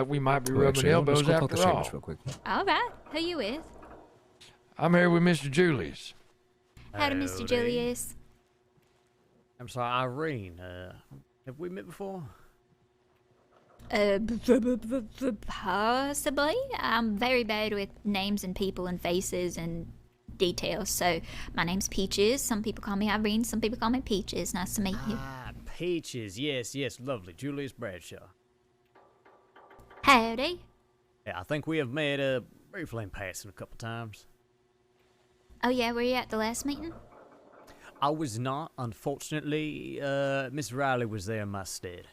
we might be Oh, rubbing actually, let's elbows go talk to after Seamus all. real quick. All right. Who you with? I'm here with Mr. Julius. Howdy, Mr. Julius. I'm sorry, Irene. Have we met before? Possibly. I'm very bad with names and people and faces and details. So my name's Peaches. Some people call me Irene. Some people call me Peaches. Nice to meet you. Ah, Peaches. Yes, lovely. Julius Bradshaw. Howdy. Yeah, I think we have met briefly in passing a couple times. Oh yeah, were you at the last meeting? I was not, unfortunately. Miss Riley was there in my stead.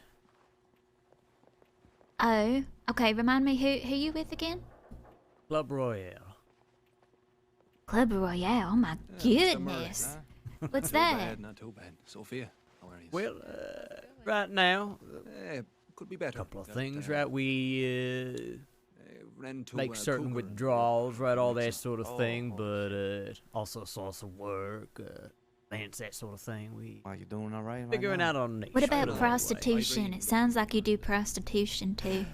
Oh, okay. Remind me who you with again? Club Royale. Club Royale. Oh my goodness. What's that? Not too bad. Sophia, how are you? Well, right now, could be better. a couple of things, right? We Ran to, make certain Cougar withdrawals, right? All that sort of Oh, thing, oh, but also source of work, events, that sort of thing. We Are you doing all right? figuring out on niche. What about right away. prostitution? It sounds like you do prostitution too.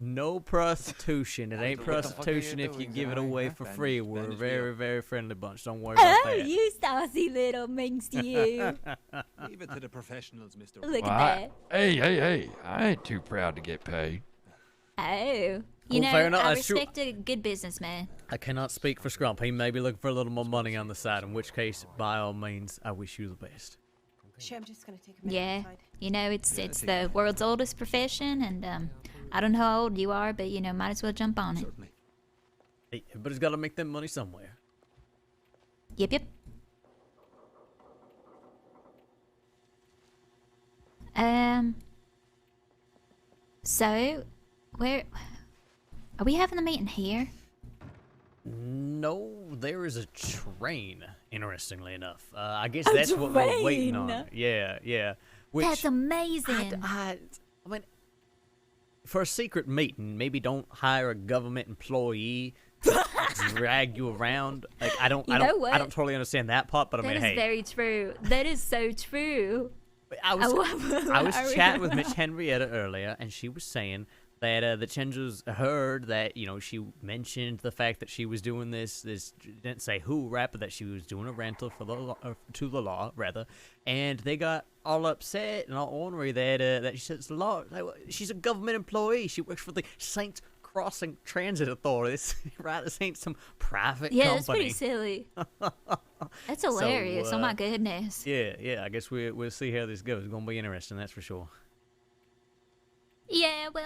No prostitution. It ain't So what the fuck are you prostitution if you doing, give it guy? away Huh? for Spanish- free. We're a Spanish very, feel. very friendly bunch. Don't worry about Oh, that. you saucy little minx, you. Leave it to the professionals, Mr. Look Well, at that. hey, I ain't too proud to get paid. Oh. Well, You know, fair enough, I that's true. respect a good businessman. I cannot speak for Scrump. He may be looking for a little more money on the side, in which case, by all means, I wish you the best. Sure, I'm just gonna take a minute. Yeah. Fine. You know, it's the world's oldest profession, and I don't know how old you are, but you know, might as well jump on it. Certainly. Hey, everybody's got to make them money somewhere. Yep. So, where are we having the meeting here? No, there is a train, interestingly enough. I guess that's what we're waiting on. train? Yeah. Which, That's amazing. I mean, for a secret meeting, maybe don't hire a government employee to drag you around. Like I don't totally understand that part, but I That mean, is hey, very true. That is so true. I was chatting with Miss Henrietta earlier, and she was saying that the Chenjas heard that, you know, she mentioned the fact that she was doing this didn't say who, right, but that she was doing a rental for the law, to the law, rather, and they got all upset and all ornery that she says law. She's a government employee. She works for the Saints Crossing Transit Authority, right? This ain't some private Yeah, company. that's pretty silly. That's hilarious. Oh my goodness. Yeah. I guess we'll see how this goes. It's gonna be interesting, that's for sure. Yeah, well,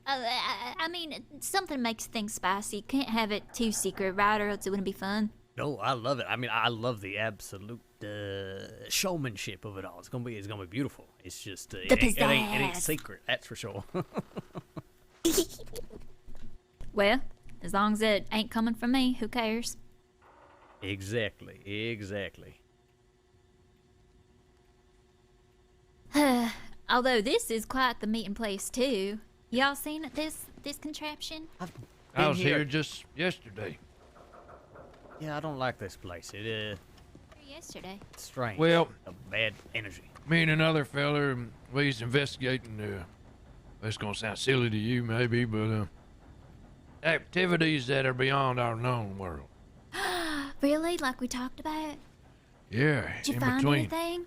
I mean, something makes things spicy. Can't have it too secret, right? Or else it wouldn't be fun. No, I love it. I mean, I love the absolute showmanship of it all. It's gonna be beautiful. It's just it ain't pizzazz. secret. That's for sure. Well, as long as it ain't coming from me, who cares? Exactly. Although this is quite the meeting place too. Y'all seen it, this contraption? I was Been here just yesterday. Yeah, I don't like this place. Yesterday. It's strange. Well, a bad energy. me and another feller, we was investigating, it's gonna sound silly to you maybe, but activities that are beyond our known world. Really? Like we talked about? Yeah, Did you in find between. anything?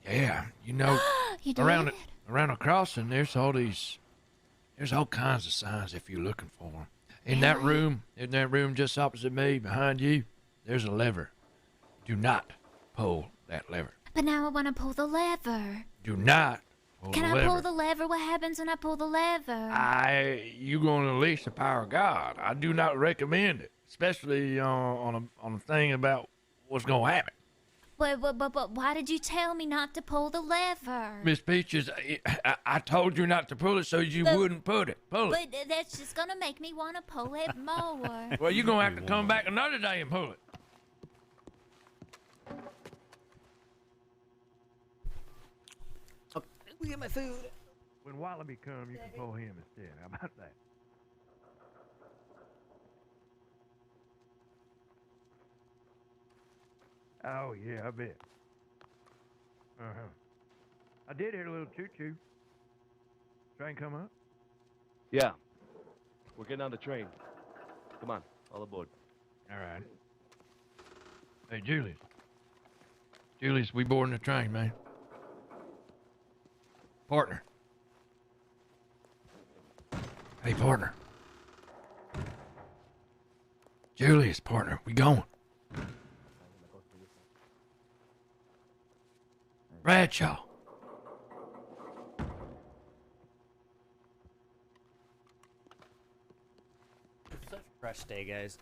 Yeah, you know, You did? around the crossing, there's all kinds of signs if you're looking for them. In that room just opposite me, behind you, there's a lever. Do not pull that lever. But now I want to pull the lever. Do not pull Can the I lever. pull the lever? What happens when I pull the lever? You're going to unleash the power of God. I do not recommend it, especially on a thing about what's going to happen. But why did you tell me not to pull the lever? Miss Peaches, I told you not to pull it so you wouldn't pull it. But that's just gonna make me want to pull it more. Well, you're going to have to come back another day and pull it. Okay, let me get my food. When Wallaby come, you can pull him instead. How about that? Oh, yeah, I bet. I did hear a little choo-choo. Train come up? Yeah. We're getting on the train. Come on, all aboard. All right. Hey, Julius. Julius, we boarding the train, man. Partner. Hey, partner. Julius, partner, we going. Bradshaw. Such a fresh day, guys.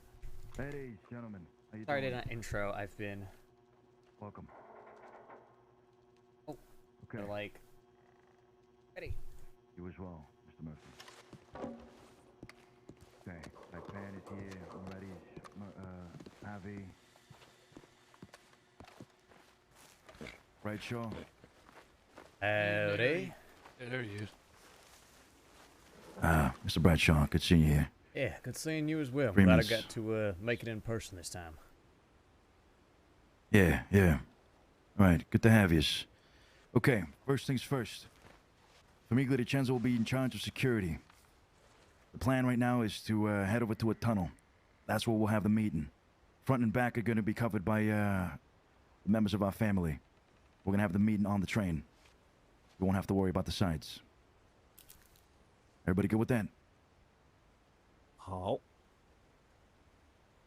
Ladies, gentlemen, how you Sorry to doing? not intro. I've been Welcome. Oh, Okay. like ready. You as well, Mr. Murphy. Okay, my plan is here. I'm ready. Avi. Bradshaw. Howdy. Yeah, there he is. Mr. Bradshaw, good seeing you here. Yeah, good seeing you as well. Three Glad I months. got to make it in person this time. Yeah. All right, good to have you. Okay, first things first. Famiglia DiCenzo will be in charge of security. The plan right now is to head over to a tunnel. That's where we'll have the meeting. Front and back are going to be covered by members of our family. We're going to have the meeting on the train. We won't have to worry about the sides. Everybody good with that? Oh.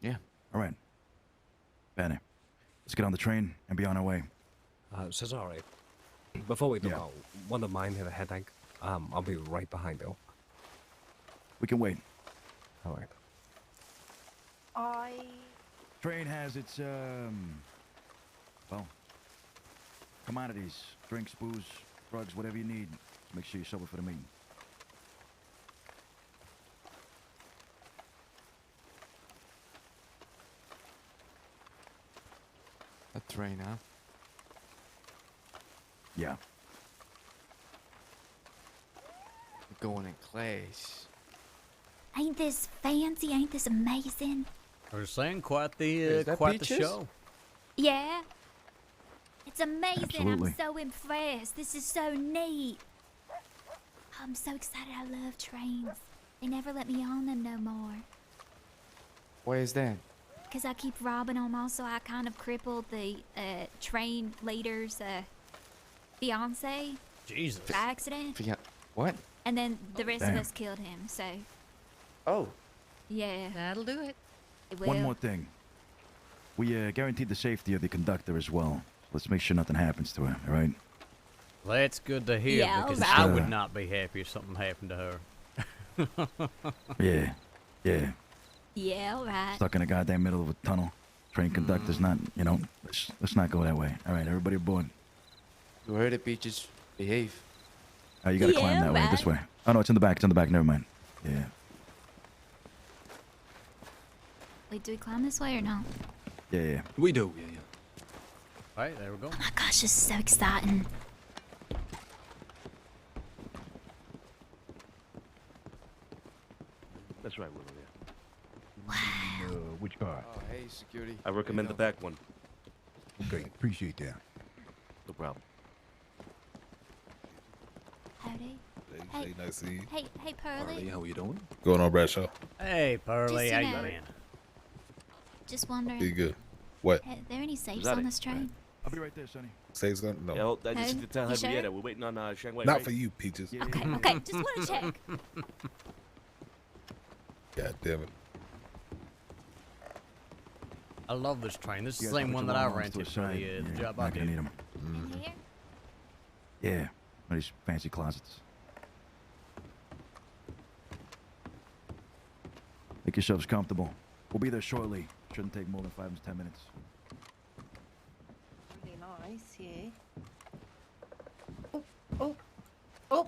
Yeah. All right. Bene. Let's get on the train and be on our way. So sorry. Before we go Yeah. out, one of mine had a headache. I'll be right behind you. We can wait. All right. Train has its, well, commodities, drinks, booze, drugs, whatever you need. Just make sure you're sober for the meeting. A train, huh? Yeah. We're going in class. Ain't this fancy? Ain't this amazing? I was saying, quite Is that the Peaches? show. Yeah. It's amazing. Absolutely. I'm so impressed. This is so neat. I'm so excited. I love trains. They never let me on them no more. Why is that? Because I keep robbing them. Also, I kind of crippled the train leader's fiance Jesus. by accident. What? And then the rest Damn. of us killed him. So, Oh. yeah. That'll do it. It will. One more thing. We guaranteed the safety of the conductor as well. Let's make sure nothing happens to her, all right? That's good to hear Yeah, because alright. I would not be happy if something happened to her. Yeah. Yeah, all right. Stuck in the goddamn middle of a tunnel. Train conductor's not, let's not go that way. All right, everybody aboard. You heard it, Peaches. Behave. You gotta Yeah, climb that way, right. this way. Oh, no, it's in the back, never mind. Yeah. Wait, do we climb this way or no? Yeah. We do, yeah. Right, there we go. Oh my gosh, this is so exciting. That's right, Willow, yeah. Which car? Oh, hey, security. I recommend the back one. Okay, appreciate that. No problem. Howdy. Hey, nice to see you. Hey, Harley, Pearly. how you doing? Going on, Bradshaw? Hey, Pearly, Just, how you you know, been? Just wondering, Be good. What? are there any safes that on it? this train? I'll be right there, Sonny. Saves gun? No. Yeah, well, I just Hey, need to tell you sure? Henrietta we're waiting on Shangwei. Not right? for you, Peaches. Yeah, Okay, just want to check. God damn it. I love this train. This is You the guys same wanna one put that I your arms to rented a for side? the Yeah, job I not gonna did. need 'em. In here? Yeah, one of these fancy closets. Make yourselves comfortable. We'll be there shortly. Shouldn't take more than 5 to 10 minutes. Really nice, yeah. Oh. All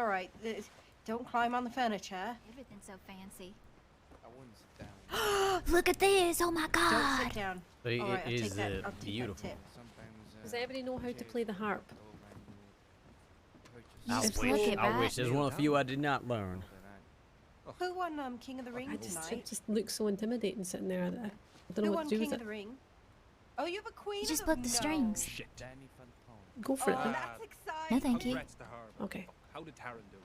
right. Don't climb on the furniture. Everything's so fancy. I wouldn't sit down. Look at this! Oh my Don't god! sit down. It All right, I'll take is that. I'll take that beautiful. tip. Some families, Does everybody know how to play the harp? You I just wish. look it, I right? wish. There's one of the few I did not learn. Who won King of the Ring It tonight? just looks so intimidating sitting there that I don't Who know what won to do King with of it. the Ring? Oh, you have a queen. You just of book the no. strings. Shit. Go for it Oh, then. that's exciting. No, thank you. Congrats to her. Okay. How did Taryn do?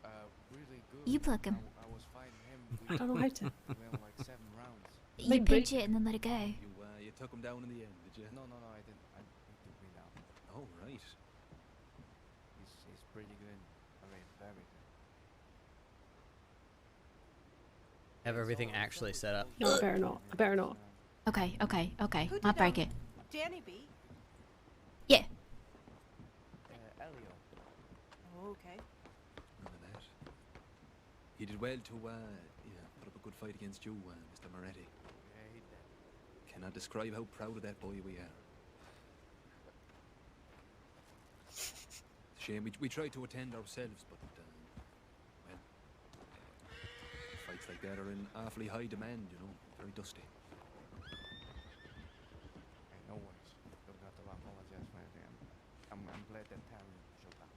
Really good. You pluck him. I was fighting him. I don't know how to. We went like 7 rounds. You Like pinch it and then let it go. You took him down in the end, did you? No, I didn't. He took me down. Oh, right. He's pretty good. I mean, very good. Have everything actually set up. No, I better not. I better not. Okay. Who I'll did, break it. Danny beat? Yeah. Elio. Oh, okay. None of that. He did well to, put up a good fight against you, Mr. Moretti. Yeah, he did. Cannot describe how proud of that boy we are. Shame, we tried to attend ourselves, but, fights like that are in awfully high demand, you know, very dusty. Hey, no worries. Don't have to apologize for anything. I'm glad that time showed up.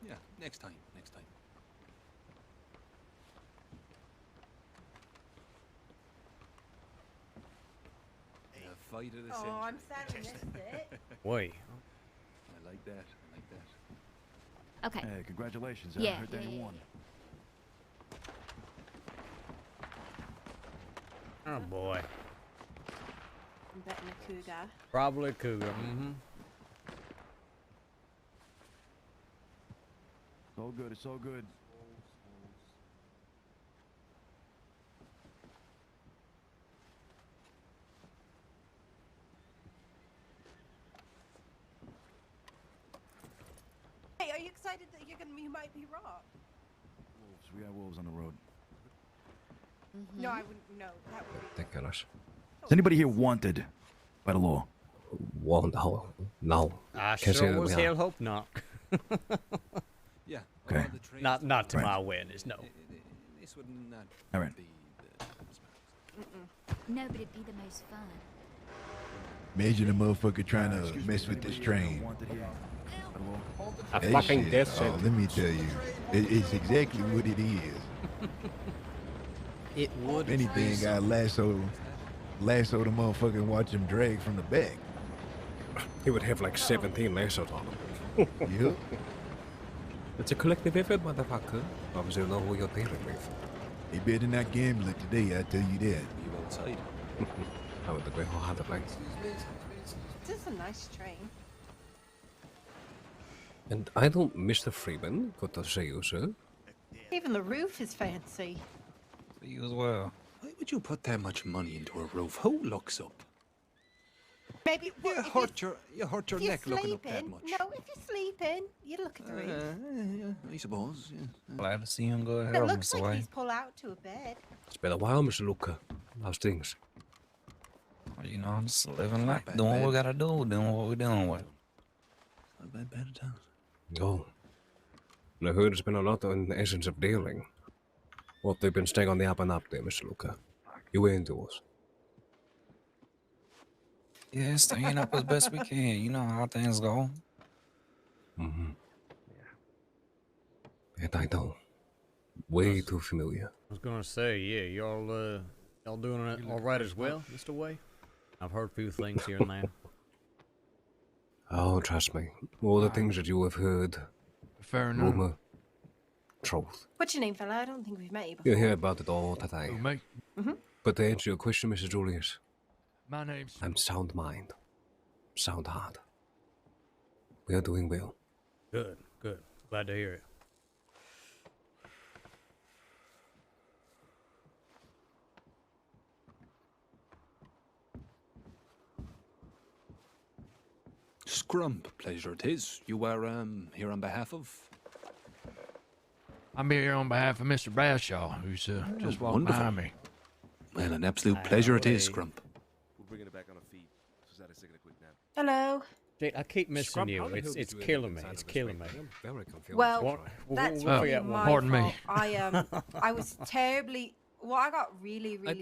Yeah, next time. A fight of the century. Oh, I'm sad we missed it. Wait. I like that. Okay. Hey, congratulations. Yeah, I heard that yeah, you yeah, won. Oh boy. I'm betting a cougar. Probably cougar. Mm-hmm. It's all good. It's all good. Hey, are you excited that you might be robbed? Wolves. We got wolves on the road. No, I wouldn't. No, that would be. Thank goodness. Is anybody here wanted by the law? Won't hold. No. I Can't say sure that as we hell are. hope not. Yeah. Okay. all the trades Not to Right. my awareness, no. This would not All right. be the No, but it'd be the most fun. Imagine a motherfucker trying to Excuse me, mess is with this anybody here train. wanted here by the law? A That fucking shit, death oh, sentence. let me tell you, it's exactly what it is. It would. If anything, I lasso the motherfucker and watch him drag from the back. He would have like 17 lassos on him. Yep. It's a collective effort, motherfucker. Obviously, you know who you're dealing with. He better not gamble it today, I tell you that. you outside. I would agree wholeheartedly. This is a nice train. And I don't, Mr. Freeman, good to see you, sir. Even the roof is fancy. You as well. Why would you put that much money into a roof? Who looks up? Maybe You if hurt your if you're neck looking up that sleeping. much. No, if you're sleeping, you look at the roof. Yeah, I suppose. Yeah. Glad to see him go ahead, It Mr. looks like White. he's pulled out to a bed. It's been a while, Mr. Luca. How's things? Well, you know, I'm just living life, bad, doing what bad. we gotta do, doing what we're doing with. Not a bad at all. Oh. And I heard there's been a lot in the essence of dealing. What they've been staying on the up and up there, Mr. Luca. You were into us. Yeah, staying up as best we can. You know how things go. Mm-hmm. And I know. Way too familiar. I was gonna say, yeah, y'all doing it all right as well, Mr. Way? I've heard a few things here and there. Oh, trust me. All the things that you have heard. Fair enough. Rumor. Truth. What's your name, fella? I don't think we've met you before. You hear about it all today. Who, me? But to answer your question, Mr. Julius, My name's... I'm sound mind. Sound heart. We are doing well. Good, good. Glad to hear it. Scrump, pleasure it is. You are here on behalf of. I'm here on behalf of Mr. Bradshaw, who's just walked wonderful. behind me. Well, an absolute pleasure it is, Aye. Scrump. We're bringing it back on our feet. Just had to take a quick nap. Hello. Jake, I keep missing Scrump, you. how the hell It's did you killing end me. up It's inside of this killing me. thing? I'm very confused. Well, What? That's We'll really figure out my one. Pardon me. fault. I was terribly. Well, I got really I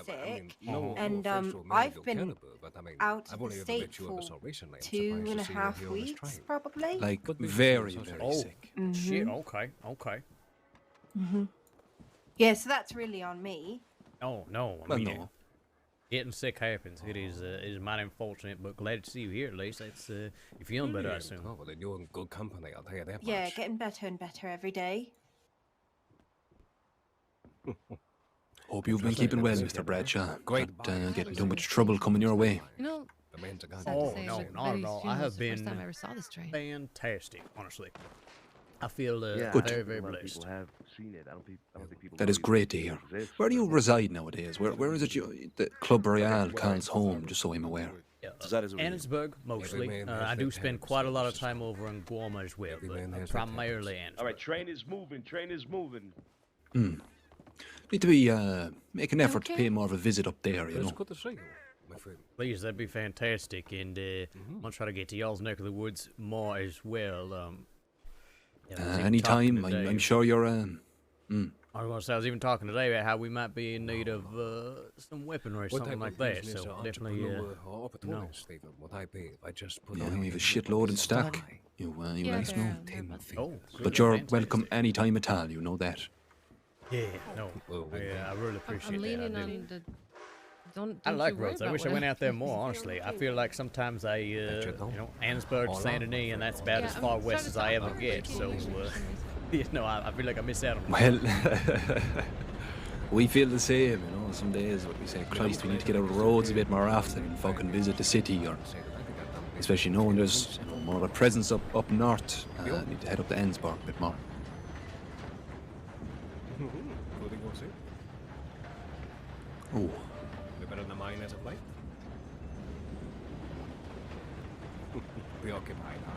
sick, no and offense to I've American been caliber, but I mean, out I've of only the ever met state you ever for so recently. I'm 2.5 surprised to see you here on this weeks, train. probably. Like, Could be very, confused, very Oh. sick. Shit, okay, okay. Yeah, so that's really on me. Oh, no. I Well, mean, no. getting sick happens. It is mighty unfortunate, but glad to see you here at least. It's, you're feeling better, I assume. Oh, well, then you're in good company, I'll tell you that Yeah, much. getting better and better every day. Hope you've been keeping well, Mr. Bradshaw. Not getting too much trouble coming your way. You know, Oh, no, not at all. I have the first been time I ever saw this train. fantastic, honestly. I feel Good. very, very blessed. People have seen it. I don't think people That know is these great to things hear. exist, Where do you but- reside nowadays? Where is it the Club Royale calls home, just so I'm aware? Annesburg, mostly. I do spend quite a lot of time over in Guam as well, but primarily Annesburg. All right, train is moving. Train is moving. Need to be make an effort to pay more of a visit up there, you know. Good to see you, my friend. Please, that'd be fantastic, and I'm gonna try to get to y'all's neck of the woods more as well. Yeah, I was even Anytime, talking today- I'm sure you're. I was gonna say I was even talking today about how we might be in need of some weaponry or something like that. So definitely, no. I just put Yeah, on we have a shitload in stock. You Yeah, let us know. Oh, But you're welcome anytime at all. You know that. yeah, no, yeah, I really appreciate I'm that. leaning I do. on the. Don't I like you worry roads. I about wish I what went out there more, honestly. I feel like sometimes I, Annesburg, Saint Denis, and that's about Yeah, as I'm far trying west to as I talk ever about get. the So, I feel like I miss out on. Well, we feel the same, you know. Some days, what we say, Christ, we need to get out of the roads a bit more often and fucking visit the city, or especially knowing there's more of a presence up north. Need to head up to Ensburg a bit more. Oh. Better than mine as of late. Preoccupied, huh?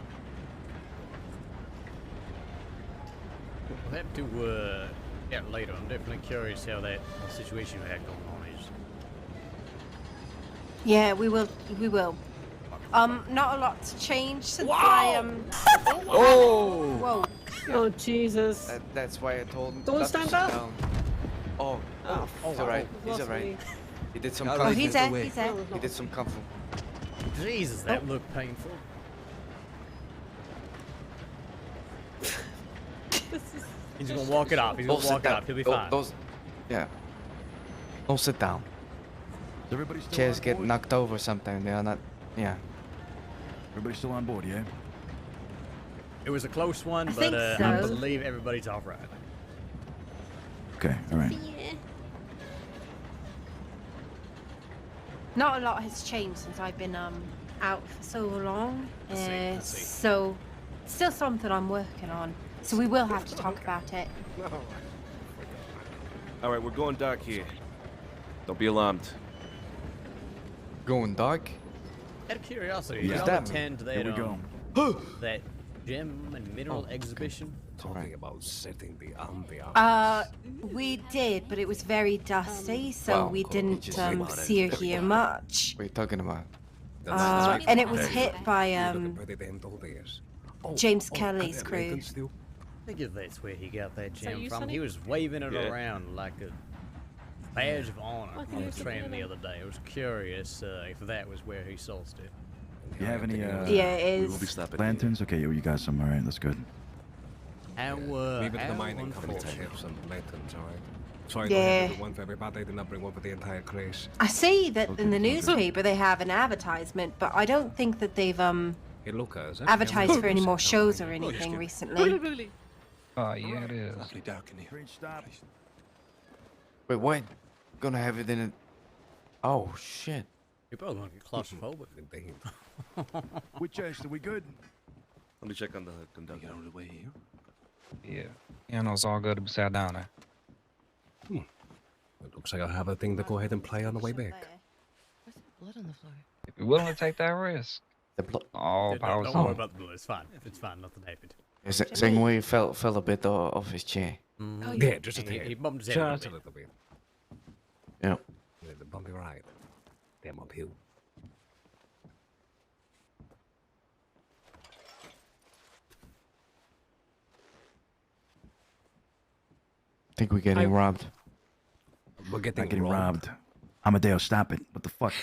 We'll have to get later. I'm definitely curious how that situation we had going on is. Yeah, we will. We will. Not a lot's changed since Oh! Whoa. Oh, Jesus. That's why I told him. Don't not to stand sit up. down. Oh, he's alright. He's Lost alright. me. He did some Oh, kung Oh, fu. he's there. He's there. He did some kung fu. Jesus, that looked painful. He's gonna walk it off. He's gonna Don't sit walk it down. off. He'll be Don't- fine. don't- yeah. Don't sit down. Everybody still Chairs on get board? knocked over sometimes. They are not. Yeah. Everybody still on board, yeah? It was a close one, I but think I so. believe everybody's all right. Okay, all right. Not a lot has changed since I've been out for so long. I see. So, still something I'm working on. So we will have to talk about it. All right, we're going dark here. Don't be alarmed. Going dark? Out of curiosity, Yeah. did y'all That- attend Here we that go. that gem and mineral exhibition? Talking about setting the ambiance. We did, but it was very dusty, so Wow, we cool. didn't Interesting. see or hear much. What are you talking about? And it was hit by James Oh, Kelly's crew. I think if that's where he got that that gem you, from. Sonny? He was waving it Yeah. around like a badge of honor I think on the it's a train the banana. other day. I was curious if that was where he sourced it. You have any Yeah, it We will be is. stopping. lanterns? Okay, you got some. All right, that's good. How, Leave it to the how mining company to unfortunate. have some lanterns, alright? Sorry, Yeah. to have one for everybody. Did not bring one for the entire class. I see that in the newspaper they have an advertisement, but I don't think that they've Hey, Lucas. advertised for any more shows or anything recently. Oh, yeah, it is. Awfully dark in here. Train stop. Wait, what? Gonna have it in a. Oh shit. You're probably gonna get claustrophobic. Indeed. With chest, are we good? Let me check on the Get conductor. out of the way here. Yeah. You know, it's all good to be sat down there. It looks like I'll have a thing to go ahead and play on the way back. Where's the blood on the floor? If you're willing to take that risk, The blood. all Don't power worry about the blood. It's fine. If it's fine, nothing happened. Zingway fell a bit off his chair. Oh, Yeah, just a He tad. bumped his head a Just a little bit. little bit. Yeah. Yeah, the bumpy ride. Damn uphill. Think we're getting robbed. We're Not getting getting robbed. Amadeo, stop it. What the fuck?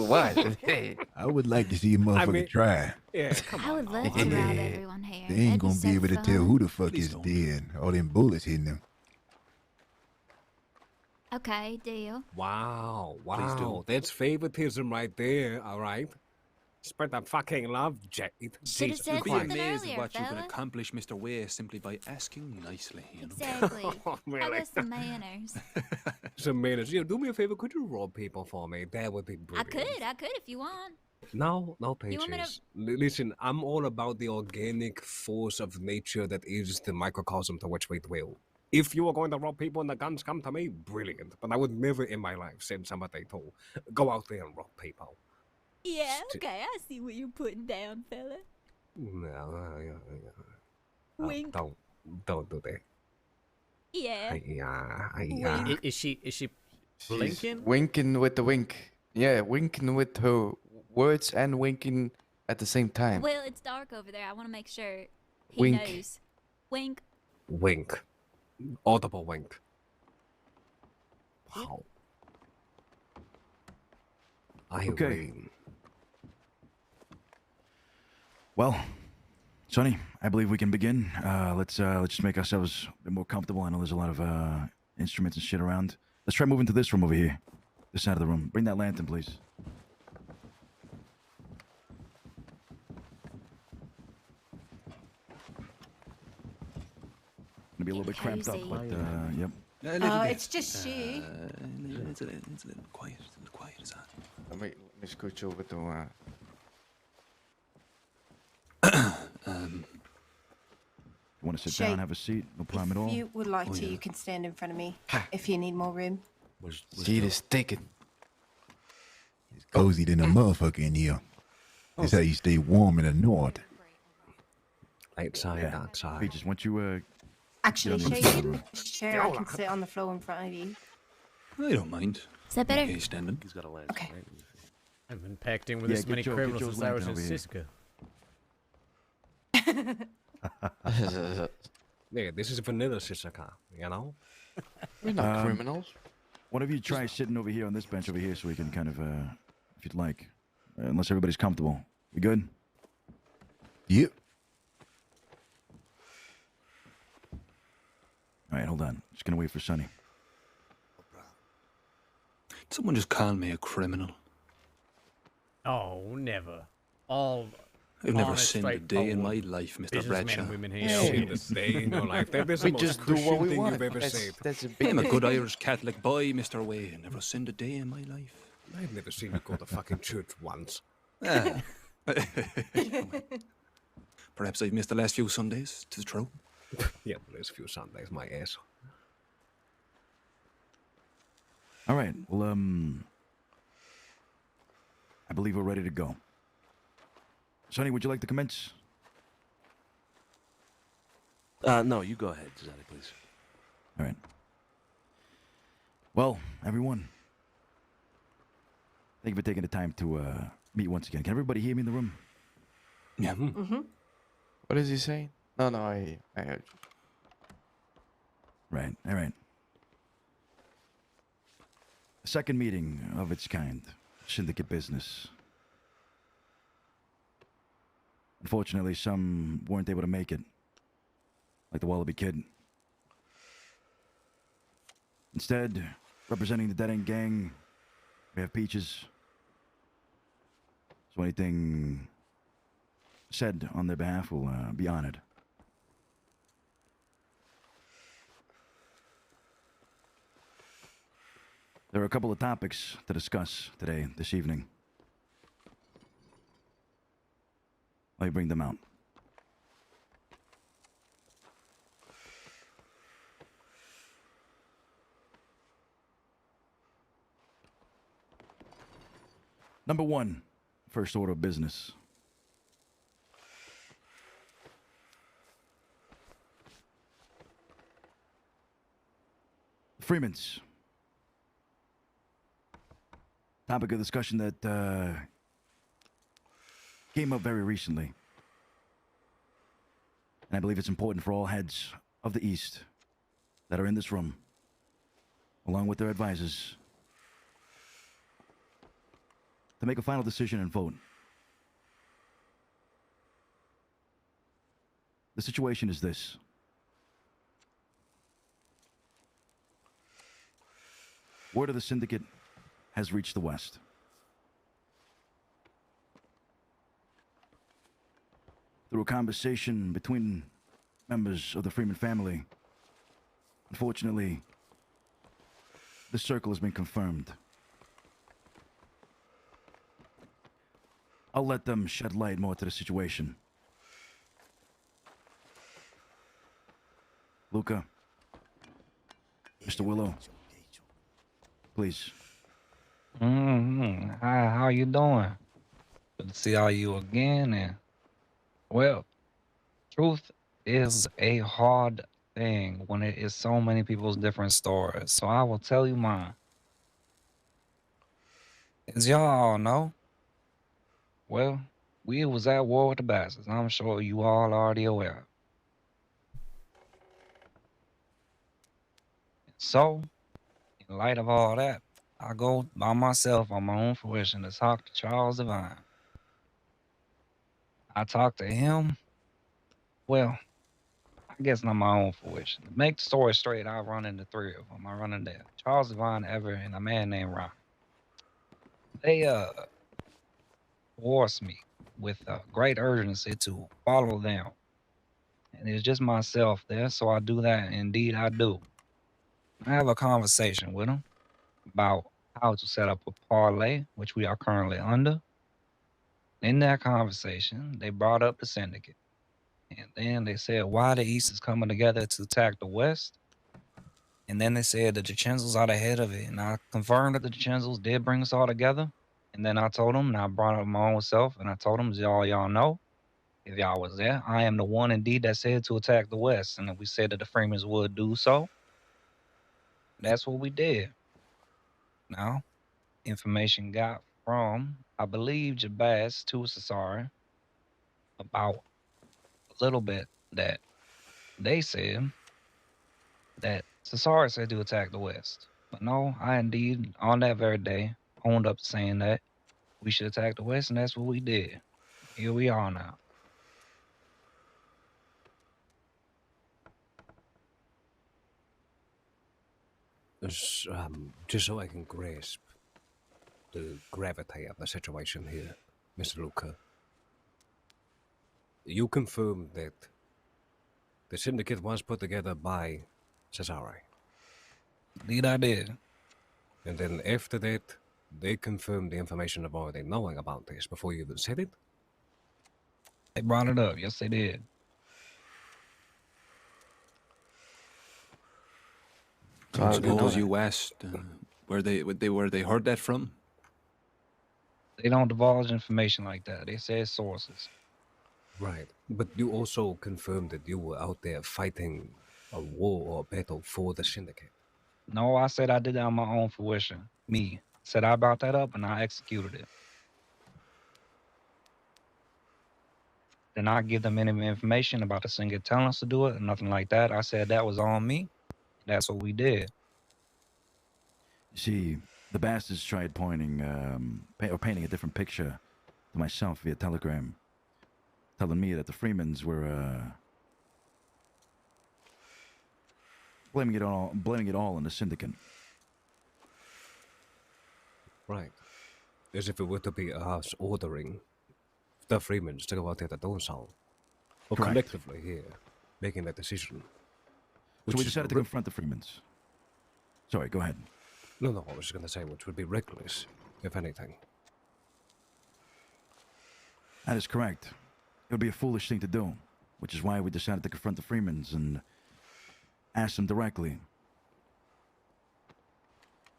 What? Hey. I would like to see a motherfucker mean- try. Yeah, I would love to rob everyone here. They That'd ain't gonna so be able to tell fun. who the fuck Please is don't. dead. All them bullets hitting them. Okay, deal. Wow, Please do. wow. That's favoritism right there, alright? Spread that fucking love, Jade. Should have Jesus said You'd be Christ. something amazed at earlier, what you can fella. accomplish, Mr. Way, simply by asking nicely, you know. Exactly. Oh, How really? was some manners? Some minutes. Do me a favor. Could you rob people for me? That would be I brilliant. could if you want. No, You want me to- Pages. Listen, I'm all about the organic force of nature that is the microcosm to which we dwell. If you are going to rob people and the guns come to me, brilliant. But I would never in my life send somebody to go out there and rob people. Yeah, okay, I see what you're putting down, fella. No, Wink. don't do that. Yeah. Is she blinking? She's winking with the wink. Yeah, winking with her words and winking at the same time. Well, it's dark over there. I want to make sure he Wink. knows. Wink. Wink. Audible wink. Wow. I Okay. agree. Well, Sonny, I believe we can begin. Let's just make ourselves a bit more comfortable. I know there's a lot of instruments and shit around. Let's try moving to this room over here. This side of the room. Bring that lantern, please. Gonna be a little bit cramped up, Cozy. but yep. A little bit. It's just she. It's a little quiet. It's a little quiet, is that? Let me scooch over to You want to sit Shay, down, have a seat? No problem at all. If you would like Oh, to, yeah. you can stand in front of me if you need more room. seat is taken. It's cozy than a motherfucker in here. That's how you stay warm in the north. Outside, Yeah. outside. Peaches, once you Actually, Yeah, Shay, that's you fine. can share. I can sit on the floor in front of you. I don't mind. Is that better? Okay, standing. He's got a lens. Okay. Right? I've been packed in with Yeah, this get many Joe- get criminals Joe's since I was in lantern over Cisco. Yeah, this is vanilla Sisaka, you know? We're not criminals. one of you try sitting over here on this bench over here, so we can kind of, if you'd like, unless everybody's comfortable. We good? Yep. All right, hold on. Just gonna wait for Sonny. Someone just call me a criminal. Oh, never. All I've never honest, sinned a day in straightforward my life, Mr. businessmen Bradshaw. and women here. Seen this day in your life. That is the We most just do Christian what we thing want. you've ever said. That's a big I'm a good Irish Catholic boy, Mr. Way. Never sinned a day in my life. I've never seen you go to fucking church once. Ah. Perhaps I've missed the last few Sundays, 'tis true. Yeah, the last few Sundays, my ass. All right. Well, I believe we're ready to go. Sonny, would you like to commence? No, you go ahead, Giuseppe, please. All right. Well, everyone, thank you for taking the time to meet once again. Can everybody hear me in the room? Yeah. Mm-hmm. What is he saying? No, I heard you. Right. All right. Second meeting of its kind. Syndicate business. Unfortunately, some weren't able to make it. Like the Wallaby Kid. Instead, representing the Dead End Gang, we have Peaches. So anything said on their behalf will be honored. There are a couple of topics to discuss today, this evening. Let me bring them out. Number one, first order of business. Freemans. Topic of discussion that came up very recently. And I believe it's important for all heads of the East that are in this room, along with their advisors, to make a final decision and vote. The situation is this. Word of the syndicate has reached the West. through a conversation between members of the Freeman family, unfortunately, the circle has been confirmed. I'll let them shed light more to the situation. Luca, Mr. Willow, please. Hi, how you doing? Good to see all you again. And well, truth is a hard thing when it is so many people's different stories. So I will tell you mine. As y'all all know, well, we was at war with the bastards. I'm sure you all already aware. So, in light of all that, I go by myself on my own fruition to talk to Charles Devine. I talked to him, well, I guess not my own fruition. To make the story straight, I run into three of them. I run into Charles Devine, Ever, and a man named Ron. They forced me with great urgency to follow them. And it's just myself there, so I do that. Indeed, I do. I have a conversation with them about how to set up a parlay, which we are currently under. In that conversation, they brought up the syndicate. And then they said why the East is coming together to attack the West. And then they said that the Chenzels are the head of it. And I confirmed that the Chenzels did bring us all together. And then I told them, and I brought up my own self, and I told them, as y'all know, if y'all was there, I am the one indeed that said to attack the West. And if we said that the Freemans would do so, that's what we did. Now, information got from, I believe, Jabaz to Cesare about a little bit that they said that Cesare said to attack the West. But no, I indeed, on that very day, owned up to saying that we should attack the West, and that's what we did. Here we are now. Just so I can grasp the gravity of the situation here, Mr. Luca. You confirmed that the syndicate was put together by Cesare. Indeed, I did. And then after that, they confirmed the information of already knowing about this before you even said it? They brought it up. Yes, they did. I suppose you asked where they heard that from? They don't divulge information like that. They say sources. Right. But you also confirmed that you were out there fighting a war or a battle for the syndicate. No, I said I did that on my own fruition. Me. Said I brought that up and I executed it. Did not give them any information about the syndicate telling us to do it or nothing like that. I said that was on me. That's what we did. You see, the bastards tried painting a different picture to myself via telegram, telling me that the Freemans were blaming it all on the syndicate. Right. As if it were to be us ordering the Freemans to go out there to do so. Or Correct. collectively here, making that decision. So we decided to confront the Freemans. Sorry, go ahead. No, I was just going to say, which would be reckless, if anything. That is correct. It would be a foolish thing to do, which is why we decided to confront the Freemans and ask them directly.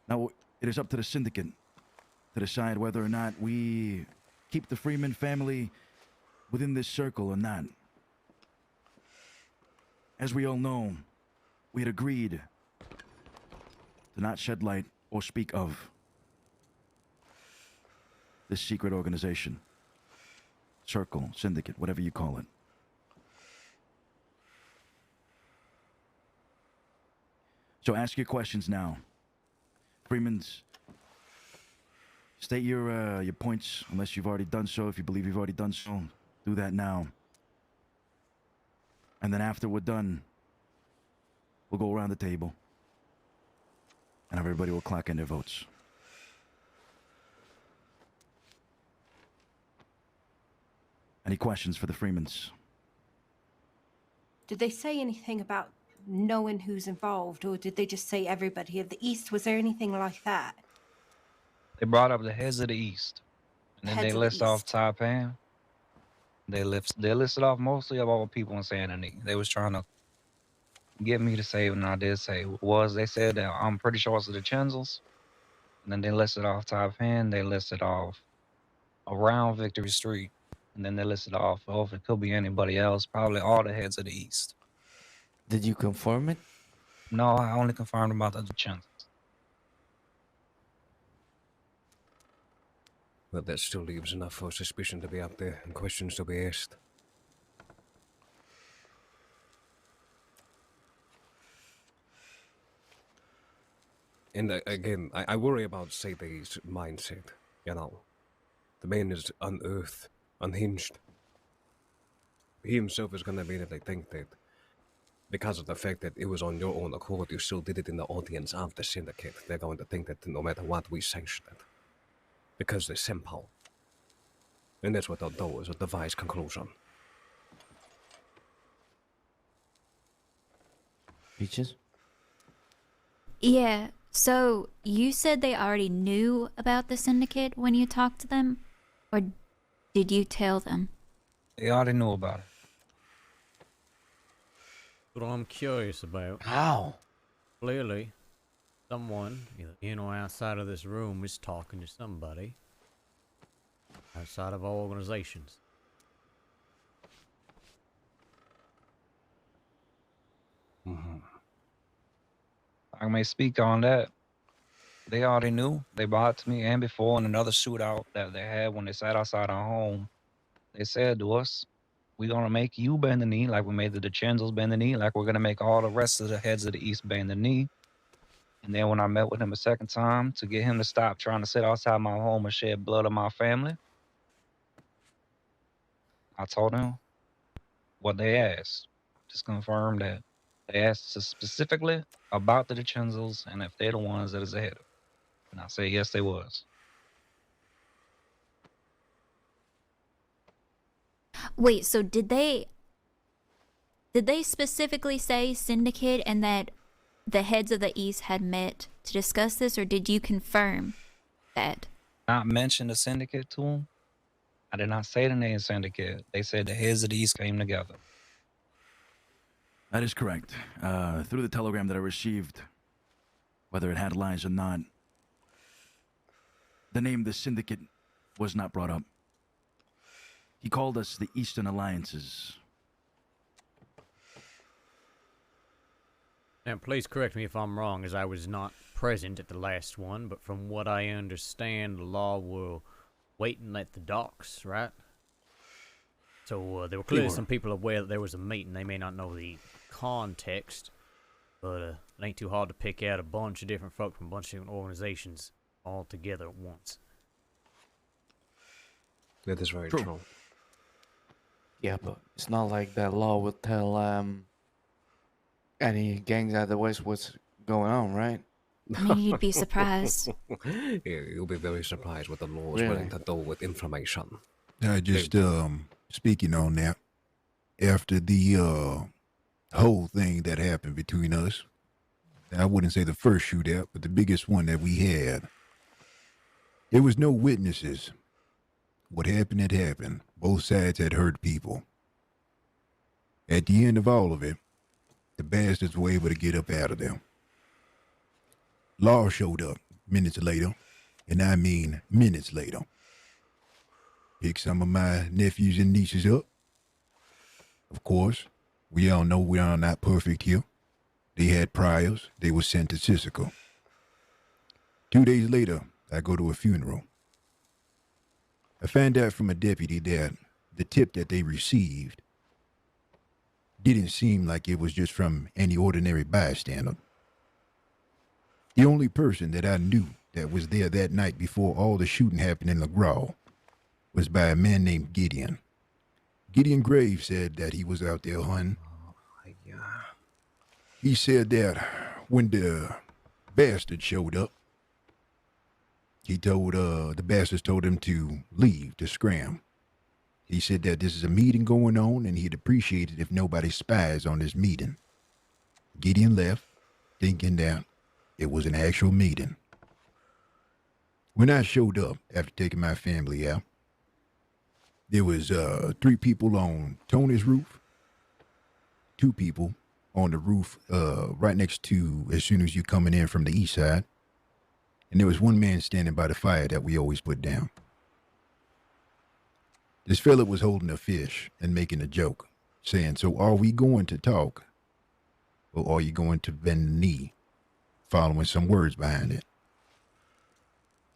Now, it is up to the syndicate to decide whether or not we keep the Freeman family within this circle or not. As we all know, we had agreed to not shed light or speak of this secret organization. Circle, syndicate, whatever you call it. So ask your questions now. Freemans, state your points unless you've already done so. If you believe you've already done so, do that now. And then after we're done, we'll go around the table and everybody will clock in their votes. Any questions for the Freemans? Did they say anything about knowing who's involved, or did they just say everybody of the East? Was there anything like that? They brought up the heads of the East, and then they Heads of the list off East. Taipan. They listed off mostly of all people in San Antonio. They was trying to get me to say, and I did say was. They said that I'm pretty sure it's the Chenzels, and then they listed off Taipan. They listed off around Victory Street, and then they listed off, oh, if it could be anybody else, probably all the heads of the East. Did you confirm it? No, I only confirmed about the Chenzels. But that still leaves enough for suspicion to be up there and questions to be asked. And again, I worry about Sebe's mindset, you know. The man is unearthed, unhinged. He himself is gonna immediately think that because of the fact that it was on your own accord, you still did it in the audience of the syndicate. They're going to think that no matter what, we sanction it. Because they're simple. And that's what they'll do, is a devised conclusion. Peaches? Yeah, so you said they already knew about the syndicate when you talked to them? Or did you tell them? They already knew about it. What I'm curious about. How? Clearly, someone, either in or outside of this room, is talking to somebody outside of our organizations. I may speak on that. They already knew. They brought it to me, and before in another shootout that they had when they sat outside our home, they said to us, we're going to make you bend the knee like we made the DeChenzels bend the knee, like we're going to make all the rest of the heads of the East bend the knee. And then when I met with him a second time to get him to stop trying to sit outside my home and shed blood on my family, I told him what they asked. Just confirmed that they asked us specifically about the DeChenzels and if they're the ones that is ahead of it. And I said, yes, they was. Wait, so did they specifically say syndicate and that the heads of the East had met to discuss this, or did you confirm that? Not mention the syndicate to him. I did not say the name syndicate. They said the heads of the East came together. That is correct. Through the telegram that I received, whether it had lies or not, the name the syndicate was not brought up. He called us the Eastern Alliances. And please correct me if I'm wrong, as I was not present at the last one, but from what I understand, the law will wait and let the docks, right? So there were clearly some people aware that there was a meeting. They may not know the context, but it ain't too hard to pick out a bunch of different folk from a bunch of different organizations all together at once. That is very true. Yeah, but it's not like that law will tell any gangs out of the West what's going on, right? I mean, you'd be surprised. Yeah, you'll be very surprised what the law is Really? willing to do with information. Just speaking on that, after the whole thing that happened between us, I wouldn't say the first shootout, but the biggest one that we had, there was no witnesses. What happened had happened. Both sides had hurt people. At the end of all of it, the bastards were able to get up out of there. Law showed up minutes later, and I mean minutes later. Picked some of my nephews and nieces up. Of course, we all know we are not perfect here. They had priors. They were sent to Sisiko. 2 days later, I go to a funeral. I find out from a deputy that the tip that they received didn't seem like it was just from any ordinary bystander. The only person that I knew that was there that night before all the shooting happened in LaGraw was by a man named Gideon. Gideon Graves said that he was out there hunting. He said that when the bastard showed up, he told the bastards told him to leave, to scram. He said that this is a meeting going on and he'd appreciate it if nobody spies on this meeting. Gideon left, thinking that it was an actual meeting. When I showed up after taking my family out, there was 3 people on Tony's roof, 2 people on the roof right next to as soon as you coming in from the east side, and there was 1 man standing by the fire that we always put down. This fella was holding a fish and making a joke, saying, "So are we going to talk, or are you going to bend the knee?" Following some words behind it.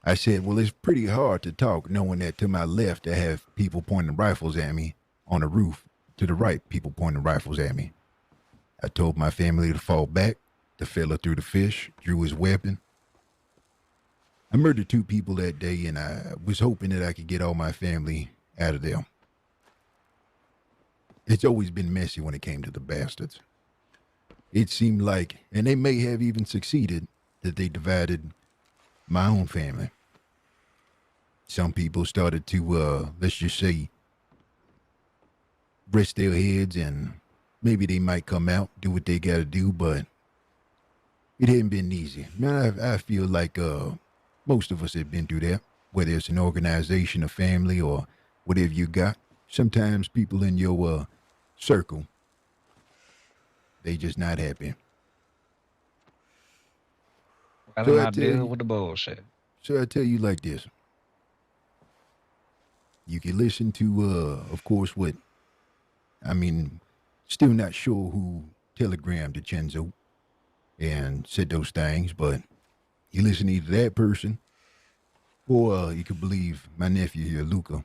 I said, "Well, it's pretty hard to talk knowing that to my left I have people pointing rifles at me on the roof, to the right people pointing rifles at me." I told my family to fall back. The fella threw the fish, drew his weapon. I murdered 2 people that day, and I was hoping that I could get all my family out of there. It's always been messy when it came to the bastards. It seemed like, and they may have even succeeded, that they divided my own family. Some people started to, let's just say, rest their heads, and maybe they might come out, do what they gotta do, but it hadn't been easy. Man, I feel like most of us have been through that, whether it's an organization, a family, or whatever you got. Sometimes people in your circle, they just not happy. Rather not deal with the bullshit. So I tell you like this. You can listen to, of course, still not sure who telegrammed to Chenzo and said those things, but you listen either to that person, or you could believe my nephew here, Luca.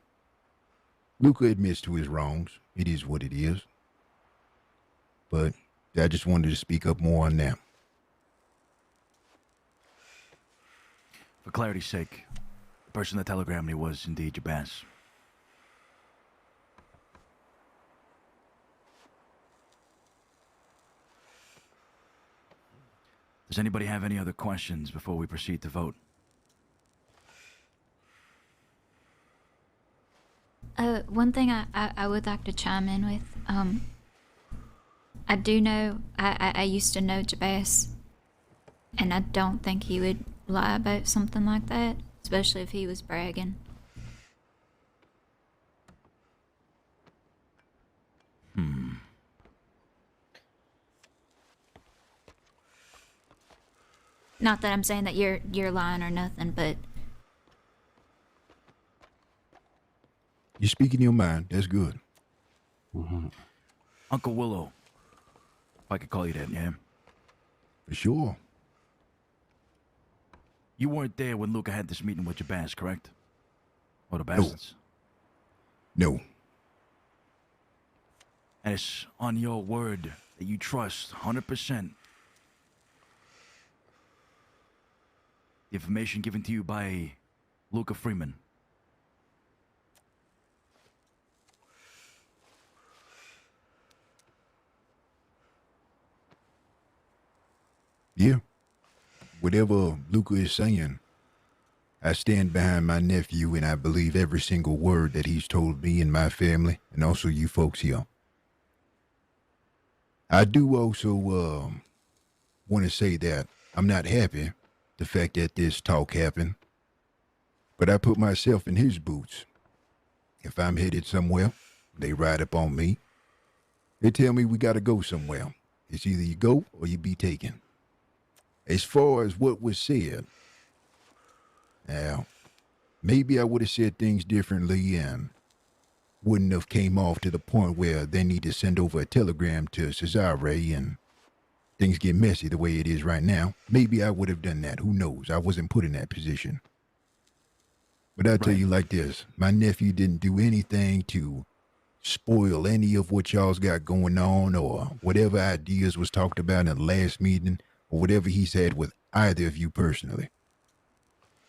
Luca admits to his wrongs. It is what it is. But I just wanted to speak up more on that. For clarity's sake, the person that telegrammed me was indeed Jabaz. Does anybody have any other questions before we proceed to vote? One thing I would like to chime in with, I do know, I used to know Jabaz, and I don't think he would lie about something like that, especially if he was bragging. Not that I'm saying that you're lying or nothing, but You speak in your mind. That's good. Uncle Willow, if I could call you that, yeah? For sure. You weren't there when Luca had this meeting with Jabaz, correct? Or the bastards? No. And it's on your word that you trust 100%. The information given to you by Luca Freeman. Yeah. Whatever Luca is saying, I stand behind my nephew and I believe every single word that he's told me and my family, and also you folks here. I do also want to say that I'm not happy the fact that this talk happened, but I put myself in his boots. If I'm headed somewhere, they ride up on me. They tell me we got to go somewhere. It's either you go or you be taken. As far as what was said, now, maybe I would have said things differently and wouldn't have came off to the point where they need to send over a telegram to Cesare and things get messy the way it is right now. Maybe I would have done that. Who knows? I wasn't put in that position. But I'll tell you like this. My nephew didn't do anything to spoil any of what y'all's got going on or whatever ideas was talked about in the last meeting or whatever he's had with either of you personally.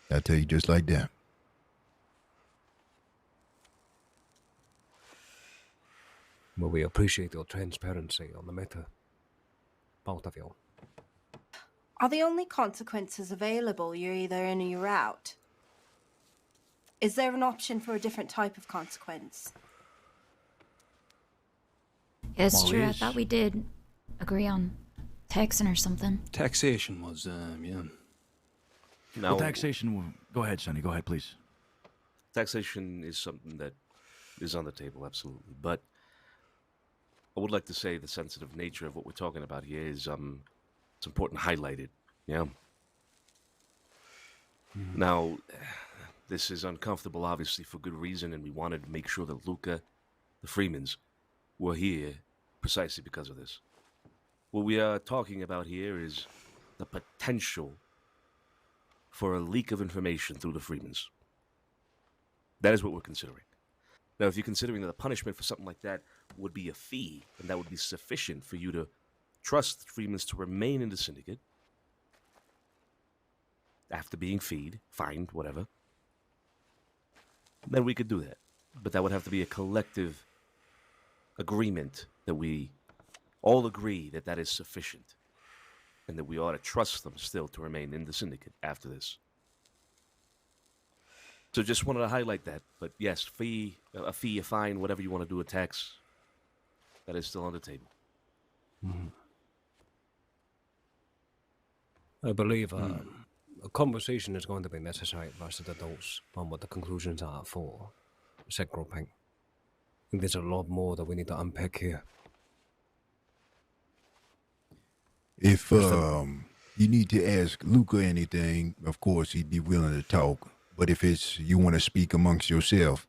I'll tell you just like that. Well, we appreciate your transparency on the matter. Both of you. Are the only consequences available you're either in or you're out? Is there an option for a different type of consequence? It's Well, true. I is- thought we did agree on taxing or something. Taxation was, yeah. Well, taxation. Go ahead, Sonny. Go ahead, please. Taxation is something that is on the table, absolutely. But I would like to say the sensitive nature of what we're talking about here is it's important to highlight it. Yeah. Now, this is uncomfortable, obviously, for good reason, and we wanted to make sure that Luca, the Freemans, were here precisely because of this. What we are talking about here is the potential for a leak of information through the Freemans. That is what we're considering. Now, if you're considering that the punishment for something like that would be a fee, then that would be sufficient for you to trust the Freemans to remain in the syndicate after being fined, whatever, then we could do that. But that would have to be a collective agreement that we all agree that that is sufficient and that we ought to trust them still to remain in the syndicate after this. So just wanted to highlight that. But yes, a fine, whatever you want to do, a tax, that is still on the table. I believe a conversation is going to be necessary for us to adults on what the conclusions are for set grouping. I think there's a lot more that we need to unpack here. If you need to ask Luca anything, of course he'd be willing to talk. But if it's you want to speak amongst yourself,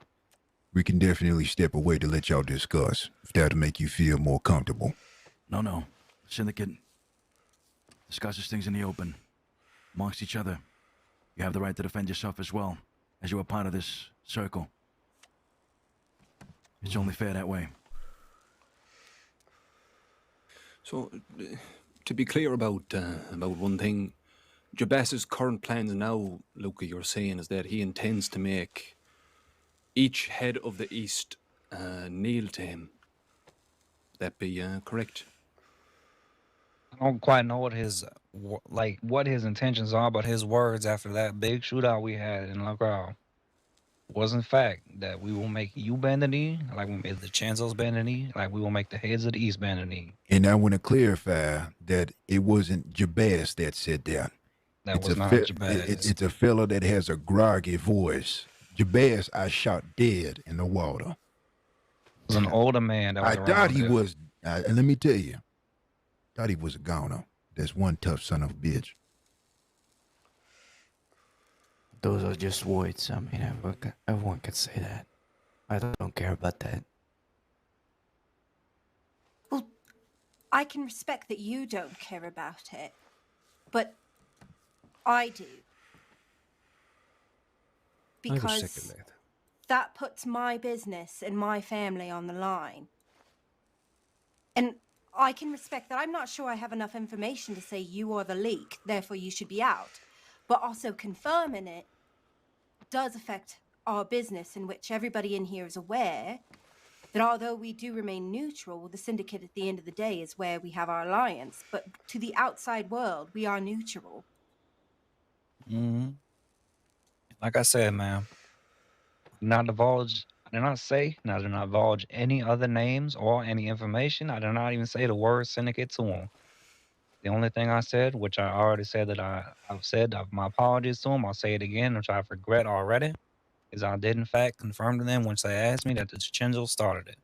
we can definitely step away to let y'all discuss, if that'll make you feel more comfortable. No. Syndicate discusses things in the open, amongst each other. You have the right to defend yourself as well, as you are part of this circle. It's only fair that way. So, to be clear about one thing, Jabas's current plans now, Luca, you're saying, is that he intends to make each head of the East kneel to him. Would that be correct? I don't quite know what what his intentions are, but his words after that big shootout we had in La Grau was in fact that we will make you bend the knee, like we made the Chancellors bend the knee, like we will make the heads of the East bend the knee. And I want to clarify that it wasn't Jabaz that said that. That was not Jabaz. It's a fellow that has a groggy voice. Jabaz, I shot dead in the water. It was an older man that was I thought he there. was, and let me tell you, thought he was a goner. That's one tough son of a bitch. Those are just words. I mean, everyone can say that. I don't care about that. Well, I can respect that you don't care about it, but I do. I was Because second that. that puts my business and my family on the line. And I can respect that. I'm not sure I have enough information to say you are the leak, therefore you should be out. But also confirming it does affect our business, in which everybody in here is aware that although we do remain neutral, the syndicate at the end of the day is where we have our alliance. But to the outside world, we are neutral. Like I said, man, I did not divulge any other names or any information. I did not even say the word syndicate to him. The only thing I said, which I already said that I've said my apologies to him, I'll say it again, which I regret already, is I did in fact confirm to them once they asked me that the Chinjo started it.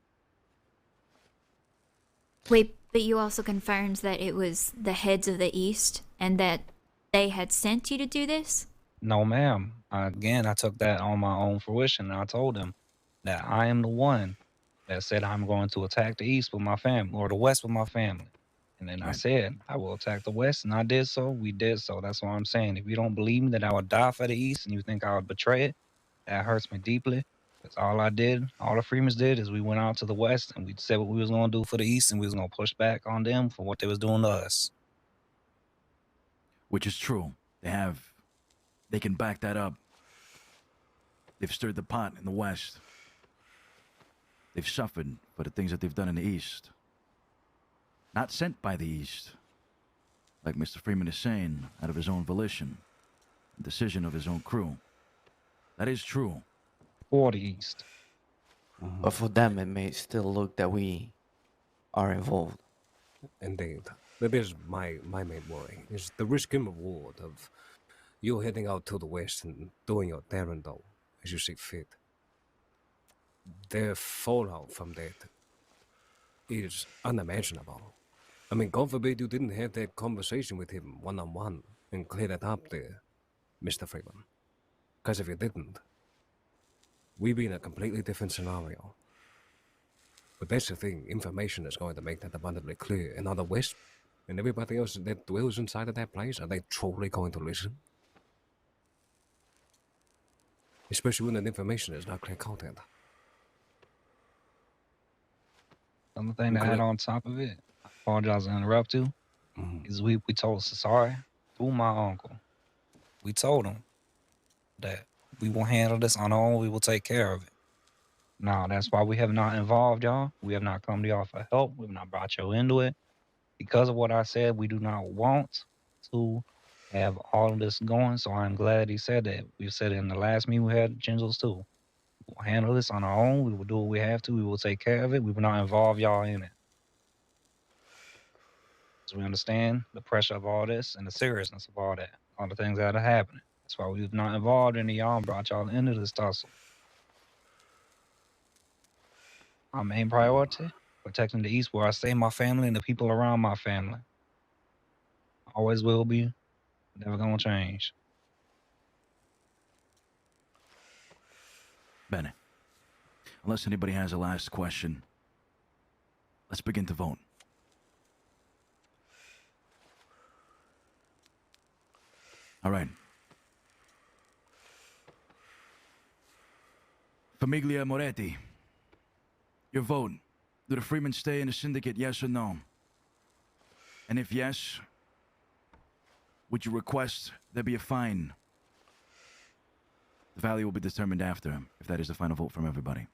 Wait, but you also confirmed that it was the heads of the East and that they had sent you to do this? No, ma'am. I took that on my own fruition, and I told them that I am the one that said I'm going to attack the East with my family, or the West with my family. And then I said, I will attack the West, and I did so. We did so. That's what I'm saying. If you don't believe me that I would die for the East and you think I would betray it, that hurts me deeply. That's all I did. All the Freemans did is we went out to the West and we said what we was going to do for the East, and we was going to push back on them for what they was doing to us. Which is true. They can back that up. They've stirred the pot in the West. They've suffered for the things that they've done in the East. Not sent by the East. Like Mr. Freeman is saying, out of his own volition. Decision of his own crew. That is true. For the East. But for them, it may still look that we are involved. Indeed. That is my main worry, is the risk and reward of you heading out to the west and doing your errand as you see fit. The fallout from that is unimaginable. I mean, God forbid you didn't have that conversation with him one-on-one and clear that up there, Mr. Freeman. Because if you didn't, we'd be in a completely different scenario. But that's the thing, information is going to make that abundantly clear. And are the West and everybody else that dwells inside of that place, are they truly going to listen? Especially when that information is not clear content. Another thing to add on top of it, I apologize to interrupt you, is we told Cesare through my uncle. We told him that we will handle this on our own, we will take care of it. Now, that's why we have not involved y'all. We have not come to y'all for help. We have not brought you into it. Because of what I said, we do not want to have all of this going. So I'm glad he said that. We said it in the last meeting we had at Ginger's too. We'll handle this on our own. We will do what we have to. We will take care of it. We will not involve y'all in it. Because we understand the pressure of all this and the seriousness of all that, all the things that are happening. That's why we've not involved any of y'all and brought y'all into this tussle. Our main priority, protecting the East where I stay, my family, and the people around my family. Always will be, never gonna change. Bennett, unless anybody has a last question, let's begin to vote. All right. Famiglia Moretti, your vote. Do the Freemen stay in the syndicate, yes or no? And if yes, would you request there be a fine? The value will be determined after, if that is the final vote from everybody.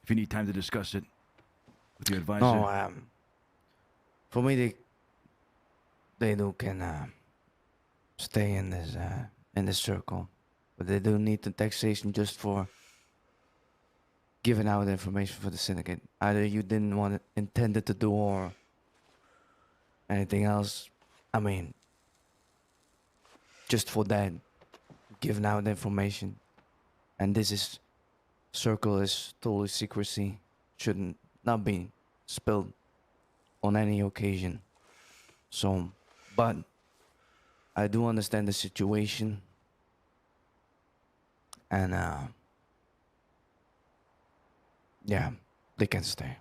If you need time to discuss it with your advisor. No, for me, they do can stay in this circle, but they do need the taxation just for giving out information for the syndicate. Either you didn't want it intended to do or anything else. I mean, just for that, giving out information, and this circle is totally secrecy, shouldn't not be spilled on any occasion. So, but I do understand the situation, and yeah, they can stay.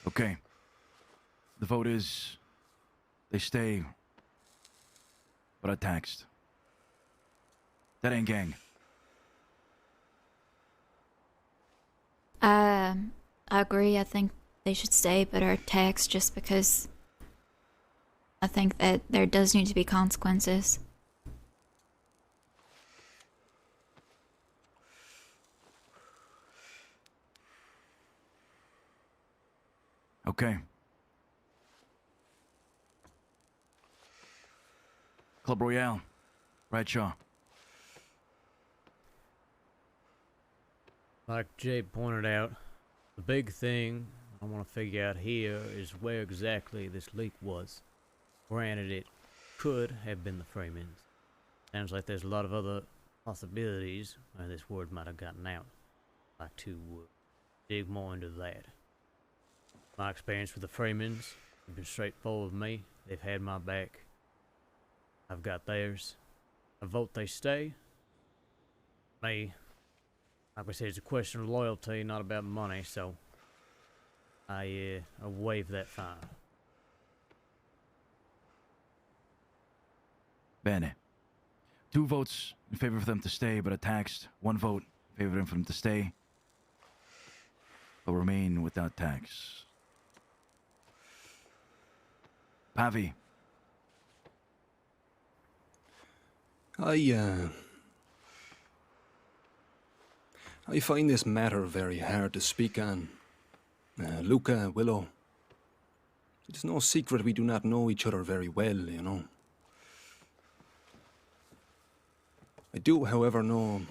Okay. The vote is they stay, but are taxed. That ain't gang. I agree. I think they should stay, but are taxed just because I think that there does need to be consequences. Okay. Club Royale, Bradshaw. Like Jay pointed out, the big thing I want to figure out here is where exactly this leak was. Granted, it could have been the Freemans. Sounds like there's a lot of other possibilities where this word might have gotten out. I'd like to dig more into that. My experience with the Freemans has been straightforward with me. They've had my back. I've got theirs. I vote they stay. Me, like I said, it's a question of loyalty, not about money, so I waive that fine. Bene. 2 votes in favor of them to stay, but are taxed. 1 vote in favor of them to stay, but remain without tax. Pavi. I find this matter very hard to speak on. Luca, Willow, It is no secret we do not know each other very well, you know. I do, however, know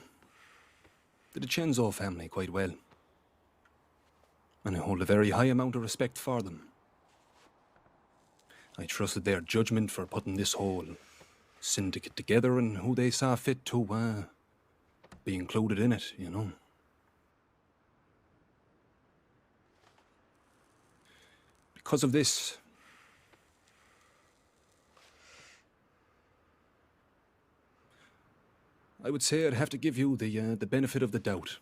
the DiCenzo family quite well. And I hold a very high amount of respect for them. I trusted their judgment for putting this whole syndicate together and who they saw fit to be included in it, you know. Because of this, I would say I'd have to give you the benefit of the doubt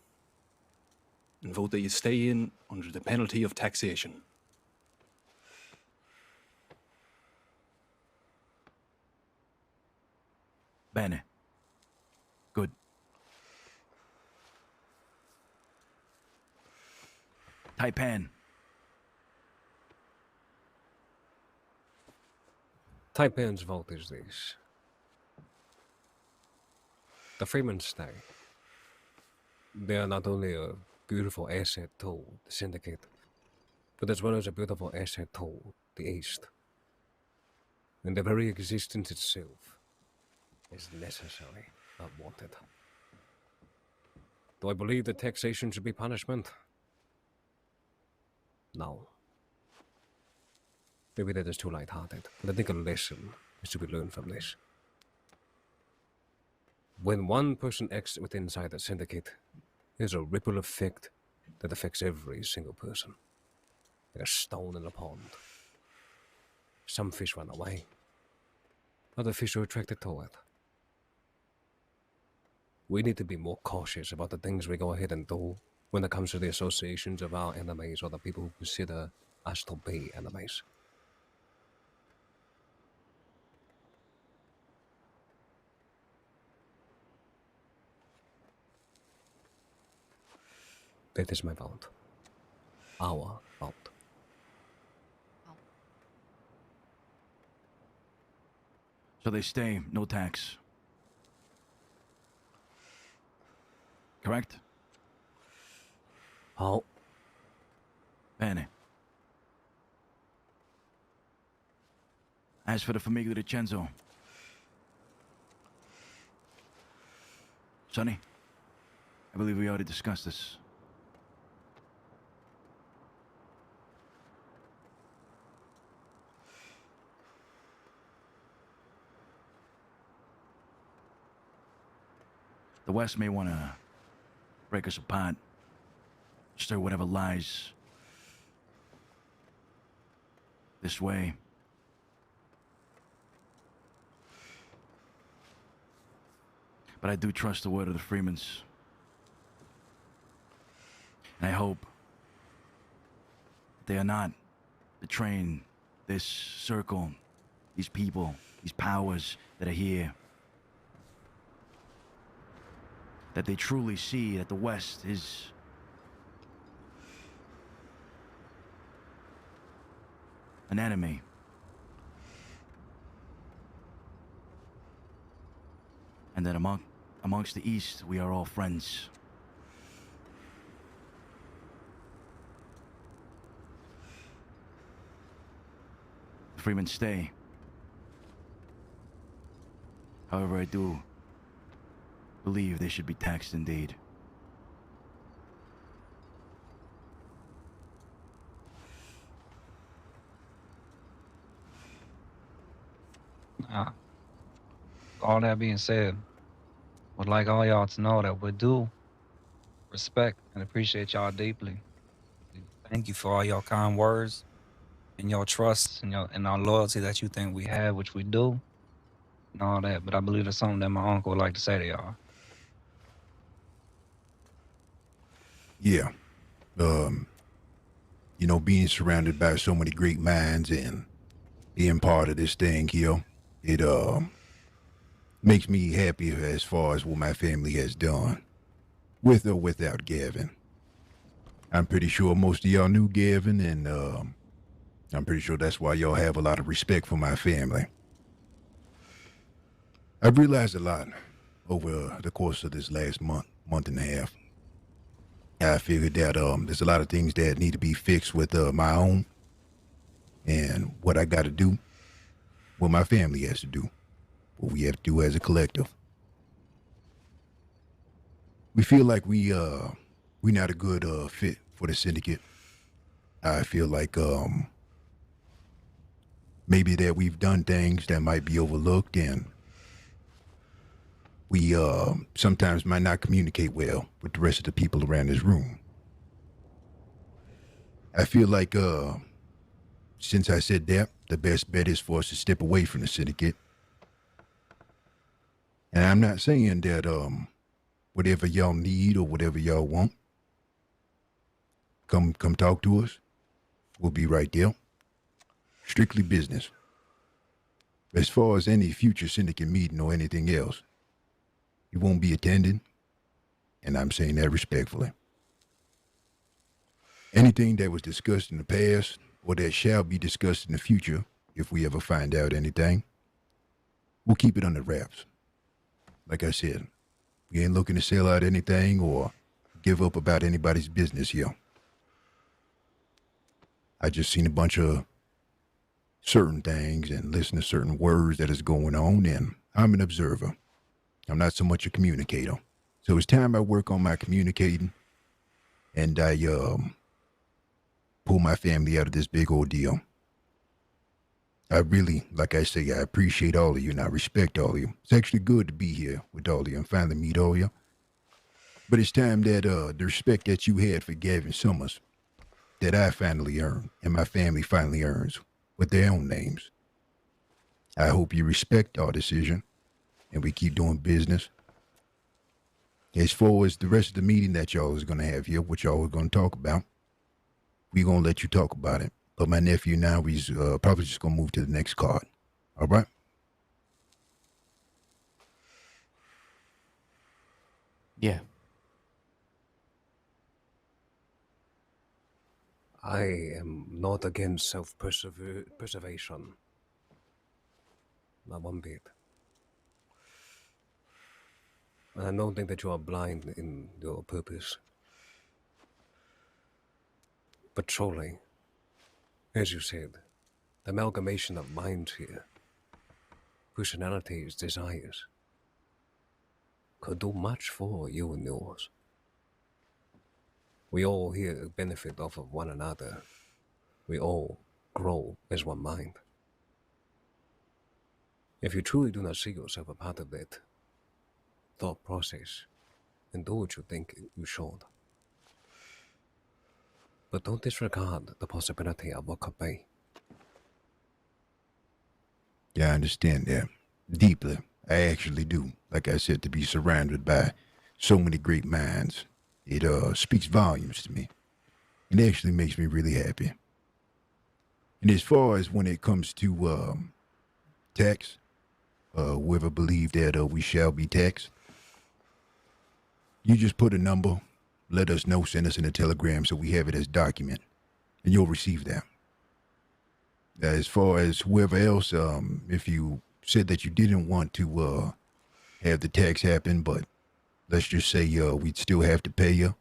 and vote that you stay in under the penalty of taxation. Bene. Good. Taipan. Taipan's vote is this. The Freemen stay. They are not only a beautiful asset to the Syndicate, but as well as a beautiful asset to the East. And their very existence itself is necessary, not wanted. Do I believe that taxation should be punishment? No. Maybe that is too light-hearted, but I think a lesson is to be learned from this. When one person acts within inside the Syndicate, there's a ripple effect that affects every single person. Like a stone in a pond. Some fish run away. Other fish are attracted to it. We need to be more cautious about the things we go ahead and do when it comes to the associations of our enemies or the people who consider us to be enemies. That is my vote. Our vote. So they stay, no tax. Correct? Oh. Bene. As for the Famiglia DiCenzo. Sonny, I believe we already discussed this. The West may want to break us apart, stir whatever lies this way. But I do trust the word of the Freemans. And I hope they are not betraying this circle, these people, these powers that are here. That they truly see that the West is an enemy. And that amongst the East, we are all friends. The Freemen stay. However, I do believe they should be taxed indeed. All that being said, would like all y'all to know that we do respect and appreciate y'all deeply. Thank you for all your kind words and your trust and our loyalty that you think we have, which we do, and all that. But I believe it's something that my uncle would like to say to y'all. Yeah. You know, being surrounded by so many great minds and being part of this thing here, it makes me happy as far as what my family has done, with or without Gavin. I'm pretty sure most of y'all knew Gavin, and I'm pretty sure that's why y'all have a lot of respect for my family. I've realized a lot over the course of this last month and a half. I figured that there's a lot of things that need to be fixed with my own. and what I got to do, what my family has to do, what we have to do as a collective. We feel like we're not a good fit for the syndicate. I feel like maybe that we've done things that might be overlooked, and we sometimes might not communicate well with the rest of the people around this room. I feel like since I said that, the best bet is for us to step away from the syndicate. And I'm not saying that whatever y'all need or whatever y'all want, come talk to us. We'll be right there. Strictly business. As far as any future syndicate meeting or anything else, you won't be attending, and I'm saying that respectfully. Anything that was discussed in the past or that shall be discussed in the future, if we ever find out anything, we'll keep it under wraps. Like I said, we ain't looking to sell out anything or give up about anybody's business here. I just seen a bunch of certain things and listen to certain words that is going on, and I'm an observer. I'm not so much a communicator. So it's time I work on my communicating, and I pull my family out of this big ordeal. I really, like I say, I appreciate all of you and I respect all of you. It's actually good to be here with all of you and finally meet all of you. But it's time that the respect that you had for Gavin Summers, that I finally earned and my family finally earns with their own names. I hope you respect our decision and we keep doing business. As far as the rest of the meeting that y'all is going to have here, what y'all are going to talk about, we're going to let you talk about it. But my nephew now, he's probably just going to move to the next card. All right? Yeah. I am not against self-preservation. Not one bit. And I don't think that you are blind in your purpose. But surely, as you said, the amalgamation of minds here, personalities, desires, could do much for you and yours. We all here benefit off of one another. We all grow as one mind. If you truly do not see yourself a part of that thought process, then do what you think you should. But don't disregard the possibility of what could be. Yeah, I understand that. Deeply. I actually do. Like I said, to be surrounded by so many great minds, it speaks volumes to me. It actually makes me really happy. And as far as when it comes to tax, whoever believe that we shall be taxed, you just put a number, let us know, send us in a telegram so we have it as document, and you'll receive that. As far as whoever else, if you said that you didn't want to have the tax happen, but let's just say we'd still have to pay you,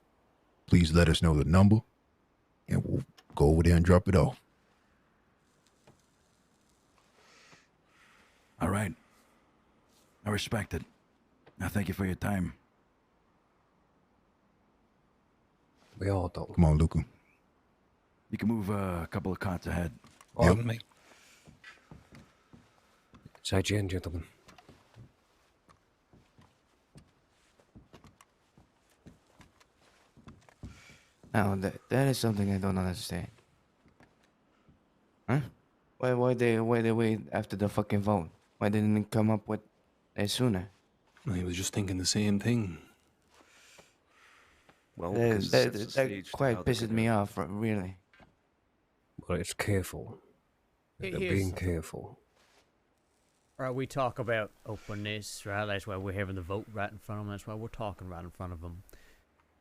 please let us know the number, and we'll go over there and drop it off. All right. I respect it. I thank you for your time. We all do. Come on, Luca. You can move a couple of carts ahead. Pardon me. Side chain, gentlemen. Now that is something I don't understand. Huh? Why they wait after the fucking vote? Why didn't they come up with it sooner? I was just thinking the same thing. Well, That quite pisses me off, really. But it's careful. They're being careful. Right, we talk about openness, right? That's why we're having the vote right in front of them. That's why we're talking right in front of them.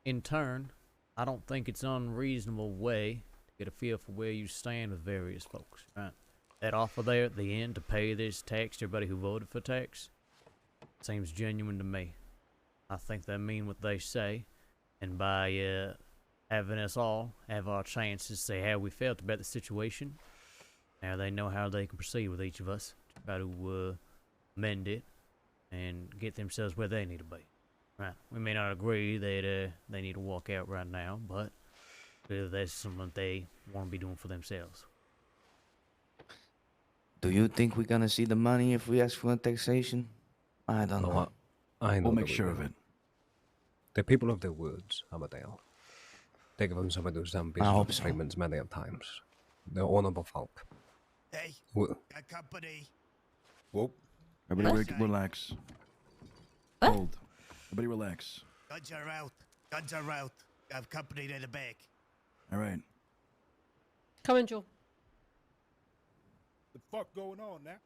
In turn, I don't think it's an unreasonable way to get a feel for where you stand with various folks, right? That offer there at the end to pay this tax to everybody who voted for tax seems genuine to me. I think they mean what they say, and by having us all have our chances to say how we felt about the situation, Now they know how they can proceed with each of us to try to mend it and get themselves where they need to be. Right. We may not agree that they need to walk out right now, but clearly that's something they want to be doing for themselves. Do you think we're gonna see the money if we ask for a taxation? I don't know. I know. We'll make that we sure of will. it. The people of the woods, Amadale. They give them some of those damn I business hope of so. Freeman's many of times. They're honorable folk. Hey, Well, got company. whoop. Everybody relax. Hold. Everybody relax. Guns are out. Guns are out. Got company to the back. All right. Come in, Joel. The fuck going on now?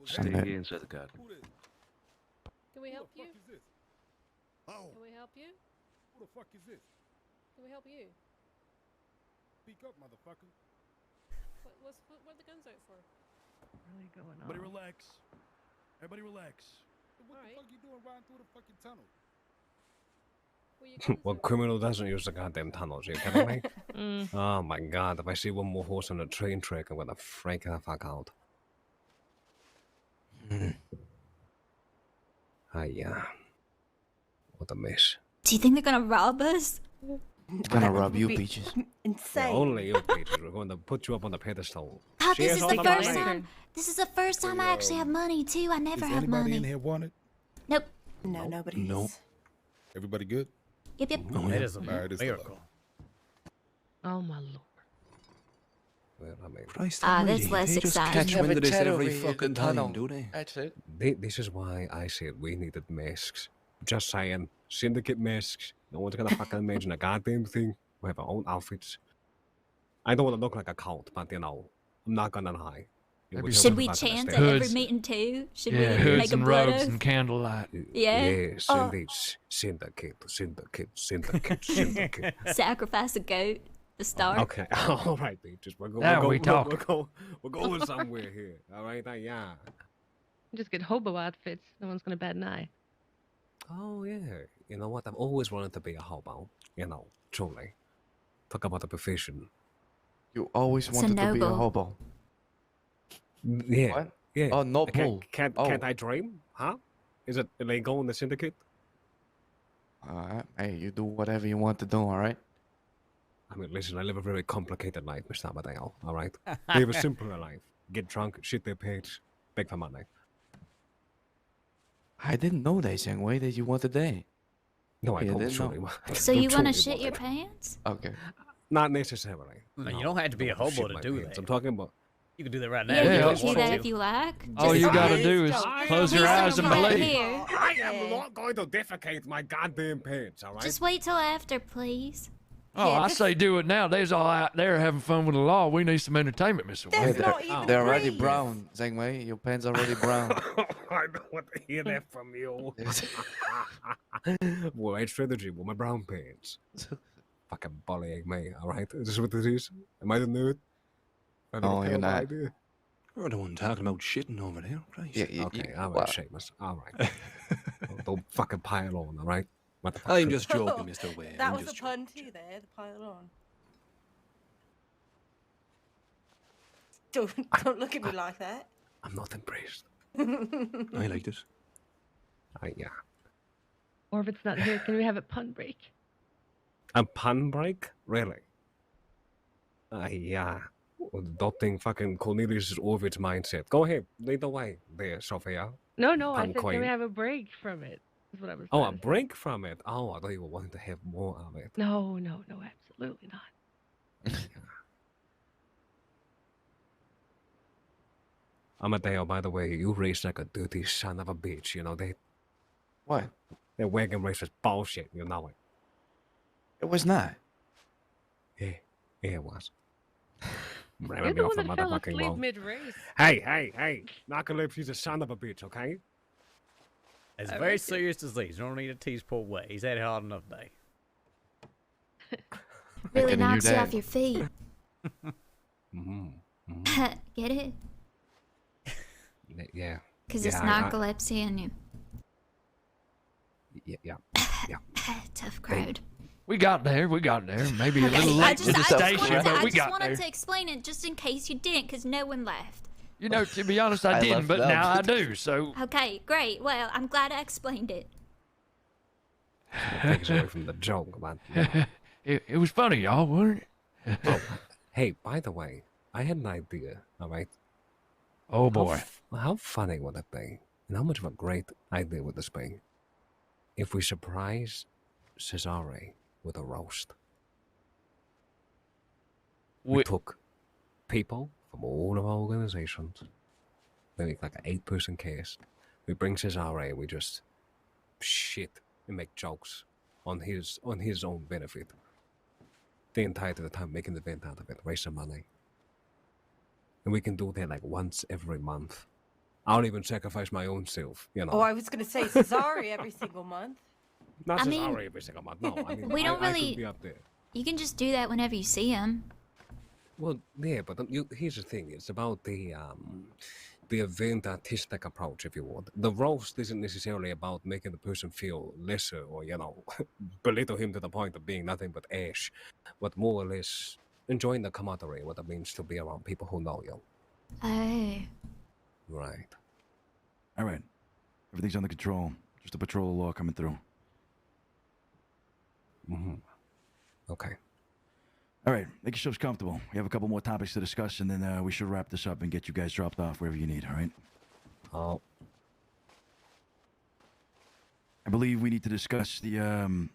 Stay here inside the garden. Who this? Can we help Who you? the fuck is this? Oh, Can we help you? Who the fuck is this? Can we help you? Speak up, motherfucker. What are the guns out for? Really going on? Everybody relax. Everybody relax. What the fuck you doing riding through the fucking tunnel? What criminal doesn't use the goddamn tunnels? You kidding me? Oh my god! If I see one more horse on a train track, I'm gonna freak the fuck out. Yeah. What a mess. Do you think they're gonna rob us? It's gonna That rob would you, be Peaches. Insane. Only you, Peaches. We're going to put you up on the pedestal. Oh, Cheers this is on the the first money. time. This is the first time I actually have money too. I never Is have anybody money. in here wanted? Nope. No, nobody Nope. is. Everybody good? Yep, yep. That is a Alright, it's the miracle. Oh my lord. Well, I mean, Christ Ah, almighty, that's less they just exciting. catch Have wind a of this chat every over here, fucking the time, tunnel. do they? That's it. this is why I said we needed masks. Just saying. Syndicate masks. No one's gonna fucking imagine a goddamn thing. We have our own outfits. I don't want to look like a cult, but you know, I'm not gonna lie. It would help Should if we I could chant at understand. every meeting too? Should Yeah, we hoods make a and blood robes oath? and candlelight. Yeah. Yes, Oh. indeed. Syndicate, syndicate, syndicate, syndicate. Sacrifice a goat to start. Okay, all right, Peaches. Now we talk. We're going somewhere here. All right, yeah. Just get hobo outfits. No one's gonna bat an eye. Oh yeah. You know what? I've always wanted to be a hobo. You know, truly. Talk about the profession. You always It's a wanted to be a noble. hobo. Yeah. What? Yeah. Oh, no Can't, bull. can't, Oh. can't I dream? Huh? Is it illegal in the syndicate? Hey, you do whatever you want to do, all right? I mean, listen, I live a very complicated life, Mr. Amadale, all right? They have a simpler life. Get drunk, shit their pants, beg for money. I didn't know that, Zhang Wei, that you wanted that. No, I Yeah, don't didn't truly know. want So you want to truly shit your it. pants? Okay. Not necessarily. No, you No, don't have to be a I don't hobo shit to my do pants. that. I'm talking about... You can do that right now. Yeah, if you you can just do want that to. if you like. All you Just- gotta do is I close your Please eyes don't and come believe. here. I am not going to defecate my goddamn pants, all right? Just wait till after, please. Oh, Yeah, I this- say do it now. They's all out there having fun with the law. We need some entertainment, Mr. That's Wade. not even They're already green. brown, Zhang Wei. Your pants already brown. I don't want to hear that from you. Well, right strategy with my brown pants. Fucking bullying me, alright? Is this what this is? Am I the nerd? I No, don't you're have no not. idea. You're the one talking about shitting over there, Christ. Yeah, Okay, well, alright, Seamus. Alright. Don't fucking pile on, alright? I'm just joking, Mr. Wade. That I'm was a just pun joking. too there, the pile on. Don't look at me like that. I'm not impressed. I like this. Yeah. Or if it's not here, can we have a pun break? A pun break? Really? Yeah. Adopting fucking Cornelius' Ovid's mindset. Go ahead, lead the way there, Sophia. No, I Pun said can queen. we have a break from it? Is what I was. Oh, trying a to say. break from it. Oh, I thought you were wanting to have more of it. No, absolutely not. Amadeo, by the way, you race like a dirty son of a bitch. You know that What? that wagon race is bullshit. You know it. It was not. Yeah, it was. You're Ramming me the off one the that fell motherfucking asleep road. mid-race. Hey! Narcolepsy is a son of a bitch. Okay. It's a very serious disease. You don't need to tease poor way. He's had a hard enough day. Really Thinking of knocks you your off dad. your feet. Get it? Yeah. Because it's Yeah, I- narcolepsy and you. Yeah. Tough crowd. We got there. Maybe a Okay, little late to the station, but I we just got wanted there. to explain it just in case you didn't, because no one left. You know, to be honest, I didn't, left but them. now I do. So Okay, great. Well, I'm glad I explained it. Takes away from the joke, man. Yeah. it was funny, y'all, wasn't it? Oh, hey, by the way, I had an idea, all right? Oh boy. How funny would it be? And how much of a great idea would this be? If we surprise Cesare with a roast. We took people from all of our organizations, maybe like an 8-person cast. We bring Cesare, we just shit and make jokes on his own benefit. The entire time, making the event out of it, raise some money. And we can do that like once every month. I'll even sacrifice my own self, you know. Oh, I was going to say Cesare every single month. Not I Cesare mean, every single month, no. I mean, we don't I really. could be up there. You can just do that whenever you see him. Well, yeah, but here's the thing. It's about the event artistic approach, if you would. The roast isn't necessarily about making the person feel lesser or, you know, belittle him to the point of being nothing but ash, but more or less enjoying the camaraderie, what it means to be around people who know you. Oh. Right. All right. Everything's under control. Just a patrol law coming through. Mm-hmm. Okay. All right. Make yourselves comfortable. We have a couple more topics to discuss, and then we should wrap this up and get you guys dropped off wherever you need, all right? Oh. I believe we need to discuss the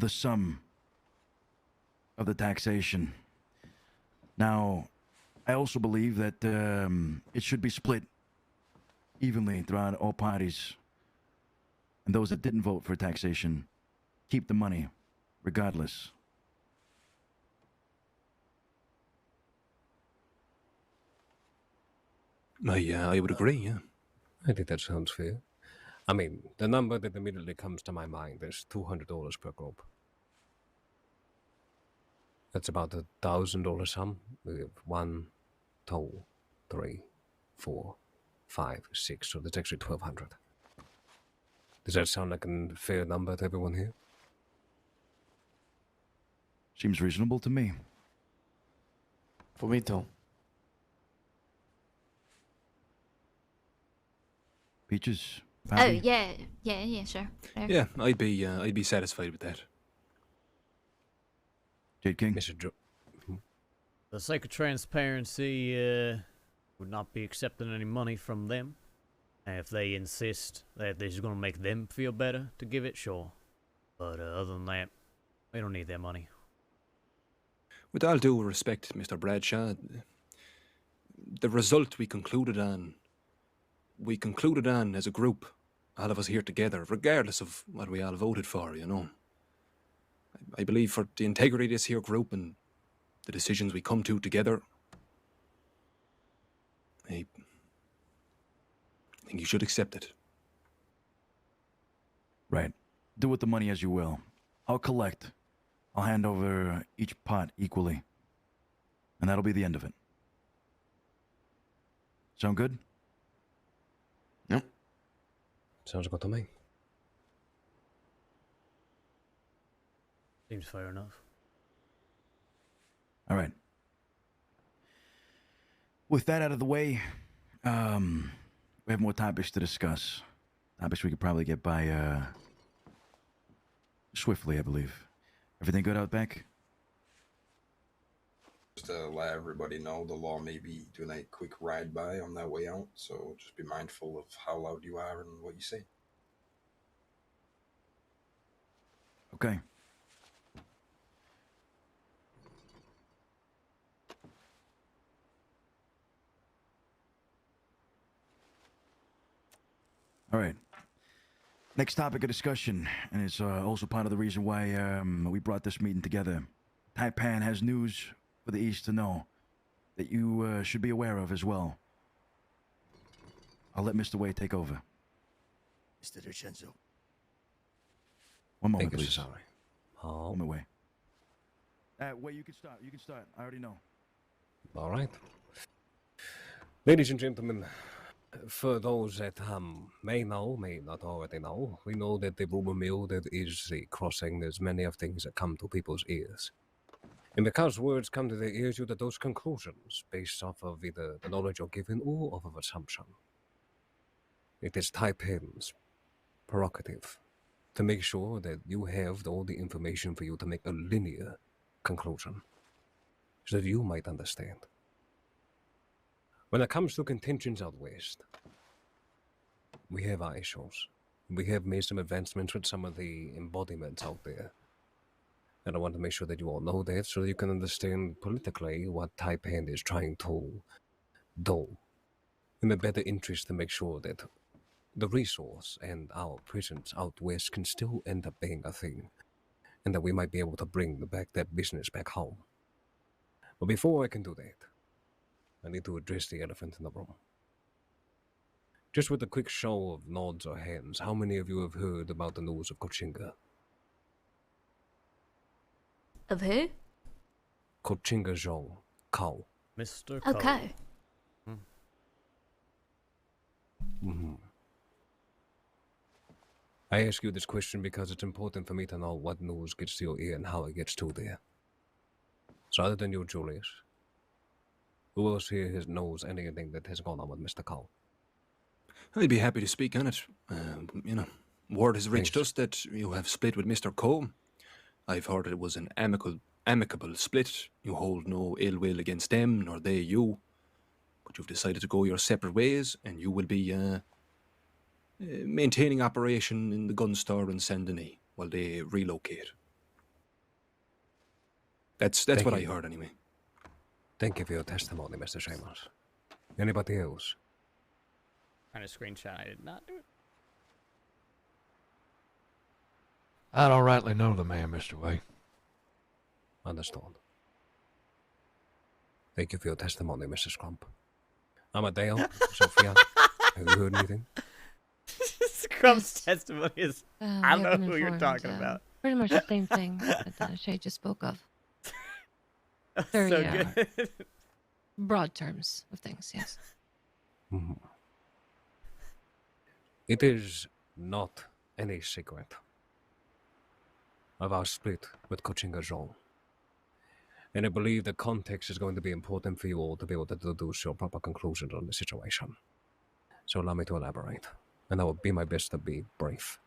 sum of the taxation. Now, I also believe that it should be split evenly throughout all parties. And those that didn't vote for taxation keep the money regardless. I would agree, yeah. I think that sounds fair. I mean, the number that immediately comes to my mind is $200 per group. That's about $1,000 sum. We have 1, 2, 3, 4, 5, 6. So that's actually 1,200. Does that sound like a fair number to everyone here? Seems reasonable to me. For me too. Peaches? Oh, Pappy? yeah, sure. Fair. Yeah, I'd be satisfied with that. Jade King? Mr. For the sake of transparency, would not be accepting any money from them. And if they insist that this is going to make them feel better to give it, sure. But other than that, we don't need their money. With all due respect, Mr. Bradshaw, the result we concluded on as a group, all of us here together, regardless of what we all voted for, you know. I believe for the integrity of this here group and the decisions we come to together, I think you should accept it. Right. Do with the money as you will. I'll collect. I'll hand over each pot equally. And that'll be the end of it. Sound good? Yep. Sounds good to me. Seems fair enough. All right. With that out of the way, we have more topics to discuss. Topics we could probably get by swiftly, I believe. Everything good out back? Just to let everybody know, the law may be doing a quick ride by on that way out, so just be mindful of how loud you are and what you say. Okay. All right. Next topic of discussion, and it's also part of the reason why we brought this meeting together. Taipan has news for the East to know that you should be aware of as well. I'll let Mr. Wade take over. Mr. DiCenzo. One moment, Thank you, please. Cesare. One moment, Wade. Wade, you can start. You can start. I already know. All right. Ladies and gentlemen, For those that may know, may not already know, we know that the rumor mill that is the crossing, there's many of things that come to people's ears. And because words come to their ears, you to those conclusions based off of either the knowledge you're given or off of assumption. It is Taipan's prerogative to make sure that you have all the information for you to make a linear conclusion, so that you might understand. When it comes to contentions out west, we have our issues. We have made some advancements with some of the embodiments out there. And I want to make sure that you all know that so that you can understand politically what Taipan is trying to do in the better interest to make sure that the resource and our presence out west can still end up being a thing, and that we might be able to bring back that business back home. But before I can do that, I need to address the elephant in the room. Just with a quick show of nods or hands, how many of you have heard about the news of Kochinga? Of who? Kochinga Zhou, Kao. Mr. Okay. Mm-hmm. I ask you this question because it's important for me to know what news gets to your ear and how it gets to there. So other than you, Julius, who else here knows anything that has gone on with Mr. Cole? I'd be happy to speak on it. Word has reached us that you have split with Mr. Cole. I've heard it was an amicable split. You hold no ill will against them, nor they you. But you've decided to go your separate ways, and you will be maintaining operation in the gun store in Saint-Denis while they relocate. That's what I heard anyway. Thank you for your testimony, Mr. Shamos. Anybody else? Trying to screenshot. I did not do it. I don't rightly know the man, Mr. Way. Understood. Thank you for your testimony, Mrs. Crump. Amadeo, Sophia, have you heard anything? Crump's testimony is, I we don't have know been who you're informed, talking about. Pretty much the same thing that Shay just spoke of. Very So good. broad terms of things, yes. Mm-hmm. It is not any secret of our split with Kochinga Zhou. And I believe the context is going to be important for you all to be able to deduce your proper conclusions on the situation. So allow me to elaborate, and I will be my best to be brief.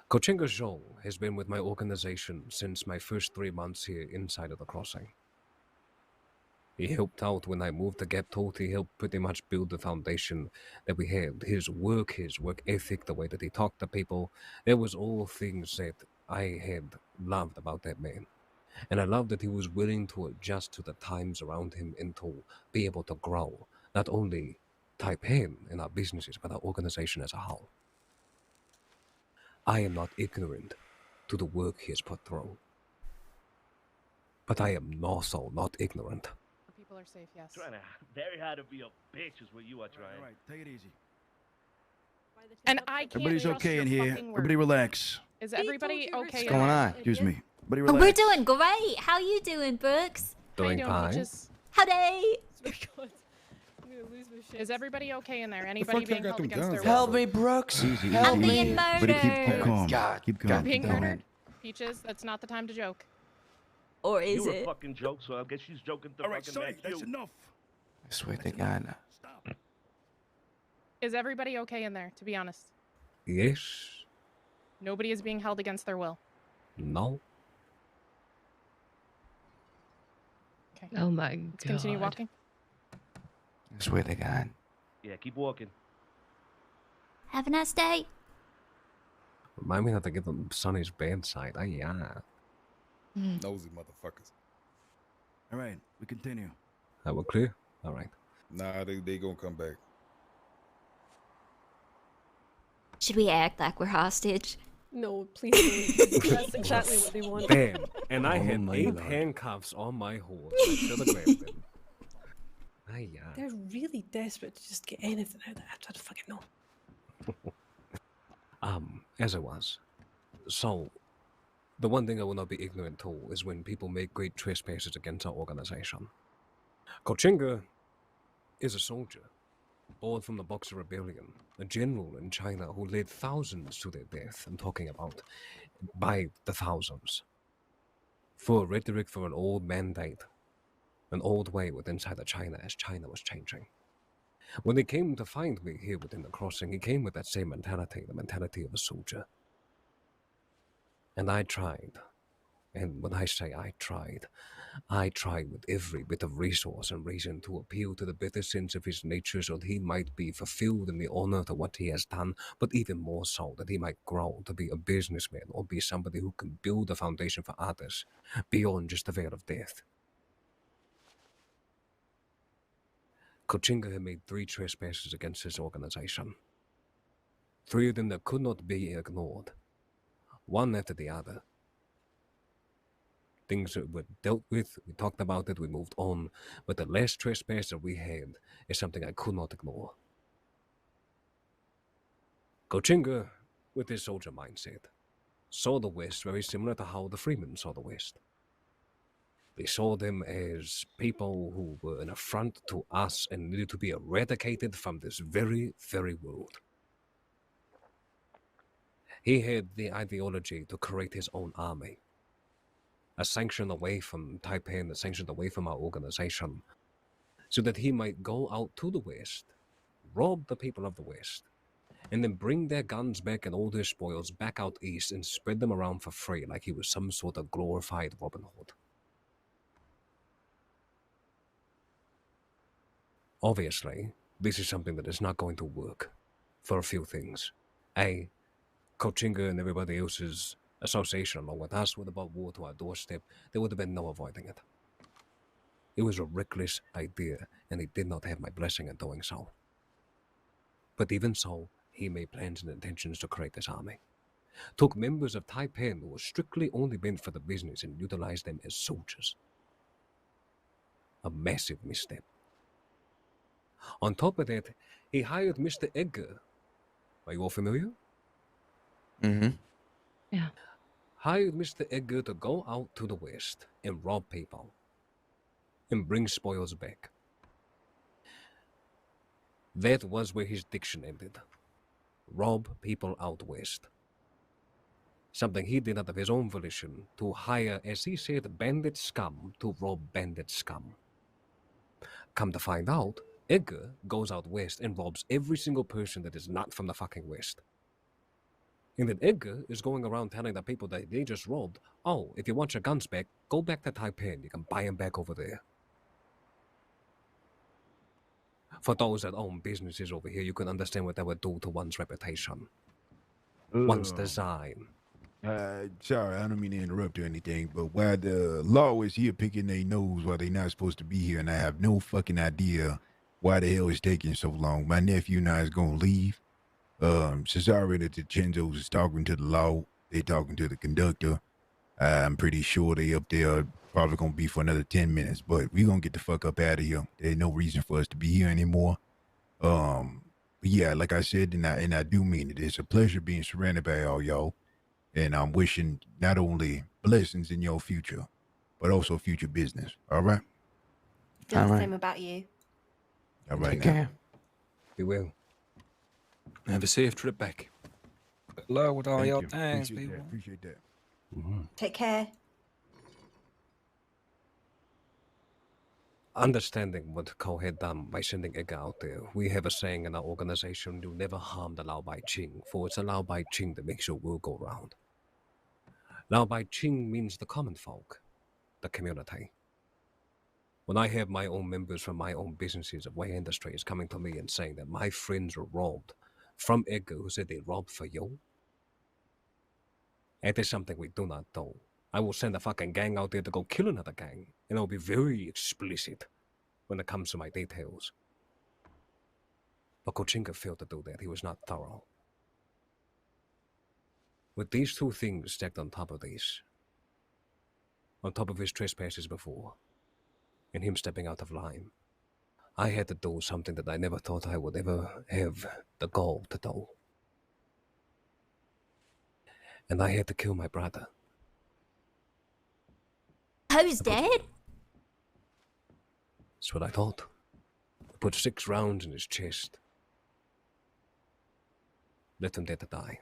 Kochinga Zhou has been with my organization since my first 3 months here inside of the crossing. He helped out when I moved to Gaptote. He helped pretty much build the foundation that we had. His work ethic, the way that he talked to people, there was all things that I had loved about that man. And I loved that he was willing to adjust to the times around him and to be able to grow, not only Taipan in our businesses, but our organization as a whole. I am not ignorant to the work he has put through. But I am also not ignorant. People are safe, yes. Trying to very hard to be a bitch is what you are trying. All right, take it easy. And I can't Everybody's trust okay your in here. fucking word. Everybody relax. Is everybody okay? What's going on? Excuse me. Everybody Oh, relax. we're doing great. How you doing, Brooks? Doing fine. Howdy. Is everybody okay in there? Anybody being held against their will? Help me, Brooks. Easy, Help I'm me. being Everybody keep murdered. calm. God, Keep God, calm. Being Keep calm. murdered? Peaches, that's not the time to joke. Or is You were a it? fucking joke, so I guess she's joking to All right, fucking Sonny, match that's you. enough. I swear to God. Stop. Is everybody okay in there, to be honest? Yes? Nobody is being held against their will. No? Okay. Oh my God. Let's continue walking. I swear to God. Yeah, keep walking. Have a nice day. Remind me not to give them Sonny's bad side. Yeah. Nosy motherfuckers. All right, we continue. That was clear? All right. Nah, they gonna come back. Should we act like we're hostage? No, please don't. That's exactly what they want. Damn. And I Oh had my 8 Lord. handcuffs on my horse. I should have grabbed them. Yeah. They're really desperate to just get anything out of that. I don't fucking know. As it was. So, the one thing I will not be ignorant to is when people make great trespasses against our organization. Kochinga is a soldier. born from the Boxer Rebellion, a general in China who led thousands to their death. I'm talking about by the thousands. For rhetoric for an old mandate, an old way within inside of China as China was changing. When he came to find me here within the crossing, he came with that same mentality, the mentality of a soldier. And I tried. And when I say I tried with every bit of resource and reason to appeal to the better sense of his nature so that he might be fulfilled in the honor to what he has done, but even more so that he might grow to be a businessman or be somebody who can build a foundation for others beyond just the veil of death. Kochinga had made 3 trespasses against his organization. 3 of them that could not be ignored. One after the other. Things that were dealt with, we talked about it, we moved on. But the last trespass that we had is something I could not ignore. Kochinga, with his soldier mindset, saw the West very similar to how the Freemen saw the West. They saw them as people who were an affront to us and needed to be eradicated from this very, very world. He had the ideology to create his own army. A sanction away from Taipan, a sanction away from our organization, so that he might go out to the West, rob the people of the West, and then bring their guns back and all their spoils back out east and spread them around for free like he was some sort of glorified Robin Hood. Obviously, this is something that is not going to work for a few things. A, Kochinga and everybody else's association along with us would have brought war to our doorstep. There would have been no avoiding it. It was a reckless idea, and he did not have my blessing in doing so. But even so, he made plans and intentions to create this army. Took members of Taipan who were strictly only meant for the business and utilized them as soldiers. A massive misstep. On top of that, he hired Mr. Edgar. Are you all familiar? Mm-hmm. Yeah. Hired Mr. Edgar to go out to the West and rob people and bring spoils back. That was where his diction ended. Rob people out West. Something he did out of his own volition to hire, as he said, bandit scum to rob bandit scum. Come to find out, Edgar goes out West and robs every single person that is not from the fucking West. And then Edgar is going around telling the people that they just robbed, oh, if you want your guns back, go back to Taipan. You can buy them back over there. For those that own businesses over here, you can understand what that would do to one's reputation. One's design. Sorry, I don't mean to interrupt or anything, but while the law is here picking their nose while they're not supposed to be here, and I have no fucking idea why the hell it's taking so long. My nephew and I is gonna leave. Cesare and the Chenzos is talking to the law. They talking to the conductor. I'm pretty sure they up there probably gonna be for another 10 minutes, but we gonna get the fuck up out of here. There's no reason for us to be here anymore. But yeah, like I said, and I do mean it. It's a pleasure being surrounded by all y'all. And I'm wishing not only blessings in your future, but also future business. All right? Feel the same about you. All right. Take care. Be well. Have a safe trip back. Good luck with all Thank your you. things, Appreciate people. that. Appreciate that. Mm-hmm. Take care. Understanding what Ko had done by sending Edgar out there, we have a saying in our organization, you never harm the Lao Bai Ching, for it's a Lao Bai Ching that makes your world go round. Lao Bai Ching means the common folk, the community. When I have my own members from my own businesses of way industries coming to me and saying that my friends were robbed from Edgar who said they robbed for you, that is something we do not do. I will send a fucking gang out there to go kill another gang, and I'll be very explicit when it comes to my details. But Kochinga failed to do that. He was not thorough. With these 2 things stacked on top of these, on top of his trespasses before, and him stepping out of line, I had to do something that I never thought I would ever have the gall to do. And I had to kill my brother. Who's dead? That's what I thought. put 6 rounds in his chest, left him dead to die.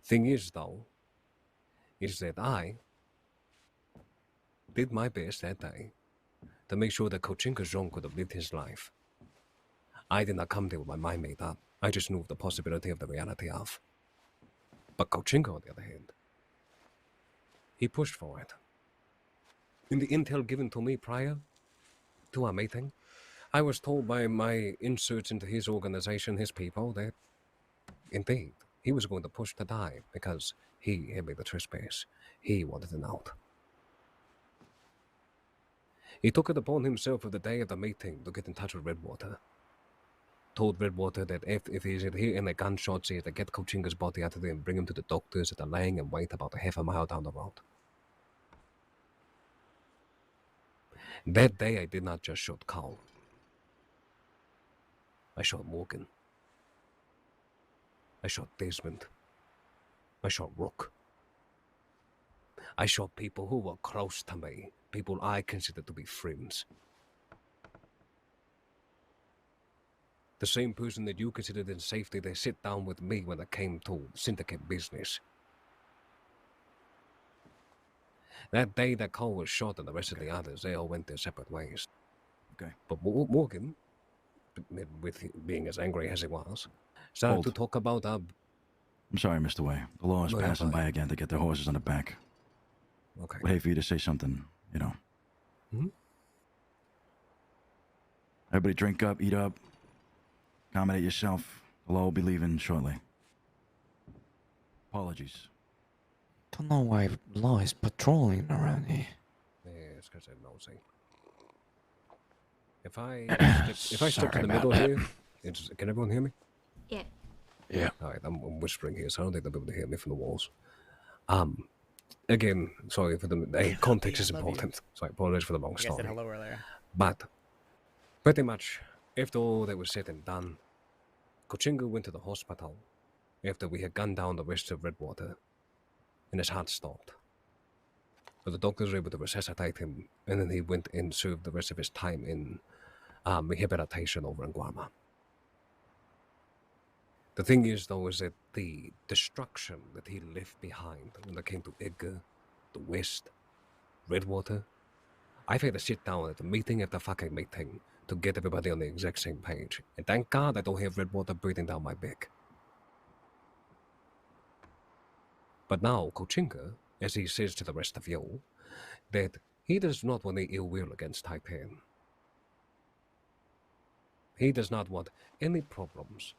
Thing is, though, is that I did my best that day to make sure that Kochinka Zhong could have lived his life. I did not come there with my mind made up. I just knew the possibility of the reality of. But Kochinka, on the other hand, he pushed for it. In the intel given to me prior to our meeting, I was told by my inserts into his organization, his people, that indeed he was going to push to die because he had made the trespass. He wanted an out. He took it upon himself of the day of the meeting to get in touch with Redwater. Told Redwater that if he's here in a gunshot, he had to get Kochinka's body out of there and bring him to the doctors at the Lang and wait about a half a mile down the road. That day I did not just shoot Carl. I shot Morgan. I shot Desmond. I shot Rook. I shot people who were close to me, people I considered to be friends. The same person that you considered in safety, they sit down with me when it came to syndicate business. That day that Cole was shot and the rest of the others, they all went their separate ways. Okay. But Morgan, with being as angry as he was, started Hold. to talk about I'm sorry, Mr. Way. The law is No, you're passing fine. by again to get their horses on the back. Okay. Would hate for you to say something, you know. Hmm? Everybody drink up, eat up. Accommodate yourself. The law will be leaving shortly. Apologies. Don't know why law is patrolling around here. Yes, because they're nosy. If I step to the middle that. here, can everyone hear me? Yeah. Yeah. All right, I'm whispering here, so I don't think they'll be able to hear me from the walls. Again, sorry for the context is important, so I apologize for the long I guess I said story. hello earlier. But pretty much, after all that was said and done, Kochinka went to the hospital after we had gunned down the rest of Redwater, and his heart stopped. But the doctors were able to resuscitate him, and then he went and served the rest of his time in rehabilitation over in Guarma. The thing is, though, is that the destruction that he left behind when it came to Edgar, the West, Redwater, I've had to sit down at the meeting after fucking meeting to get everybody on the exact same page. And thank God I don't have Redwater breathing down my back. But now, Kochinka, as he says to the rest of you, that he does not want any ill will against Taipan. He does not want any problems.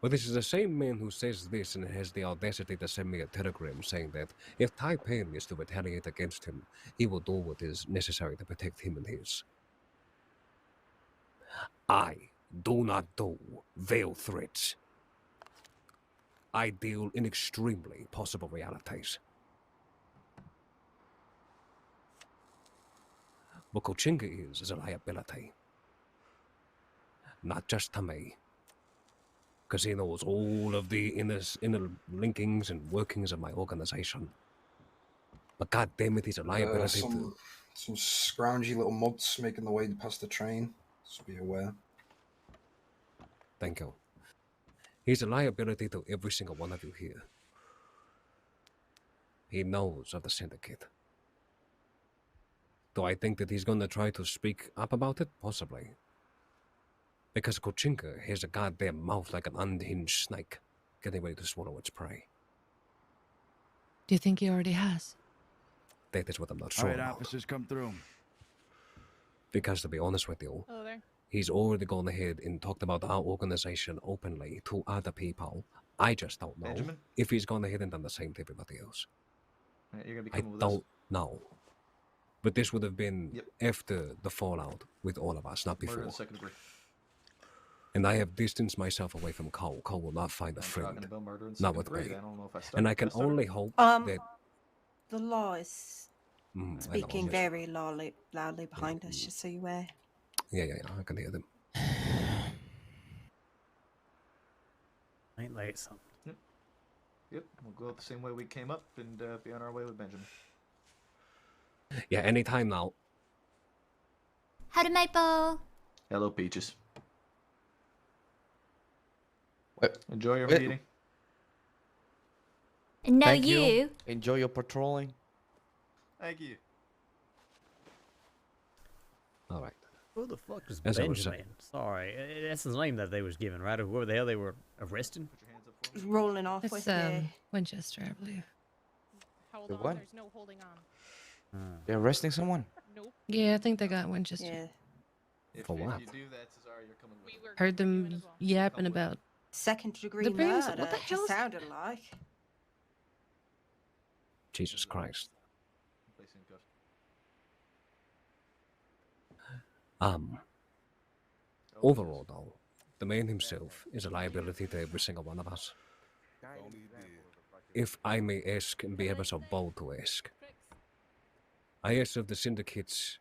But this is the same man who says this and has the audacity to send me a telegram saying that if Taipan is to retaliate against him, he will do what is necessary to protect him and his. I do not do veiled threats. I deal in extremely possible realities. What Kochinka is a liability. Not just to me. Because he knows all of the inner linkings and workings of my organization. But god damn it, he's a liability to... Some scroungy little muds making their way past the train. Just be aware. Thank you. He's a liability to every single one of you here. He knows of the syndicate. Do I think that he's going to try to speak up about it? Possibly. Because Kochinka has a goddamn mouth like an unhinged snake, getting ready to swallow its prey. Do you think he already has? That is what I'm not All sure right, about. officers, come through. Because to be honest with you, Hello there. he's already gone ahead and talked about our organization openly to other people. I just don't know Benjamin? if he's gone ahead and done the same to everybody else. You're gonna be I coming with us? don't know. But this would have been Yep. after the fallout with all of us, not Murder before. in the second degree. And I have distanced myself away from Cole. Cole will not find a I'm friend. talking about murder in Not second with degree. me. I don't know if I started. And I Did can start only it? hope that... The law is I know, speaking yes. very loudly behind us, just so you aware. Yeah, I can hear them. Ain't late, son. Yep, we'll go out the same way we came up and be on our way with Benjamin. Yeah, anytime now. Howdy, Maple. Hello, Peaches. Wait, Enjoy your wait. meeting. No, Thank you. Enjoy your patrolling. Thank you. All right. Who the fuck is As I was Benjamin? Sorry, that's the name that they was given, right? Or whoever the hell they were arresting. Rolling off It's with you. Winchester, I believe. Hold The on, what? there's no holding on. They're arresting someone? Nope. Yeah, I think they got Winchester. Yeah. For what? If you do that, Cesare, you're coming with me. Heard them yapping about. Second-degree The previous- murder. what the it hell is- sounded like. Jesus Christ. Overall, though, the man himself is a liability to every single one of us. If I may ask and be ever so bold to ask, I ask of the syndicate's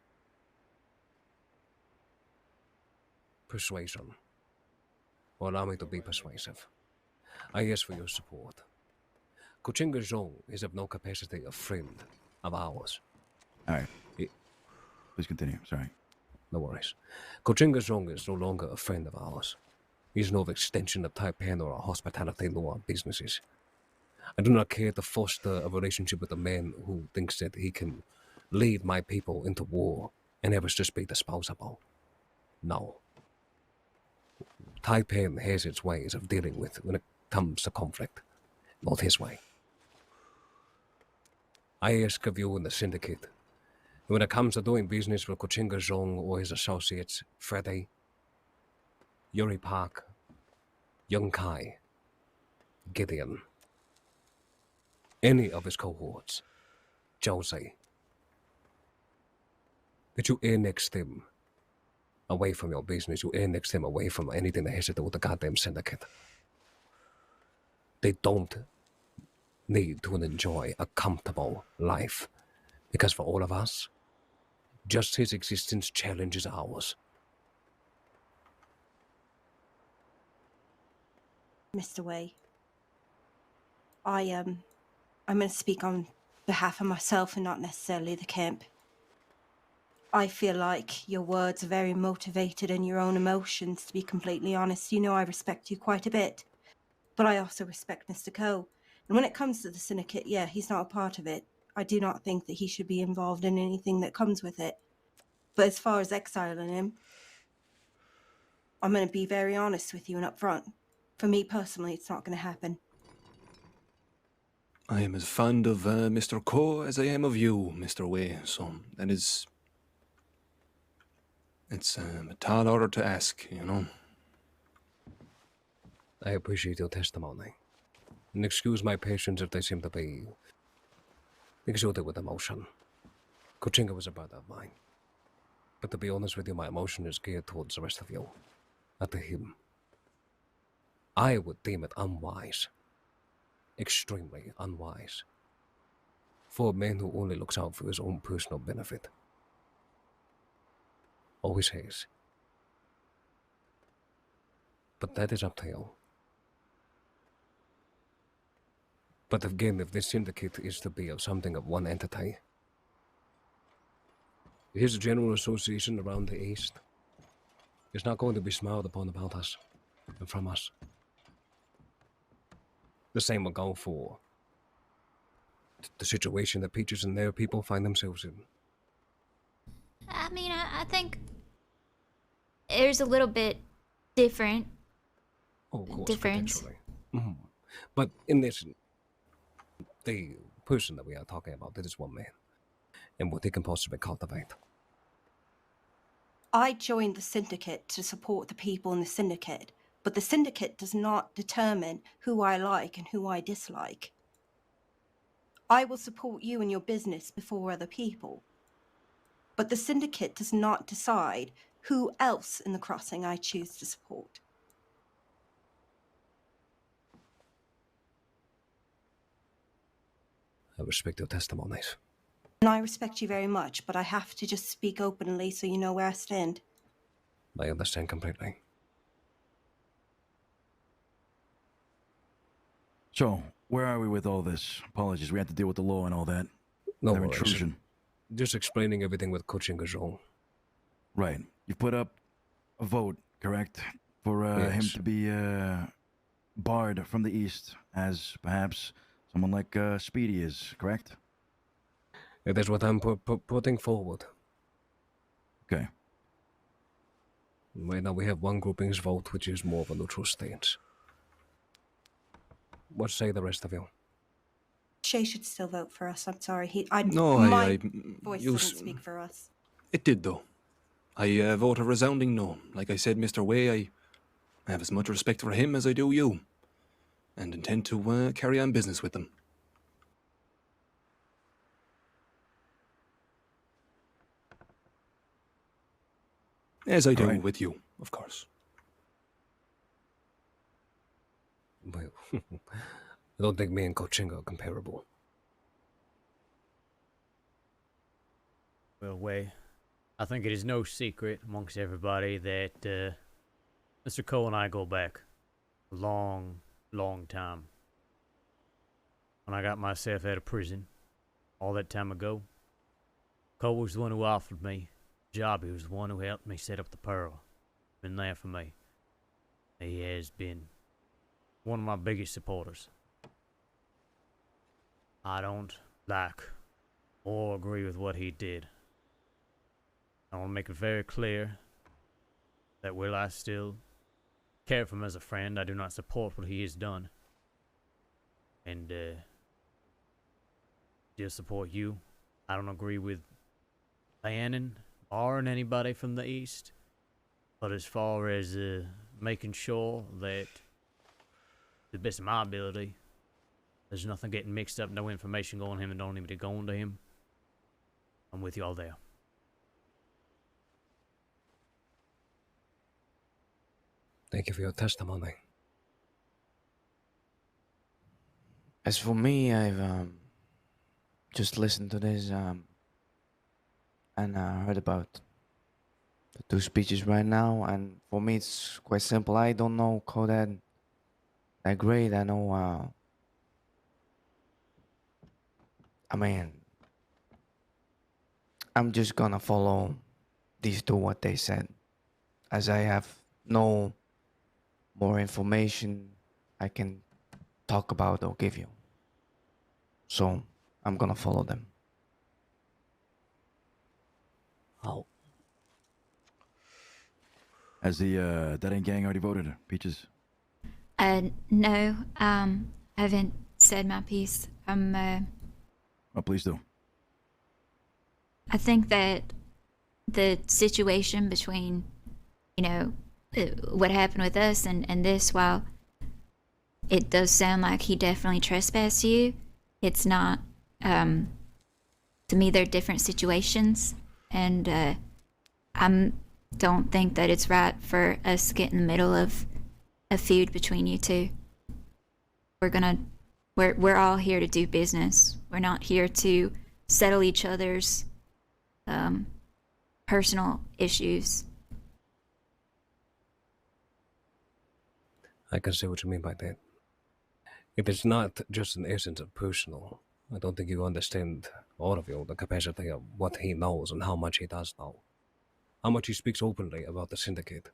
persuasion, or allow me to be persuasive. I ask for your support. Kuchinga Zhong is of no capacity a friend of ours. All right. Please continue. Sorry. No worries. Kuchinga Zhong is no longer a friend of ours. He's no extension of Taipan or our hospitality nor our businesses. I do not care to foster a relationship with a man who thinks that he can lead my people into war and have us just be disposable. No. Taipan has its ways of dealing with when it comes to conflict. Not his way. I ask of you and the syndicate, when it comes to doing business with Kuchinga Zhong or his associates, Freddy, Yuri Park, Young Kai, Gideon, any of his cohorts, Jose, that you annex them away from your business, you annex them away from anything that has to do with the goddamn syndicate. They don't need to enjoy a comfortable life, because for all of us, just his existence challenges ours. Mr. Way, I'm going to speak on behalf of myself and not necessarily the camp. I feel like your words are very motivated in your own emotions, to be completely honest. You know I respect you quite a bit, but I also respect Mr. Coe. And when it comes to the syndicate, yeah, he's not a part of it. I do not think that he should be involved in anything that comes with it. But as far as exiling him, I'm going to be very honest with you and upfront. For me personally, it's not going to happen. I am as fond of Mr. Coe as I am of you, Mr. Way, so that is... It's a tall order to ask, you know. I appreciate your testimony. And excuse my patience if they seem to be exuded with emotion. Kuchinga was a brother of mine. But to be honest with you, my emotion is geared towards the rest of you, not to him. I would deem it unwise, extremely unwise, for a man who only looks out for his own personal benefit. Always has. But that is up to you. But again, if this syndicate is to be of something of one entity, his general association around the East is not going to be smiled upon about us and from us. The same will go for the situation that Peaches and their people find themselves in. I mean, I think there's a little bit different. Oh, of course, difference. potentially. Mhm. But in this, the person that we are talking about, that is one man, and what he can possibly cultivate. I joined the syndicate to support the people in the syndicate, but the syndicate does not determine who I like and who I dislike. I will support you and your business before other people, but the syndicate does not decide who else in the crossing I choose to support. I respect your testimonies. And I respect you very much, but I have to just speak openly so you know where I stand. I understand completely. So, where are we with all this? Apologies, we had to deal with the law and all that. No Their worries. intrusion. Just explaining everything with Kuchinga Zhong. Right. You put up a vote, correct, for him Yes. to be barred from the East, as perhaps someone like Speedy is, correct? It is what I'm putting forward. Okay. Right now we have one grouping's vote, which is more of a neutral stance. What say the rest of you? Shay should still vote for us. I'm sorry. No, my voice doesn't speak for us. It did, though. I vote a resounding no. Like I said, Mr. Way, I have as much respect for him as I do you, and intend to carry on business with him. As I do with you, of course. Well, I don't think me and Kochinga are comparable. Well, Way, I think it is no secret amongst everybody that Mr. Cole and I go back a long, long time. When I got myself out of prison, all that time ago, Cole was the one who offered me a job. He was the one who helped me set up the Pearl. Been there for me. He has been one of my biggest supporters. I don't like or agree with what he did. I want to make it very clear that while I still care for him as a friend, I do not support what he has done. And still support you. I don't agree with banning, barring anybody from the East. But as far as making sure that, to the best of my ability, there's nothing getting mixed up, no information going to him and don't need to go to him, I'm with you all there. Thank you for your testimony. As for me, I've just listened to this and heard about the two speeches right now, and for me it's quite simple. I don't know Code that great. I know I mean, I'm just gonna follow these two what they said, as I have no more information I can talk about or give you. So I'm gonna follow them. Oh. Has the Dead End Gang already voted, Peaches? No, I haven't said my piece. Oh, please do. I think that the situation between, what happened with us and this, while it does sound like he definitely trespassed you, it's not, to me, they're different situations. And I don't think that it's right for us to get in the middle of a feud between you two. We're all here to do business. We're not here to settle each other's personal issues. I can see what you mean by that. It is not just an essence of personal. I don't think you understand, all of you, the capacity of what he knows and how much he does know. How much he speaks openly about the syndicate.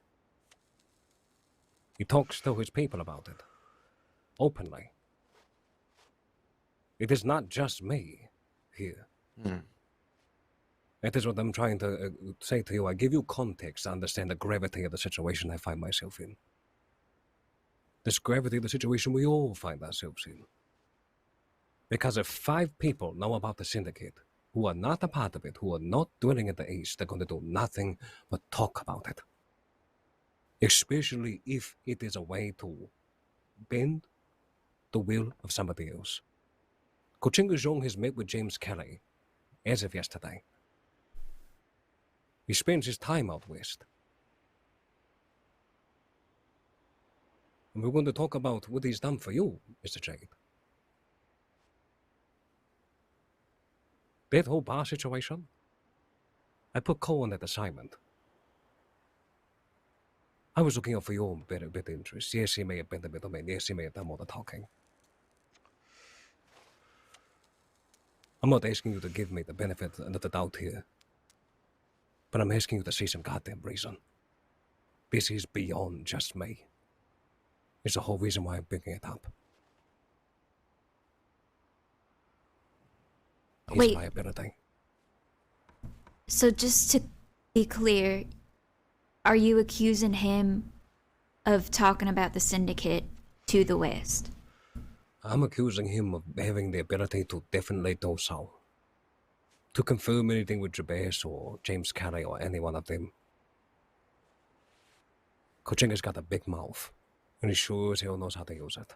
He talks to his people about it. Openly. It is not just me here. That is what I'm trying to say to you. I give you context to understand the gravity of the situation I find myself in. This gravity of the situation we all find ourselves in. Because if 5 people know about the syndicate, who are not a part of it, who are not dwelling in the East, they're going to do nothing but talk about it. Especially if it is a way to bend the will of somebody else. Kochinga Zhong has met with James Kelly as of yesterday. He spends his time out west. And we're going to talk about what he's done for you, Mr. Jade. That whole bar situation, I put Cole on that assignment. I was looking out for your better interest. Yes, he may have been the middleman. Yes, he may have done all the talking. I'm not asking you to give me the benefit of the doubt here. But I'm asking you to see some goddamn reason. This is beyond just me. It's the whole reason why I'm picking it up. It's Wait. my ability. So just to be clear, are you accusing him of talking about the syndicate to the West? I'm accusing him of having the ability to definitely do so. To confirm anything with Jabez or James Carey or any one of them. Kochinga's got a big mouth, and he sure as hell knows how to use it.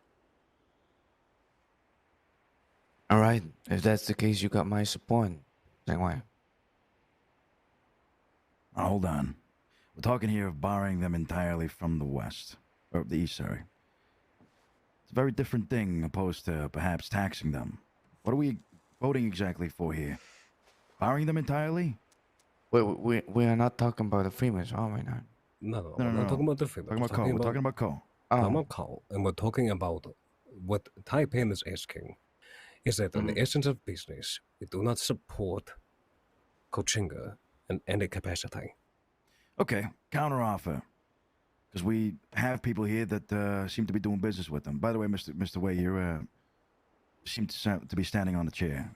All right, if that's the case, you got my support. Zhang Hold on. We're talking here of barring them entirely from the west. Or the east, sorry. It's a very different thing opposed to perhaps taxing them. What are we voting exactly for here? Barring them entirely? We are not talking about the Freemans, are we not? No, we're not talking about the Freeman. Talking about Cole. We're talking about Cole. Talking about Cole, and we're talking about what Taipan is asking is that in the essence of business, we do not support Kochinga in any capacity. Okay, counteroffer. Because we have people here that seem to be doing business with them. By the way, Mr. Wei, you seem to be standing on the chair.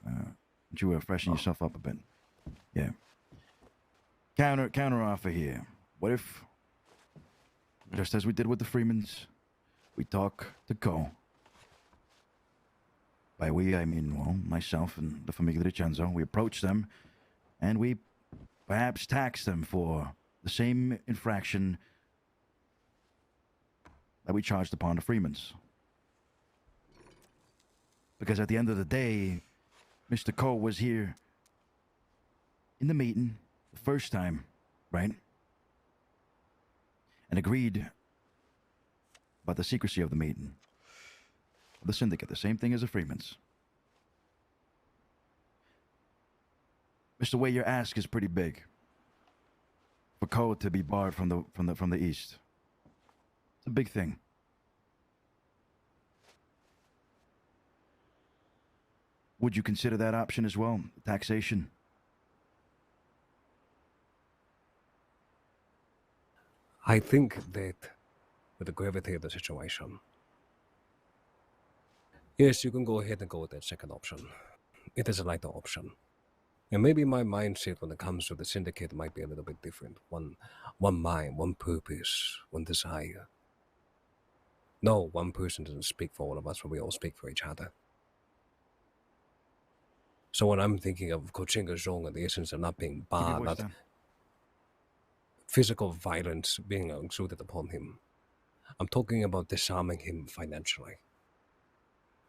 Would you freshen yourself up a bit? Yeah. Counteroffer here. What if, just as we did with the Freemans, we talk to Cole? By we, I mean, well, myself and the Famiglia de Cenzo. We approach them, and we perhaps tax them for the same infraction that we charged upon the Freemans. Because at the end of the day, Mr. Cole was here in the meeting the first time, right? And agreed about the secrecy of the meeting. The syndicate, the same thing as the Freemans. Mr. Wei, your ask is pretty big. For Cole to be barred from the east. It's a big thing. Would you consider that option as well? Taxation? I think that with the gravity of the situation, yes, you can go ahead and go with that second option. It is a lighter option. And maybe my mindset when it comes to the syndicate might be a little bit different. One mind, one purpose, one desire. No, one person doesn't speak for all of us, but we all speak for each other. So when I'm thinking of Kochinga's wrong in the essence of not being barred, not physical violence being exerted upon him, I'm talking about disarming him financially.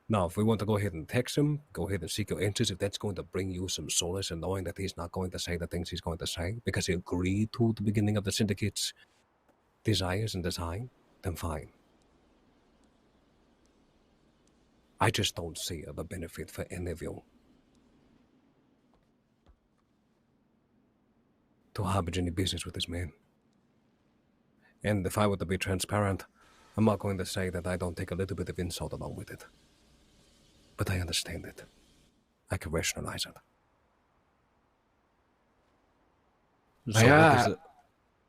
Now, if we want to go ahead and text him, go ahead and seek your answers, if that's going to bring you some solace and knowing that he's not going to say the things he's going to say because he agreed to the beginning of the syndicate's desires and design, then fine. I just don't see the benefit for any of you to harbor any business with this man. And if I were to be transparent, I'm not going to say that I don't take a little bit of insult along with it. But I understand it. I can rationalize it. So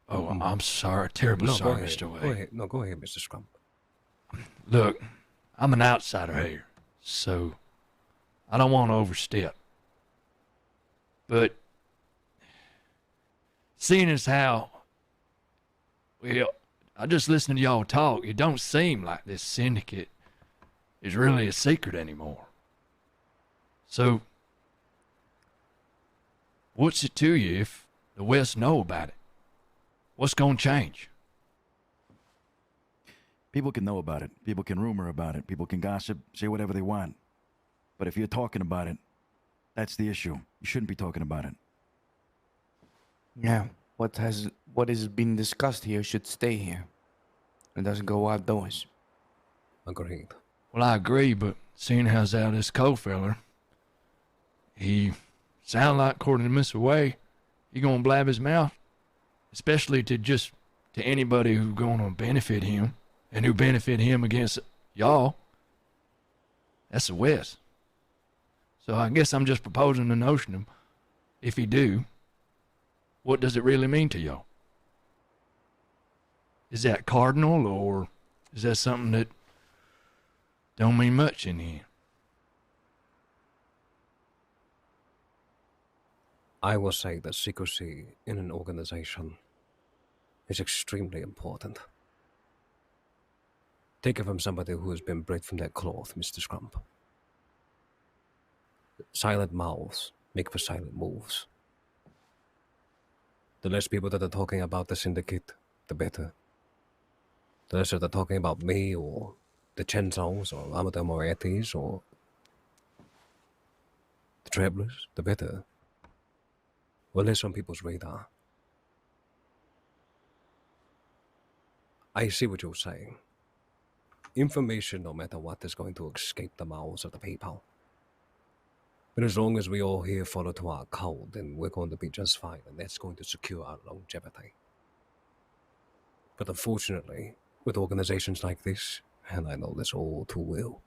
I'm sorry. Terribly sorry, Mr. Wade. Go ahead. No, go ahead, Mr. Scrump. Look, I'm an outsider here, so I don't want to overstep. But seeing as how, well, I just listen to y'all talk, it don't seem like this syndicate is really a secret anymore. So, what's it to you if the West know about it? What's gonna change? People can know about it. People can rumor about it. People can gossip, say whatever they want. But if you're talking about it, that's the issue. You shouldn't be talking about it. Yeah, what is being discussed here should stay here. It doesn't go outdoors. Agreed. Well, I agree, but seeing how's how this Cole feller, he sound like, according to Mr. Way, he gonna blab his mouth, especially to anybody who gonna benefit him and who benefit him against y'all. That's the West. So I guess I'm just proposing the notion of, if he do, what does it really mean to y'all? Is that cardinal, or is that something that don't mean much in here? I will say that secrecy in an organization is extremely important. Take it from somebody who has been bred from that cloth, Mr. Scrump. Silent mouths make for silent moves. The less people that are talking about the syndicate, the better. The less that they're talking about me or the Chenzos or Amador Moretti's or the Travelers, the better. We're less on people's radar. I see what you're saying. Information, no matter what, is going to escape the mouths of the people. But as long as we all here follow to our code, then we're going to be just fine, and that's going to secure our longevity. But unfortunately, with organizations like this, and I know this all too well,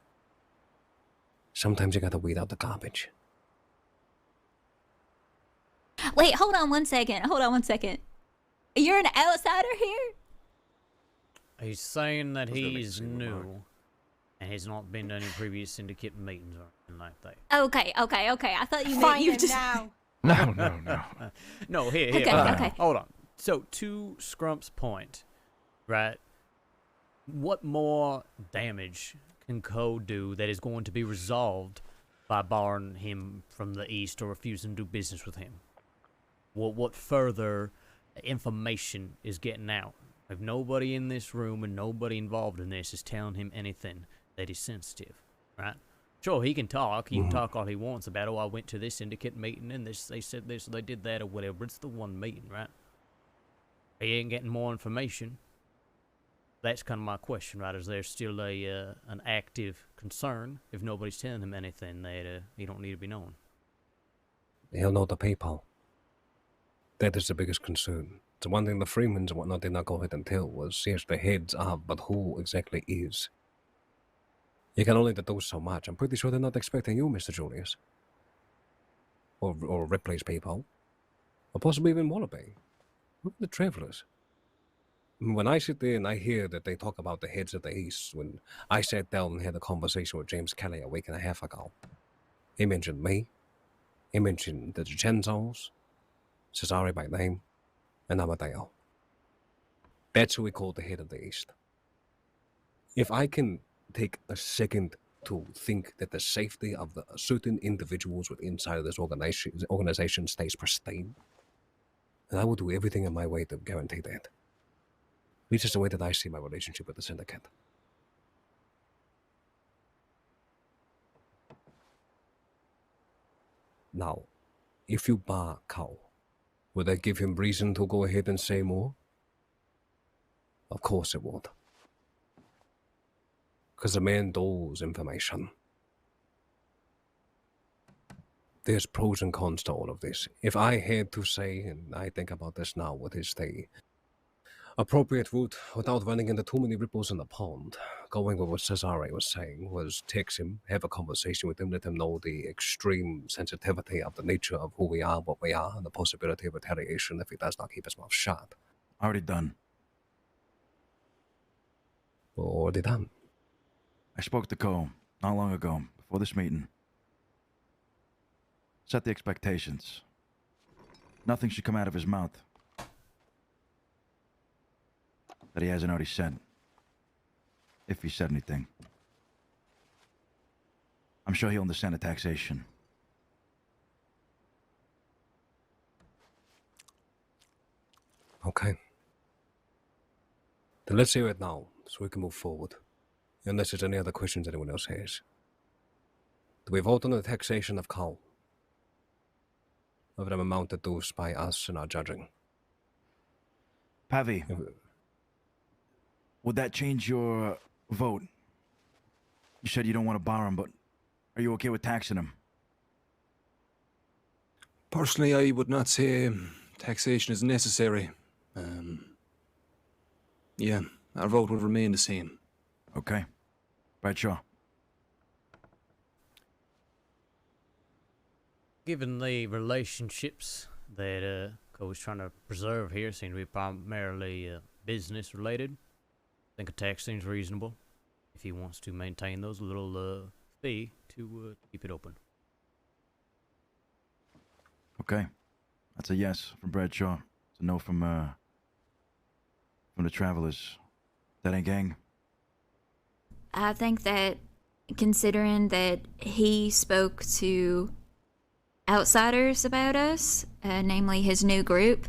sometimes you gotta weed out the garbage. Wait, hold on one second. You're an outsider here? He's saying that he's new and has not been to any previous syndicate meetings or anything like that. Okay. I thought you meant Find you him just. now. No. No, here. Okay. Hold on. So, to Scrump's point, right? What more damage can Code do that is going to be resolved by barring him from the East or refusing to do business with him? What further information is getting out? If nobody in this room and nobody involved in this is telling him anything that is sensitive, right? Sure, he can talk. He can talk all he wants about, I went to this syndicate meeting and this, they said this, or they did that, or whatever. It's the one meeting, right? He ain't getting more information. That's kind of my question, right? Is there still an active concern if nobody's telling him anything that he don't need to be known? He'll know the people. That is the biggest concern. The one thing the Freemans and whatnot did not go ahead and tell was, yes, the heads are, but who exactly is? You can only deduce so much. I'm pretty sure they're not expecting you, Mr. Julius. Or Ripley's people. Or possibly even Wallaby. Look at the Travelers. When I sit there and I hear that they talk about the heads of the East, when I sat down and had a conversation with James Kelly a week and a half ago, he mentioned me. He mentioned the Chenzos, Cesare by name, and Amadeo. That's who we call the head of the East. If I can take a second to think that the safety of the certain individuals within inside of this organization stays pristine, then I will do everything in my way to guarantee that. At least it's the way that I see my relationship with the syndicate. Now, if you bar Cal, would that give him reason to go ahead and say more? Of course it would. Because the man knows information. There's pros and cons to all of this. If I had to say, and I think about this now, what is the appropriate route without running into too many ripples in the pond, going with what Cesare was saying, was text him, have a conversation with him, let him know the extreme sensitivity of the nature of who we are, what we are, and the possibility of retaliation if he does not keep his mouth shut. Already done. Already done. I spoke to Cole not long ago, before this meeting. Set the expectations. Nothing should come out of his mouth that he hasn't already said. If he said anything. I'm sure he'll understand the taxation. Okay. Then let's hear it now, so we can move forward. Unless there's any other questions anyone else has. Do we vote on the taxation of coal? Of the amount deduced by us in our judging? Pavi, would that change your vote? You said you don't want to borrow him, but are you okay with taxing him? Personally, I would not say taxation is necessary. Yeah, our vote would remain the same. Okay. Bradshaw. Given the relationships that Co's trying to preserve here seem to be primarily business related. I think a tax seems reasonable if he wants to maintain those little fee to keep it open. Okay. That's a yes from Bradshaw. It's a no from the travelers. That ain't gang. I think that considering that he spoke to outsiders about us, namely his new group,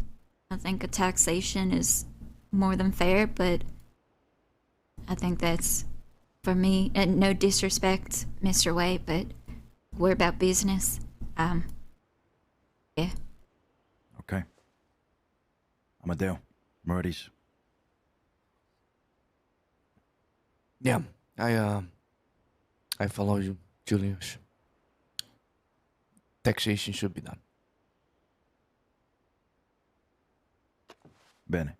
I think a taxation is more than fair, but I think that's, for me, and no disrespect, Mr. Wade, but we're about business. Yeah. Okay. Amadeo. Murdy's. Yeah, I follow you, Julius. Taxation should be done. Bene.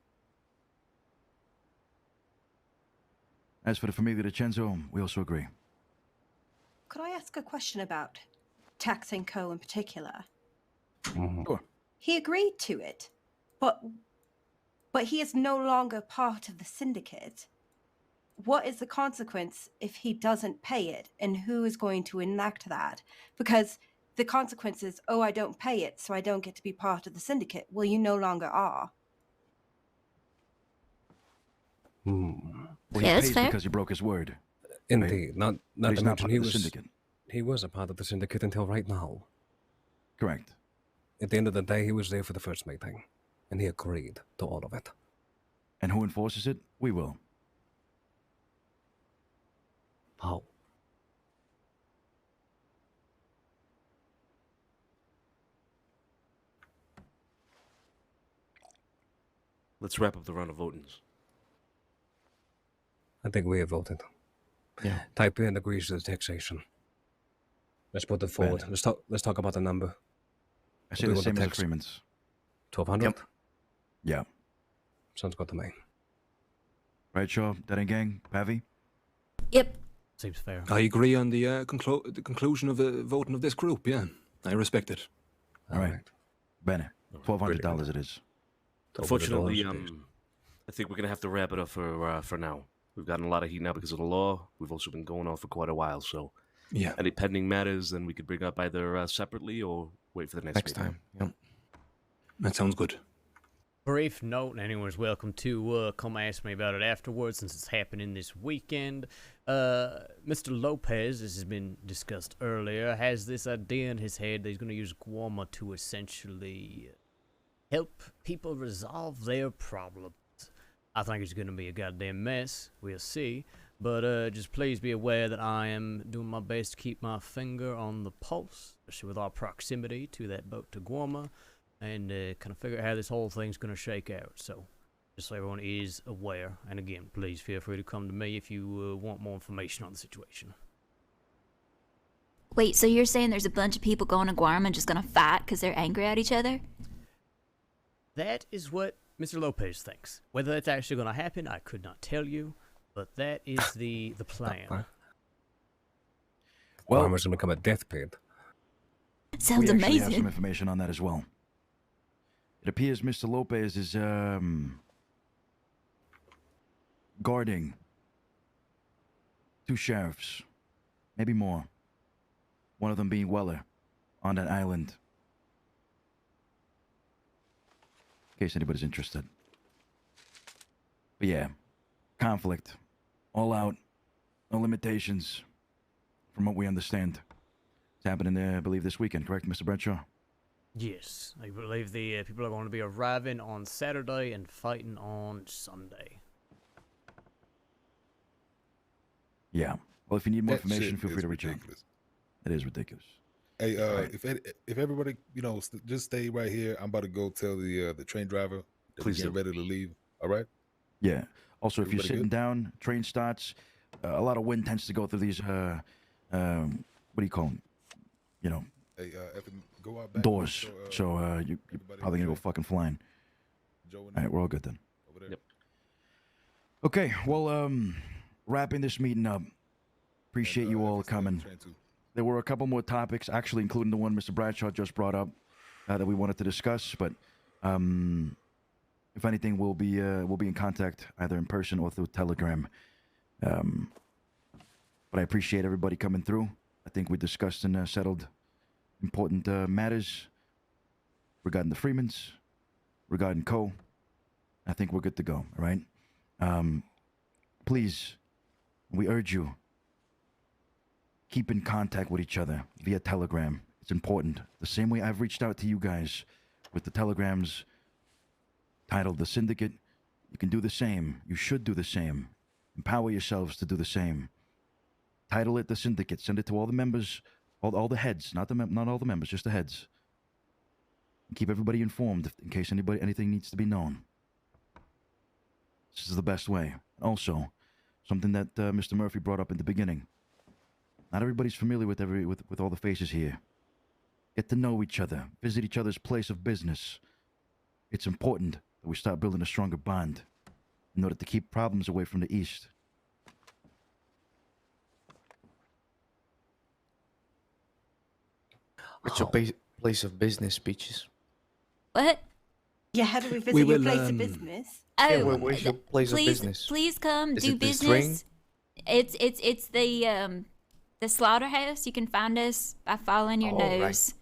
As for the Familia DiCenzo, we also agree. Could I ask a question about taxing Co in particular? Sure. He agreed to it, but he is no longer part of the syndicate. What is the consequence if he doesn't pay it, and who is going to enact that? Because the consequence is, oh, I don't pay it, so I don't get to be part of the syndicate. Well, you no longer are. Well, he pays because he broke his word. Indeed, not But he's to not mention part of the syndicate. he was a part of the syndicate until right now. Correct. At the end of the day, he was there for the first meeting, and he agreed to all of it. And who enforces it? We will. How? Let's wrap up the round of votings. I think we have voted. Yeah. Type in agrees to the taxation. Let's put it forward. Let's talk about the number. I say the same as agreements. 1,200? Yeah. Sounds good to me. Right, Shaw? That ain't gang? Pavi? Yep. Seems fair. I agree on the conclusion of the voting of this group, yeah. I respect it. All right. Bene. $1,200 it is. Unfortunately, I think we're going to have to wrap it up for now. We've gotten a lot of heat now because of the law. We've also been going on for quite a while, so yeah. Any pending matters, then we could bring up either separately or wait for the next meeting. time. Yep. That sounds good. Brief note, and anyone's welcome to come ask me about it afterwards since it's happening this weekend. Mr. Lopez, this has been discussed earlier, has this idea in his head that he's going to use Guarma to essentially help people resolve their problems. I think it's going to be a goddamn mess. We'll see. But just please be aware that I am doing my best to keep my finger on the pulse, especially with our proximity to that boat to Guarma, and kind of figure out how this whole thing's going to shake out. So just so everyone is aware. And again, please feel free to come to me if you want more information on the situation. Wait, so you're saying there's a bunch of people going to Guam and just gonna fight because they're angry at each other? That is what Mr. Lopez thinks. Whether that's actually going to happen, I could not tell you, but that is the plan. Well, Guarma's going to become a deathbed. Sounds we actually have amazing. some information on that as well. It appears Mr. Lopez is guarding 2 sheriffs, maybe more. One of them being Weller on that island. In case anybody's interested. But yeah, conflict. All out. No limitations. From what we understand. It's happening, I believe, this weekend, correct, Mr. Bradshaw? Yes, I believe the people are going to be arriving on Saturday and fighting on Sunday. Yeah. Well, if you need more That information, shit feel free is to reach ridiculous. out. It is ridiculous. Hey, Right. if everybody, just stay right here. I'm about to go tell the train driver that Please we're do. getting ready to leave. All right. Yeah. Also, if you're Everybody sitting good? down, train starts. A lot of wind tends to go through these. What do you call them? You know, Hey, go out back. doors. So you're probably gonna go fucking flying. Joe All right, we're all good then. over there. Yep. Okay. Well, wrapping this meeting up. Appreciate you all coming. There were a couple more topics, actually, including the one Mr. Bradshaw just brought up, that we wanted to discuss. But If anything, we'll be in contact either in person or through Telegram. But I appreciate everybody coming through. I think we discussed and settled important matters regarding the Freemans, regarding Cole. I think we're good to go. All right. Please, we urge you, keep in contact with each other via Telegram. It's important. The same way I've reached out to you guys with the telegrams titled The Syndicate, you can do the same. You should do the same. Empower yourselves to do the same. Title it The Syndicate. Send it to all the members, all the heads, not all the members, just the heads. And keep everybody informed in case anything needs to be known. This is the best way. Also, something that Mr. Murphy brought up in the beginning. Not everybody's familiar with all the faces here. Get to know each other. Visit each other's place of business. It's important that we start building a stronger bond in order to keep problems away from the East. What's your place of business, Peaches? What? Yeah, how do we visit your place of business? Oh, where's your place of business? Please come Is do it the business. string? It's the slaughterhouse. You can find us by following your nose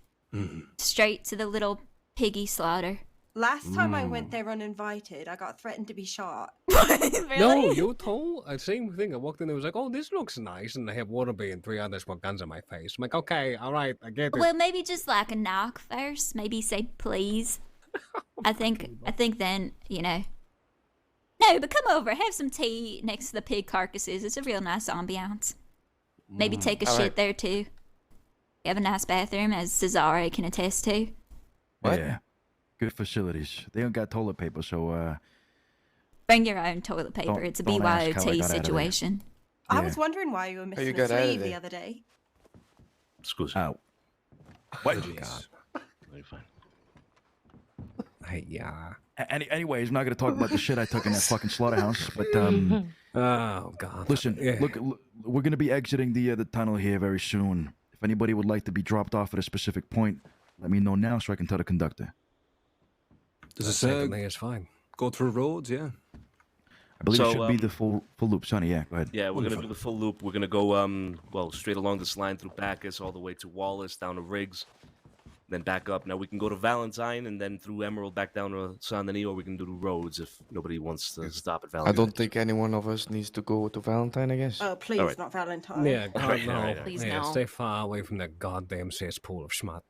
straight to the little piggy slaughter. Last time I went there uninvited, I got threatened to be shot. Really? No, you told same thing. I walked in, it was like, oh, this looks nice, and they have Waterby and 3 others with guns in my face. I'm like, okay, all right, I get it. Well, maybe just like a knock first. Maybe say please. I think then, you know. No, but come over, have some tea next to the pig carcasses. It's a real nice ambiance. Maybe take a All shit right. there too. You have a nice bathroom, as Cesare can attest to. What? Yeah. Good facilities. They don't got toilet paper, so Bring your own toilet paper. Don't- It's a don't ask how I BYOT got out of there. situation. I Yeah. was wondering why you were you missing a got out of sleeve the there? other day. Excuse me. What? God. Very fine. Hey, yeah. Anyways, I'm not gonna talk about the shit I took in that fucking slaughterhouse. But Oh, God. listen, Yeah. look, we're gonna be exiting the tunnel here very soon. If anybody would like to be dropped off at a specific point, let me know now so I can tell the conductor. Does this Secondly, it's fine. go through roads? Yeah. I believe So, it should be the full loop, Sonny. Yeah, go ahead. Yeah, we're gonna do the full loop. We're gonna go well straight along this line through Bacchus all the way to Wallace, down to Riggs, then back up. Now we can go to Valentine and then through Emerald back down to Saint Denis, or we can do the roads if nobody wants to stop at I Valentine. don't think any one of us needs to go to Valentine, I guess. Oh, please, Alright. not Valentine. Yeah, God, Alright, no. alright, Please yeah, no. stay far away from that goddamn cesspool of schmuck.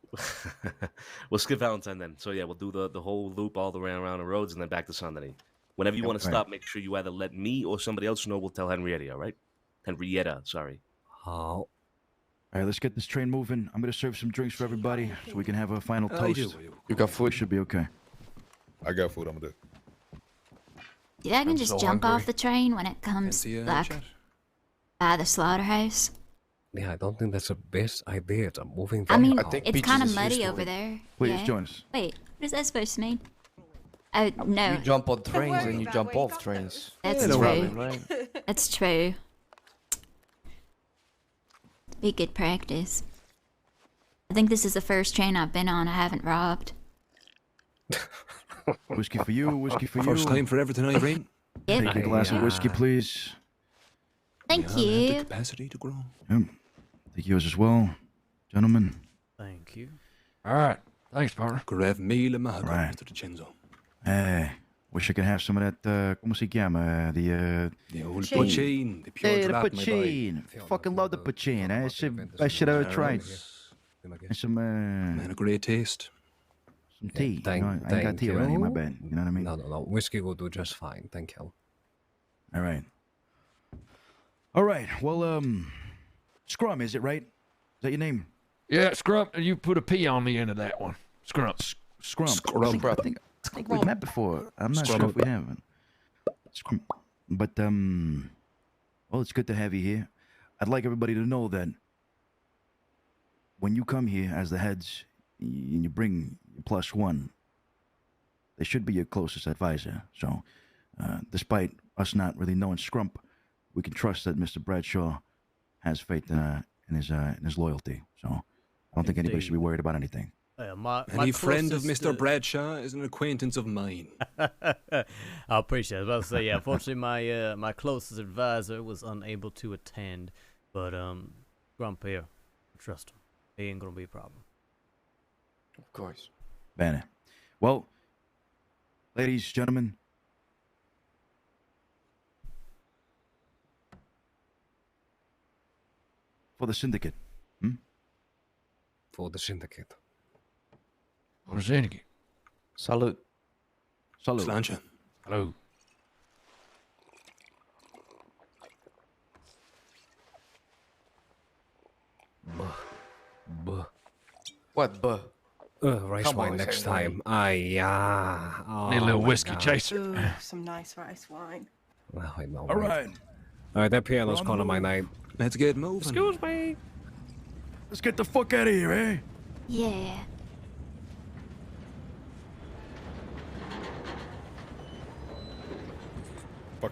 We'll skip Valentine then. So yeah, we'll do the whole loop all the way around the roads and then back to Saint Denis. Whenever you want to right. stop, make sure you either let me or somebody else know. We'll tell Henrietta, all right? Henrietta, sorry. Oh. All right, let's get this train moving. I'm gonna serve some drinks for everybody so we can have a final toast. You got We food? should be okay. I got food. I'm gonna do. Dude, I can I'm just so jump hungry. off the train when it comes Fancy, like chat? by the slaughterhouse. Yeah, I don't think that's the best idea. It's a moving I mean, I think it's Peaches kind of is muddy used to over it. there. Please yeah. join us. Wait, what is that supposed to mean? Oh no, You jump on trains worry and you about jump where you off got trains. that's It's true. running, right? That's true. Be good practice. I think this is the first train I've been on I haven't robbed. Whiskey for you. Whiskey for you. First time for everything, Irene. Yep. Take a glass of whiskey, please. Thank We all have the you. capacity to grow. Yep. Take yours as well, gentlemen. Thank you. All right. Thanks, partner. Grav mille mahalo, Right. Mr. DiCenzo. Wish I could have some of that, como se llama? The old Poutine. poutine, the pure Hey, the drop, my boy. poutine. Fucking love the poutine. I should have tried. And some, Man, a great taste. some tea. Thank, you know, I ain't got thank tea you. around here, my bad. You know what I mean? No. Whiskey will do just fine. Thank you. All right. All right. Well, Scrum, is it right? Is that your name? Yeah, Scrump, you put a P on the end of that one. Scrump. Scrum. Scrum. I think we've met before. I'm not sure if we haven't. Scrum. But, well, it's good to have you here. I'd like everybody to know that when you come here as the heads and you bring your +1, they should be your closest advisor. So, despite us not really knowing Scrump, we can trust that Mr. Bradshaw has faith in his loyalty. So, I don't think anybody should be worried about anything. My Any friend of closest, Mr. Bradshaw is an acquaintance of mine. I appreciate it. I was about to say, yeah, unfortunately, my closest advisor was unable to attend, but Grump here, trust him. He ain't gonna be a problem. Of course. Bene. Well, ladies, gentlemen. For the syndicate. For the syndicate. For the syndicate. Salute. Salute. Slancha. Hello. Buh. What, buh? Rice Come wine on, next say time. Oh, Need a little my whiskey God. chaser. Ooh, some nice rice wine. Well, I know. All right. All right, that piano's We're on calling the my move. name. Let's get moving. Excuse me. Let's get the fuck out of here, eh? Yeah.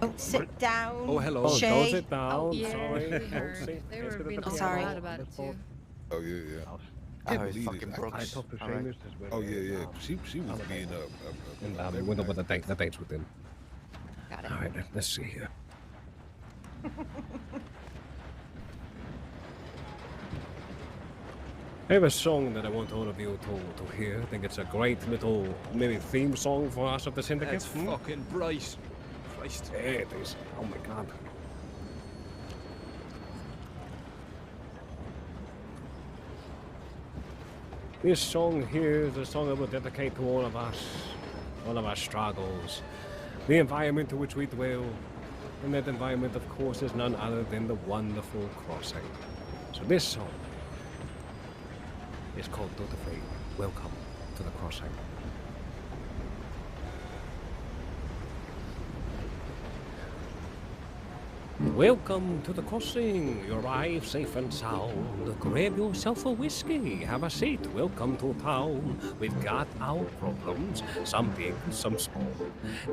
Oh, sit down. Oh, hello. Oh, Shay. don't sit down. Yeah, Sorry. we Don't heard. sit. They Let's were get being the all Sorry. loud about it too. Oh yeah, yeah. I Can't heard believe fucking it. Brooks. I talked to All right. Seamus as well. Oh yeah, yeah. She was being And we went over the dates with him. Got it. All right, let's see here. I have a song that I want all of you to hear. I think it's a great little maybe theme song for us of the syndicate. That's fucking bright. Christ. Yeah, it is. Oh my God. This song here is a song I will dedicate to all of us, all of our struggles, the environment in which we dwell, and that environment, of course, is none other than the wonderful crossing. So this song is called dutifully Welcome to the Crossing. Welcome to the crossing. You arrive safe and sound. Grab yourself a whiskey. Have a seat. Welcome to town. We've got our problems, some big, some small.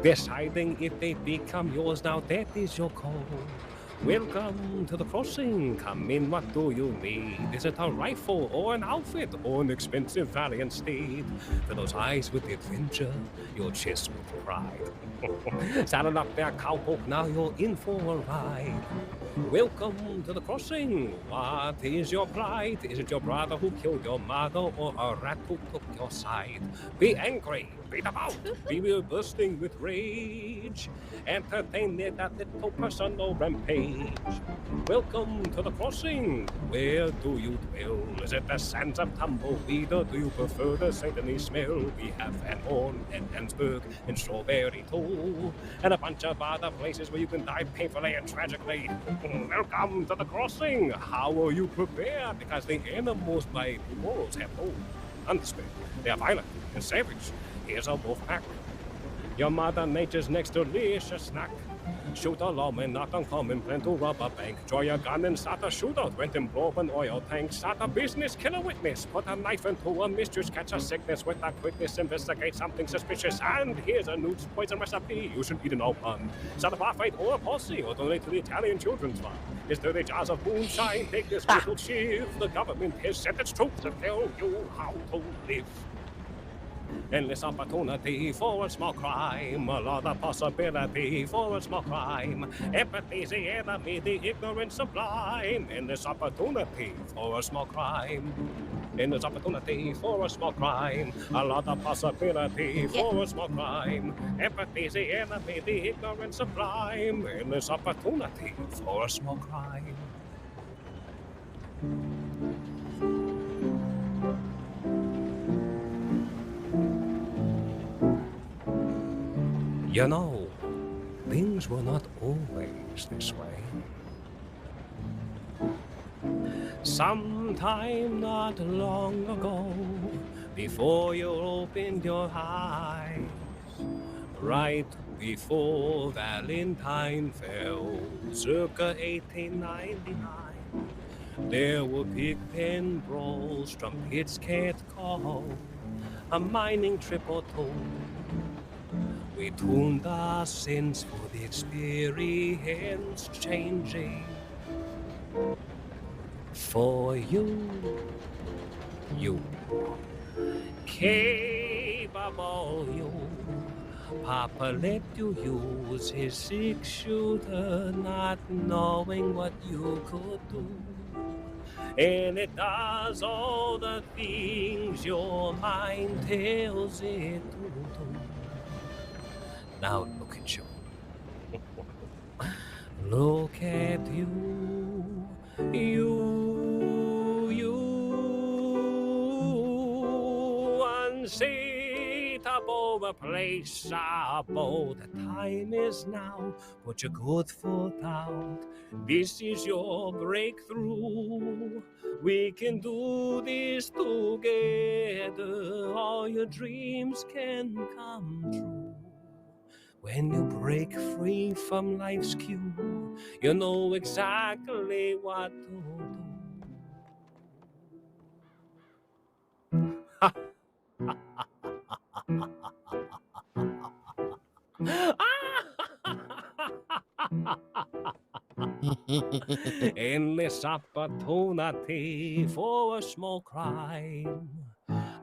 Deciding if they become yours now, that is your call. Welcome to the crossing. Come in, what do you need? Is it a rifle or an outfit or an expensive valiant steed? For those eyes with adventure, your chest with pride. Saddle up there, cowpoke, now you're in for a ride. Welcome to the crossing. What is your plight? Is it your brother who killed your mother or a rat who took your side? Be angry, beat about, be bursting with rage. Entertain it at little personal rampage. Welcome to the crossing. Where do you dwell? Is it the sands of Tumbleweed or do you prefer the saintly smell? We have Van Horn and Ansburg and Strawberry too, and a bunch of other places where you can die painfully and tragically. Welcome to the crossing. How are you prepared? Because the animals by wolves have no understand. They are violent and savage. Here's a wolf pack. Your mother nature's next delicious snack. Shoot a lawman, not uncommon, plan to rob a bank. Draw your gun and start a shootout. Rent and blow up an oil tank. Start a business, kill a witness. Put a knife into a mistress, catch a sickness with a quickness. Investigate something suspicious. And here's a new poison recipe. You should eat an all one. Start a bar fight or a posse, or donate to the Italian Children's Fund. There's 30 jars of moonshine. Take this little shiv. The government has sent its troops to tell you how to live. Endless opportunity for a small crime, a lot of possibility for a small crime. Empathy's the enemy, the ignorant sublime. Endless opportunity for a small crime. Endless opportunity for a small crime, a lot of possibility for a small crime. Empathy's the enemy, the ignorant sublime. Endless opportunity for a small crime. You know, things were not always this way. Sometime not long ago, before you opened your eyes, right before Valentine fell, circa 1899, there were pig pen brawls, trumpets can't call, a mining trip or two. We tuned our sense for the experience changing. For you, Capable you. Papa let you use his 6-shooter, not knowing what you could do. And it does all the things your mind tells it to do. Now look at you. Look at you. You. Unseatable, replaceable. The time is now. Put your good foot out. This is your breakthrough. We can do this together. All your dreams can come true. When you break free from life's cue, you know exactly what to do. Endless opportunity for a small crime.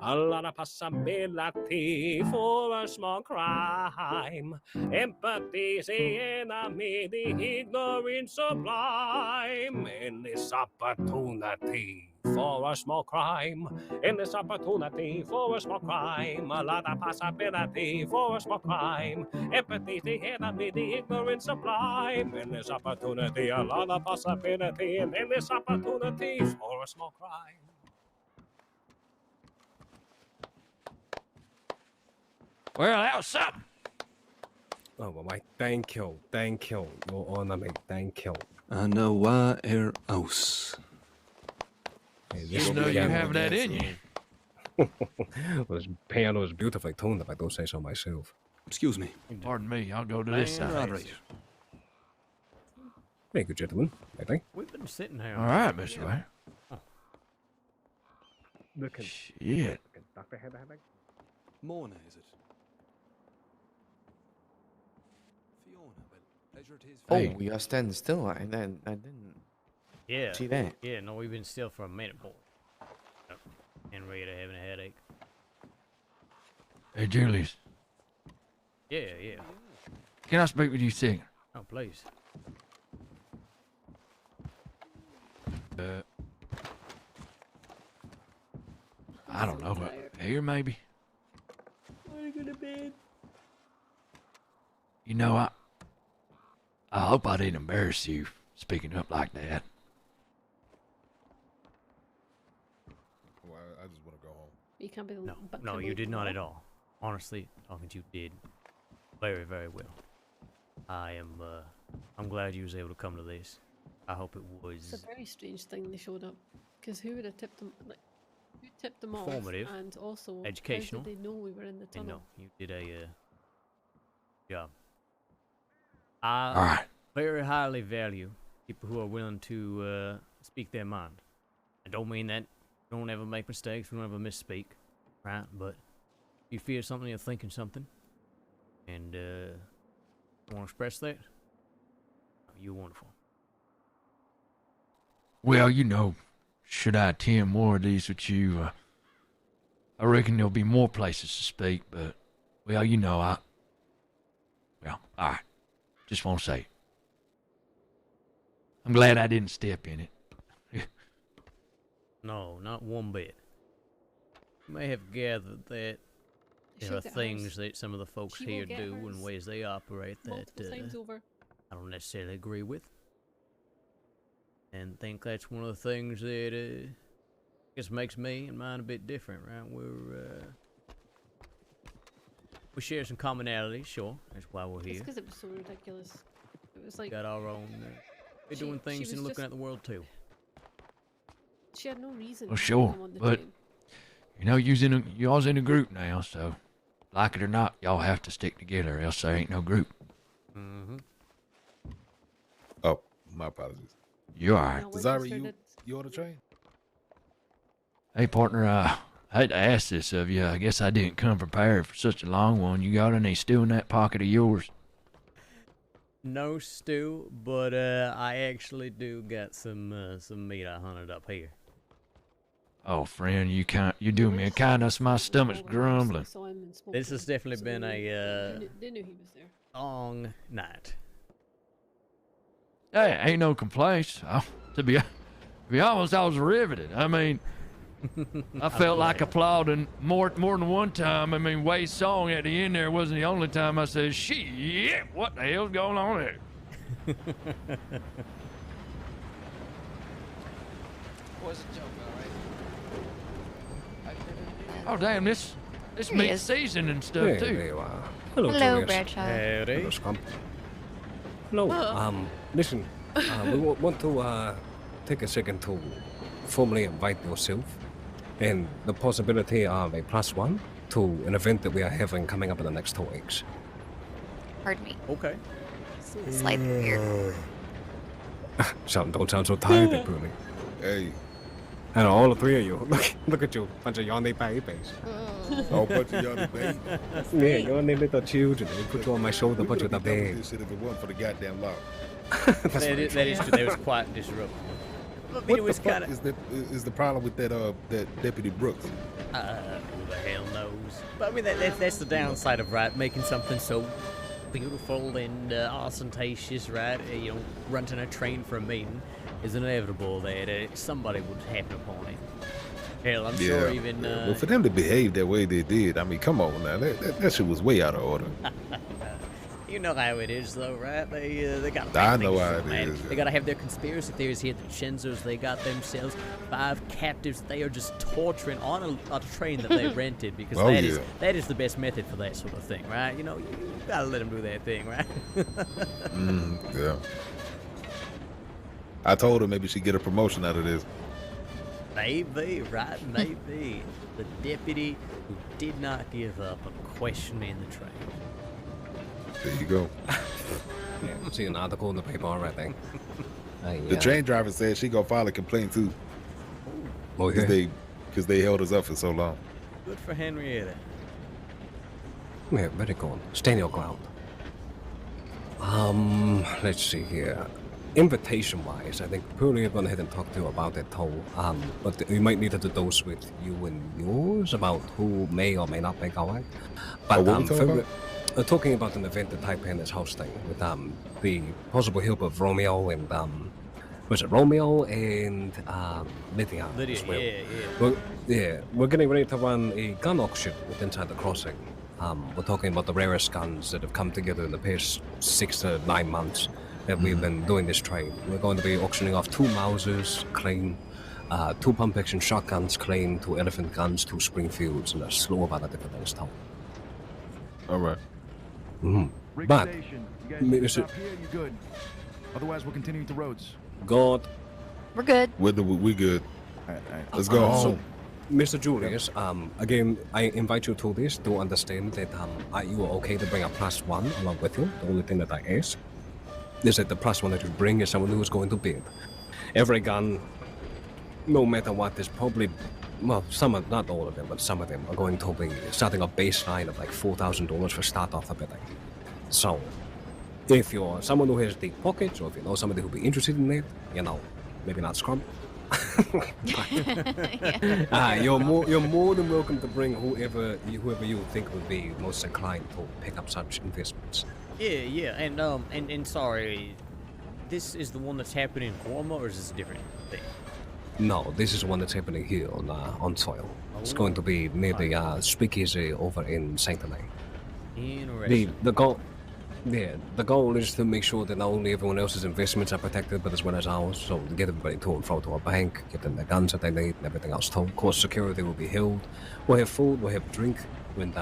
A lot of possibility for a small crime. Empathy's the enemy, the ignorant sublime. Endless opportunity for a small crime. Endless opportunity for a small crime. A lot of possibility for a small crime. Empathy's the enemy, the ignorant sublime. Endless opportunity, a lot of possibility, and endless opportunity for a small crime. Well, that was something. Oh, well, my thank you, Your Honor, my thank you. Now, what else? Just know you have that in you. Well, this piano is beautifully tuned, if I don't say so myself. Excuse me. Pardon me, I'll go to this side. All right. Thank you, gentlemen. I think. We've been sitting here. All right, Mr. Wayne. Shit. Mona, is it? Fiona, well, pleasure it is. Oh, we are standing still. I didn't. Yeah. See that? Yeah, no, we've been still for a minute, boy. Henrietta having a headache. Hey, Julius. Yeah. Can I speak with you a second? Oh, please. I don't know. Here, maybe? Wanna go to bed? You know, I hope I didn't embarrass you speaking up like that. Well, I just want to go home. You can't be. No, you did not at all. Honestly, talking to you did very, very well. I'm glad you was able to come to this. I hope it was It's a very strange thing they showed up, because who would have tipped them? Like, who tipped them off? Informative, And also, educational. how did they know we were in the and tunnel? no, you did a job. I All right. very highly value people who are willing to speak their mind. I don't mean that we don't ever make mistakes, we don't ever misspeak, right? But if you feel something, you're thinking something, and want to express that, you're wonderful. Well, you know, should I attend more of these with you, I reckon there'll be more places to speak, but, well, you know, well, all right. Just want to say, I'm glad I didn't step in it. No, not one bit. You may have gathered that there are things that some of the folks here do and ways they operate that times over. I don't necessarily agree with. And think that's one of the things that I guess makes me and mine a bit different, right? We share some commonalities, sure. That's why we're It's here. because it was so ridiculous. It was like Got our own. We're doing things was and looking just- at the world too. She had no reason. Well, to sure, come on the but, train. you know, y'all's in a group now, so, like it or not, y'all have to stick together, else there ain't no group. Mm-hmm. Oh, my apologies. You're all right. Zara, you on the train? Hey, partner, I hate to ask this of you. I guess I didn't come prepared for such a long one. You got any stew in that pocket of yours? No stew, but I actually do got some meat I hunted up here. Oh, friend, you do me a kindness. My stomach's grumbling. This has definitely been a They knew he was there. long night. Hey, ain't no complaints. To be honest, I was riveted. I mean, I felt like applauding more than one time. I mean, Wade's song at the end there wasn't the only time I said, "Shit, what the hell's going on there?" Was a joke, all right? Oh, damn, this meat's seasoned and stuff, Hey, too. there you are. Hello, Hello, Julius. Bradshaw. Howdy. Hello, Scump. Hello. Listen, we want to take a second to formally invite yourself and the possibility of a +1 to an event that we are having coming up in the next 2 weeks. Pardon me. Okay. Slightly weird. Don't sound so tired, there, Pearly. Hey. And all the three of you, look at you, bunch of yawny babies. Oh, bunch of yawny babies. Yeah, yawny little children. They put you on my shoulder, put you in the bed. This shit if it wasn't for the goddamn law. That is true. That was quite disruptive. I mean, it was What kind the of. fuck is the problem with that Deputy Brooks? Who the hell knows? But I mean, that's the downside of making something so beautiful and ostentatious, right? You know, renting a train for a meeting is inevitable that somebody would happen upon it. Hell, I'm sure even. Well, for them to behave that way they did, I mean, come on now, that shit was way out of order. You know how it is, though, right? They got. I know how it is. They gotta have their conspiracy theories here. The Chenzos, they got themselves 5 captives. They are just torturing on a train that they rented because that is the best method for that sort of thing, right? You know, you gotta let them do their thing, right? Yeah. I told her maybe she'd get a promotion out of this. Maybe, right? Maybe. The deputy who did not give up on questioning the train. There you go. Yeah, I'm seeing an article in the paper already. The train driver said she gonna file a complaint too. Oh, yeah. Because they held us up for so long. Good for Henrietta. Yeah, very good. Stand your ground. Let's see here. Invitation-wise, I think Pearly are going ahead and talk to you about that whole. But you might need to do those with you and yours about who may or may not be going. But what we talking about? Talking about an event that Taipan is hosting with the possible help of Romeo and was it Romeo and Lydia as well. Yeah. We're getting ready to run a gun auction with Inside the Crossing. We're talking about the rarest guns that have come together in the past 6 to 9 months that we've been doing this trade. We're going to be auctioning off 2 Mausers clean, 2 pump-action shotguns clean, 2 elephant guns, 2 Springfields, and a slew of other different things too. All right. But, you guys stop here, you good. Otherwise, we'll continue to roads. God. We're good. We good. All right. Let's go home. So, Mr. Julius, again, I invite you to this to understand that you are okay to bring a +1 along with you. The only thing that I ask is that the +1 that you bring is someone who is going to bid. Every gun, no matter what, is probably, well, not all of them, but some of them are going to be starting a baseline of like $4,000 for start off the bidding. So, if you're someone who has deep pockets, or if you know somebody who'll be interested in it, you know, maybe not Scrum. You're more than welcome to bring whoever you think would be most inclined to pick up such investments. Yeah, and sorry, this is the one that's happening in Guam, or is this a different thing? No, this is one that's happening here on soil. It's going to be near the speakeasy over in Sanctonay. Interesting. The goal is to make sure that not only everyone else's investments are protected, but as well as ours. So to get everybody to and fro to a bank, get them the guns that they need, and everything else too. Of course, security will be held. We'll have food, we'll have drink. And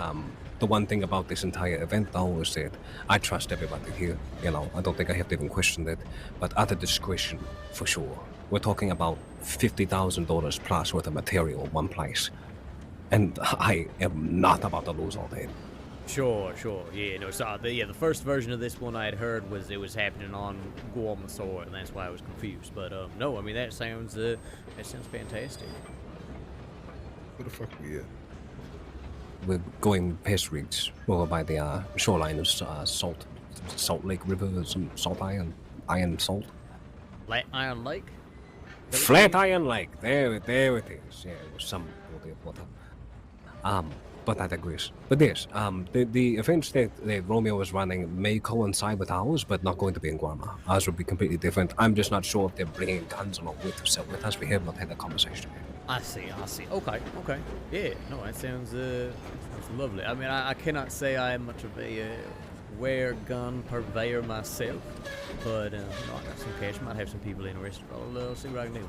the one thing about this entire event, though, is that I trust everybody here. You know, I don't think I have to even question that. But at the discretion, for sure. We're talking about $50,000 plus worth of material in one place. And I am not about to lose all that. Sure. Yeah, no, so the first version of this one I had heard was it was happening on Guam soil, and that's why I was confused. But no, I mean that sounds fantastic. Where the fuck we at? We're going past rigs over by the shoreline of Salt Lake River, some salt iron salt. Iron Lake? Flatiron Lake. There it is. Yeah, it was some bloody water. But I digress. But yes, the events that Romeo is running may coincide with ours, but not going to be in Guarma. Ours will be completely different. I'm just not sure if they're bringing guns along with us. We have not had that conversation yet. I see. Okay. Yeah, no, that sounds lovely. I mean, I cannot say I am much of a wear gun purveyor myself, but no, I got some cash. Might have some people interested. I'll see what I can do.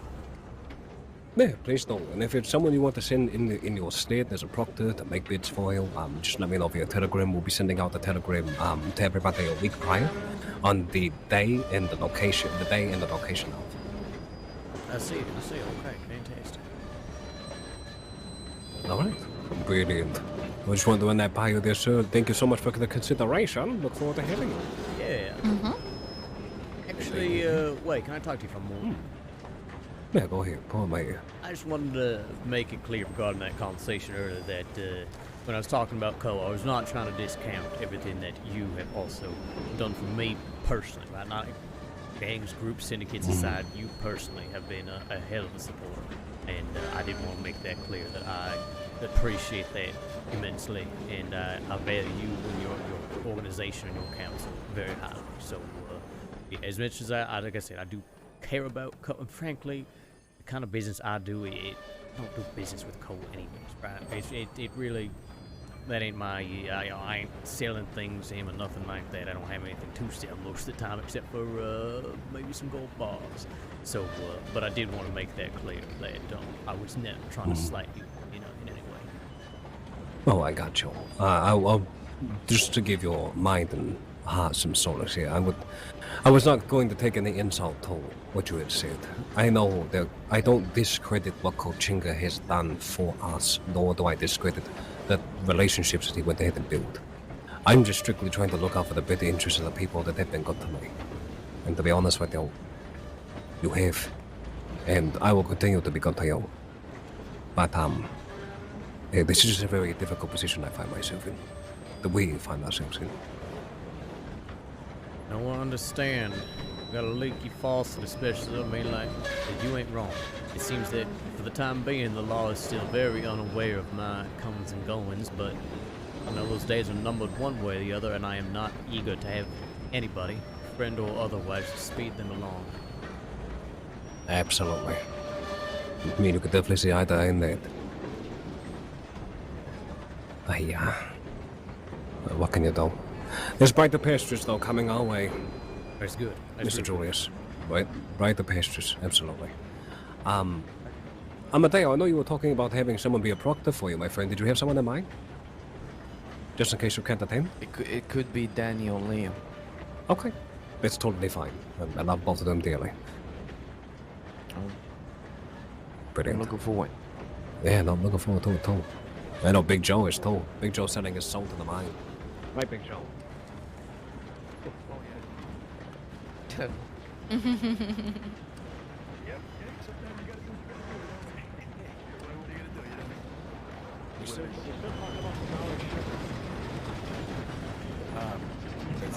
Yeah, please do. And if it's someone you want to send in your state as a proctor to make bids for you, just let me know via Telegram. We'll be sending out the Telegram to everybody a week prior on the day and the location of. I see. Okay, fantastic. All right. Brilliant. I just wanted to run that by you there, sir. Thank you so much for the consideration. Look forward to having you. Yeah. Actually, wait, can I talk to you for a moment? Yeah, go ahead. Poor man. I just wanted to make it clear regarding that conversation earlier that when I was talking about Cole, I was not trying to discount everything that you have also done for me personally, right? Not gangs, groups, syndicates aside, you personally have been a hell of a supporter. And I did want to make that clear that I appreciate that immensely, and I value you and your organization and your council very highly. So, yeah, as much as like I said, I do care about Cole, and frankly, the kind of business I do, I don't do business with Cole anyways, right? It really, that ain't my, I ain't selling things to him or nothing like that. I don't have anything to sell most of the time except for maybe some gold bars. So, but I did want to make that clear that I was never trying to slight you, in any way. Oh, I got you. I'll just to give your mind and heart some solace here. I was not going to take any insult to what you had said. I know that I don't discredit what Kochinga has done for us, nor do I discredit the relationships that he went ahead and built. I'm just strictly trying to look out for the better interests of the people that have been good to me. And to be honest with you, you have. And I will continue to be good to you. But, this is just a very difficult position I find myself in. The we find ourselves in. I don't understand. Got a leaky faucet, especially. I mean, like, you ain't wrong. It seems that for the time being, the law is still very unaware of my comings and goings, but I know those days are numbered one way or the other, and I am not eager to have anybody, friend or otherwise, to speed them along. Absolutely. I mean, you could definitely see eye to eye in that. What can you do? There's brighter pastures, though, coming our way. That's good. Mr. Julius. Right? Brighter pastures, absolutely. Amadeo, I know you were talking about having someone be a proctor for you, my friend. Did you have someone in mind? Just in case you can't attend? It could be Daniel Liam. Okay. That's totally fine. I love both of them dearly. Brilliant. I'm looking forward. Yeah, no, I'm looking forward to it too. I know Big Joe is too. Big Joe selling his soul to the mine. Right, Big Joe? That's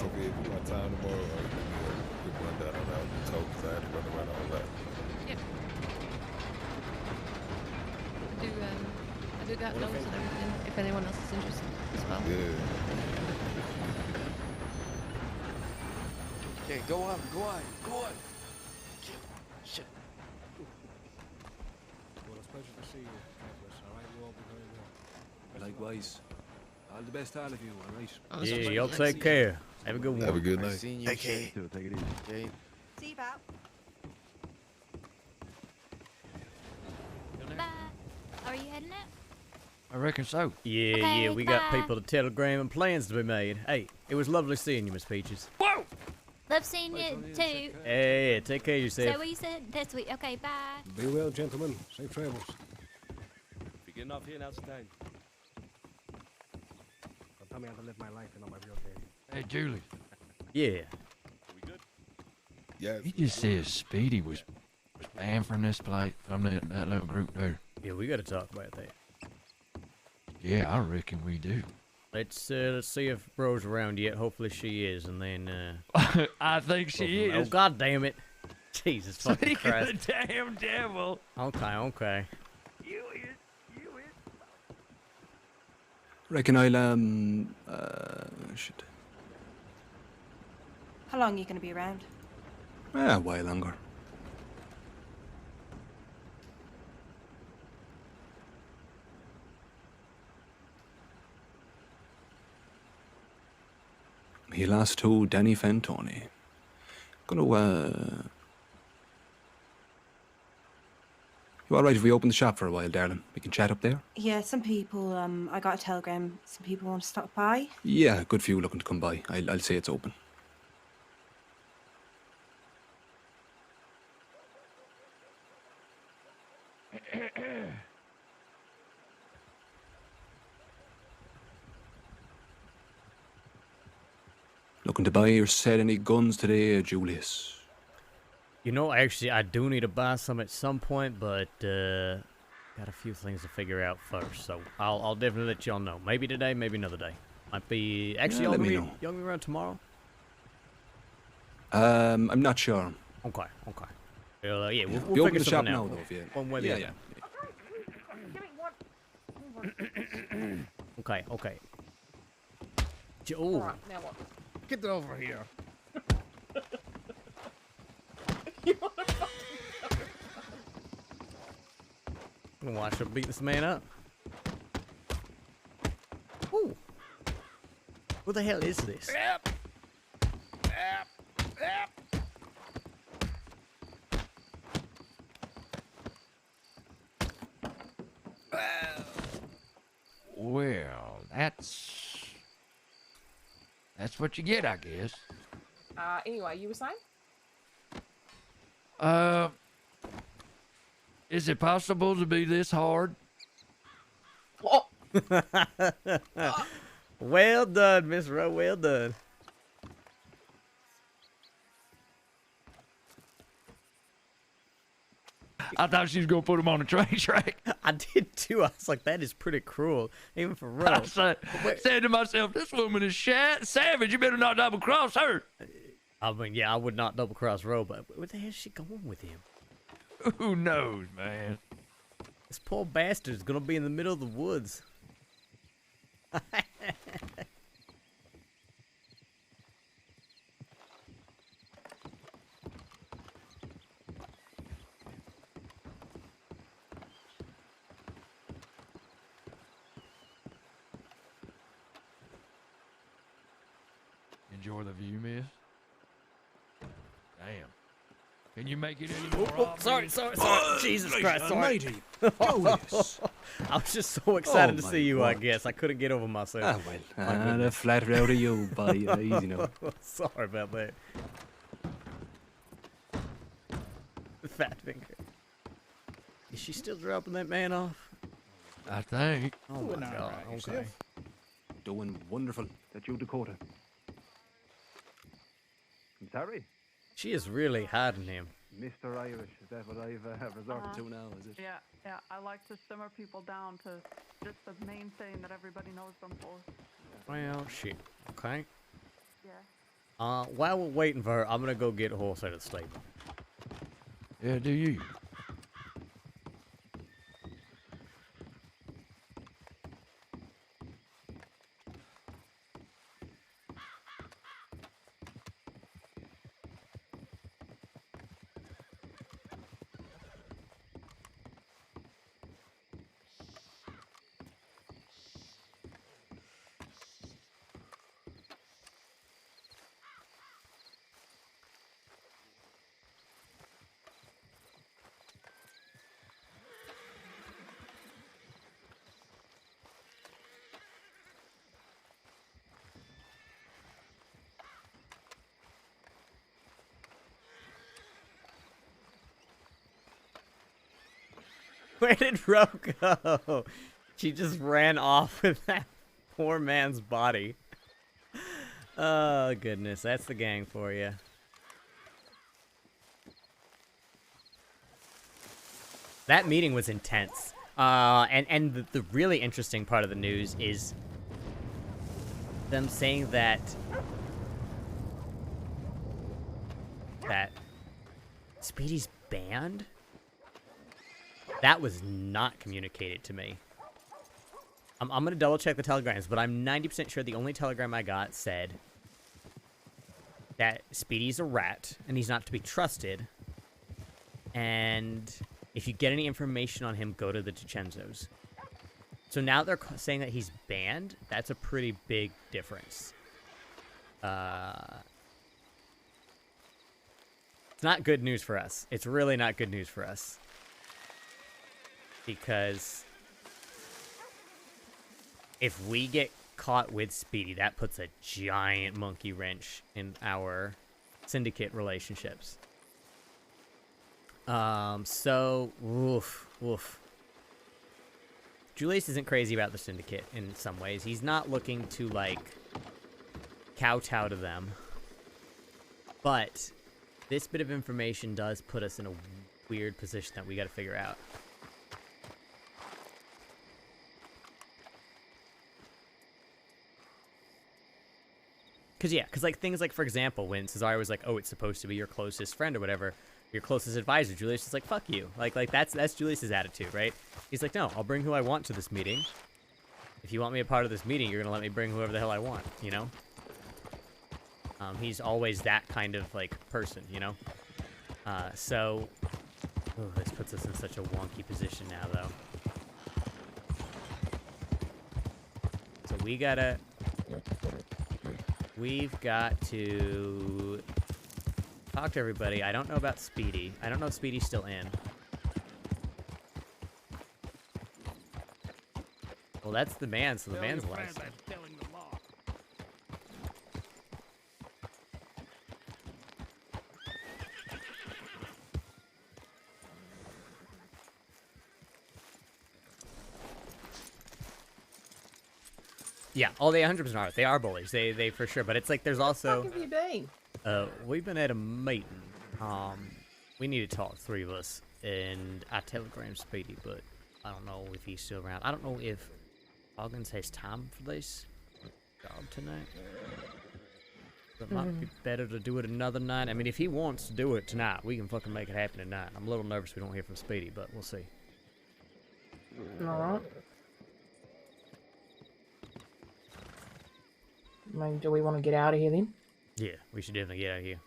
okay if you got time tomorrow, or quick rundown on that talk, because I had to run around all that. Yep. I do got notes and everything, if anyone else is interested as well. Yeah. Okay, go on. Shit. Well, it's a pleasure to see you, Campus. All right, you all be very well. Likewise. All the best to all of you, all right? Oh, yeah, y'all take care. Have a good one. Have a good night. Seeing you. Okay. Take it easy. Okay. See you, Bob. Bye. Are you heading out? I reckon so. Yeah, Okay, we got bye. people to telegram and plans to be made. Hey, it was lovely seeing you, Miss Peaches. Whoa! Love seeing you too. Hey, take care of So yourself. what you said? That's sweet. Okay, bye. Be well, gentlemen. Safe travels. We're getting off here now's the time. Don't tell me how to live my life and on my real day. Hey, Julius. Yeah. Yeah. He just says Speedy was banned from this place, from that little group there. Yeah, we got to talk about that. Yeah, I reckon we do. Let's see if Bro's around yet. Hopefully she is, and then I think she oh, is. God damn it! Jesus fucking Speak of Christ. the damn devil. Okay. Reckon I'll, shit. How long are you going to be around? A while longer. He last to Danny Fantoni. Gonna, You alright if we open the shop for a while, darling? We can chat up there? Yeah, some people, I got a telegram. Some people want to stop by. Yeah, a good few looking to come by. I'll say it's open. Looking to buy or sell any guns today, Julius? You know, actually, I do need to buy some at some point, but got a few things to figure out first. So I'll definitely let y'all know. Maybe today, maybe another day. Might be. Actually, Yeah, y'all let me gonna know. be around tomorrow? I'm not sure. Okay. Well, yeah, we'll Be figure open the shop something now, out. though, if you... One way or the Yeah. other. Okay. Oh, Alright, now what? Get over here. You wanna fucking I'm gonna watch her beat this man up. Ooh. Who the hell is this? Yep. Well, that's what you get, I guess. Anyway, you were saying? Is it possible to be this hard? Oh. Well done, Miss Rowe. Well done. I thought she was gonna put him on a train track. I did too. I was like, that is pretty cruel, even for Rowe. I said to myself, this woman is savage. You better not double cross her. I mean, yeah, I would not double cross Rowe, but where the hell is she going with him? Who knows, man? This poor bastard's gonna be in the middle of the woods. Enjoy the view, miss. Damn. Can you make it any more Sorry. Jesus Christ, sorry. Almighty. Julius. I was just so excited to my see you, I word. guess. I couldn't get over myself. The flat out of you, boy. Easy now. Sorry about that. Fat finger. Is she still dropping that man off? I think. Oh my god. Okay. Doing wonderful. That you, Dakota. I'm sorry. She is really hiding him. Mr. Irish, is that what I've resorted to now, is it? Yeah, I like to simmer people down to just the main thing that everybody knows them for. Well, shit. Okay. Yeah. While we're waiting for her, I'm gonna go get a horse out of the stable. Yeah, do you? Where did Ro go? She just ran off with that poor man's body. Oh, goodness. That's the gang for you. That meeting was intense. And the really interesting part of the news is them saying that Speedy's banned? That was not communicated to me. I'm going to double check the telegrams, but I'm 90% sure the only telegram I got said that Speedy's a rat and he's not to be trusted. And if you get any information on him, go to the DiCenzos. So now they're saying that he's banned. That's a pretty big difference. It's not good news for us. It's really not good news for us. Because if we get caught with Speedy, that puts a giant monkey wrench in our syndicate relationships. Oof. Julius isn't crazy about the syndicate in some ways. He's not looking to, like, kowtow to them. But this bit of information does put us in a weird position that we got to figure out. Because like, things like, for example, when Cesare was like, oh, it's supposed to be your closest friend or whatever, your closest advisor, Julius is like, fuck you. Like that's Julius's attitude, right? He's like, no, I'll bring who I want to this meeting. If you want me a part of this meeting, you're going to let me bring whoever the hell I want, you know? He's always that kind of, like, person, you know? So, this puts us in such a wonky position now, though. So we've got to talk to everybody. I don't know about Speedy. I don't know if Speedy's still in. Well, that's the man, so the man's last. Yeah, oh, they 100% are. They are bullies. They for sure. But it's like there's also. Where have you been? We've been at a meeting. We need to talk, three of us, and I telegrammed Speedy, but I don't know if he's still around. I don't know if Hoggins has time for this job tonight. It might be better to do it another night. I mean, if he wants to do it tonight, we can fucking make it happen tonight. I'm a little nervous we don't hear from Speedy, but we'll see. Alright. I mean, do we want to get out of here then? Yeah, we should definitely get out of here.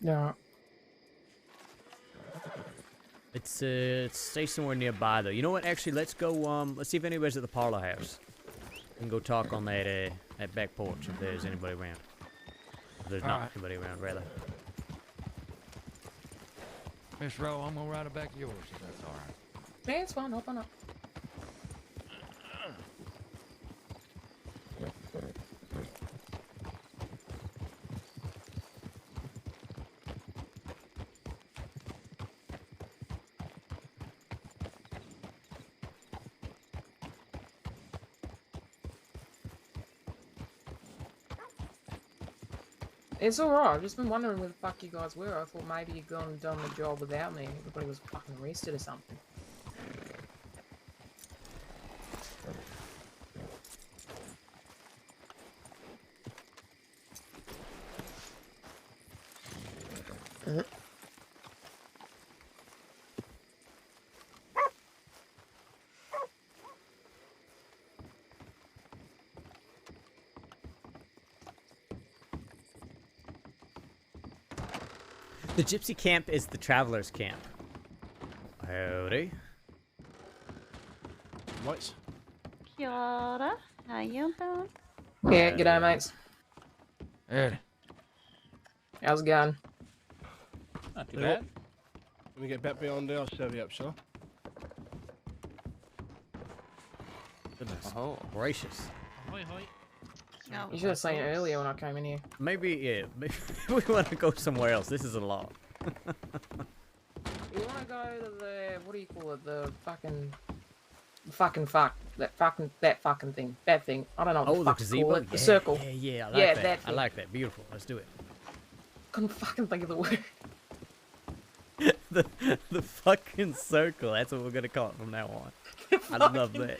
Yeah. Let's stay somewhere nearby though. You know what? Actually, let's go. Let's see if anybody's at the parlor house. We can go talk on that that back porch if there's anybody around. If there's not anybody around, rather. Miss Rowe, I'm gonna ride it back to yours if that's all right. Yeah, it's fine. Open up. It's alright, I've just been wondering where the fuck you guys were. I thought maybe you'd gone and done the job without me. Everybody was fucking arrested or something. The gypsy camp is the traveler's camp. Howdy. What? Kia ora. How you doing? Yeah, g'day mates. Ed. How's it going? Not too bad. When we get back beyond there, I'll serve you up, sure. Goodness. Oh, gracious. Hoi hoi. No. You should have seen it earlier when I came in here. Maybe, yeah. Maybe we want to go somewhere else. This is a lot. You want to go to the, what do you call it? The fucking fuck. That fucking thing. That thing. I don't know what the fuck it's called. Yeah, The circle. Yeah, I like that. That thing. I like that. Beautiful. Let's do it. Couldn't fucking think of the word. the fucking circle. That's what we're going to call it from now on. I love that.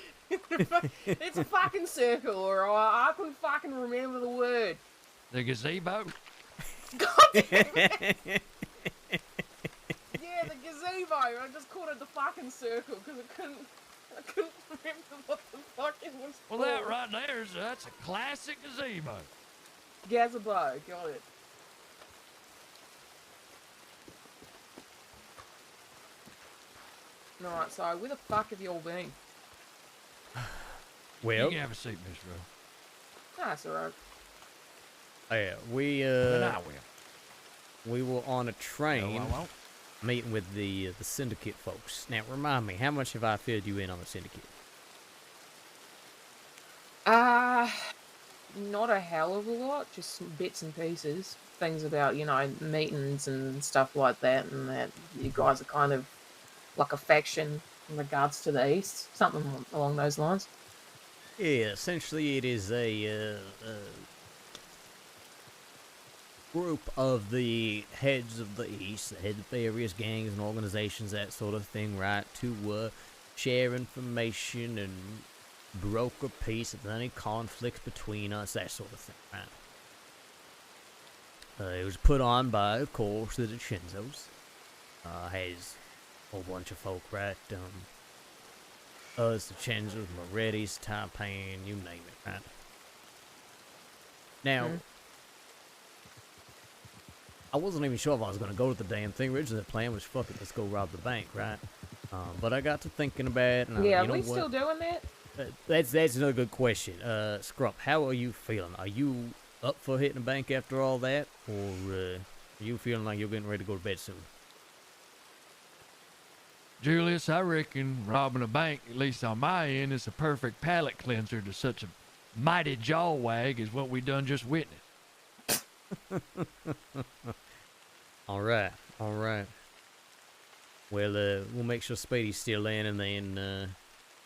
It's a fucking circle, or I couldn't fucking remember the word. The gazebo. God damn it. Evo, I just called it the fucking circle because I couldn't remember what the fuck it was Well, called. that right there that's a classic gazebo. Gazebo, got it. Alright, so where the fuck have you all been? Well, you can have a seat, Miss Rowe. That's alright. Yeah, we Then I will. we were on a train No, I won't. meeting with the syndicate folks. Now, remind me, how much have I filled you in on the syndicate? Not a hell of a lot, just some bits and pieces. Things about, meetings and stuff like that, and that you guys are kind of like a faction in regards to the East. Something along those lines. Yeah, essentially it is a group of the heads of the East, the heads of various gangs and organizations, that sort of thing, right, to share information and broker peace if there's any conflicts between us, that sort of thing, right? It was put on by, of course, the DiCenzos. Has a whole bunch of folk, right? Us, DiCenzos, Moretti's, Taipan, you name it, right? Now, I wasn't even sure if I was going to go to the damn thing. Originally, the plan was, fuck it, let's go rob the bank, right? But I got to thinking about it, and Yeah, you know are we what? still doing that? That's another good question. Scrupp, how are you feeling? Are you up for hitting the bank after all that? Or are you feeling like you're getting ready to go to bed soon? Julius, I reckon robbing a bank, at least on my end, is a perfect palate cleanser to such a mighty jaw wag as what we done just witnessed. All right. Well, we'll make sure Speedy's still in, and then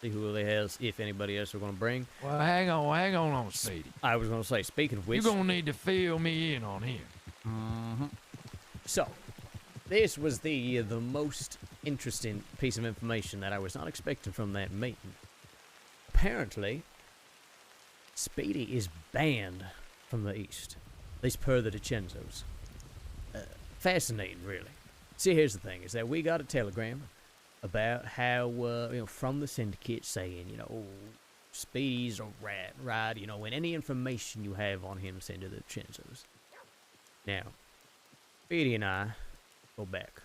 see who else, if anybody else, are going to bring. Well, hang on, Speedy. I was going to say, speaking of which, You're going to need to fill me in on him. So, this was the most interesting piece of information that I was not expecting from that meeting. Apparently, Speedy is banned from the East, at least per the DiCenzos. Fascinating, really. See, here's the thing, is that we got a telegram about how, from the syndicate saying, Speedy's a rat, right? And any information you have on him, send to the DiCenzos. Now, Speedy and I go back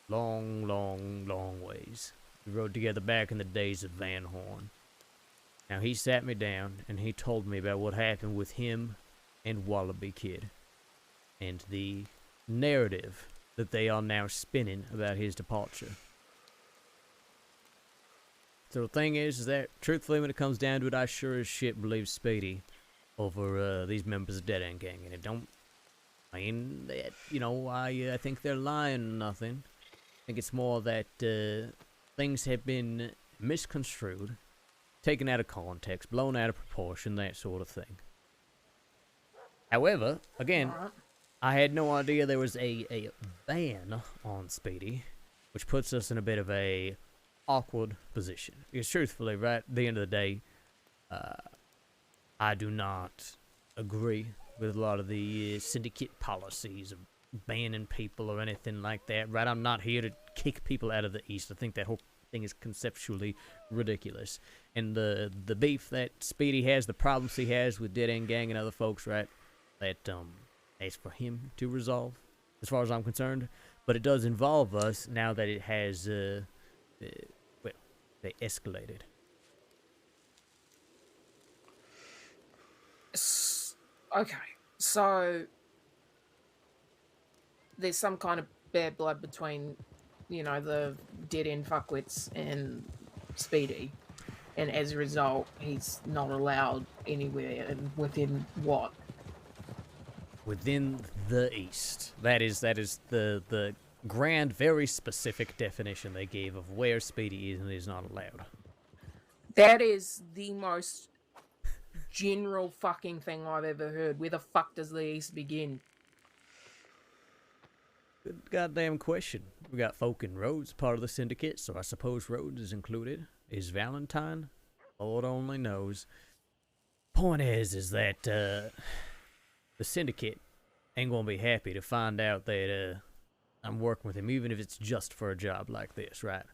long, long, long ways. We rode together back in the days of Van Horn. Now, he sat me down, and he told me about what happened with him and Wallaby Kid, and the narrative that they are now spinning about his departure. So the thing is that, truthfully, when it comes down to it, I sure as shit believe Speedy over these members of Dead End Gang, and it don't... I think they're lying or nothing. I think it's more that things have been misconstrued, taken out of context, blown out of proportion, that sort of thing. However, again, I had no idea there was a ban on Speedy, which puts us in a bit of a awkward position. Because truthfully, right at the end of the day, I do not agree with a lot of the syndicate policies of banning people or anything like that, right? I'm not here to kick people out of the East. I think that whole thing is conceptually ridiculous. And the beef that Speedy has, the problems he has with Dead End Gang and other folks, right, that is for him to resolve, as far as I'm concerned. But it does involve us now that it has, they escalated. Okay, so there's some kind of bad blood between, the dead end fuckwits and Speedy, and as a result, he's not allowed anywhere within what? Within the East. That is the grand, very specific definition they gave of where Speedy is and is not allowed. That is the most general fucking thing I've ever heard. Where the fuck does the East begin? Good goddamn question. We got folk in Rhodes, part of the syndicate, so I suppose Rhodes is included. Is Valentine? Lord only knows. Point is that the syndicate ain't gonna be happy to find out that I'm working with him, even if it's just for a job like this, right?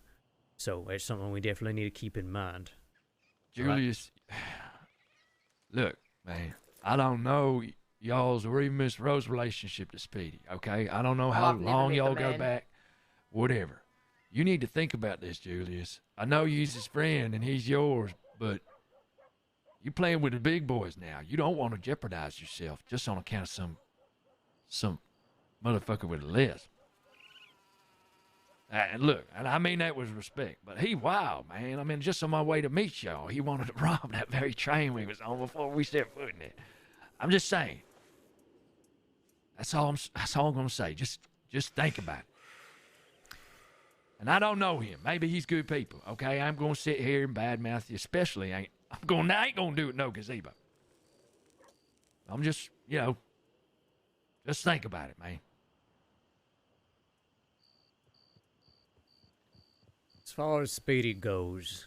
So it's something we definitely need to keep in mind. Julius, look, man, I don't know y'all's or even Miss Rose's relationship to Speedy, okay? I don't know how I've never long met y'all the go man. back, whatever. You need to think about this, Julius. I know he's his friend and he's yours, but you playing with the big boys now. You don't want to jeopardize yourself just on account of some motherfucker with a lisp. And look, and I mean that with respect, but he wild, man. I mean, just on my way to meet y'all, he wanted to rob that very train we was on before we set foot in it. I'm just saying. That's all I'm gonna say. Just think about it. And I don't know him. Maybe he's good people. Okay, I'm gonna sit here and badmouth you, especially I ain't gonna do it no gazebo. I'm just just think about it, man. As far as Speedy goes,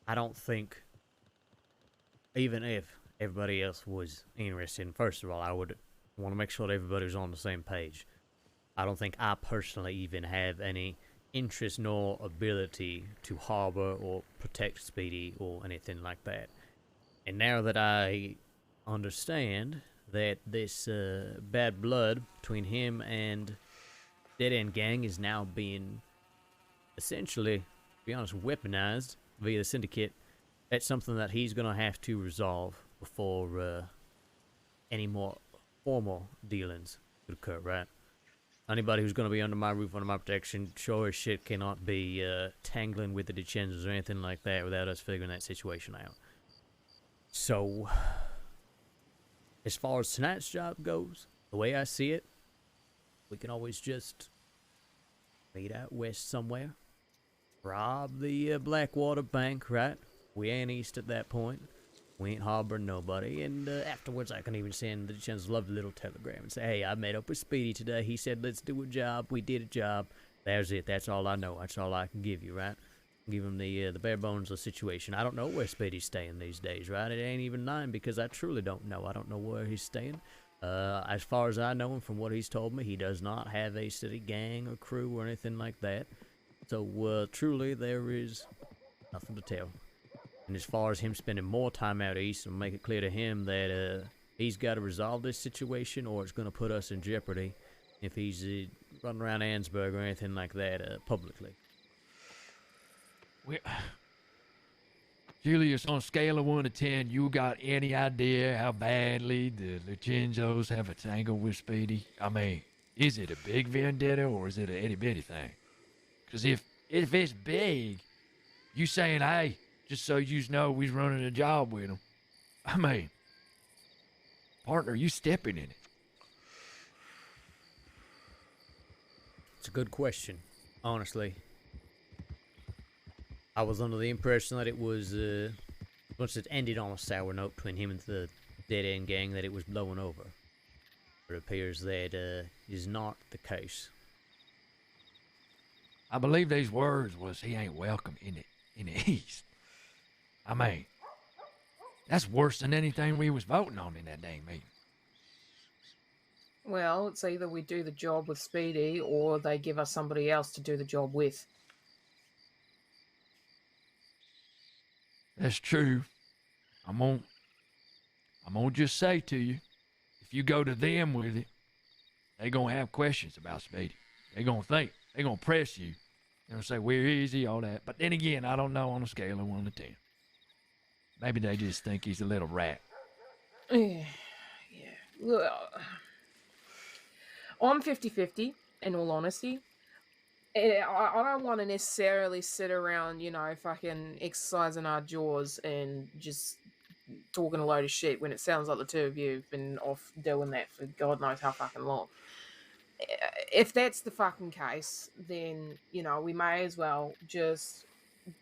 I don't think, even if everybody else was interested, first of all, I would want to make sure that everybody was on the same page. I don't think I personally even have any interest nor ability to harbor or protect Speedy or anything like that. And now that I understand that this bad blood between him and Dead End Gang is now being essentially, to be honest, weaponized via the syndicate, that's something that he's going to have to resolve before any more formal dealings could occur, right? Anybody who's going to be under my roof, under my protection, sure as shit cannot be tangling with the DeCenzos or anything like that without us figuring that situation out. So, as far as tonight's job goes, the way I see it, we can always just meet out west somewhere, rob the Blackwater Bank, right? We ain't east at that point. We ain't harboring nobody. And afterwards, I can even send the DeCenzos lovely little telegram and say, hey, I met up with Speedy today. He said, let's do a job. We did a job. There's it. That's all I know. That's all I can give you, right? Give him the bare bones of the situation. I don't know where Speedy's staying these days, right? It ain't even 9 because I truly don't know. I don't know where he's staying. As far as I know and from what he's told me, he does not have a city gang or crew or anything like that. So, truly, there is nothing to tell. And as far as him spending more time out east, I'll make it clear to him that he's got to resolve this situation or it's going to put us in jeopardy if he's running around Ansburg or anything like that publicly. Julius, on a scale of 1 to 10, you got any idea how badly the DeCenzos have a tangle with Speedy? I mean, is it a big vendetta or is it an itty-bitty thing? Because if it's big, you saying, hey, just so you know we's running a job with him. I mean, partner, you stepping in it. It's a good question, honestly. I was under the impression that it was, once it ended on a sour note between him and the Dead End Gang, that it was blowing over. It appears that is not the case. I believe these words was he ain't welcome in the East. I mean, that's worse than anything we was voting on in that dang meeting. Well, it's either we do the job with Speedy or they give us somebody else to do the job with. That's true. I'm gonna just say to you, if you go to them with it, they gonna have questions about Speedy. They gonna think. They gonna press you. They're gonna say, where is he, all that. But then again, I don't know on a scale of 1 to 10. Maybe they just think he's a little rat. Yeah. Well, I'm 50-50, in all honesty. I don't want to necessarily sit around, fucking exercising our jaws and just talking a load of shit when it sounds like the two of you have been off doing that for God knows how fucking long. If that's the fucking case, then, we may as well just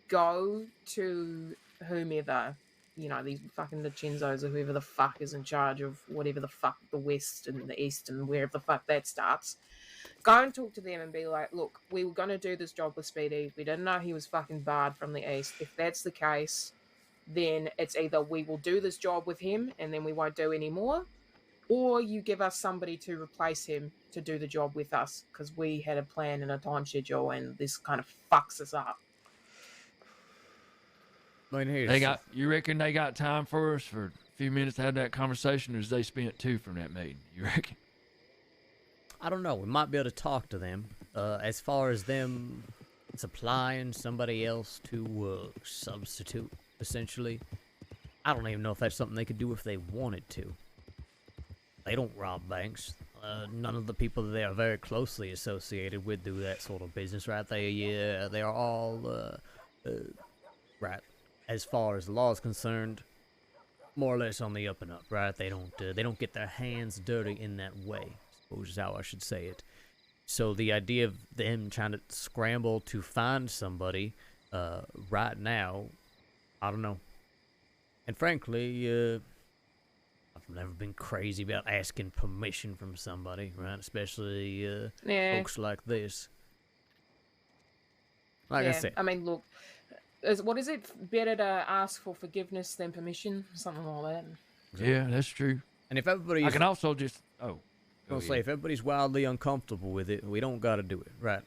go to whomever, these fucking DeCenzos or whoever the fuck is in charge of whatever the fuck the West and the East and wherever the fuck that starts. Go and talk to them and be like, look, we were going to do this job with Speedy. We didn't know he was fucking barred from the East. If that's the case, then it's either we will do this job with him and then we won't do any more, or you give us somebody to replace him to do the job with us, because we had a plan and a time schedule, and this kind of fucks us up. You reckon they got time for us for a few minutes to have that conversation, or is they spent 2 from that meeting? You reckon? I don't know. We might be able to talk to them. As far as them supplying somebody else to substitute, essentially, I don't even know if that's something they could do if they wanted to. They don't rob banks. None of the people that they are very closely associated with do that sort of business, right? They are all right. As far as the law is concerned, more or less on the up and up, right? They don't get their hands dirty in that way, I suppose is how I should say it. So the idea of them trying to scramble to find somebody right now, I don't know. And frankly, I've never been crazy about asking permission from somebody, right? Especially folks like this. Like I said. I mean, look, what is it? Better to ask for forgiveness than permission? Something like that. Yeah, that's true. And if everybody, I can also just I'll say if everybody's wildly uncomfortable with it, we don't got to do it, right?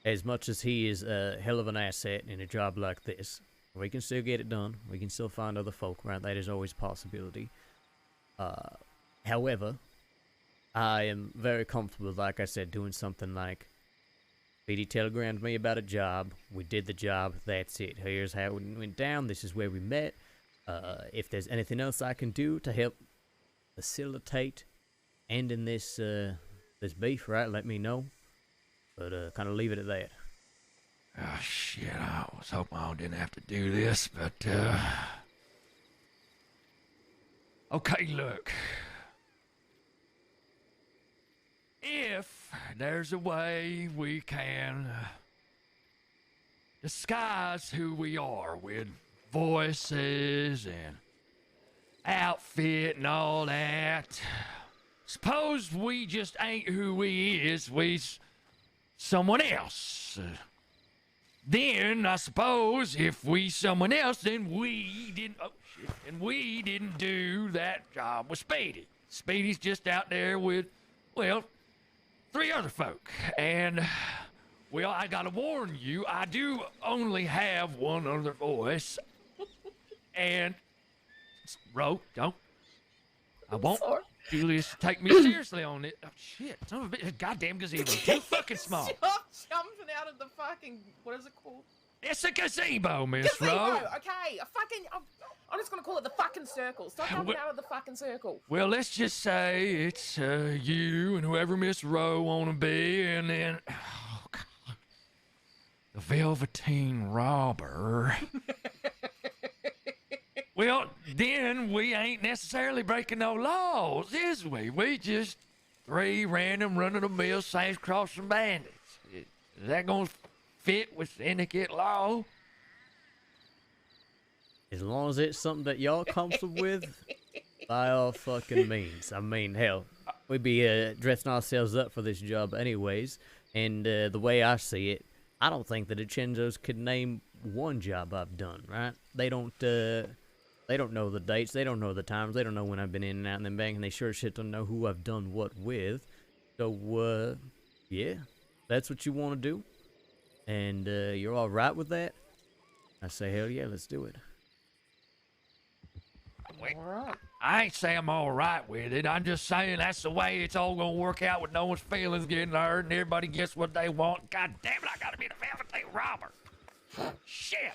As much as he is a hell of an asset in a job like this, we can still get it done. We can still find other folk, right? That is always a possibility. However, I am very comfortable, like I said, doing something like BD telegrammed me about a job. We did the job. That's it. Here's how it went down. This is where we met. If there's anything else I can do to help facilitate ending this this beef, right, let me know. But kind of leave it at that. Oh, shit. I was hoping I didn't have to do this, but, okay, look. If there's a way we can disguise who we are with voices and outfit and all that, suppose we just ain't who we is, we's someone else. Then I suppose if we someone else, then we didn't do that job with Speedy. Speedy's just out there with, well, 3 other folk. And, well, I gotta warn you, I do only have one other voice. And, I won't. Julius, take me seriously on it. Oh, shit. Son of a bitch. Goddamn gazebo. Too fucking small. Stop jumping out of the fucking, what is it called? It's a gazebo, Miss Rowe. Gazebo, okay. I'm just going to call it the fucking circle. Stop jumping out of the fucking circle. Well, let's just say it's you and whoever Miss Rowe want to be, and then, oh, God, the Velveteen Robber. Well, then we ain't necessarily breaking no laws, is we? We just 3 random run-of-the-mill sage-crossing bandits. Is that gonna fit with syndicate law? As long as it's something that y'all comfortable with, by all fucking means. I mean, hell, we'd be dressing ourselves up for this job anyways, and the way I see it, I don't think the DiCenzos could name one job I've done, right? They don't know the dates, they don't know the times, they don't know when I've been in and out in the bank, and they sure shit don't know who I've done what with. So, yeah, that's what you want to do, and you're all right with that? I say, hell yeah, let's do it. I ain't saying I'm all right with it. I'm just saying that's the way it's all gonna work out with no one's feelings getting hurt and everybody gets what they want. God damn it, I gotta be the Velveteen Robber. Shit.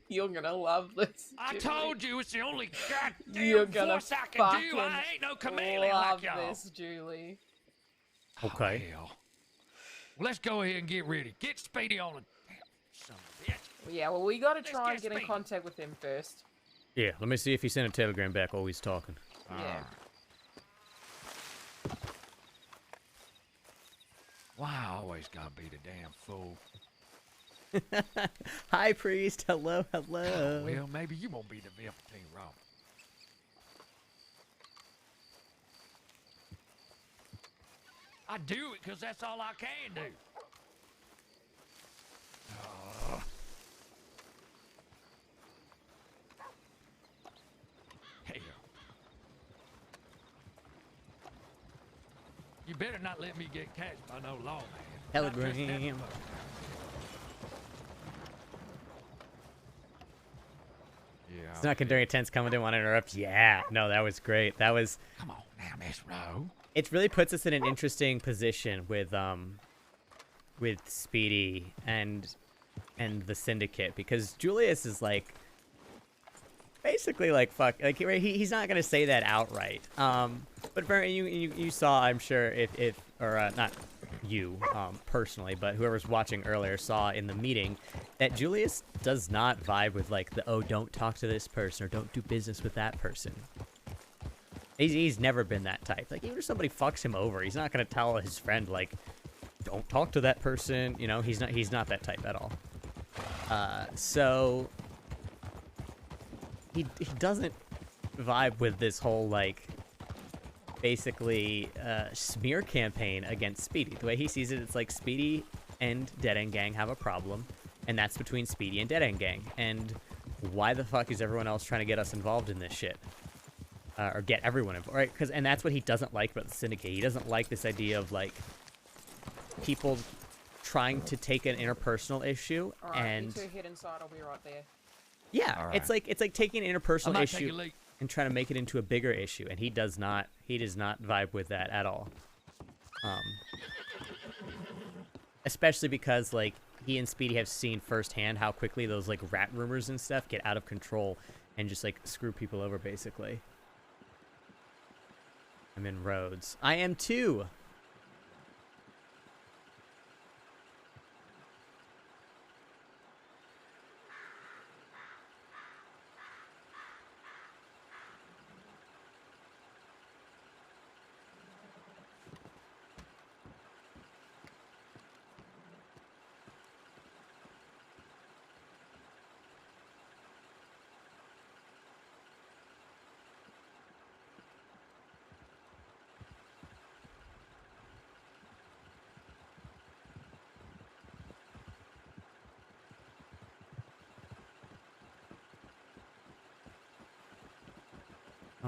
You're gonna love this. I told you it's the only goddamn voice I can do. I ain't no chameleon like y'all. Love this, Julie. Okay. Well, let's go ahead and get ready. Get Speedy on the damn son of a bitch. Yeah, well, we gotta try and get in contact with him first. Yeah, let me see if he sent a telegram back while he's talking. Yeah. Why I always gotta be the damn fool? Hi, priest. Hello, hello. Oh, well, maybe you won't be the Velveteen Robber. I do it because that's all I can do. Hell. better not let me get catched by no lawman. Telegram. Yeah. Snuck in during a tense comment, didn't want to interrupt. Yeah, no, that was great. That was. Come on now, Miss Rowe. It really puts us in an interesting position with Speedy and the Syndicate, because Julius is like basically like fuck, like he's not gonna say that outright. But you saw, I'm sure, if not you personally, but whoever's watching earlier saw in the meeting that Julius does not vibe with like the, oh, don't talk to this person or don't do business with that person. He's never been that type. Like, even if somebody fucks him over, he's not gonna tell his friend like, don't talk to that person. You know, he's not that type at all. So he doesn't vibe with this whole like basically smear campaign against Speedy. The way he sees it, it's like Speedy and Dead End Gang have a problem, and that's between Speedy and Dead End Gang. And why the fuck is everyone else trying to get us involved in this shit? Or get everyone involved, right? And that's what he doesn't like about the Syndicate. He doesn't like this idea of like people trying to take an interpersonal issue and you two head inside. I'll be right there. yeah, right. it's like taking an interpersonal might take issue a leak. and trying to make it into a bigger issue, and he does not vibe with that at all. Especially because like he and Speedy have seen firsthand how quickly those like rat rumors and stuff get out of control and just like screw people over basically. I'm in Rhodes. I am too.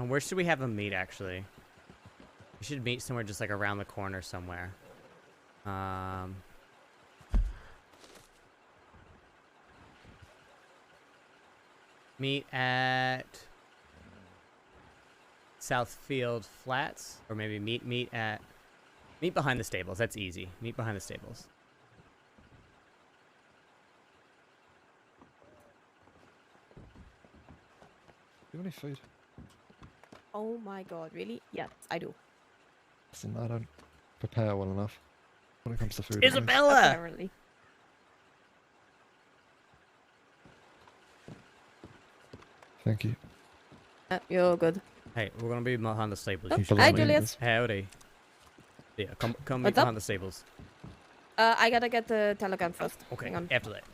Where should we have him meet, actually? We should meet somewhere just, like, around the corner somewhere. Meet at Southfield Flats? Or maybe meet behind the stables. That's easy. Meet behind the stables. Do you have any food? Oh my god, really? Yes, I do. Listen, I don't prepare well enough when it comes to food. Isabella! Apparently. Thank you. You're good. Hey, we're gonna be behind the stables. Oh, You should hi, meet- Julius. Howdy. Yeah, come meet What's up? behind the stables. I gotta get the telegram first. Okay, Hang on. after that.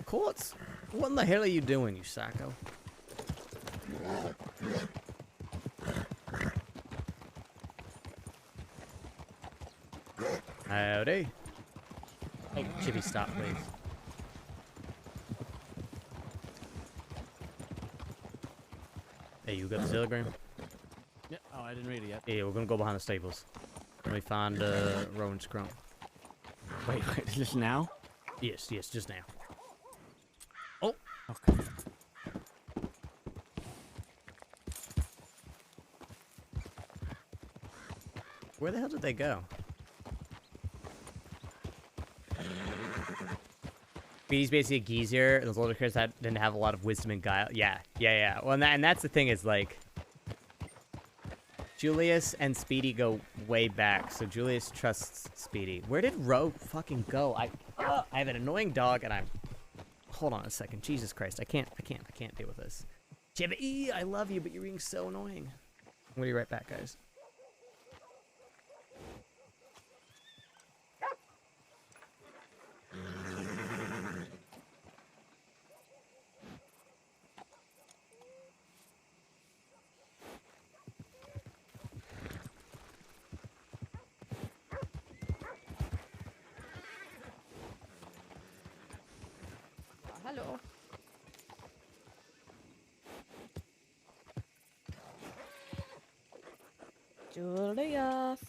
Quartz, what in the hell are you doing, you psycho? Howdy. Hey, Chippy, stop, please. Hey, you got the telegram? Yeah. Oh, I didn't read it yet. Yeah, we're gonna go behind the stables. Let me find Rowan Scrum. Wait, just now? Yes, just now. Oh. Okay. Where the hell did they go? He's basically a geezer. Those older kids that didn't have a lot of wisdom and guile. Yeah. Well, and that's the thing is like, Julius and Speedy go way back, so Julius trusts Speedy. Where did Ro fucking go? I have an annoying dog, and I'm. Hold on a second. Jesus Christ, I can't deal with this. Chippy, I love you, but you're being so annoying. I'm gonna be right back, guys. Hello. Julius.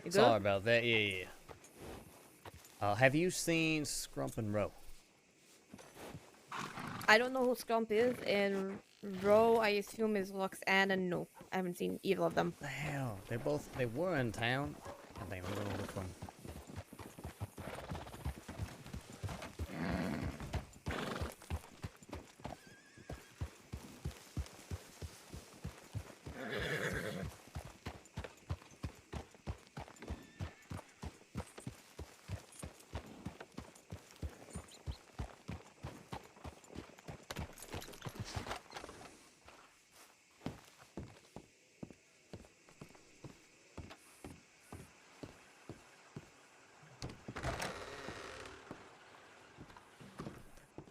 You good? Sorry about that. Yeah. Have you seen Scrump and Roe? I don't know who Scrump is, and Roe, I assume, is Roxanne, and no, I haven't seen either of them. The hell? They were in town. I think I'm gonna look for them.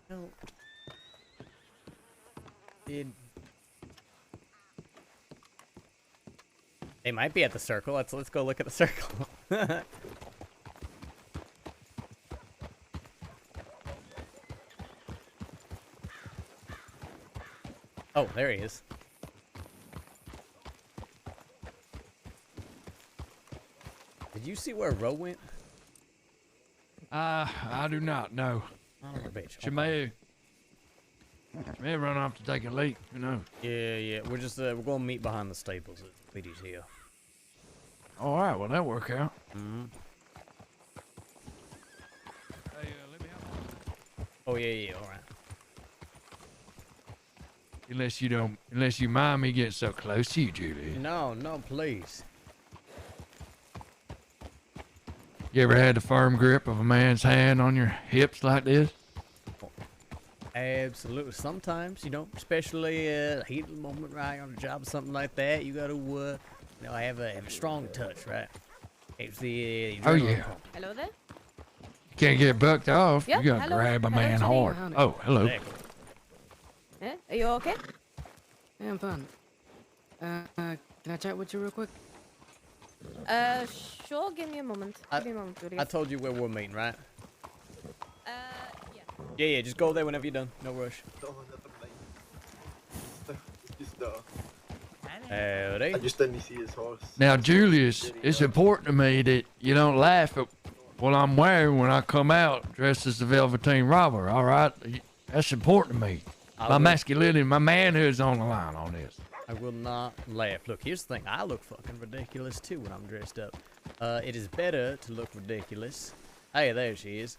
No. They might be at the circle. Let's go look at the circle. Oh, there he is. Did you see where Roe went? I do not know. Oh, bitch. She may have run off to take a leak. Who knows? Yeah. We're just we're gonna meet behind the stables at Petey's here. All right. Well, that'll work out. Mm-hmm. Hey, let me help. Oh yeah. All right. Unless you mind me getting so close to you, Julius. No, please. You ever had the firm grip of a man's hand on your hips like this? Absolutely. Sometimes, especially heat of the moment, right, on a job or something like that, you got to, have a strong touch, right? Keeps the Oh yeah. Hello there. You can't get bucked off. Yep, You gotta hello. grab a man Hello, hard. Oh, hello. Yeah, are you okay? Yeah, I'm fine. Can I chat with you real quick? Sure, give me a moment. Give me a moment, Julius. I told you where we're meeting, right? Yeah. Yeah, just go there whenever you're done. No rush. Howdy. I just didn't see his horse. Now, Julius, it's important to me that you don't laugh at what I'm wearing when I come out dressed as the Velveteen Robber, all right? That's important to me. My masculinity, my manhood's on the line on this. I will not laugh. Look, here's the thing. I look fucking ridiculous, too, when I'm dressed up. It is better to look ridiculous. Hey, there she is.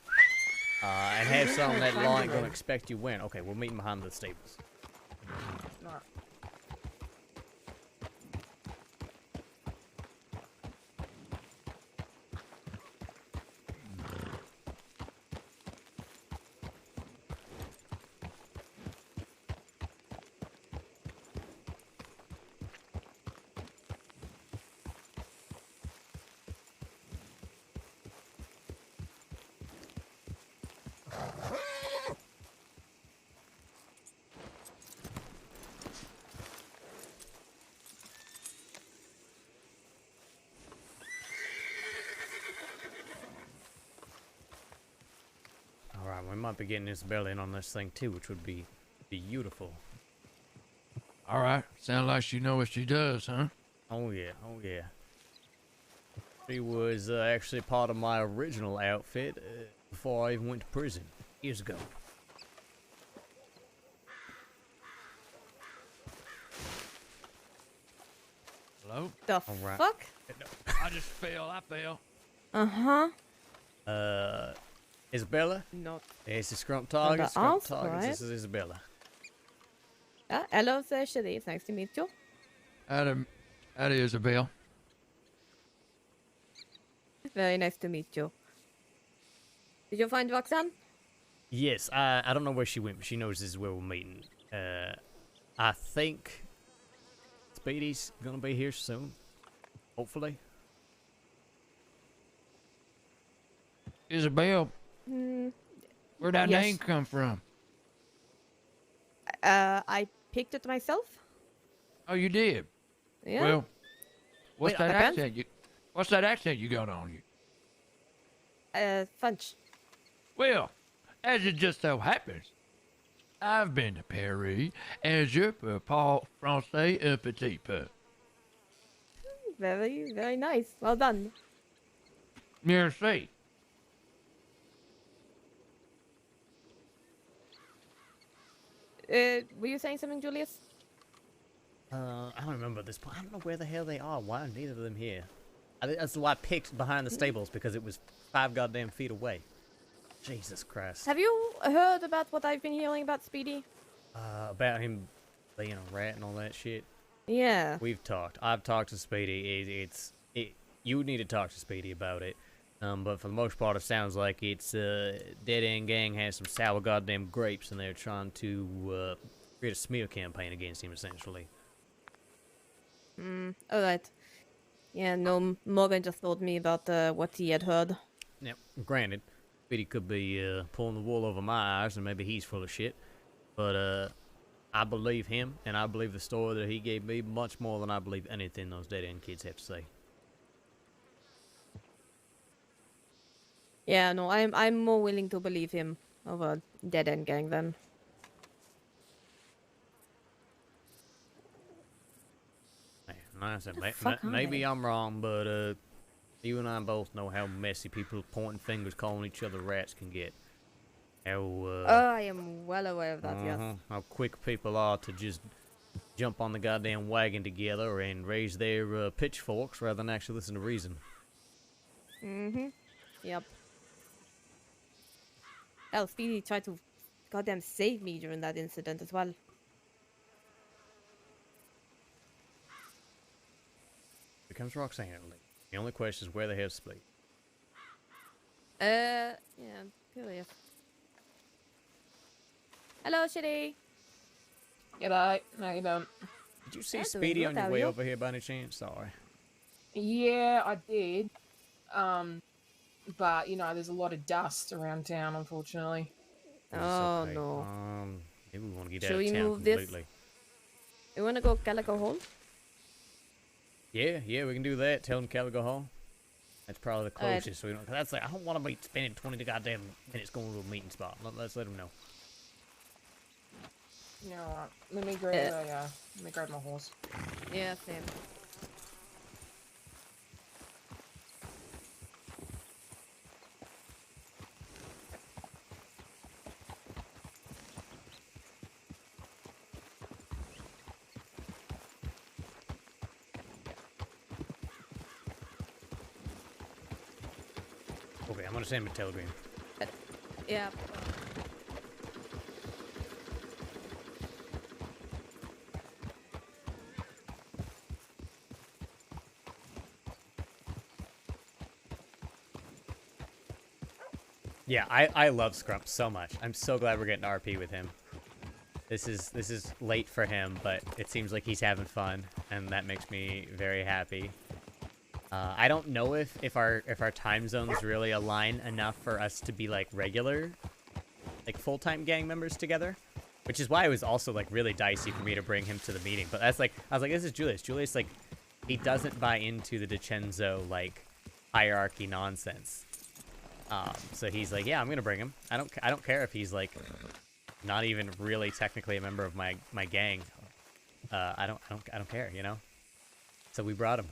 And have something that law ain't gonna expect you wearing. Okay, we're meeting behind the stables. Alright, we might be getting Isabella in on this thing too, which would be beautiful. All right. Sounds like she knows what she does, huh? Oh yeah. She was actually part of my original outfit before I even went to prison years ago. Hello? The Alright. fuck? I just fell. Isabella? No. This is Scrump Target. the Scrump answer, Target. right? This is Isabella. Hello, sir. Shitty. It's nice to meet you. Howdy, Isabel. Very nice to meet you. Did you find Roxanne? Yes, I don't know where she went, but she knows this is where we're meeting. I think Speedy's gonna be here soon. Hopefully. Isabel, Hmm. where'd that Yes. name come from? I picked it myself. Oh, you did? Yeah. Well, what's Wait, that my accent what's that accent you got on you? French. Well, as it just so happens, I've been to Paris, and je peux parler français un petit peu. Very, very nice. Well done. Merci. Were you saying something, Julius? I don't remember this point. I don't know where the hell they are. Why are neither of them here? That's why I picked behind the stables, because it was 5 goddamn feet away. Jesus Christ. Have you heard about what I've been hearing about Speedy? About him being a rat and all that shit. Yeah. We've talked. I've talked to Speedy. You need to talk to Speedy about it. But for the most part, it sounds like it's Dead End Gang has some sour goddamn grapes, and they're trying to create a smear campaign against him, essentially. Alright. Yeah, no, Morgan just told me about what he had heard. Now, granted, Speedy could be pulling the wool over my eyes, and maybe he's full of shit. But I believe him, and I believe the story that he gave me much more than I believe anything those Dead End kids have to say. Yeah, no, I'm more willing to believe him over Dead End Gang then. Like I said, maybe I'm wrong, but you and I both know how messy people pointing fingers, calling each other rats can get. How I am well aware of that, yes. How quick people are to just jump on the goddamn wagon together and raise their pitchforks rather than actually listen to reason. Yep. Hell, Speedy tried to goddamn save me during that incident as well. Becomes Roxanne. The only question is where the hell's Speedy? Yeah, I'm curious. Hello, Shitty. G'day. How you doing? Did you see Speedy on your way over here by any chance? Sorry. Yeah, I did. But, you know, there's a lot of dust around town, unfortunately. Oh, okay. no. Maybe we want to get Should out of we town move this? completely. You wanna go Calico Hall? Yeah, we can do that. Tell him Calico Hall. That's probably the Alright. closest. So we don't. Cause that's like I don't want to be spending 20 goddamn minutes going to a meeting spot. Let's let him know. You know what? Let me grab my horse. Yeah, same. Okay, I'm gonna send him a telegram. Yeah. Yeah, I love Scrump so much. I'm so glad we're getting RP with him. This is late for him, but it seems like he's having fun, and that makes me very happy. I don't know if our time zones really align enough for us to be like regular, like full-time gang members together, which is why it was also like really dicey for me to bring him to the meeting. But that's like I was like, this is Julius. Julius like he doesn't buy into the DiCenzo like hierarchy nonsense. So he's like, yeah, I'm gonna bring him. I don't care if he's like not even really technically a member of my gang. I don't care, you know. So we brought him.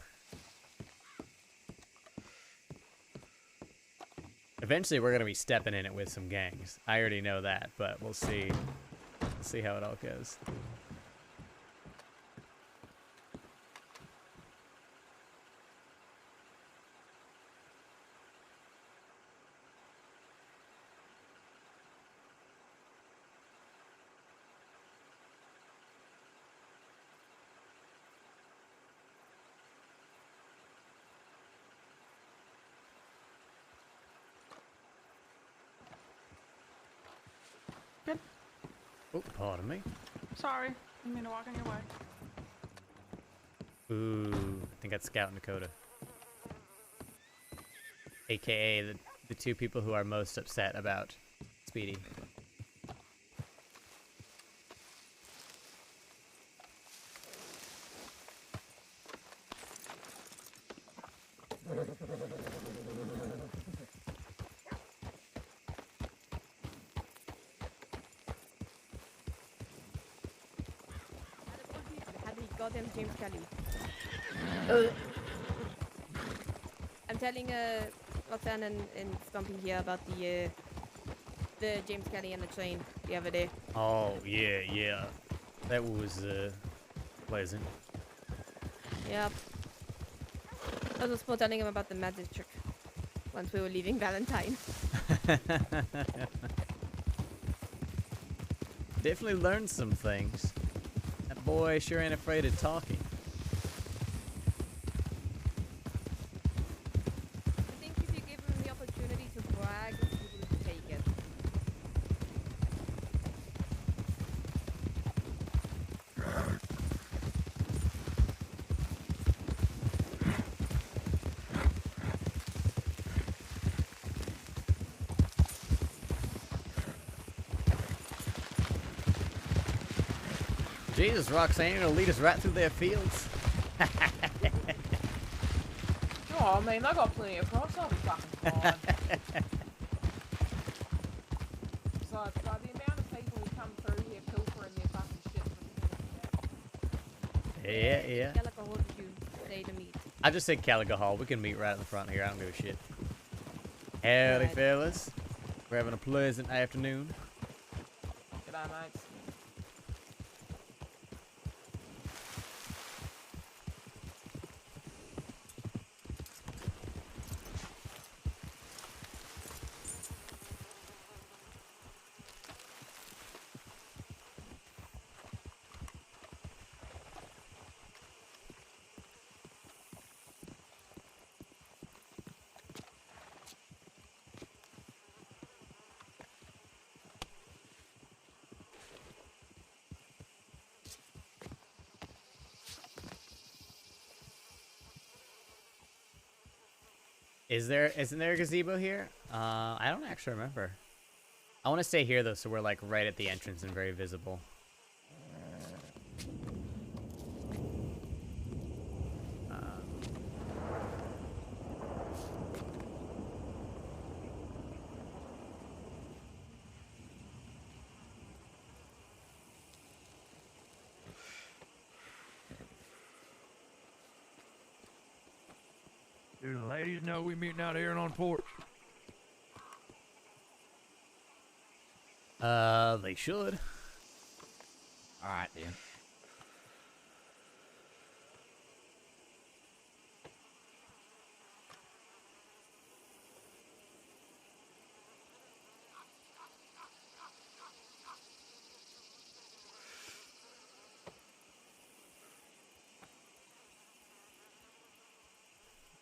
Eventually, we're gonna be stepping in it with some gangs. I already know that, but we'll see. We'll see how it all goes. Good. Oh, pardon me. Sorry. Didn't mean to walk in your way. Ooh, I think that's Scout and Dakota. AKA the two people who are most upset about Speedy. Goddamn James Kelly. I'm telling Roxanne and Stumpy here about the James Kelly and the train the other day. Oh, yeah. That was, pleasant. Yep. I was just telling him about the magic trick once we were leaving Valentine. Definitely learned some things. That boy sure ain't afraid of talking. I think if you give him the opportunity to brag, he will take it. Jesus, Roxanne, you're gonna lead us right through their fields. Oh, I mean, I got plenty of crops. I'll be fucking fine. So, the amount of people who come through here pilfering their fucking shit. Yeah. Calico, what did you say to me? I just said Calico Hall. We can meet right in the front here. I don't give a shit. Howdy, Right. fellas. We're having a pleasant afternoon. G'day, mates. Isn't there a gazebo here? I don't actually remember. I want to stay here though, so we're like right at the entrance and very visible. Do the ladies know we meeting out here on porch? They should. All right then.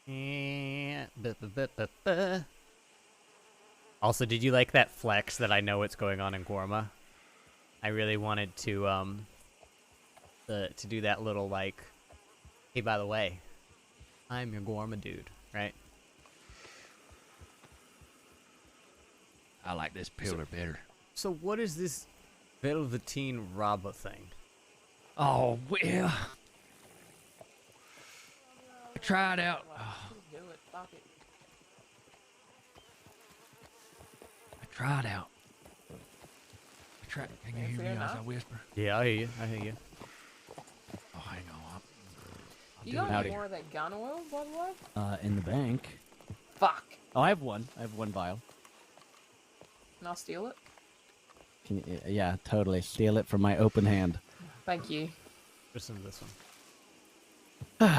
Yeah. Also, did you like that flex that I know what's going on in Gorma? I really wanted to do that little like, hey, by the way, I'm your Gorma dude, right? I like this pillar better. So what is this Velveteen Rabba thing? Oh, well. I tried out. Do it, fuck it. I tried out. Can you hear me as I whisper? Yeah, I hear you. I hear you. Oh, hang on. You got any more of that gun oil, by the way? In the bank. Fuck. Oh, I have one. I have one vial. Can I steal it? Can you, yeah, totally. Steal it from my open hand. Thank you. Listen to this one.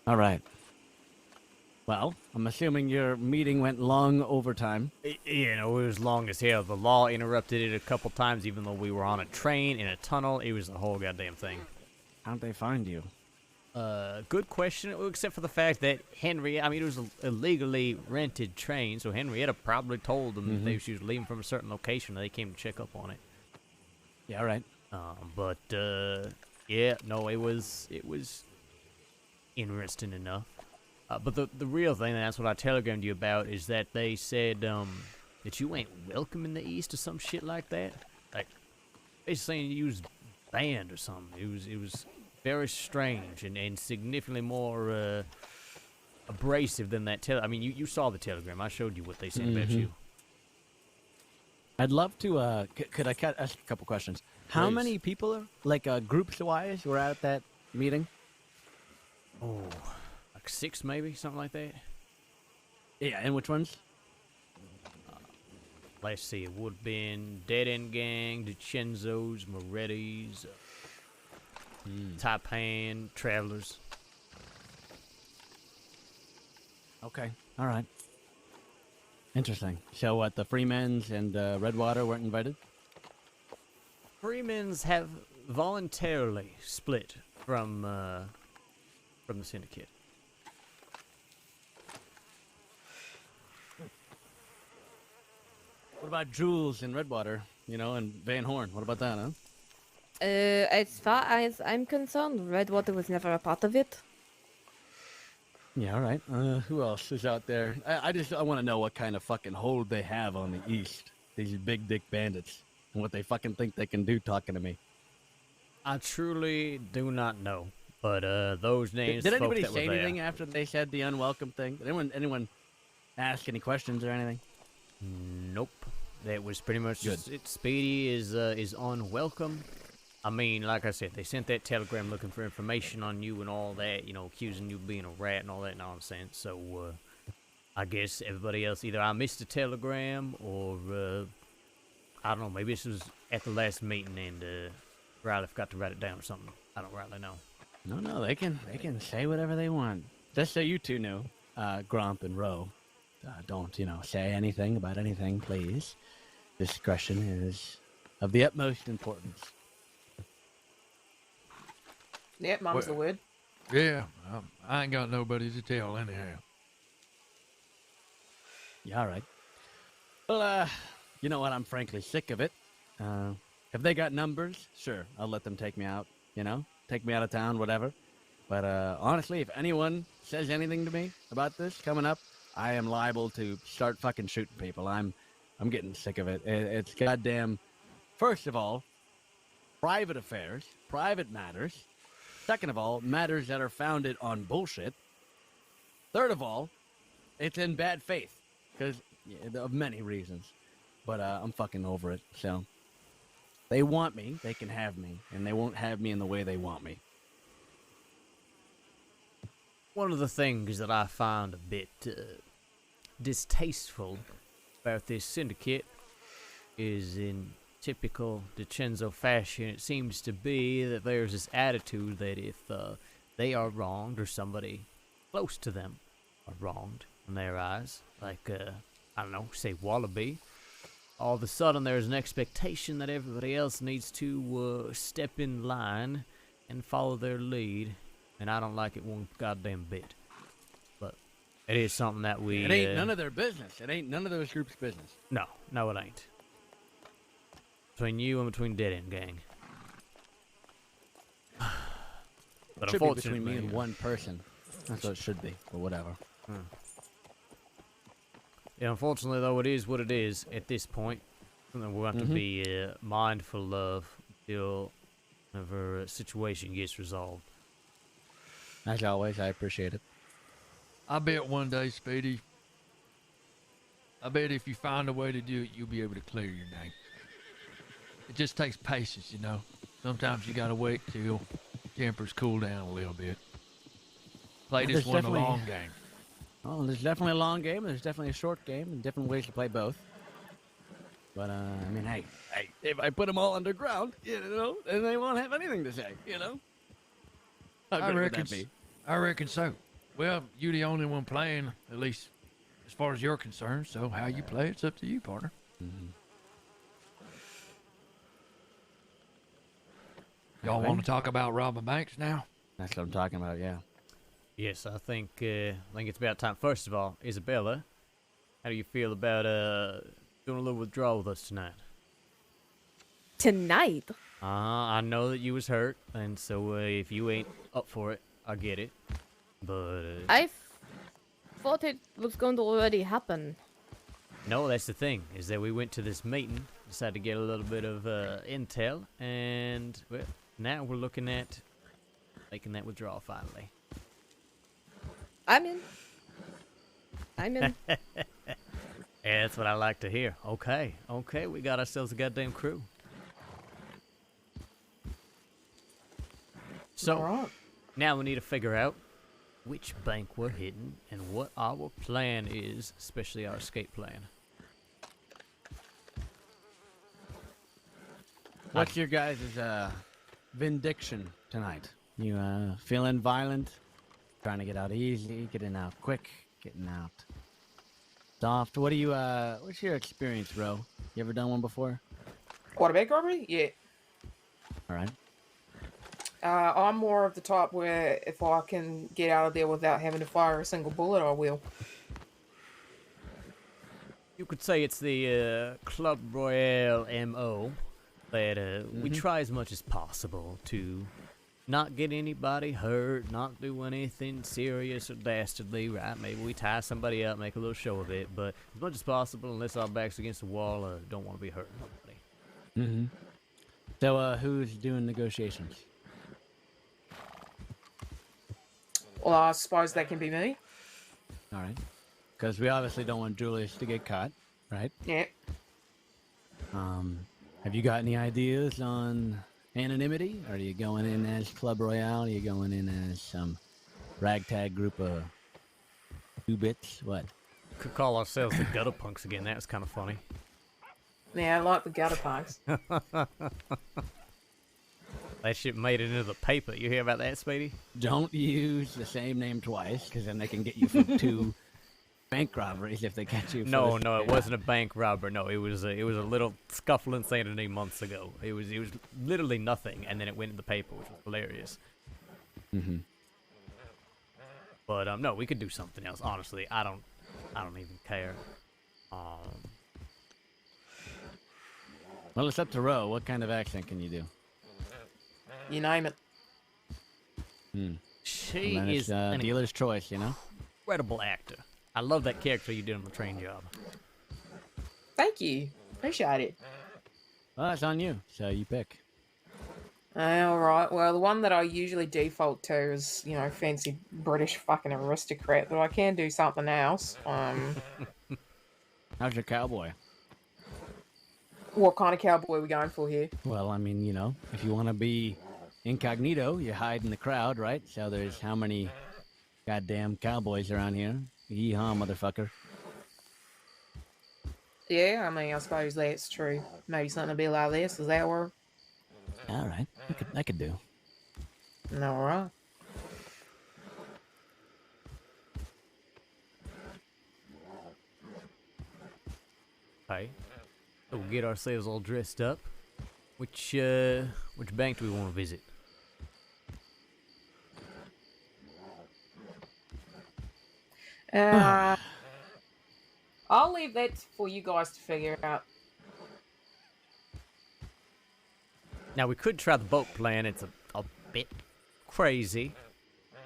All right. Well, I'm assuming your meeting went long overtime. You know, it was long as hell. The law interrupted it a couple times, even though we were on a train, in a tunnel. It was the whole goddamn thing. How'd they find you? Good question, except for the fact that Henrietta, I mean, it was a legally rented train, so Henrietta probably told them that she was leaving from a certain location, and they came to check up on it. Yeah, right. But yeah, no, it was interesting enough. But the real thing, and that's what I telegrammed you about, is that they said that you ain't welcome in the East or some shit like that. Like, they saying you was banned or something. It was very strange and significantly more abrasive than that. I mean, you saw the telegram. I showed you what they said about you. I'd love to. Could I ask a couple questions? How Please. many people, like groups-wise, were at that meeting? Oh, like 6 maybe, something like that. Yeah, and which ones? Let's see, it would have been Dead End Gang, DiCenzo's, Moretti's, Taipan, Travelers. Okay, all right. Interesting. So what, the Freemans and Redwater weren't invited? Freemans have voluntarily split from the syndicate. What about Jules and Redwater, and Van Horn? What about that, huh? As far as I'm concerned, Redwater was never a part of it. Yeah, all right. Who else is out there? I want to know what kind of fucking hold they have on the East. These big dick bandits. And what they fucking think they can do talking to me. I truly do not know. But those names. Did anybody say anything after they said the unwelcome thing? Did anyone ask any questions or anything? Nope. That was pretty much good. Just it. Speedy is unwelcome. I mean, like I said, they sent that telegram looking for information on you and all that, accusing you of being a rat and all that nonsense. So, I guess everybody else, either I missed the telegram or, I don't know, maybe this was at the last meeting and Riley forgot to write it down or something. I don't rightly know. No, they can say whatever they want. Just so you two know, Grump and Roe, don't, say anything about anything, please. Discretion is of the utmost importance. Yep, mum's the word. Yeah, I ain't got nobody to tell anyhow. Yeah, all right. Well, you know what? I'm frankly sick of it. Have they got numbers? Sure, I'll let them take me out, take me out of town, whatever. But honestly, if anyone says anything to me about this coming up, I am liable to start fucking shooting people. I'm getting sick of it. It's goddamn, first of all, private affairs, private matters. Second of all, matters that are founded on bullshit. Third of all, it's in bad faith, because of many reasons. But I'm fucking over it. So they want me, they can have me, and they won't have me in the way they want me. One of the things that I find a bit distasteful about this syndicate is in typical DiCenzo fashion, it seems to be that there's this attitude that if they are wronged or somebody close to them are wronged in their eyes, like, I don't know, say Wallaby, all of a sudden there's an expectation that everybody else needs to step in line and follow their lead, and I don't like it one goddamn bit. But it is something that we... It ain't none of their business. It ain't none of those groups' business. No, it ain't. Between you and between Dead End Gang. But it should be unfortunately, between me and one person. That's what it should be, but whatever. Yeah, unfortunately, though, it is what it is at this point. Something we'll have to be mindful of until whenever a situation gets resolved. As always, I appreciate it. I bet one day, Speedy, I bet if you find a way to do it, you'll be able to clear your name. It just takes patience, Sometimes you gotta wait till tempers cool down a little bit. Play this one a long game. Oh, there's definitely a long game, and there's definitely a short game, and different ways to play both. But, I mean, hey, if I put them all underground, then they won't have anything to say, How good would that be? I reckon so. Well, you're the only one playing, at least as far as you're concerned, so how you play, it's up to you, partner. Y'all want to talk about robbing banks now? That's what I'm talking about, yeah. Yes, I think it's about time. First of all, Isabella, how do you feel about doing a little withdrawal with us tonight? Tonight? I know that you was hurt, and so if you ain't up for it, I get it. But I thought it was going to already happen. no, that's the thing, is that we went to this meeting, decided to get a little bit of intel, and well, now we're looking at making that withdrawal finally. I'm in. I'm in. Yeah, that's what I like to hear. Okay, we got ourselves a goddamn crew. So, now we need to figure out which bank we're hitting and what our plan is, especially our escape plan. What's your guys' vindication tonight? You feeling violent? Trying to get out easy, getting out quick, getting out soft? What do you what's your experience, bro? You ever done one before? What, a bank robbery? Yeah. Alright. I'm more of the type where if I can get out of there without having to fire a single bullet, I will. You could say it's the Club Royale MO that we try as much as possible to not get anybody hurt, not do anything serious or dastardly, right? Maybe we tie somebody up, make a little show of it, but as much as possible, unless our back's against the wall, don't want to be hurting nobody. So, who's doing negotiations? Well, I suppose that can be me. Alright. Because we obviously don't want Julius to get caught, right? Yeah. Have you got any ideas on anonymity? Are you going in as Club Royale? Are you going in as some ragtag group of two-bits? What? Could call ourselves the Gutter Punks again. That was kind of funny. Yeah, I like the gutter punks. That shit made it into the paper. You hear about that, Speedy? Don't use the same name twice, because then they can get you for 2 bank robberies if they catch you. No, it wasn't a bank robber. No, it was a little scuffle in Saint Denis months ago. It was literally nothing, and then it went in the paper, which was hilarious. But no, we could do something else. Honestly, I don't even care. Well, it's up to Ro. What kind of accent can you do? You name it. She And then is it's, an dealer's choice, you know? incredible actor. I love that character you did on the train job. Thank you. Appreciate it. Well, it's on you, so you pick. Alright, well, the one that I usually default to is, you know, fancy British fucking aristocrat, but I can do something else. How's your cowboy? What kind of cowboy are we going for here? Well, I mean, you know, if you want to be incognito, you hide in the crowd, right? So there's how many goddamn cowboys around here? Yeehaw, motherfucker. Yeah, I mean, I suppose that's true. Maybe something a bit like this. Does that work? All right, I could do. All right. Okay. So we'll get ourselves all dressed up. Which bank do we want to visit? I'll leave that for you guys to figure out. Now we could try the boat plan. It's a bit crazy,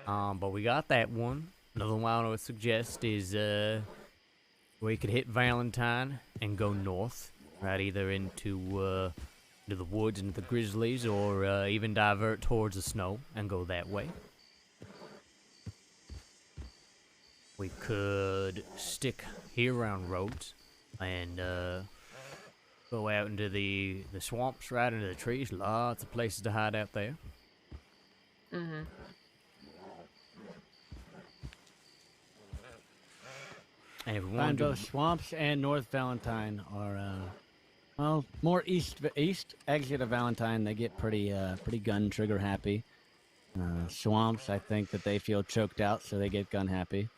but we got that one. Another one I would suggest is we could hit Valentine and go north, right? Either into the woods, into the Grizzlies, or even divert towards the snow and go that way. We could stick here around roads and go out into the swamps, right into the trees. Lots of places to hide out there. Mm-hmm. And if we Find want to both swamps and North Valentine are, well, more east exit of Valentine. They get pretty gun trigger happy. Swamps, I think that they feel choked out, so they get gun happy.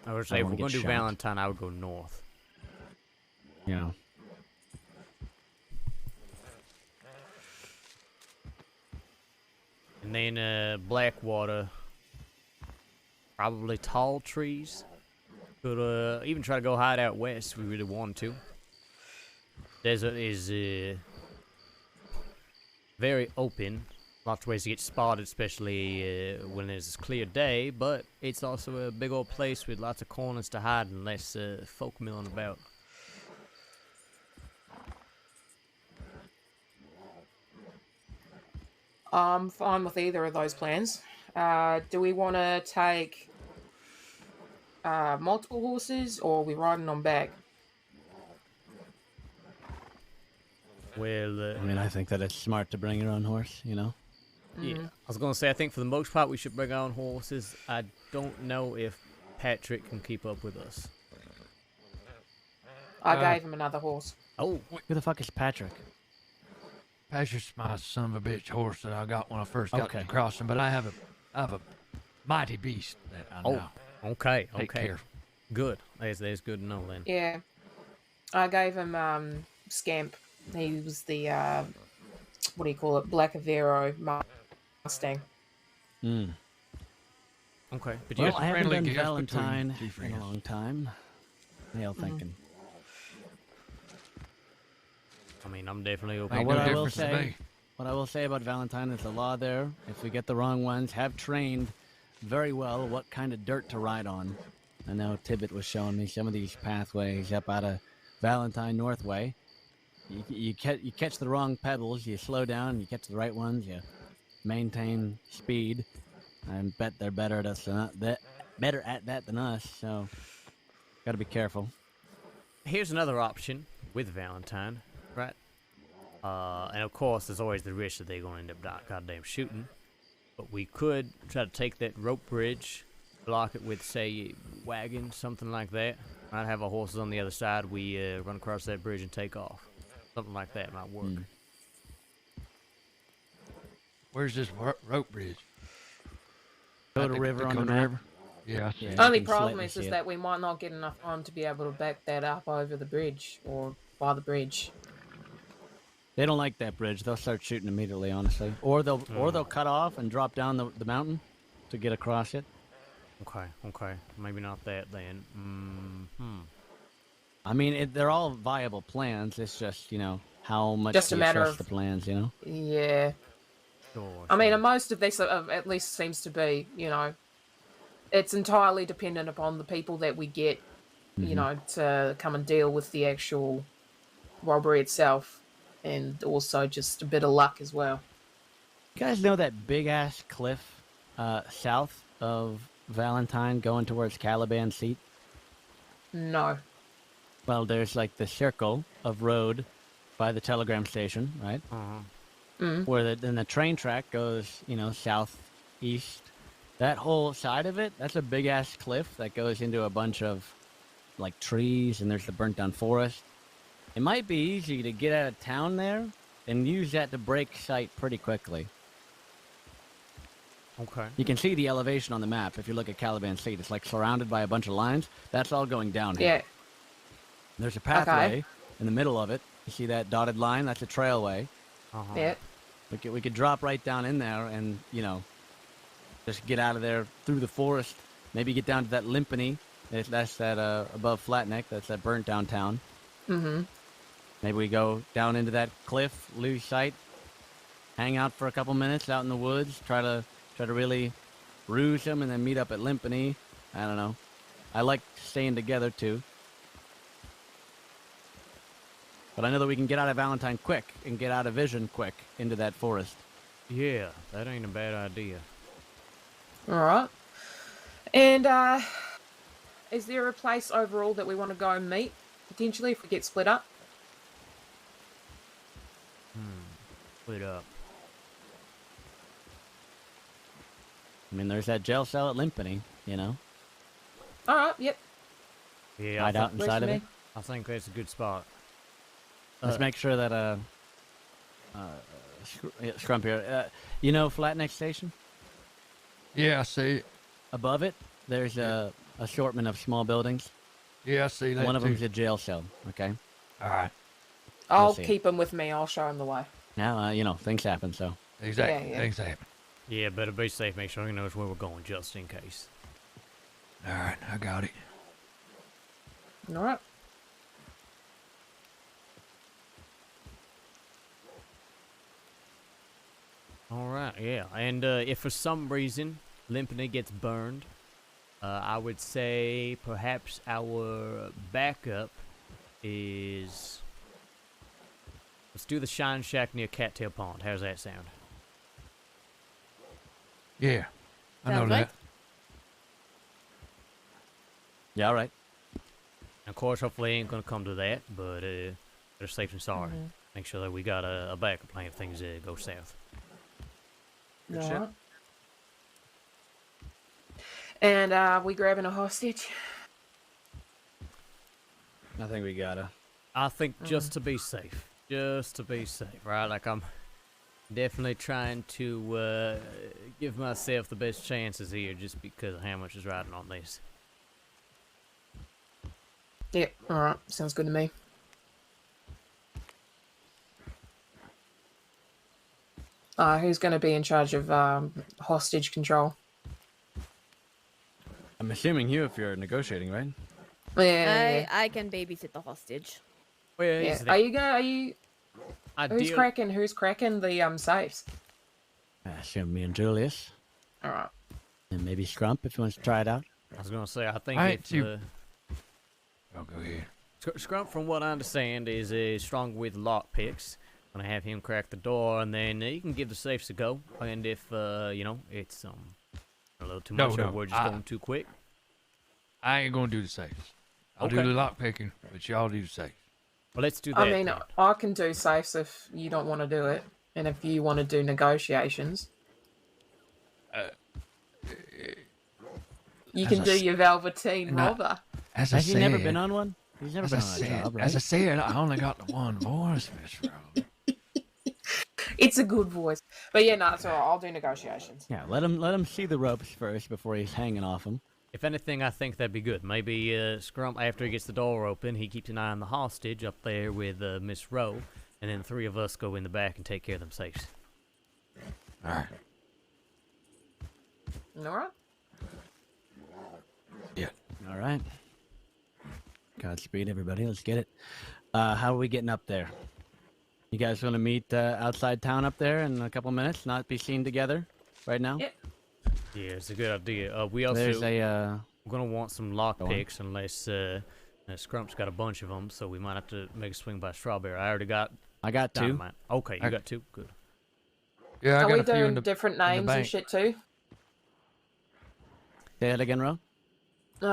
I would say if we're going to do Valentine, I would go north. Yeah. And And then Blackwater. Probably tall trees. Could even try to go hide out west if we really wanted to. Desert is very open. Lots of ways to get spotted, especially when there's a clear day. But it's also a big old place with lots of corners to hide and less folk milling about. I'm fine with either of those plans. Do we want to take multiple horses, or are we riding on back? Well, I mean, I think that it's smart to bring your own horse, you know? Yeah, I was going to say, I think for the most part we should bring our own horses. I don't know if Patrick can keep up with us. I gave him another horse. Oh, who the fuck is Patrick? Patrick's my son of a bitch horse that I got when I first got to the crossing, but I have a mighty beast that I know. Okay, Take okay. care. Good. That's good to know then. Yeah. I gave him Scamp. He was the what do you call it? Black Avero Mustang. Hmm. Okay. But Well, yes, I haven't friendly done gift Valentine between two in a friends. long time. Nail thinking. I mean, I'm definitely open. Now, Ain't what no I will difference to say, me. what I will say about Valentine is the law there. If we get the wrong ones, have trained very well what kind of dirt to ride on. I know Tibbet was showing me some of these pathways up out of Valentine Northway. You catch the wrong pebbles, you slow down. You catch the right ones, you maintain speed. I bet they're better at us better at that than us. So, got to be careful. Here's another option with Valentine, right? And of course, there's always the risk that they're going to end up goddamn shooting. But we could try to take that rope bridge, block it with, say, wagon, something like that. Might have our horses on the other side. We run across that bridge and take off. Something like that might work. Where's this rope bridge? Dakota River on the map. River? Yeah. Yeah, Only you can problem slightly is see it. that we might not get enough time to be able to back that up over the bridge or by the bridge. They don't like that bridge. They'll start shooting immediately, honestly. Or they'll cut off and drop down the mountain to get across it. Okay. Maybe not that then. I mean, they're all viable plans. It's just, how much Just do a you matter trust of- the plans, Yeah. Sure. I mean, and most of this at least seems to be, it's entirely dependent upon the people that we get, to come and deal with the actual robbery itself, and also just a bit of luck as well. You guys know that big-ass cliff south of Valentine going towards Caliban Seat? No. Well, there's like the circle of road by the telegram station, right? Where then the train track goes, southeast. That whole side of it, that's a big-ass cliff that goes into a bunch of, trees, and there's the burnt-down forest. It might be easy to get out of town there and use that to break sight pretty quickly. Okay. You can see the elevation on the map if you look at Caliban Seat. It's surrounded by a bunch of lines. That's all going downhill. Yeah. There's a pathway in the middle of it. You see that dotted line? That's a trailway. Yeah. We could drop right down in there and, just get out of there through the forest. Maybe get down to that Limpany. That's that above Flatneck. That's that burnt down town. Mm-hmm. Maybe we go down into that cliff, lose sight, hang out for a couple minutes out in the woods, try to really ruse them, and then meet up at Limpany. I don't know. I like staying together too. But I know that we can get out of Valentine quick and get out of vision quick into that forest. Yeah, that ain't a bad idea. All right. And is there a place overall that we want to go and meet, potentially, if we get split up? Split up. I mean, there's that jail cell at Limpany, All right, yep. Yeah, Hide out inside of it. I think that's a good spot. Let's make sure that Scrump here. Flatneck Station? Yeah, I see it. Above it, there's a assortment of small buildings. Yeah, I see that. One of too. them's a jail cell. Okay. All right. I'll see. keep him with me. I'll show him the way. Now, things happen. So. Exactly. Yeah. Things happen. Yeah, better be safe. Make sure he knows where we're going, just in case. All right, I got it. All right. All right, yeah. And if for some reason Limpany gets burned, I would say perhaps our backup is... Let's do the Shine Shack near Cattail Pond. How's that sound? Yeah, I know Sounds that. right. Yeah, all right. Of course, hopefully it ain't gonna come to that, but better safe than sorry. Mhm. Make sure that we got a backup plan if things go south. All right. And we grabbing a hostage? I think we gotta. I think just to be safe. Just to be safe, right? Like, I'm definitely trying to give myself the best chances here just because of how much is riding on this. Yeah, alright. Sounds good to me. Who's going to be in charge of hostage control? I'm assuming you if you're negotiating, right? Yeah. I can babysit the hostage. Where Yeah. is Are you going? Are you? Who's Ideal- cracking? Who's cracking the safes? I assume me and Julius. All right. And maybe Scrump if he wants to try it out. I was gonna say, I think I if do- Oh, go ahead. Scrump, from what I understand, is strong with lock picks. Gonna have him crack the door, and then you can give the safes a go. And if you know it's a little too much, or we're just going too quick, I ain't gonna do the safes. I'll do Okay. the lock picking, but y'all do the safes. well, let's do that. I mean, then. I can do safes if you don't want to do it, and if you want to do negotiations, you can As do I your velveteen No. robber. As I Has he said, never been on one? He's never as been I on a said, job, right? as I said, I only got the one voice, Miss Rose. It's a good voice, but yeah, no, it's alright. I'll do negotiations. Yeah, let him see the ropes first before he's hanging off them. If anything, I think that'd be good. Maybe Scrump, after he gets the door open, he keeps an eye on the hostage up there with Miss Rowe, and then the three of us go in the back and take care of them safes. All right. All right. Yeah. All right. Godspeed, everybody. Let's get it. How are we getting up there? You guys want to meet outside town up there in a couple minutes? Not be seen together right now? Yep. Yeah, it's a good idea. We also There's a. we're gonna want some lock Go on. picks unless Scrump's got a bunch of them, so we might have to make a swing by Strawberry. I already got. I got two. dynamite. Okay, you I- got two. Good. Yeah, I Are got we a few in doing the different in the names and bank. shit too? Say that again, Ro?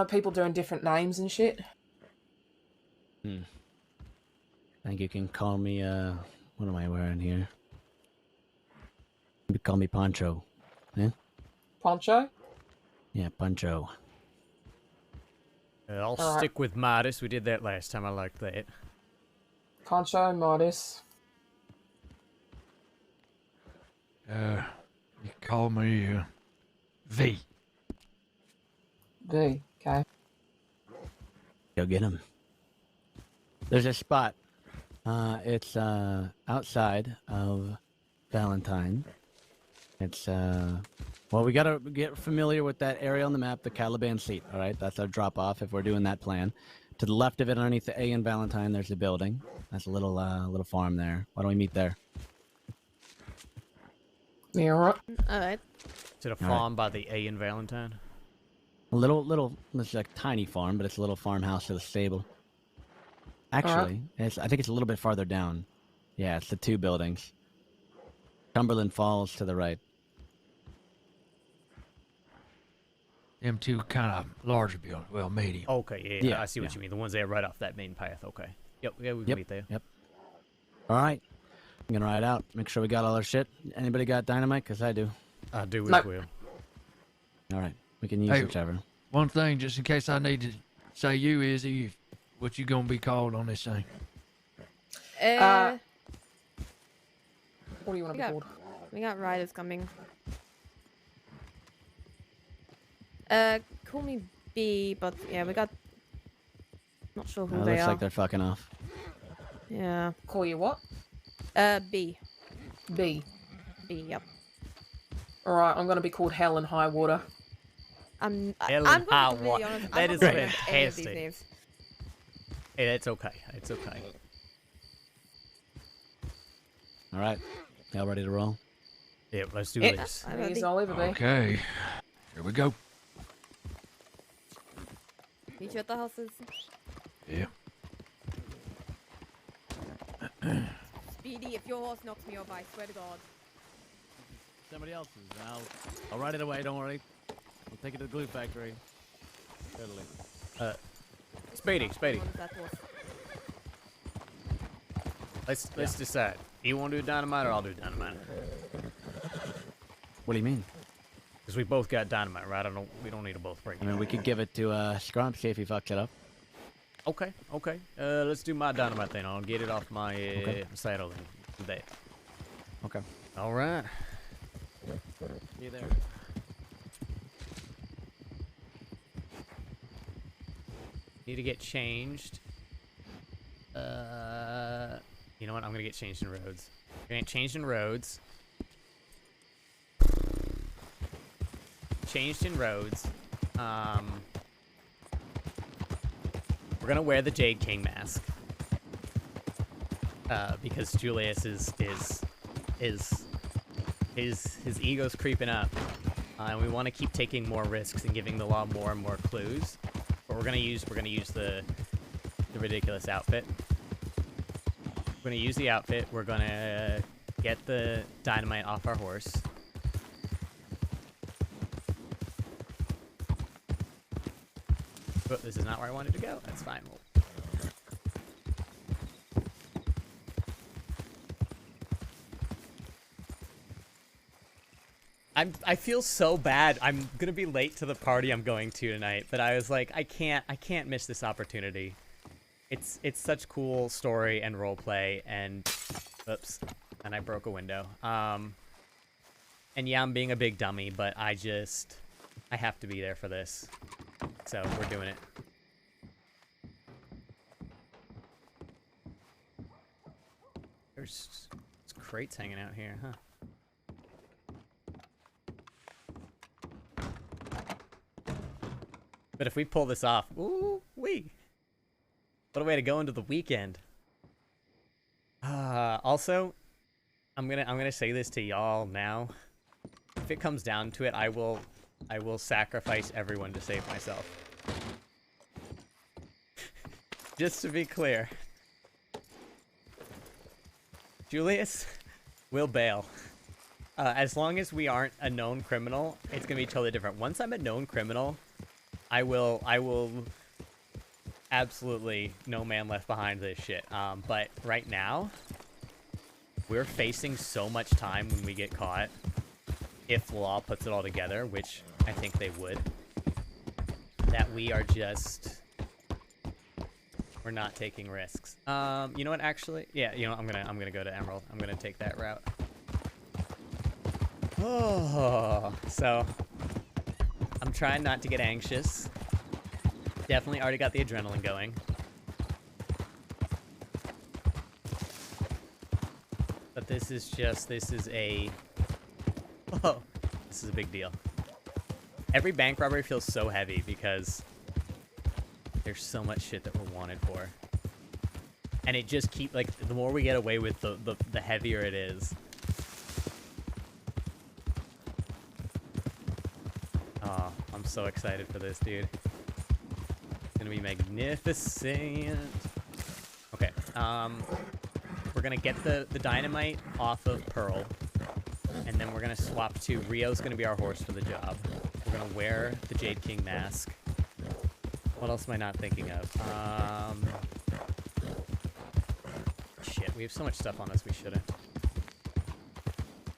People doing different names and shit. I think you can call me, what am I wearing here? You call me Poncho. Yeah? Poncho. Yeah, Poncho. I'll Alright. stick with Midas. We did that last time. I liked that. Poncho, Modis. You call me V. V. Okay. Go get him. There's a spot. It's outside of Valentine. It's well, we gotta get familiar with that area on the map, the Caliban seat. All right, that's our drop off if we're doing that plan. To the left of it, underneath the A in Valentine, there's a building. That's a little little farm there. Why don't we meet there? Yeah, all right. All right. Is it a All right. farm by the A in Valentine? A little, it's like a tiny farm, but it's a little farmhouse with a stable. Actually, I think it's a little bit farther down. Yeah, it's the two buildings. Cumberland Falls to the right. Them two kind of larger buildings. Well, medium. Okay, yeah, Yeah, I see what yeah. you mean. The ones that are right off that main path. Okay. Yep, yeah, we can meet there. Yep. All right. I'm gonna ride out. Make sure we got all our shit. Anybody got dynamite? Cause I do. I do as Nope. well. All right. We can use Hey, whichever. One thing, just in case I need to say you, Izzy, what you gonna be called on this thing? What do you want to be called? We got riders coming. Call me B, but yeah, we got. Not sure who they Looks are. like they're fucking off. Yeah. Call you what? B. B. B. Yep. Alright, I'm gonna be called Hell and High Water. I'm Ellen going to be really Howard. honest. That I'm is not gonna remember any of these fantastic. names. Hey, it's okay. It's okay. All right. Y'all ready to roll? Yeah, let's do Yeah. this. Please, I'll ever be. Okay, here we go. Meet you at the houses. Yeah. Speedy, if your horse knocks me over, I swear to God. Somebody else's. I'll ride it away. Don't worry. We'll take it to the glue factory. Totally. Speedy. What is that horse? Let's decide. You want to do dynamite or I'll do dynamite? What do you mean? Because we both got dynamite, right? We don't need to both bring it. I mean, we could give it to Scrump, see if he fucks it up. Okay. Let's do my dynamite then. I'll get it off my saddle and do that. Okay. All right. See you there. Need to get changed. You know what? I'm gonna get changed in roads. Changed in roads. Changed in roads. We're gonna wear the Jade King mask. Because Julius his ego's creeping up. And we want to keep taking more risks and giving the law more and more clues. But we're gonna use the ridiculous outfit. We're gonna use the outfit. We're gonna get the dynamite off our horse. But this is not where I wanted to go. That's fine. I feel so bad. I'm gonna be late to the party I'm going to tonight, but I was like, I can't miss this opportunity. It's such cool story and role play, and oops, and I broke a window. And yeah, I'm being a big dummy, but I have to be there for this. So we're doing it. There's crates hanging out here, huh? But if we pull this off, ooh wee! What a way to go into the weekend. Also, I'm gonna say this to y'all now. If it comes down to it, I will sacrifice everyone to save myself. Just to be clear. Julius will bail. As long as we aren't a known criminal, it's gonna be totally different. Once I'm a known criminal, I will absolutely no man left behind this shit. But right now, we're facing so much time when we get caught. If the law puts it all together, which I think they would, that we are just, we're not taking risks. You know what? Actually, yeah. You know, I'm gonna go to Emerald. I'm gonna take that route. Oh, so I'm trying not to get anxious. Definitely already got the adrenaline going. But this is a big deal. Every bank robbery feels so heavy because there's so much shit that we're wanted for. And it just the more we get away with, the heavier it is. Oh, I'm so excited for this, dude. It's gonna be magnificent. Okay, we're gonna get the dynamite off of Pearl, and then we're gonna swap to Rio's gonna be our horse for the job. We're gonna wear the Jade King mask. What else am I not thinking of? Shit, we have so much stuff on us we shouldn't.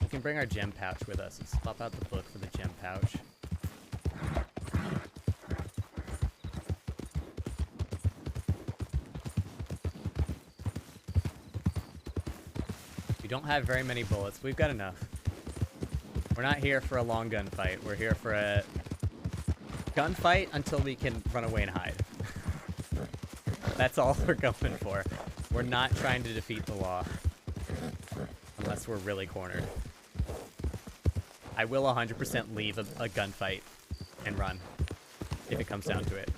We can bring our gem pouch with us. Let's swap out the book for the gem pouch. We don't have very many bullets. We've got enough. We're not here for a long gunfight. We're here for a gunfight until we can run away and hide. That's all we're going for. We're not trying to defeat the law. Unless we're really cornered. I will 100% leave a gunfight and run if it comes down to it.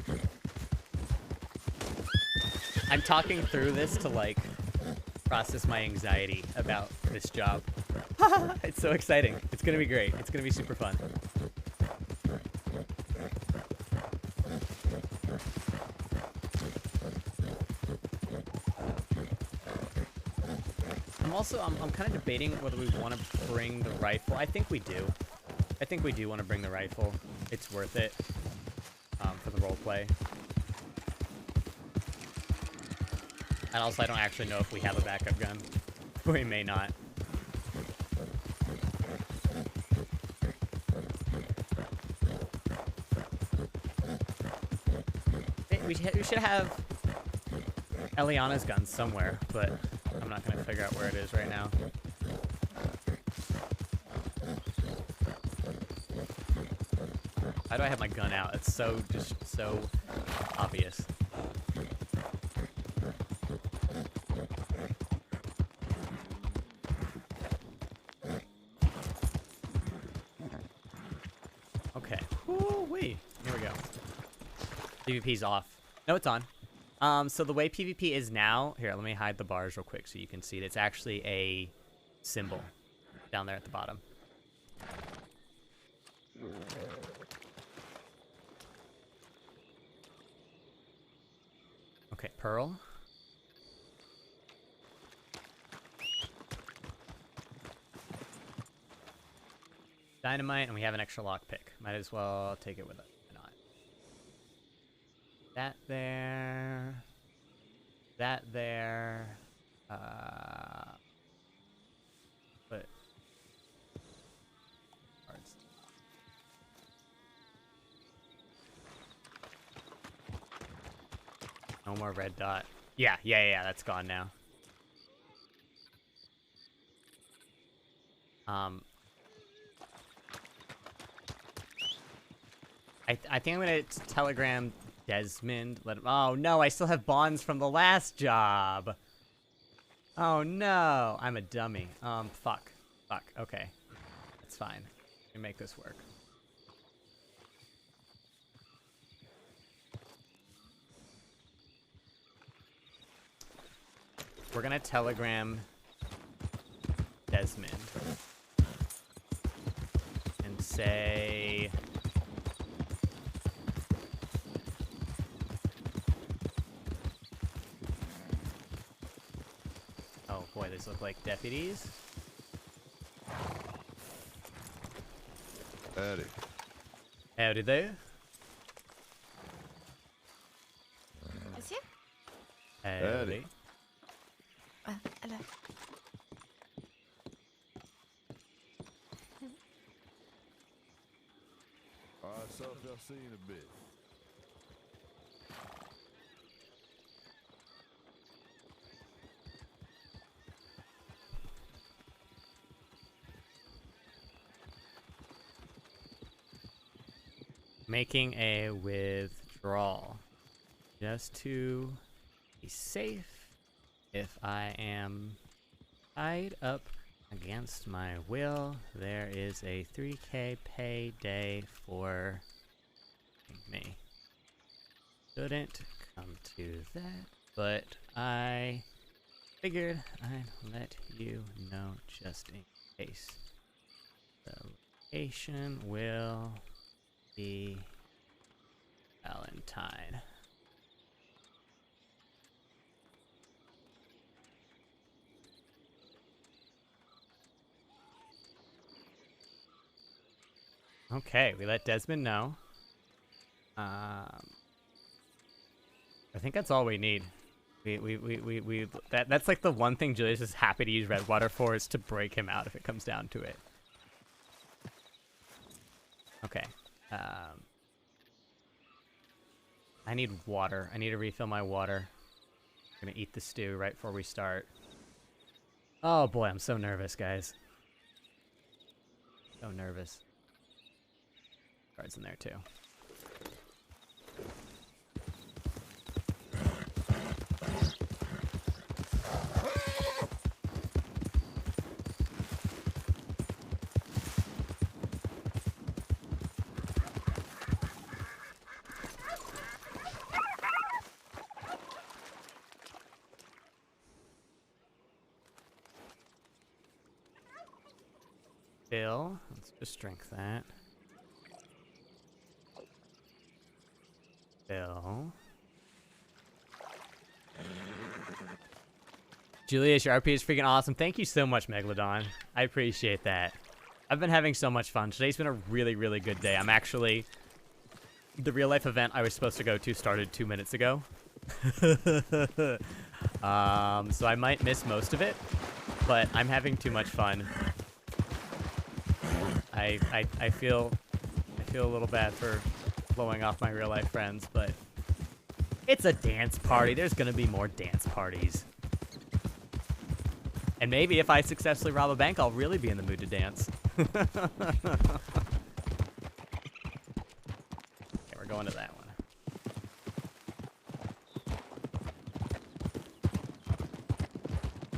I'm talking through this to, like, process my anxiety about this job. It's so exciting. It's gonna be great. It's gonna be super fun. I'm kind of debating whether we want to bring the rifle. I think we do. I think we do want to bring the rifle. It's worth it for the roleplay. And also, I don't actually know if we have a backup gun. We may not. We should have Eliana's gun somewhere, but I'm not going to figure out where it is right now. Why do I have my gun out? It's just so obvious. Okay. Woo-wee. Here we go. PvP's off. No, it's on. So the way PvP is now, here, let me hide the bars real quick so you can see it. It's actually a symbol down there at the bottom. Okay, Pearl. Dynamite, and we have an extra lockpick. Might as well take it with us. That there. That there. But. Cards. No more red dot. Yeah, that's gone now. I think I'm gonna telegram Desmond. Oh no, I still have bonds from the last job. Oh no, I'm a dummy. Fuck. Okay, it's fine. We can make this work. We're gonna telegram Desmond and say. Oh boy, these look like deputies. Howdy. Howdy there. Monsieur? Howdy. Hello. Alright, so if y'all see you in a bit. Making a withdrawal. Just to be safe. If I am tied up against my will, there is a 3K payday for me. Shouldn't come to that, but I figured I'd let you know just in case. The location will be Valentine. Okay, we let Desmond know. I think that's all we need. That's like the one thing Julius is happy to use Redwater for, is to break him out if it comes down to it. Okay. I need water. I need to refill my water. I'm gonna eat the stew right before we start. Oh boy, I'm so nervous, guys. So nervous. Cards in there too. Bill, let's just drink that. Bill. Julius, your RP is freaking awesome. Thank you so much, Megalodon. I appreciate that. I've been having so much fun. Today's been a really, really good day. I'm actually... The real-life event I was supposed to go to started 2 minutes ago. So I might miss most of it, but I'm having too much fun. I feel a little bad for blowing off my real-life friends, but it's a dance party. There's gonna be more dance parties. And maybe if I successfully rob a bank, I'll really be in the mood to dance. Okay, we're going to that one.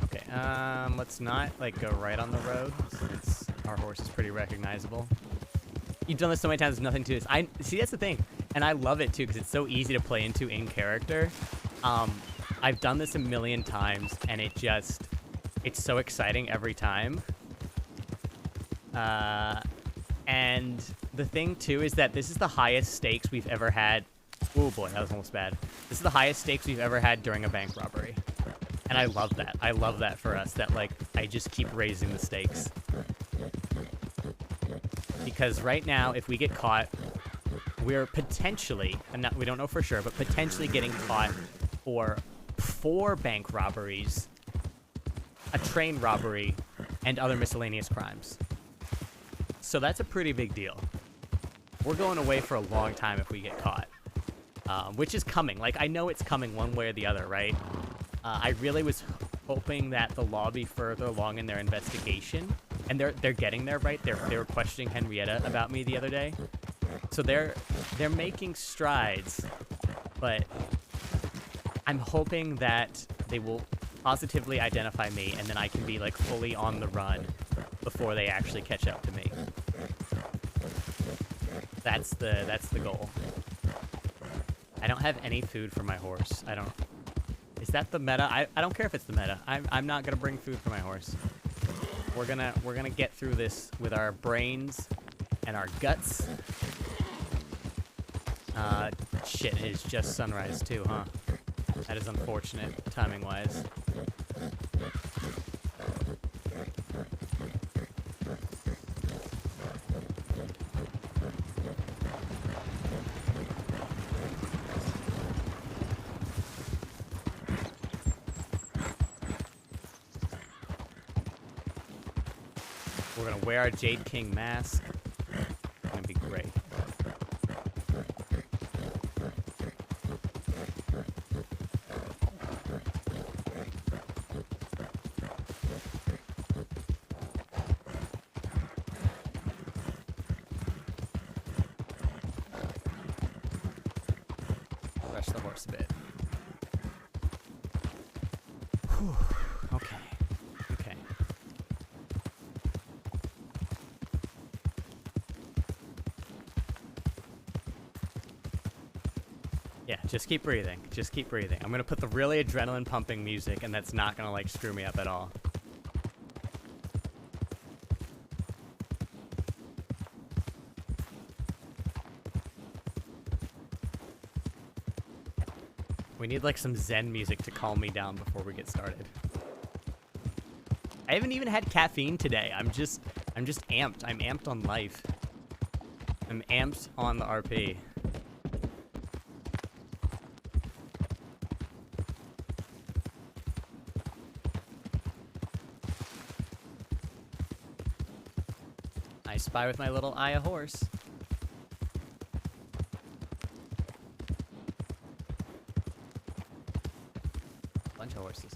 Okay, let's not, like, go right on the road, since our horse is pretty recognizable. You've done this so many times, there's nothing to this. See, that's the thing, and I love it, too, because it's so easy to play into in character. I've done this a million times, and it's so exciting every time. And the thing, too, is that this is the highest stakes we've ever had. Oh, boy, that was almost bad. This is the highest stakes we've ever had during a bank robbery. And I love that. I love that for us, that, like, I just keep raising the stakes. Because right now, if we get caught, we're potentially, we don't know for sure, but potentially getting caught for 4 bank robberies, a train robbery, and other miscellaneous crimes. So that's a pretty big deal. We're going away for a long time if we get caught, which is coming. Like, I know it's coming one way or the other, right? I really was hoping that the law be further along in their investigation, and they're getting there, right? They were questioning Henrietta about me the other day, so they're making strides, but I'm hoping that they will positively identify me, and then I can be, like, fully on the run before they actually catch up to me. That's the goal. I don't have any food for my horse. Is that the meta? I don't care if it's the meta. I'm not gonna bring food for my horse. We're gonna get through this with our brains and our guts. Shit, it is just sunrise too, huh? That is unfortunate, timing-wise. We're gonna wear our Jade King mask. It's gonna be great. Rush the horse a bit. Whew. Okay. Okay. Yeah, just keep breathing. Just keep breathing. I'm gonna put the really adrenaline pumping music, and that's not gonna, like, screw me up at all. We need, like, some Zen music to calm me down before we get started. I haven't even had caffeine today. I'm just amped. I'm amped on life. I'm amped on the RP. I spy with my little eye a horse. Bunch of horses.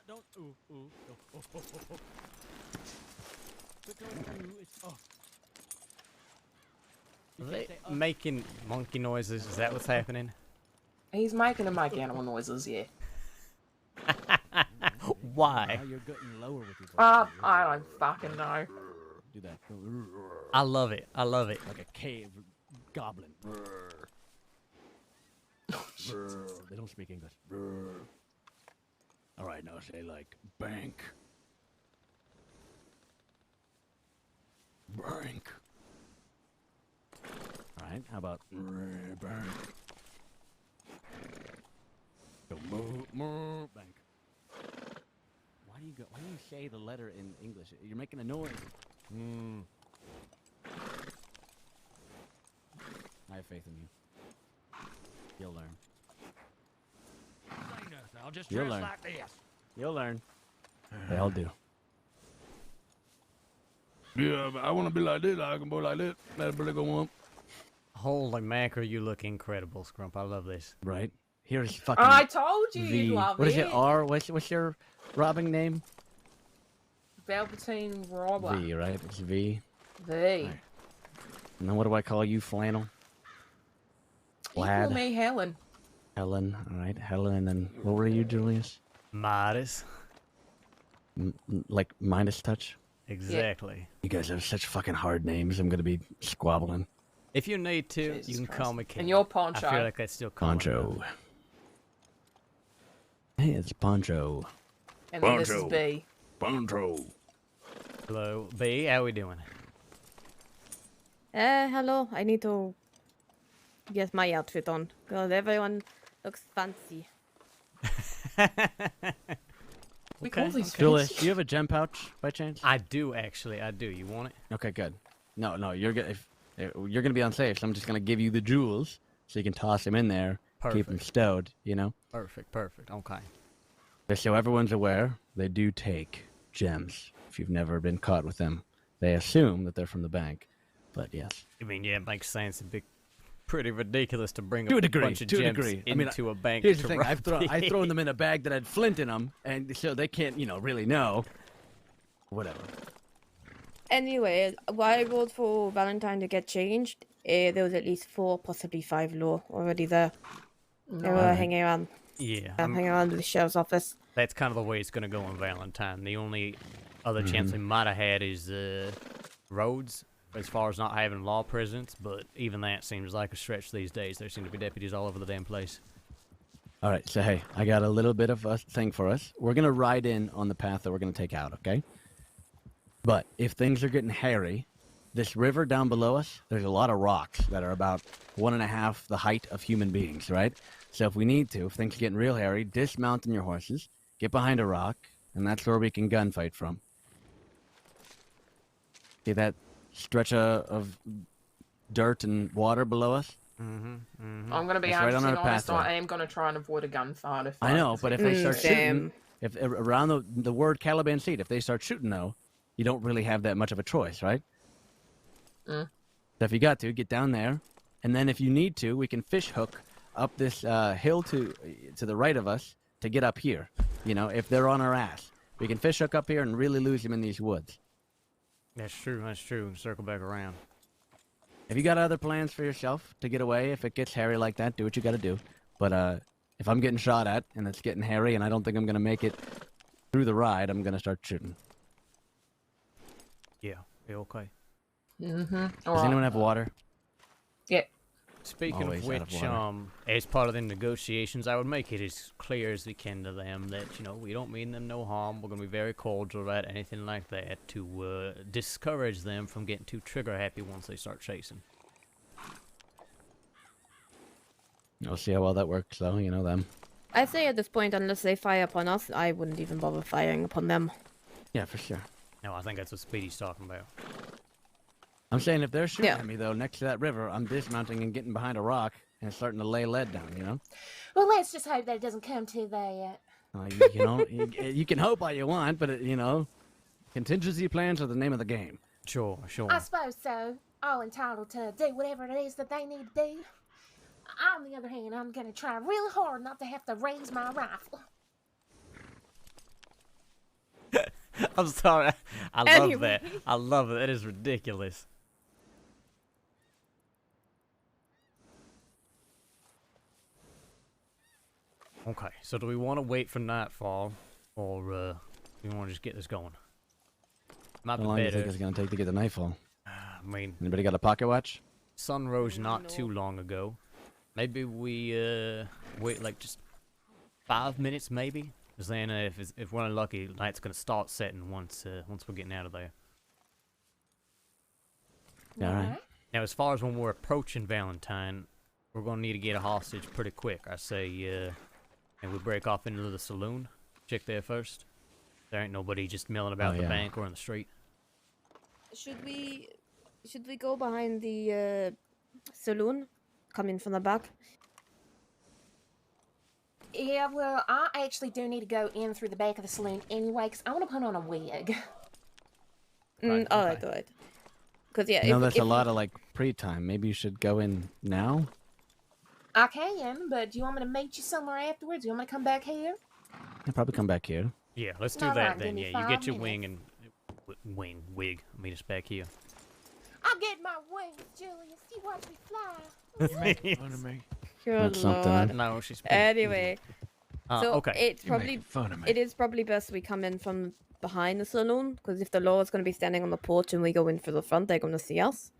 Don't. Ooh. Oh. But don't. It's. Oh. Are they making monkey noises? Is that what's happening? He's making them make animal noises, yeah. Why? You're getting lower with your I don't fucking know. Do that. I love it. I love it. Like a cave goblin. They don't don't speak English. Brr. All right, now say like bank. Bank. All right, how about bank? Go bank. Why do you say the letter in English? You're making a noise. I have faith in you. You'll learn. I'll just You'll dress learn. like this. You'll learn. They all do. Yeah, but I want to be like this. I can be like this. That's really good one. Holy mackerel, you look incredible, Scrump. I love this. Right? Here's fucking I told you V. you'd love What is it. it? R? What's your robbing name? Velveteen Robber. V, right? It's V. V. And then what do I call you, Flannel? You call Lad. me Helen. Helen. All right, Helen. And then what were you, Julius? Midas. Like Midas touch? Exactly. You guys have such fucking hard names. I'm gonna be squabbling. If you need to, you can call me King. And you're Poncho. I feel like that's still calling Poncho. Hey, it's Poncho. And then this is B. Poncho. Hello, B. How we doing? Hello. I need to get my outfit on because everyone looks fancy. We call these Julius, fancy. do you have a gem pouch by chance? I do actually. I do. You want it? Okay, good. No, you're gonna you're gonna be unsafe. So I'm just gonna give you the jewels so you can toss them in there, keep them stowed. You know. Perfect. Okay. Just so everyone's aware, they do take gems. If you've never been caught with them, they assume that they're from the bank. But yes. I mean, yeah, it makes sense. It'd be pretty ridiculous to bring To a a degree. bunch of To a gems degree. into a bank. Here's to the thing. rob I've thrown them in a bag that had flint in them, and so they can't, really know. Whatever. Anyway, while I rolled for Valentine to get changed, there was at least 4, possibly 5 law already there. They were Alright. hanging around. Yeah. Hanging around the sheriff's office. That's kind of the way it's going to go on Valentine. The only other chance we might have had is roads, as far as not having law presence, but even that seems like a stretch these days. There seem to be deputies all over the damn place. All right, so hey, I got a little bit of a thing for us. We're going to ride in on the path that we're going to take out, okay? But if things are getting hairy, this river down below us, there's a lot of rocks that are about 1.5 the height of human beings, right? So if we need to, if things are getting real hairy, dismount on your horses, get behind a rock, and that's where we can gunfight from. See that stretch of dirt and water below us? I'm going to be That's right on 100% our honest. pathway. I am going to try and avoid a gunfight. If I know, but if they start shooting, Damn. if around the word Caliban Seed, if they start shooting though, you don't really have that much of a choice, right? Mm. So if you got to, get down there, and then if you need to, we can fish hook up this hill to the right of us to get up here. If they're on our ass, we can fish hook up here and really lose them in these woods. That's true. Circle back around. Have you got other plans for yourself to get away? If it gets hairy like that, do what you got to do. But if I'm getting shot at and it's getting hairy and I don't think I'm going to make it through the ride, I'm going to start shooting. Yeah, okay. Does anyone have water? Yeah. Speaking Always of out of which, water. as part of the negotiations, I would make it as clear as we can to them that, we don't mean them no harm. We're going to be very cordial about anything like that to discourage them from getting too trigger happy once they start chasing. We'll see how well that works, though. Them. I say at this point, unless they fire upon us, I wouldn't even bother firing upon them. Yeah, for sure. No, I think that's what Speedy's talking about. I'm saying if they're shooting at me, though, next to that river, I'm dismounting and getting behind a rock and starting to lay lead down, Well, let's just hope that it doesn't come to that. You can hope all you want, but, contingency plans are the name of the game. Sure. I suppose so. All entitled to do whatever it is that they need to do. On the other hand, I'm going to try really hard not to have to raise my rifle. I'm sorry. I love that. I love it. That is ridiculous. Okay, so do we want to wait for nightfall, or do we want to just get this going? Might How be long do you better. think it's going to take to get the nightfall? I mean, Anybody got a pocket watch? sun rose not too long ago. Maybe we wait like just 5 minutes maybe. Because then if we're unlucky, the night's going to start setting once we're getting out of there. All right. Now, as far as when we're approaching Valentine, we're going to need to get a hostage pretty quick. I say, and we break off into the saloon. Check there first. There ain't nobody just milling about the bank or in the street. Should we go behind the saloon? Come in from the back? Yeah, well, I actually do need to go in through the back of the saloon anyway, because I want to put on a wig. All right. Because, yeah, there's a lot of, like, pre-time. Maybe you should go in now? I can, but do you want me to meet you somewhere afterwards? Do you want me to come back here? I'll probably come back here. Yeah, let's do All that right, then. give me Yeah, you get 5 your minutes. wig. Meet us back here. I'll get my wings, Julius. You watch me fly. You making fun of me? Good That's something, lord. eh? No, she's... Anyway. So okay. it's You're probably making fun of me. it is probably best we come in from behind the saloon, because if the law is going to be standing on the porch and we go in for the front, they're going to see us.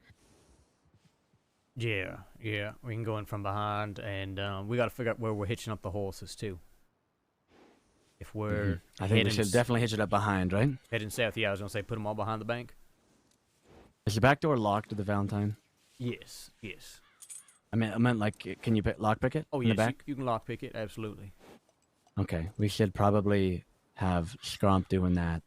Yeah. We can go in from behind, and we got to figure out where we're hitching up the horses, too. If we're I think we heading should definitely hitch it up behind, right? heading south, yeah, I was going to say put them all behind the bank. Is the back door locked to the Valentine? Yes. I meant like, can you lockpick it? Oh, in yes, the back? you can lockpick it, absolutely. Okay, we should probably have Scrump doing that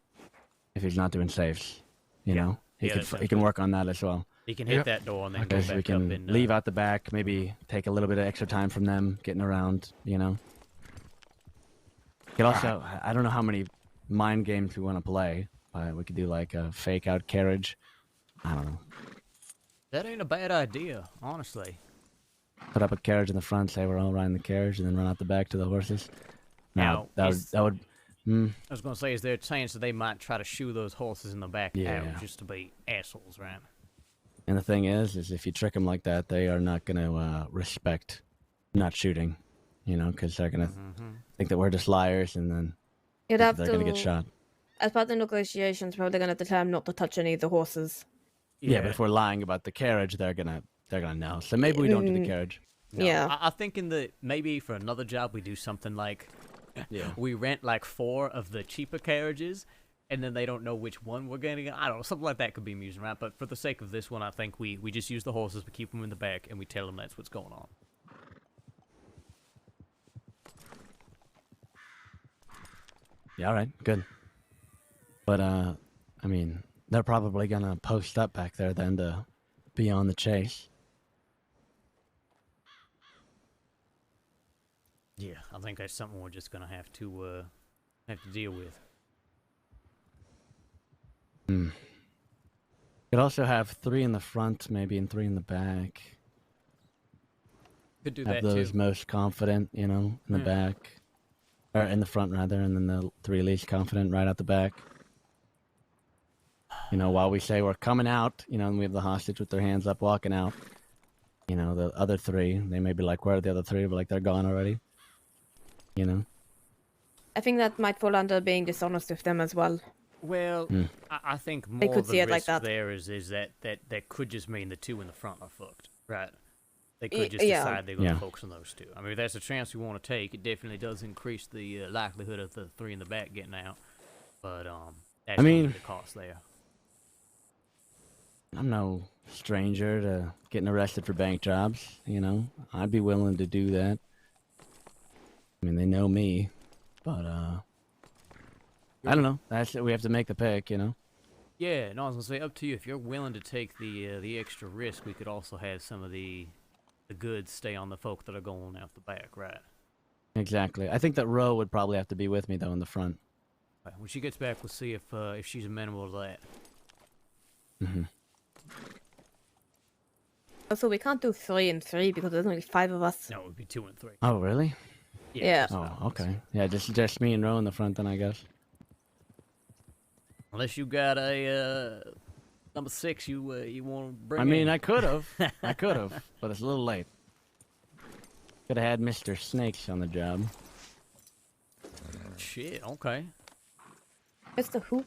if he's not doing safes. You know, he that can sounds he can good. work on that as well. He can hit that door and then go Because back we up can and leave out the back, maybe take a little bit of extra time from them getting around. You know. Could also, I don't know how many mind games we want to play. We could do like a fake out carriage. I don't know. That ain't a bad idea, honestly. Put up a carriage in the front, say we're all riding the carriage, and then run out the back to the horses. Now, that would. I was going to say, is there a chance that they might try to shoo those horses in the back out just to be assholes, right? And the thing is if you trick them like that, they are not going to respect not shooting, you know, because they're going to think that we're just liars, and then they're going to get shot. As part of the negotiations, probably going to tell them not to touch any of the horses. Yeah, but if we're lying about the carriage, they're gonna know. So maybe we don't do the carriage. No, yeah. I think maybe for another job we do something like we rent like 4 of the cheaper carriages, and then they don't know which one we're getting. I don't know, something like that could be amusing, right? But for the sake of this one, I think we just use the horses, we keep them in the back, and we tell them that's what's going on. Yeah, all right, good. But I mean, they're probably gonna post up back there then to be on the chase. Yeah, I think that's something we're just gonna have to deal with. Could also have 3 in the front, maybe, and 3 in the back. Could do have that those too. most confident, you know, in the back, or in the front rather, and then the 3 least confident right out the back. You know, while we say we're coming out, you know, and we have the hostage with their hands up walking out. You know, the other 3, they may be like, where are the other 3? But like, they're gone already. You know? I think that might fall under being dishonest with them as well. Well, I think more They could of the see it like risk that. there is that could just mean the 2 in the front are fucked, right? They could just Yeah. decide they're going to focus on those 2. I mean, if that's a chance we want to take, it definitely does increase the likelihood of the 3 in the back getting out. But that's going to be the cost there. I'm no stranger to getting arrested for bank jobs, you know? I'd be willing to do that. I mean, they know me, but, I don't know. We have to make the pick, you know? Yeah, no, I was gonna say, up to you. If you're willing to take the extra risk, we could also have some of the goods stay on the folk that are going out the back, right? Exactly. I think that Ro would probably have to be with me, though, in the front. Right, when she gets back, we'll see if she's amenable to that. Mm-hmm. Also, we can't do 3 and 3 because there's only 5 of us. No, it would be 2 and 3. Oh, really? Yeah. Oh, okay. Yeah, just me and Ro in the front, then, I guess. Unless you got a number 6 you want to bring. I mean, in. I could have, but it's a little late. Could have had Mr. Snakes on the job. Shit. Okay. Mr. Who?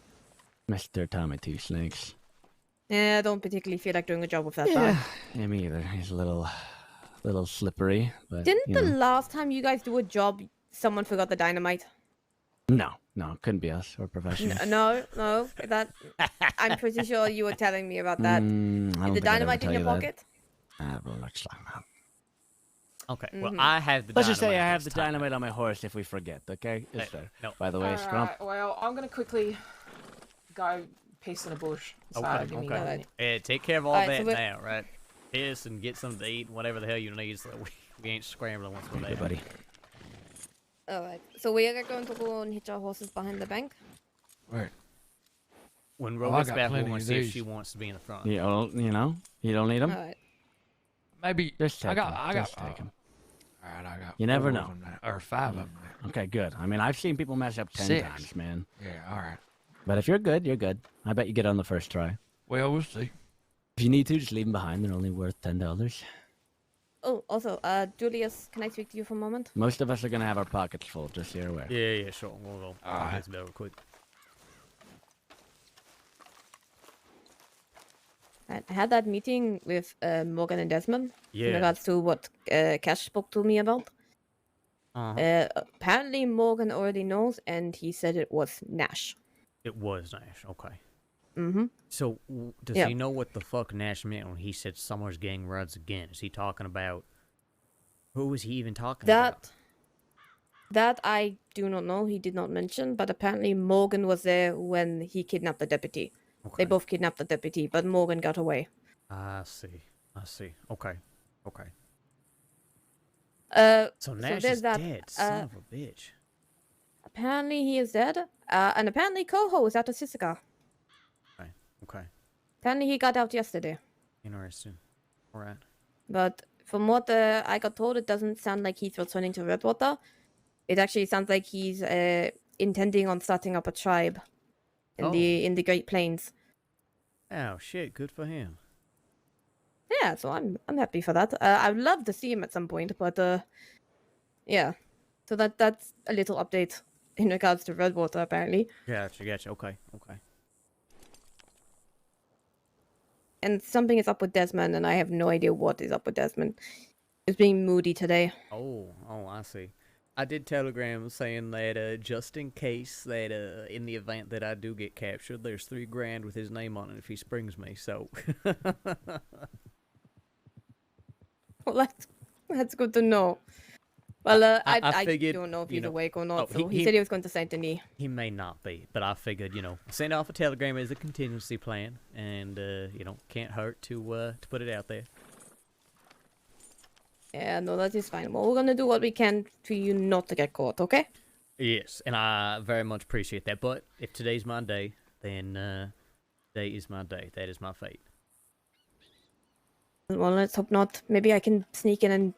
Mr. Tommy Two Snakes. Yeah, I don't particularly feel like doing a job with that Yeah. guy. Yeah, me either. He's a little slippery, but Didn't you the know. last time you guys do a job, someone forgot the dynamite. No, couldn't be us. We're professionals. No, that I'm pretty sure you were telling me about that. I don't Is the think I'd ever dynamite in tell your you that. pocket? Looks like that. Okay, well, Mhm. I have the Let's dynamite. just say I have the this time. dynamite on my horse if we forget, okay? Yes, sir. no. By the way, Scrump. Alright, well, I'm gonna quickly go piss in a bush. So Okay, give me a okay. minute. Yeah, take care of all Alright, that so we're- now, right? Piss and get something to eat, whatever the hell you need, so we ain't scrambling once we're there. Hey, buddy. Alright, so we are going to go and hitch our horses behind the bank. Right. When Oh, Ro I gets got back, we're plenty going to of see if these. she wants to be in the front. You know, you don't need them. Alright. Maybe Just take I got. them. I got. Just take them. All right, I got. You never 4 know. of 'em now, or 5 of them. Okay, good. I mean, I've seen people mess up 10 6. times, man. Yeah. All right. But if you're good, you're good. I bet you get on the first try. Well, we'll see. If you need to, just leave them behind. They're only worth $10. Oh, also, Julius, can I speak to you for a moment? Most of us are gonna have our pockets full, just so you're aware. Yeah, sure. We'll go. Alright. This real quick. I had that meeting with Morgan and Desmond Yeah. in regards to what Cash spoke to me about. Apparently, Morgan already knows, and he said it was Nash. It was Nash. Okay. Mm-hmm. So, does Yeah. he know what the fuck Nash meant when he said Summer's gang rides again? Is he talking about... Who was he even talking about? That I do not know. He did not mention, but apparently Morgan was there when he kidnapped the deputy. They both kidnapped the deputy, but Morgan got away. I see. Okay. So So Nash there's is that, dead. Son of a bitch. Apparently he is dead, and apparently Coho is out of Sisika. Okay. Apparently he got out yesterday. Interesting. Alright. But from what I got told, it doesn't sound like he's returning to Redwater. It actually sounds like he's intending on starting up a tribe in the Great Plains. Oh, shit. Good for him. Yeah, so I'm happy for that. I would love to see him at some point, but yeah. So that's a little update in regards to Redwater, apparently. Gotcha. Okay. And something is up with Desmond, and I have no idea what is up with Desmond. He's being moody today. Oh, I see. I did telegram saying that just in case that in the event that I do get captured, there's $3,000 with his name on it if he springs me. So. Well, that's good to know. Well, I figured, don't know if you he's know- awake or not. oh, So he said he was going to Saint Denis. He may not be, but I figured, send off a telegram as a contingency plan, and can't hurt to put it out there. Yeah, no, that is fine. Well, we're gonna do what we can for you not to get caught, okay? Yes, and I very much appreciate that. But if today's my day, then today is my day. That is my fate. Well, let's hope not. Maybe I can sneak in and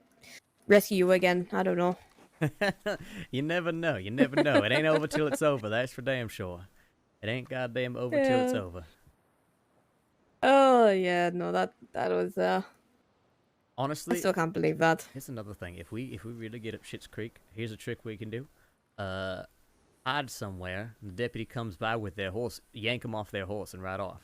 rescue you again. I don't know. You never know. It ain't over till it's over. That's for damn sure. It ain't goddamn over till it's Yeah. over. Oh yeah, no, that was Honestly, I still can't believe that. Here's another thing. If we really get up Schitt's Creek, here's a trick we can do. Hide somewhere. The deputy comes by with their horse. Yank them off their horse and ride off.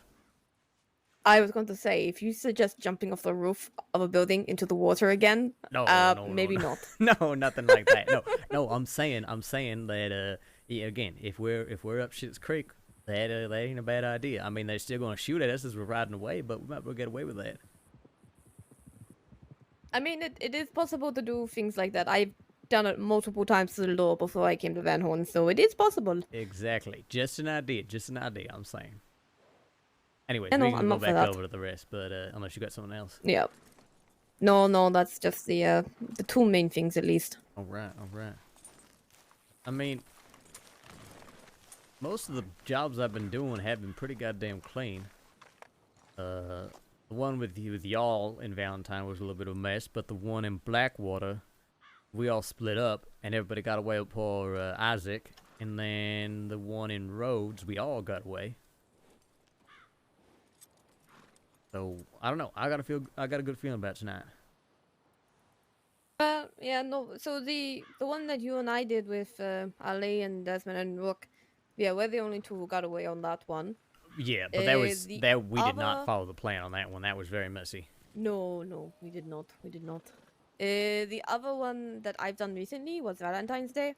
I was going to say, if you suggest jumping off the roof of a building into the water again, No, maybe no. not. No, nothing like that. No. I'm saying that again, if we're up Schitt's Creek, that ain't a bad idea. I mean, they're still gonna shoot at us as we're riding away, but we might well get away with that. I mean, it is possible to do things like that. I've done it multiple times to the law before I came to Van Horn, so it is possible. Exactly. Just an idea. I'm saying. Anyways, I know, we can I'm go up for back that. over to the rest, but unless you got something else. Yeah. No, that's just the two main things at least. All right. I mean, most of the jobs I've been doing have been pretty goddamn clean. The one with y'all in Valentine was a little bit of a mess, but the one in Blackwater, we all split up, and everybody got away with poor Isaac. And then the one in Rhodes, we all got away. So I don't know. I got a good feeling about tonight. Yeah, no. So the one that you and I did with Ali and Desmond and Rook, yeah, we're the only two who got away on that one. Yeah, but that was the that we did other- not follow the plan on that one. That was very messy. No, we did not. The other one that I've done recently was Valentine's Day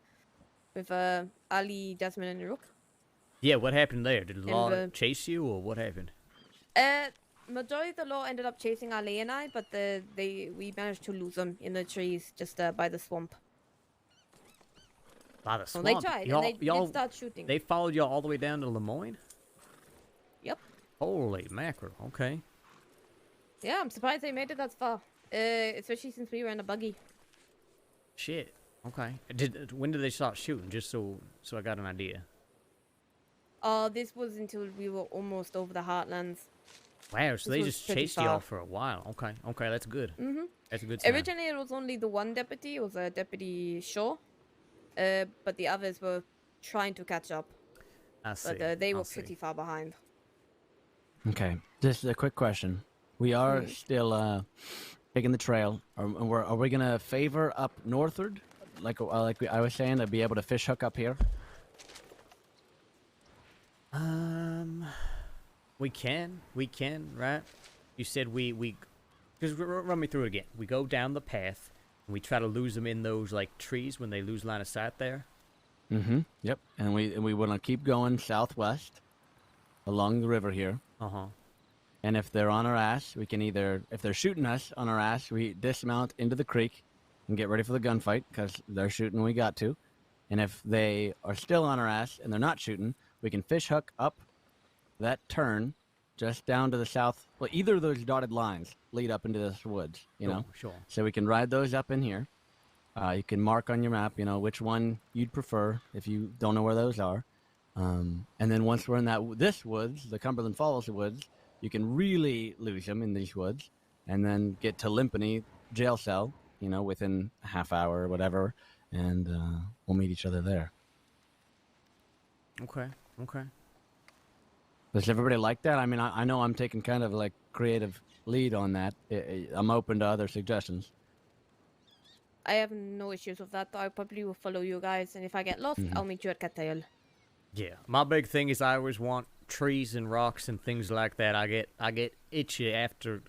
with Ali, Jasmine, and Rook. Yeah, what happened there? Did the law the- chase you, or what happened? Majority of the law ended up chasing Ali and I, but we managed to lose them in the trees just by the swamp. By the Well, swamp? they tried, and they did start shooting. They followed you all the way down to Lemoyne? Yep. Holy mackerel, okay. Yeah, I'm surprised they made it that far. Especially since we were in a buggy. Shit, okay. When did they start shooting, just so I got an idea? This was until we were almost over the heartlands. Wow, so This they was just pretty chased you far. all for a while. Okay, that's good. Mm-hmm. That's a good sign. Originally, it was only the one deputy. It was Deputy Shaw. But the others were trying to catch up. I see. But they were pretty far behind. Okay, just a quick question. We are still taking the trail. Are we gonna favor up northward, like I was saying, to be able to fish hook up here? We can, right? You said we just run me through it again. We go down the path, and we try to lose them in those, like, trees when they lose line of sight there. Mm-hmm. Yep. And we want to keep going southwest along the river here. Uh-huh. And if they're on our ass, we can either, if they're shooting us on our ass, we dismount into the creek and get ready for the gunfight, because they're shooting, we got to. And if they are still on our ass and they're not shooting, we can fish hook up that turn just down to the south. Well, either of those dotted lines lead up into this woods, you know? Sure. So we can ride those up in here. You can mark on your map, you know, which one you'd prefer if you don't know where those are. And then once we're in this woods, the Cumberland Falls woods, you can really lose them in these woods, and then get to Limpany jail cell, you know, within a half hour or whatever, and we'll meet each other there. Okay. Does everybody like that? I mean, I know I'm taking kind of like creative lead on that. I'm open to other suggestions. I have no issues with that. I probably will follow you guys, and if I get lost, I'll meet you at Cattail. Yeah, my big thing is I always want trees and rocks and things like that. I get itchy after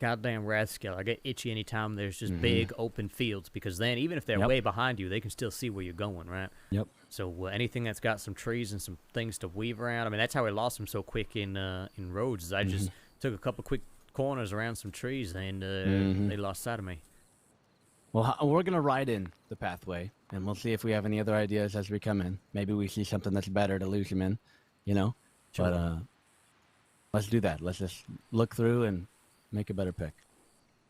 goddamn Rathskill. I get itchy anytime there's just big open fields, because then even if they're way behind you, they can still see where you're going, right? Yep. So anything that's got some trees and some things to weave around. I mean, that's how we lost them so quick in Rhodes. Is I just took a couple quick corners around some trees, and they lost sight of me. Well, we're going to ride in the pathway, and we'll see if we have any other ideas as we come in. Maybe we see something that's better to lose them in, you know? Sure. But let's do that. Let's just look through and make a better pick.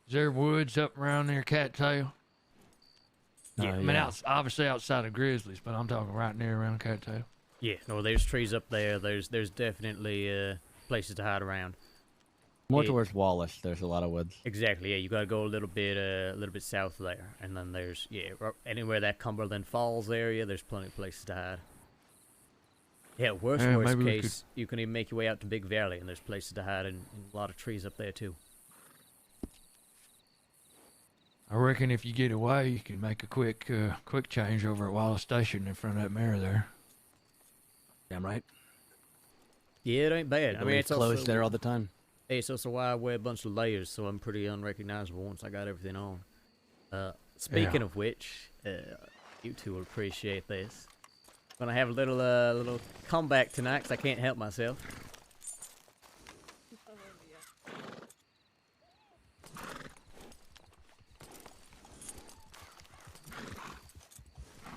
Is there woods up around near Cattail? Yeah. I mean, obviously outside of Grizzlies, but I'm talking right near around Cattail. Yeah, no, there's trees up there. There's definitely places to hide around. More towards Wallace, there's a lot of woods. Exactly, yeah. You gotta go a little bit south there, and then there's anywhere that Cumberland Falls area, there's plenty of places to hide. Yeah, worst case, you can even make your way out to Big Valley, and there's places to hide, and a lot of trees up there too. I reckon if you get away, you can make a quick change over at Wallace Station in front of that mirror there. Damn right. Yeah, it ain't bad. I mean, it's closed also there all the time. Hey, it's also why I wear a bunch of layers, so I'm pretty unrecognizable once I got everything on. Speaking of which, you two will appreciate this. Gonna have a little comeback tonight, 'cause I can't help myself.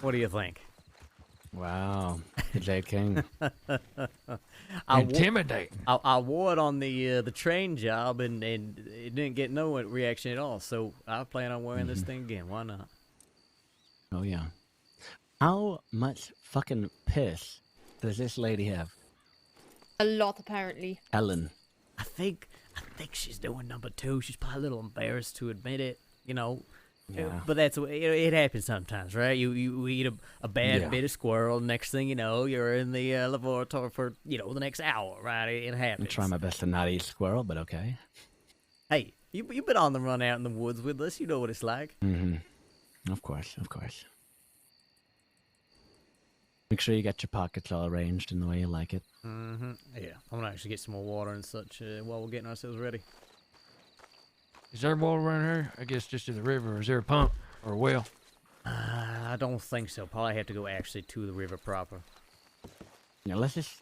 What do you think? Wow, the Jade King. Intimidating. I wore it on the train job, and it didn't get no reaction at all. So I plan on wearing this thing again. Why not? Oh yeah. How much fucking piss does this lady have? A lot, apparently. Ellen. I think she's doing number 2. She's probably a little embarrassed to admit it, you know. Yeah. But it happens sometimes, right? You eat a bad bit of squirrel. Next thing you know, you're in the laboratory for the next hour, right? It happens. I'm trying my best to not eat squirrel, but okay. Hey, you've been on the run out in the woods with us. You know what it's like. Of course. Make sure you got your pockets all arranged in the way you like it. Yeah, I'm gonna actually get some more water and such while we're getting ourselves ready. Is there water around here? I guess just to the river. Or is there a pump or a well? I don't think so. Probably have to go actually to the river proper. Yeah, let's just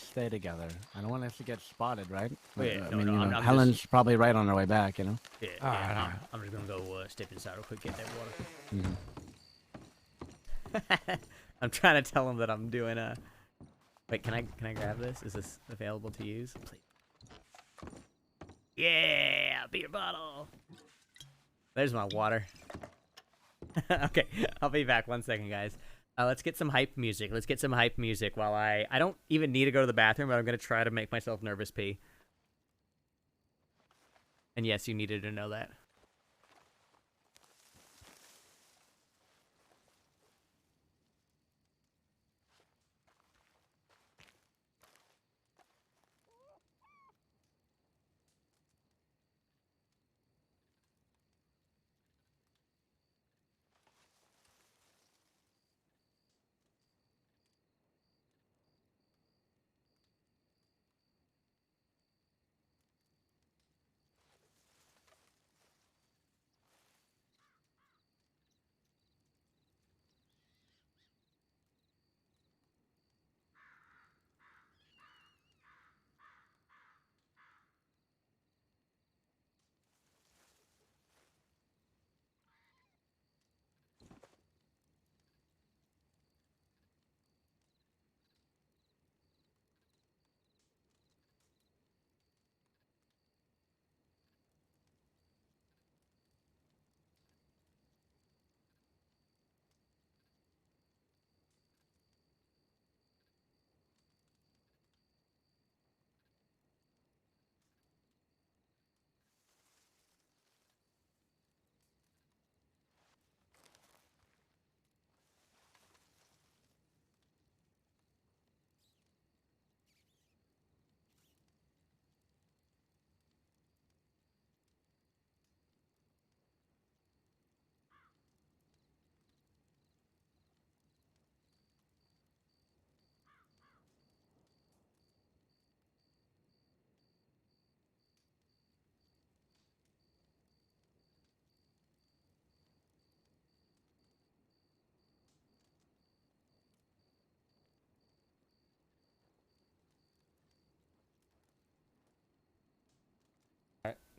stay together. I don't want us to get spotted, right? Oh, yeah, I no, mean, no, you know, I'm Helen's just- probably right on her way back, you know. Yeah, All yeah. right. I'm just gonna go step inside real quick, get that water. Mhm. I'm trying to tell him that I'm doing a. Wait, can I grab this? Is this available to use? Please. Yeah, beer bottle. There's my water. Okay, I'll be back 1 second, guys. Let's get some hype music. Let's get some hype music while I don't even need to go to the bathroom, but I'm gonna try to make myself nervous pee. And yes, you needed to know that.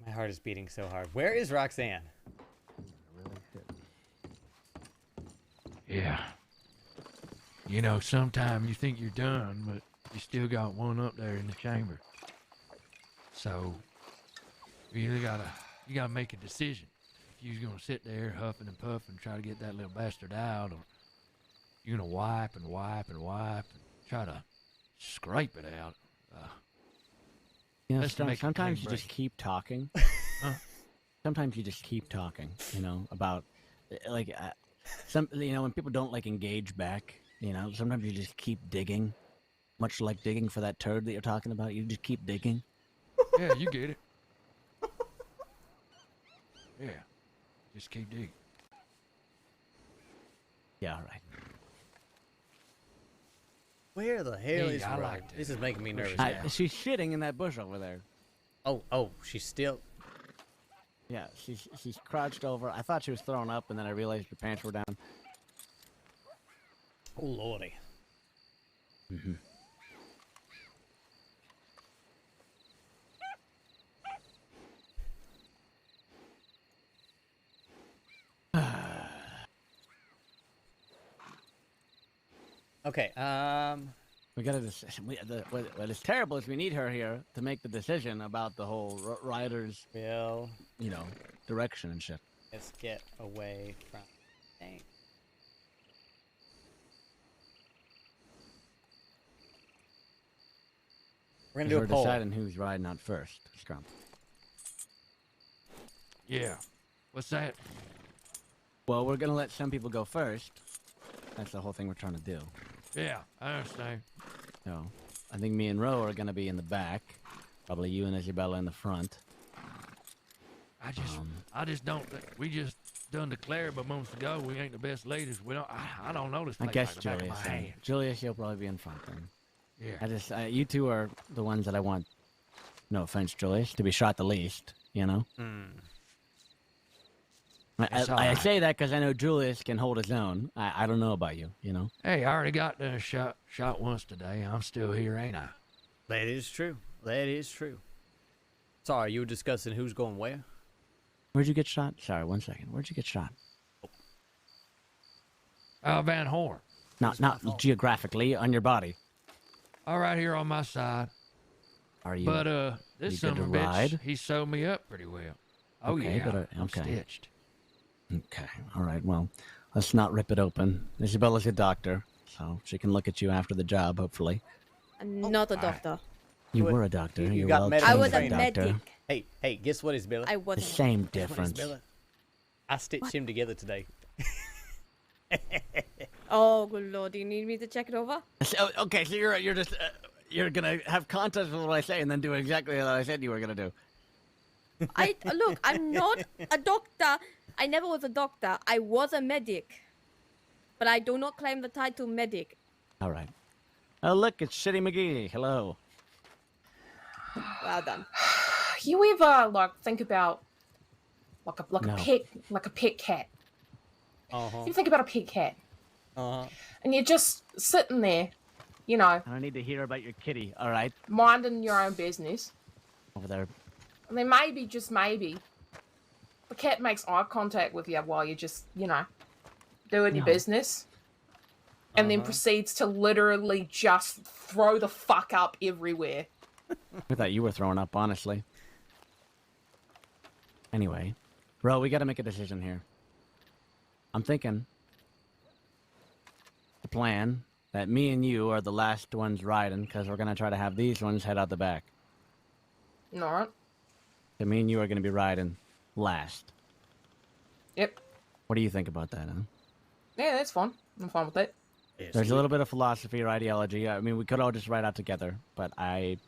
My heart is beating so hard. Where is Roxanne? Yeah. You know, sometimes you think you're done, but you still got one up there in the chamber. So, you gotta make a decision. If you're gonna sit there huffing and puffing, try to get that little bastard out, or you're gonna wipe and wipe and wipe and try to scrape it out. You know, Best to make a sometimes clean you just break. keep talking. Huh? Sometimes you just keep talking. You know about like some. You know when people don't like engage back. You know sometimes you just keep digging, much like digging for that turd that you're talking about. You just keep digging. Yeah, you get it. Yeah. Just keep digging. Yeah, all right. Where the hell Hey, is I Rose? like to This is making me nervous. She's shitting in that bush over there. Oh, she's still. Yeah, she's crouched over. I thought she was throwing up, and then I realized her pants were down. Oh lordy. Mm-hmm. Okay. We gotta. What is terrible is we need her here to make the decision about the whole rider's, Bill, you know, direction and shit. let's get away from. Dang. We're gonna do We're a poll. deciding who's riding out first. Scrum. Yeah. What's that? Well, we're gonna let some people go first. That's the whole thing we're trying to do. Yeah, I understand. So, I think me and Ro are gonna be in the back. Probably you and Isabella in the front. I just don't think we just done declared but months ago we ain't the best leaders. We don't. I don't know this I place guess like the back of my Julius. hand. Julius, you'll probably be in front then. Yeah. You two are the ones that I want. No offense, Julius, to be shot the least. You know. I say that because I know Julius can hold his own. I don't know about you, you know? Hey, I already got shot once today. I'm still here, ain't I? That is true. That is true. Sorry, you were discussing who's going where? Where'd you get shot? Sorry, 1 second. Where'd you get shot? Van Horn. Not geographically, on your body. All right, here on my side. Are you? But this you son good of to a bitch, ride? he sewed me up pretty well. Oh Okay, yeah, but, I'm okay. stitched. Okay, all right. Well, let's not rip it open. Isabella's a doctor, so she can look at you after the job, hopefully. I'm not a doctor. You were a doctor. You You're got well medical I was a trained, doctor. medic. Hey, guess what, Isabella? I The wasn't. same Guess what, difference. Isabella? I stitched him together today. Oh, good lord. Do you need me to check it over? Okay, so you're just you're gonna have context with what I say and then do exactly what I said you were gonna do. Look, I'm not a doctor. I never was a doctor. I was a medic. But I do not claim the title medic. All right. Oh, look, it's Shitty McGee. Hello. Well done. You ever think about No. a pet cat? Uh-huh. You think about a pet cat, Uh-huh. and you're just sitting there, you know, I don't need to hear about your kitty. All right. minding your own business, Over there. and then maybe, just maybe, the cat makes eye contact with you while you're just, you know, doing your No. business, and then proceeds to literally just throw the fuck up everywhere. I thought you were throwing up, honestly. Anyway, bro, we gotta make a decision here. I'm thinking the plan that me and you are the last ones riding because we're gonna try to have these ones head out the back. Alright. So me and you are gonna be riding last. Yep. What do you think about that, huh? Yeah, that's fine. I'm fine with that. There's a little bit of philosophy or ideology. I mean, we could all just ride out together, but I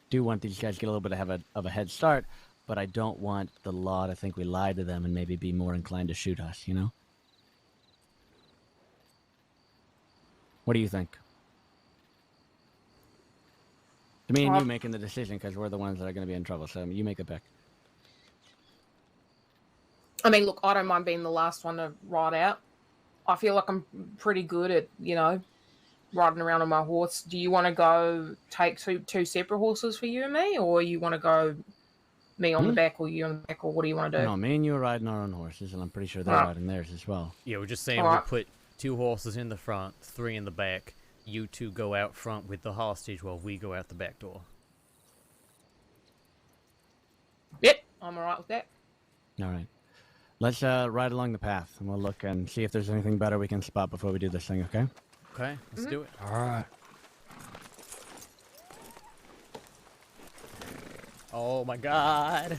do want these guys to get a little bit of a head start, but I don't want the law to think we lied to them and maybe be more inclined to shoot us, you know? What do you think? To me and you making the decision because we're the ones that are going to be in trouble, so you make the pick. I mean, look, I don't mind being the last one to ride out. I feel like I'm pretty good at, you know, riding around on my horse. Do you want to go take two separate horses for you and me, or you want to go me on the back or you on the back, or what do you want to do? No, me and you are riding our own horses, and I'm pretty sure they're riding theirs as well. Yeah, we're just saying All right. we'll put 2 horses in the front, 3 in the back. You 2 go out front with the hostage while we go out the back door. Yep, I'm alright with that. All right. Let's ride along the path, and we'll look and see if there's anything better we can spot before we do this thing, okay? Okay, let's do it. All right. Oh my god.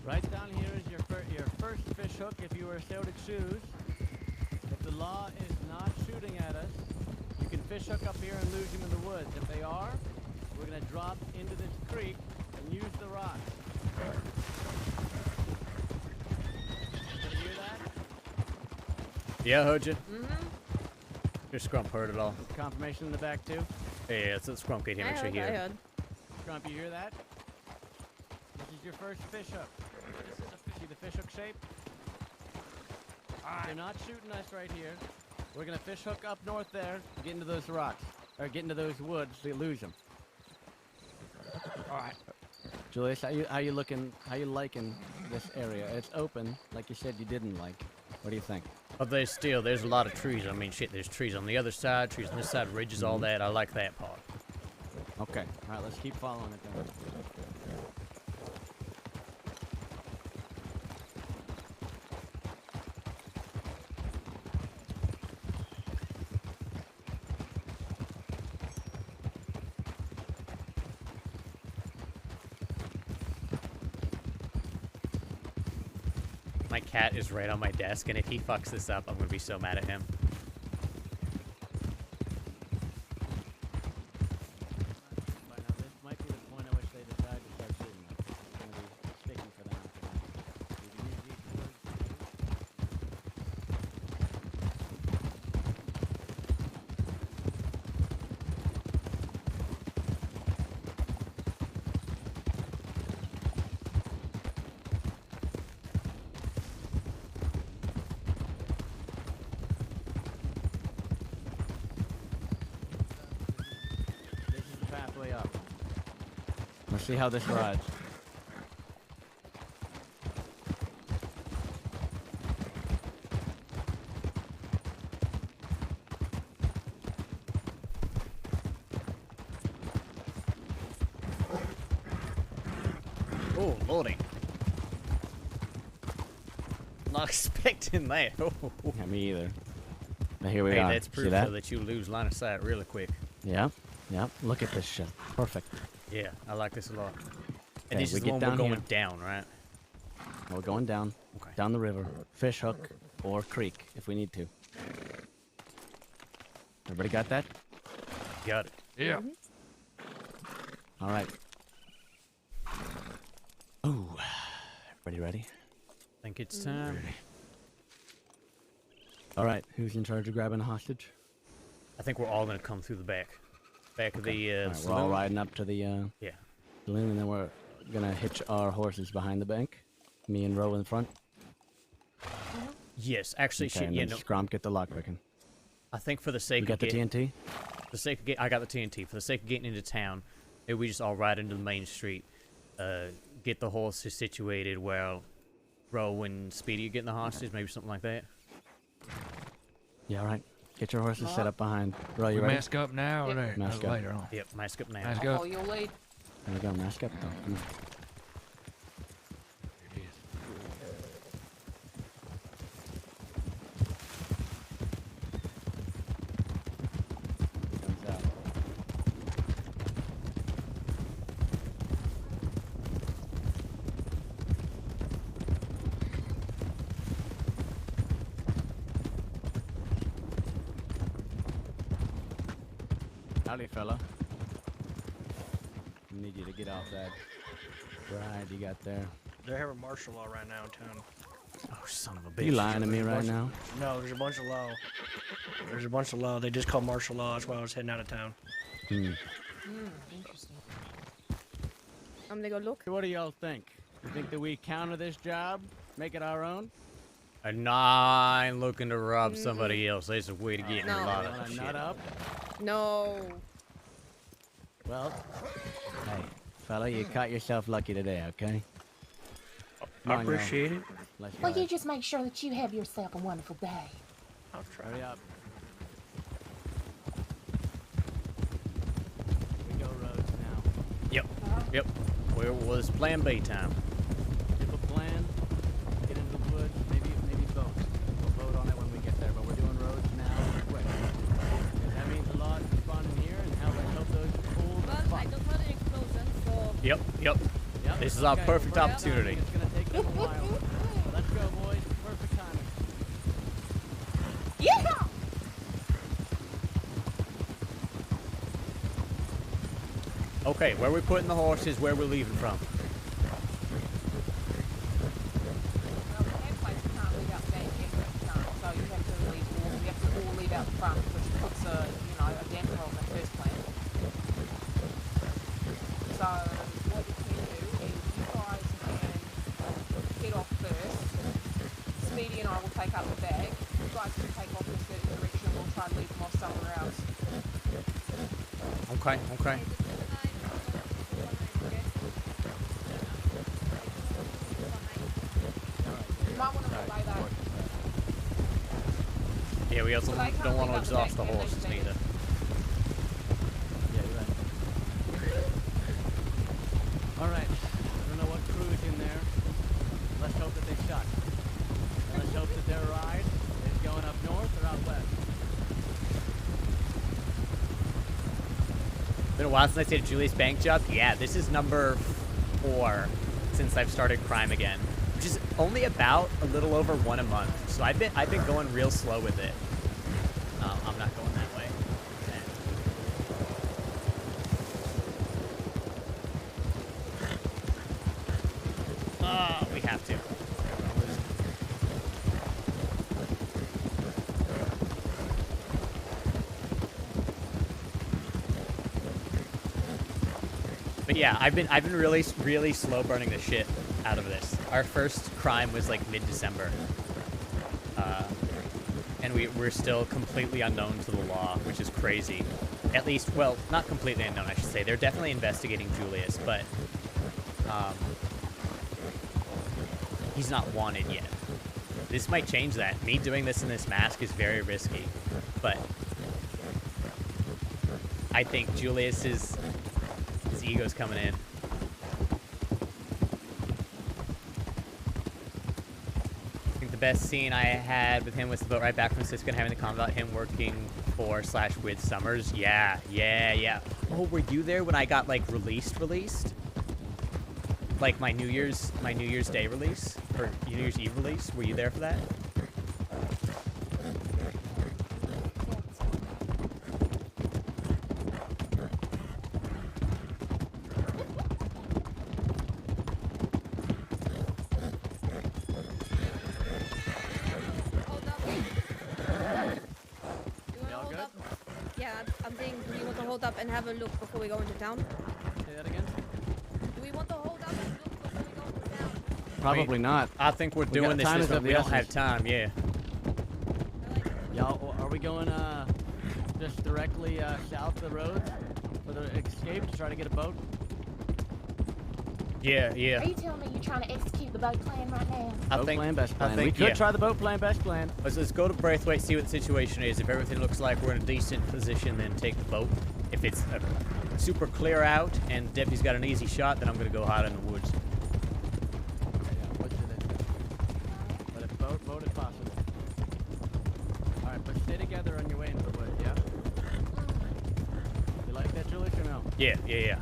Right down here is your first fish hook if you were so to choose. If the law is not shooting at us, you can fish hook up here and lose them in the woods. If they are, we're going to drop into this creek and use the rocks. Did you hear that? Yeah, I heard you. Mm-hmm. Your Scrump heard it all. Confirmation in the back too? Yeah, it's Scrump get here, make sure he heard. Scrump, you hear that? This is your first fish hook. See the fish hook shape? They're not shooting us right here. We're gonna fish hook up north there, get into those rocks, or get into those woods to lose them. All right. Julius, how you looking? How you liking this area? It's open, like you said you didn't like. What do you think? But there's a lot of trees. I mean, shit, there's trees on the other side, trees on this side, ridges, all that. I like that part. Okay. All right, let's keep following it then. My cat is right on my desk, and if he fucks this up, I'm gonna be so mad at him. Pathway up. Let's see how this rides. Oh, lordy. Not expecting that. Yeah, me either. Now here we hey, are. that's proof See that? so that you lose line of sight really quick. Yeah, yeah. Look at this shit. Perfect. Yeah, I like this a lot. And Okay, this we is the get one down we're going here. down, right? We're going down. Okay. Down the river. Fish hook or creek if we need to. Everybody got that? Got it. Yeah. All right. Oh, everybody ready? Think it's time. All right. Who's in charge of grabbing a hostage? I think we're all gonna come through the back of the All right, we're saloon. all riding up to the Yeah. saloon, and then we're gonna hitch our horses behind the bank. Me and Ro in front. Yes, actually, Okay, shit. and Yeah, then no. Scrum, get the lock picking. I think for the sake You got of the TNT? For the sake of I got the TNT. For the sake of getting into town, maybe we just all ride into the main street, get the horses situated while Ro and Speedy are getting the hostage, maybe something like that. Yeah, all right. Get your horses set up behind. Ro, you We ready? mask up now or there? Mask up. Later on. Yep, mask up now. Mask I'll up. follow your lead. There we go. Mask up, though. Come on. Comes out. Howdy, fella. Need you to get off that ride you got there. They're having martial law right now in town. Oh, son of a bitch. You lying to me There's a right bunch of- now? No, there's a bunch of law. There's a bunch of law. They just called martial law. That's why I was heading out of town. Interesting. I'm gonna go look. What do y'all think? You think that we counter this job? Make it our own? I'm not looking to rob somebody else. There's a way to get in No. a lot Wanna of shit. nut up? No. Well, hey, fella, you caught yourself lucky today, okay? Come I on, y'all. appreciate it. Let's Well, ride. you just make sure that you have yourself a wonderful day. I'll try. Hurry up. We go roads now. Yep. Yep. Well, it's plan B time. Give a plan. Get into the woods. Maybe boat. We'll vote on it when we get there. But we're doing roads now. Quick. That means a lot of fun here and help those fools. Well, I don't want an explosion, so. Yep. Yep. Yep, This is our okay, perfect we're out now. opportunity. It's gonna take them a while. Let's go, boys. Perfect timing. Yeah! Okay, where we putting the horses? Where we leaving from? Well, the campsite's can't leave out the gate entrance, so you have to leave all, we have to all leave out the front, which puts a, a damper on the first plan. So, what we can do is you guys can head off first. Speedy and I will take up the bag. You guys can take off in a certain direction. We'll try and leave them off somewhere else. Okay. Okay. You might want to relay that. Yeah, we also So they can't don't want to leave out the exhaust the gate, can they, horses Speedy? neither. Yeah, you're right. All right. I don't know what crew's in there. Let's hope that they shot. And let's hope that their ride is going up north or out west. Been a while since I did Julius bank job. Yeah, this is number 4 since I've started crime again. which is only about a little over 1 a month. So I've been going real slow with it. I'm not going that way. We have to. But yeah, I've been really slow burning the shit out of this. Our first crime was like mid-December, and we're still completely unknown to the law, which is crazy. At least, well, not completely unknown, I should say. They're definitely investigating Julius, but he's not wanted yet. This might change that. Me doing this in this mask is very risky, but I think Julius's ego's coming in. I think the best scene I had with him was the boat ride back from Cisco and having the comment about him working for/with Summers. Yeah. Oh, were you there when I got like released? Like my New Year's Day release or New Year's Eve release? Were you there for that? And have a look before we go into town? Say that again? Do we want to hold up and look before we go into town? Probably not. I think we're doing this just that we don't have time, yeah. Y'all, are we going just directly south of the road for the escape to try to get a boat? Yeah. Are you telling me you're trying to execute the boat plan right now? Boat plan, best plan. We could try the boat plan, best plan. Let's go to Braithwaite, see what the situation is. If everything looks like we're in a decent position, then take the boat. If it's super clear out and Deputy's got an easy shot, then I'm gonna go hide in the woods. But if boat if possible. All right, but stay together on your way into the woods, yeah? You like that, Julius, or no? Yeah.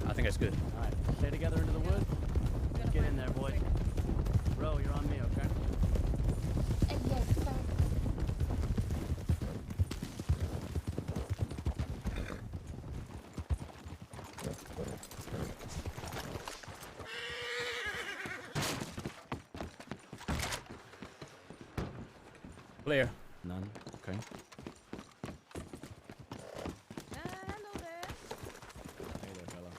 I think that's good. All right, stay together into the woods. Let's get in there, boys. Bro, you're on me, okay? Yes, sir. Clear. None. Okay. Hello there. Hey there, fella.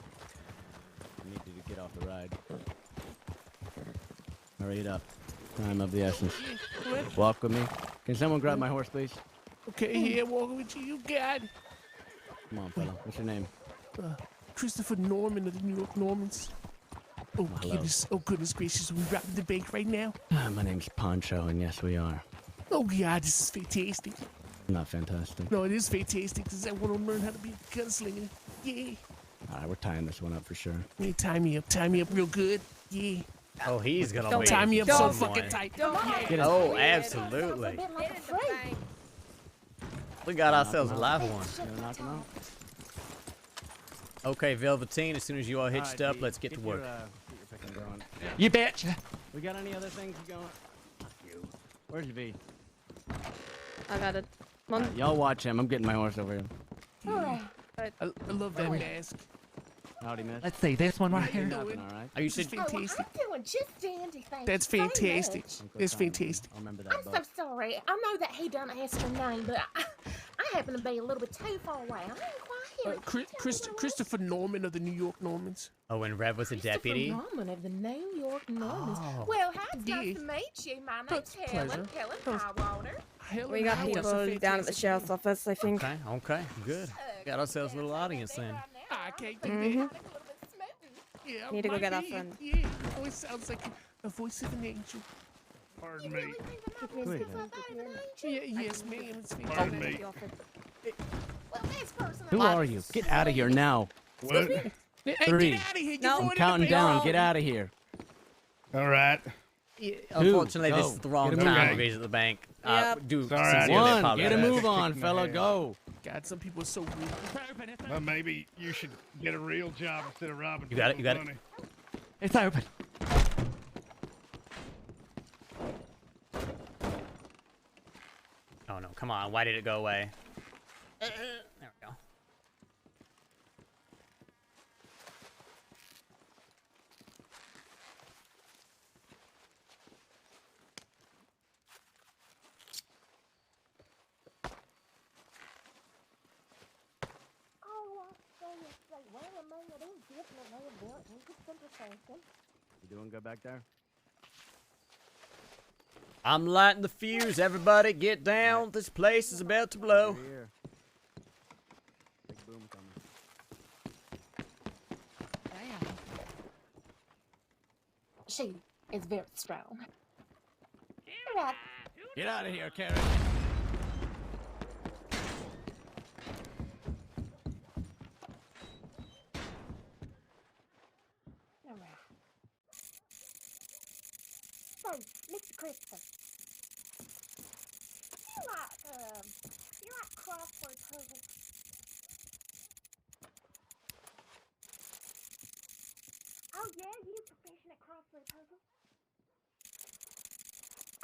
I need you to get off the ride. Hurry it up. Time of the essence. Walk with me. Can someone grab my horse, please? Okay, here, walking with you. You got it. Come on, fella. What's your name? Christopher Norman of the New York Normans. Oh, goodness gracious. Are we robbing the bank right now? My name's Poncho, and yes, we are. Oh, God, this is fantastic. Not fantastic. No, it is fantastic because I want to learn how to be a gunslinger. Yeah. All right, we're tying this one up for sure. Yeah, tie me up real good. Yeah. Oh, he's gonna win. Tie me up so fucking tight. Oh, absolutely. We got ourselves a live one. Knock him out. Okay, Velveteen, as soon as you all hitched up, let's get to work. Get your picking going. You betcha. We got any other things going? Fuck you. Where's your V? I got it. Come on. Y'all watch him. I'm getting my horse over here. I love that mask. Howdy, miss. Let's see this one right here. Nothing, all right? Are you should. I'm doing just dandy, thanks. That's so fantastic. much. That's fantastic. I'll remember that. I'm so sorry. I know that he done ask your name, but I happen to be a little bit too far away. I ain't quite here. Christopher Norman of the New York Normans. Oh, and Rev was a deputy? Norman of the New York Normans. Oh. Well, hi, it's nice to meet you. My name's Helen Highwater. We got people down at the sheriff's office, I think. Okay, good. Got ourselves a little audience then. I can't do that. Yeah, Need to go get our friend. Yeah, your voice sounds like a voice of an angel. Pardon me. Yes, ma'am. It's fantastic. Pardon me. Who are you? Get out of here now. What? Hey, 3. get out of here. I'm counting down. Get out of here. All right. Yeah, unfortunately, this is the wrong time to visit the bank. Sorry, One, get a move on, fella. Go. God, some people are so rude. Well, maybe you should get a real job instead of robbing. You got it. people You got money. It's open. no, no. Come on. Why did it go away? There we go. You doing good back there? I'm lighting the fuse. Everybody get down. This place is about to blow. Here. Big boom coming. She is very strong. Get out of here, Karen. So, Mr. Christopher, you like crossword puzzles? Oh yeah, you're proficient at crossword puzzles?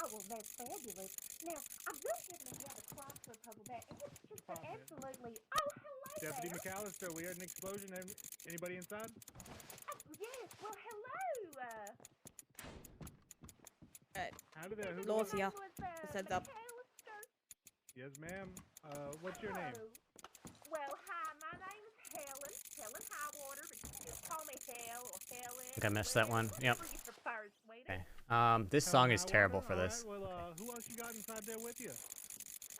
Oh well, that's fabulous. Now, I'm really hoping to have a crossword puzzle back, and it's just absolutely. Oh, hello Deputy there. McAllister, we heard an explosion. Anybody inside? Yes. Well, hello. How did that? Laws here. Just heads up. Yes, ma'am. What's your name? Well, hi, my name is Helen. Helen Highwater, but you just call me Hel or Helen. I think I missed that one. Yep. Whatever you prefer, sweetie. Okay. This song is terrible for this. Well, who else you got inside there with you?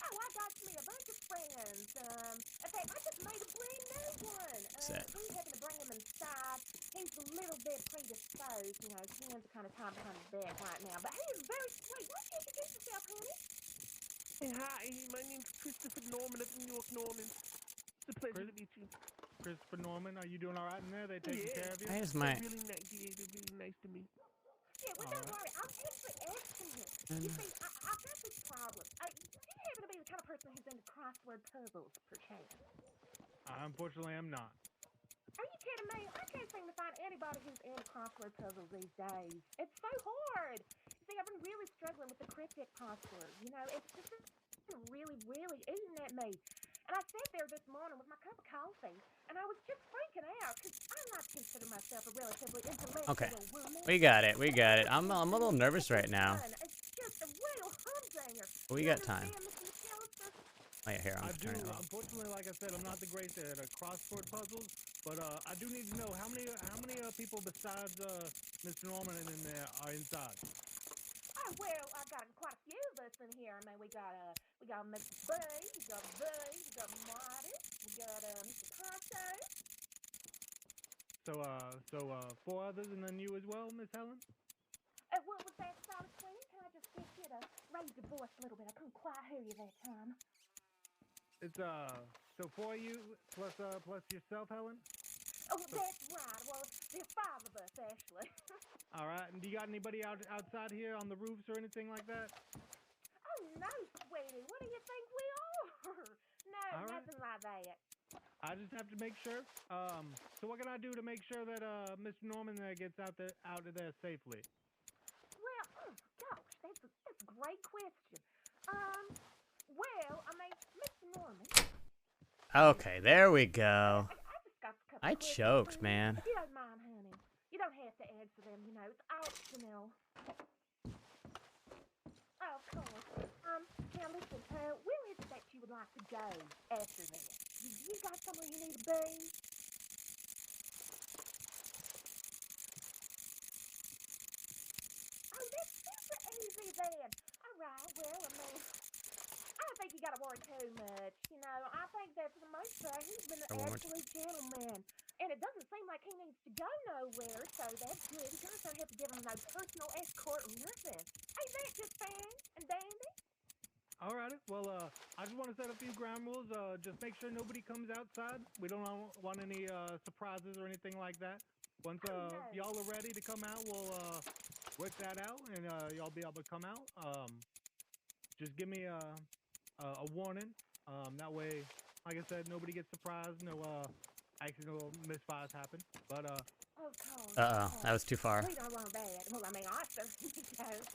Oh, I got me a bunch of friends. In fact, I just made a brand new one. We happen to bring him inside. He's a little bit predisposed, you know. His hands are kind of tied behind his back right now, but he is very sweet. Why don't you introduce yourself, honey? Hey, hi, my name's Christopher Norman of New York Normans. It's a pleasure to meet you. Christopher Norman, are you doing all right in there? They taking care of you? Where's my- They're really nice. Yeah, they're really nice to me. Yeah, well, don't worry. I'm actually asking him. You see, I've got this problem. You happen to be the kind of person who's into crossword puzzles, perchance? Unfortunately, I'm not. Are you kidding me? I can't seem to find anybody who's into crossword puzzles these days. It's so hard. See, I've been really struggling with the cryptic password. You know, it's just been really, really eating at me. And I sat there this morning with my cup of coffee, and I was just freaking out because I like to consider myself a relatively intellectual Okay. woman. We got it. We got it. I'm a little nervous right now. It's just a real humdinger. We got time. Oh yeah, here. I I'm do. turning it on. Unfortunately, like I said, I'm not the greatest at crossword puzzles, but I do need to know how many people besides Mr. Norman in there are inside. Oh well, I got quite a few of us in here. I mean, we got Mr. B, we got V, we got Marty, we got Mr. Poncho. So 4 others and then you as well, Miss Helen. What was that, Solid Queen? Can I just get you to raise your voice a little bit? I couldn't quite hear you that time. It's so 4 of you plus yourself, Helen. Oh, that's right. Well, there's 5 of us actually. All right, and do you got anybody outside here on the roofs or anything like that? Oh no, sweetie. What do you think we are? No, All right. nothing like that. I just have to make sure. So what can I do to make sure that Mr. Norman gets out of there safely? Well, gosh, that's a great question. Well, I mean, Mr. Norman. Okay, there we go. I choked, man. If you don't mind, honey, you don't have to answer them. You know, it's optional. Oh, of course. Now listen, where is it that you would like to go after this? You got somewhere you need to be? Oh, that's super easy then. All right, well, I mean, I don't think you got to worry too much. You know, I think that for the most part, he's been an absolute gentleman. And it doesn't seem like he needs to go nowhere, so that's good. You guys don't have to give him no personal escort or nothing. Ain't that just fine and dandy? Alrighty. Well, I just want to set a few ground rules. Just make sure nobody comes outside. We don't want any surprises or anything like that. Once y'all are ready to come out, we'll work that out, and y'all be able to come out. Just give me a warning. That way, like I said, nobody gets surprised. No accidental misfires happen. But Uh-oh, that was too far. We don't want that. Well, I mean, I certainly don't.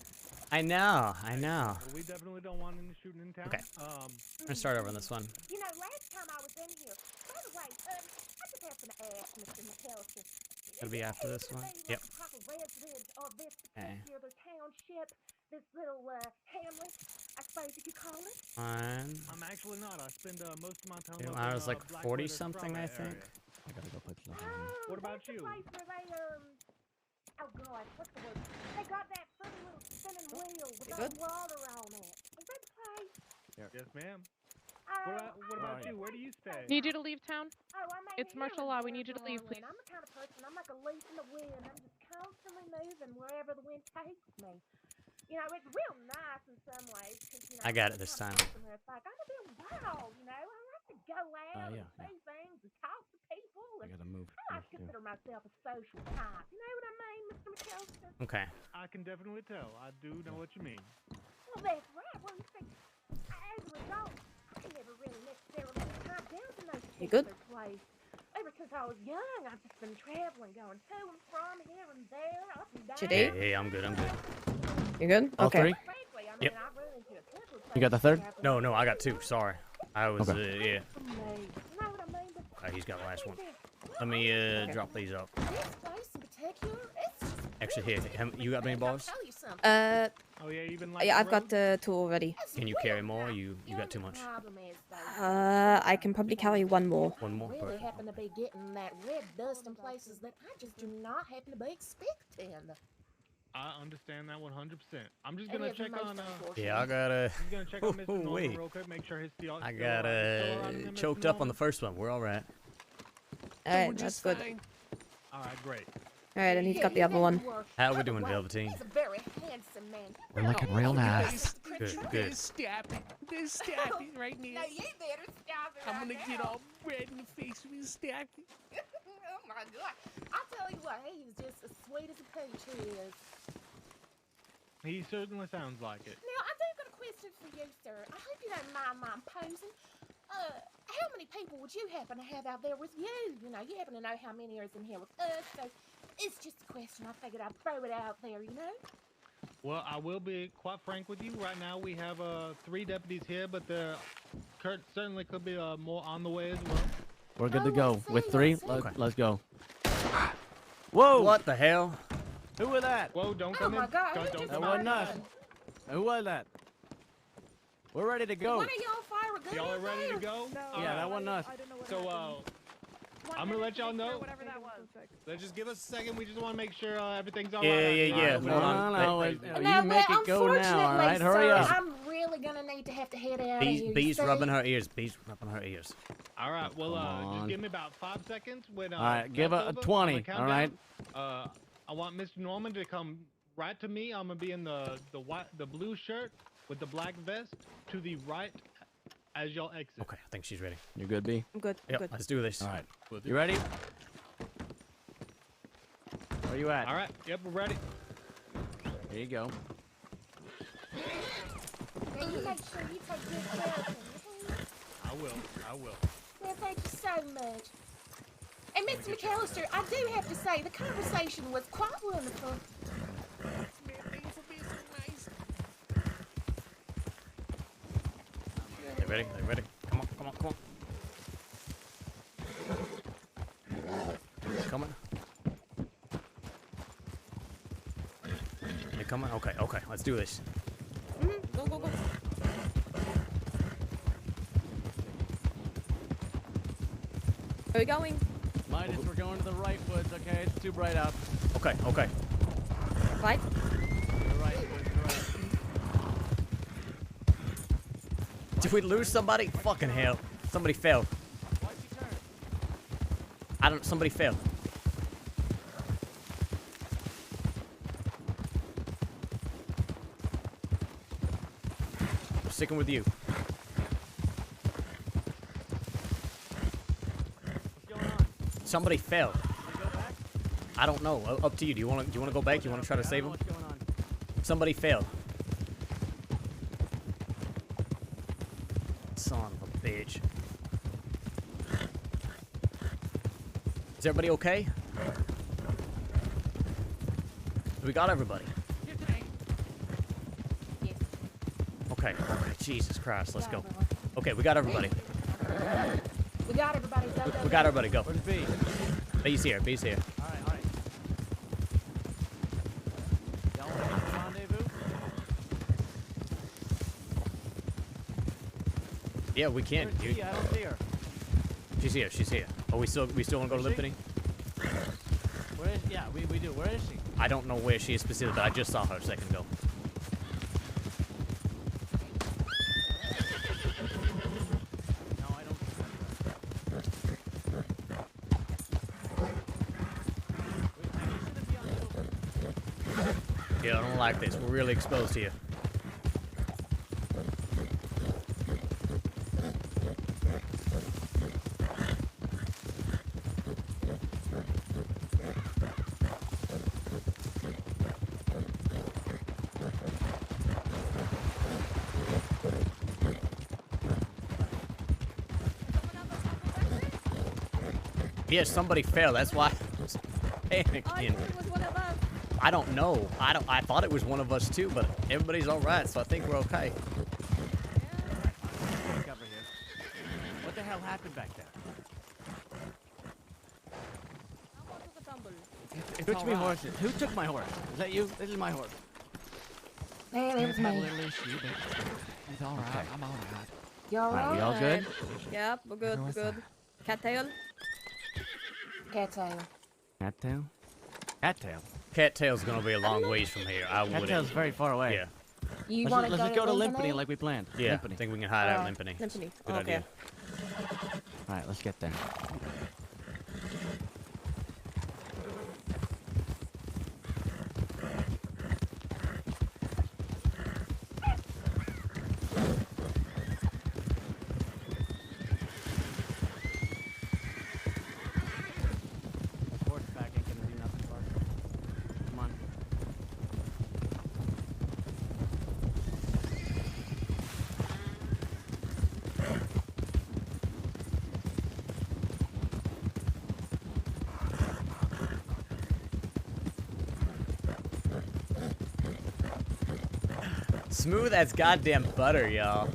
I know. Well, we definitely don't want any shooting in town. Okay. I'm gonna start over on this one. You know, last time I was in here, by the way, I just have to ask Mr. McAllister. It'll be after this one. Yep. Proper resident of this Okay. particular township, this little hamlet, I suppose you could call it. One. I'm actually not. I spend most of my time. Two. up I in, was like Blackwood 40 or something, I Strawberry think. area. I gotta go play some. What about That's you? the place where they, oh God, what's the word? They got that funny little spinning wheel with You that good? water on it. Is that the place? Yes, ma'am. Oh, What about you? Where do you stay? Need you to leave town? Oh, I mean, It's martial law. We need you to leave, darling. please. I'm the kind of person, I'm like a leaf in the wind. I'm just constantly moving wherever the wind takes me. You know, it's real nice in some ways. Cause, you know, I got it I'm the this kind of time. person where it's like, I'm a bit wild, you know. I like to go out yeah, and see things and talk to people. I And gotta move. I like to consider myself a social type. You know what I mean, Mr. McAllister? Okay. I can definitely tell. I do know what you mean. Well, that's right. Well, you see, as a result, I never really necessarily tied down to no You good? particular place. Ever since I was young, I've just been traveling, going to and from here and there, up and down. Should eat? Hey, I'm good. I'm good. You good? All Okay. three? Frankly, I mean, Yep. I've run into a couple of You got the places third? where I've No, I got two. Sorry. I was, yeah. for me. You know what I mean? But Okay, he's got the last one. this Let me, drop these up. place in particular, it's just Actually, here. You got any bars? tell you something. Oh yeah, even like. Yeah, the I've got road? 2 already. Can you carry more? You got too much. Problem is, though, I can probably carry 1 more. One more. really Perfect. happen to be getting that red dust in places that I just do not happen to be expecting. I understand that 100%. I'm just It gonna is check most on. unfortunate. Yeah, I got I'm just gonna check on Mr. Norman wait. real quick. Make sure his still. I still got alright in there, Mr. choked up on the Norman? first one. We're all right. Alright, Doing that's just good. fine. All right, great. Alright, and he's got the other one. How are we doing, Velveteen? He's a very handsome man. We're looking real nice. Good, You good. better stop it. You better stop it right now. No, you better stop it. I'm right gonna now. get all red in the face when you stop it. Oh my God! I'll tell you what, he's just as sweet as a peach. He is. He certainly sounds like it. Now, I do got a question for you, sir. I hope you don't mind my posing. How many people would you happen to have out there with you? You know, you happen to know how many are in here with us, so it's just a question. I figured I'd throw it out there, you know? Well, I will be quite frank with you. Right now, we have 3 deputies here, but there certainly could be more on the way as well. We're good to Oh, go. I With see, 3, I see. let's go. Whoa! What the hell? Who was that? Whoa! Don't Oh come my in. God, Don't who come just That in. wasn't us. fired Who was that? We're ready to go. One of y'all fire a gun Y'all are out ready there? to go? Yeah, that wasn't us. So, I'm gonna let y'all know. Whatever that was. Let's just give us a second. We just want to make sure everything's all Yeah, right. yeah, yeah. Alright, Hold on. No, Wait, you No, make but it go now, all right? unfortunately, Hurry sir, up. I'm really gonna need to have to head out of Bees, here. bees you rubbing see? her ears. Bees rubbing her ears. All right. Well, Come just on. give me about 5 seconds. When All right, give that's a over, 20, I'm gonna all right? count down. I want Mr. Norman to come right to me. I'm gonna be in the blue shirt with the black vest to the right as y'all exit. Okay, I think she's ready. You good, B? I'm good. I'm Yep, good. let's do this. All right. You ready? Where you at? All right. Yep, we're ready. There you go. Now, you make sure you take good care of him. Okay? I will. I will. Well, thank you so much. And Mr. McAllister, I do have to say, the conversation was quite wonderful. Man, thank you for being so nice. They ready? They ready? Come on, come on, come on. Coming. They coming? Okay, okay, let's do this. Go, go, go. Where are we going? Midas, we're going to the right woods, okay? It's too bright out. Okay, okay. Right? The right woods, the right. Did we lose somebody? Fucking hell. Somebody fell. I don't, somebody fell. I'm sticking with you. Somebody fell. I don't know. Up to you. Do you want to go back? You want to try to save him? What's going on? Somebody fell. Son of a bitch. Is everybody okay? We got everybody. Okay, Jesus Christ, let's go. Okay, we got everybody. We got everybody. We got everybody, go. Where's B? B's here, B's here. Alright. Y'all want to rendezvous? Yeah, we can. Where's B? I don't see her. She's here. Oh, we still want to go to Limpany? Where is, yeah, we do. Where is she? I don't know where she is specifically, but I just saw her a second ago. Yeah, I don't like this. We're really exposed here. Yeah, somebody fell. That's why I was panicking. I don't know. I thought it was one of us too, but everybody's all right, so I think we're okay. Cover here. What the hell happened back there? Who took me horses? Who took my horse? Is that you? This is my horse. Man, it was Had a me. little issue, but it's all right. Okay. I'm all right. Y'all Alright, we all good? Yep, we're good, we're good. Cattail? Cattail. Cattail? Cattail. Cattail's gonna be a long ways from here. I wouldn't. Cattail's very far away. Yeah. You Let's want to just go go to Limpany? Limpany like we planned. Yeah, Limpany. I think we can hide out in Limpany. Limpany. Good Okay. idea. All right, let's get there. Horseback ain't gonna do nothing for us. Come on. Smooth as goddamn butter, y'all.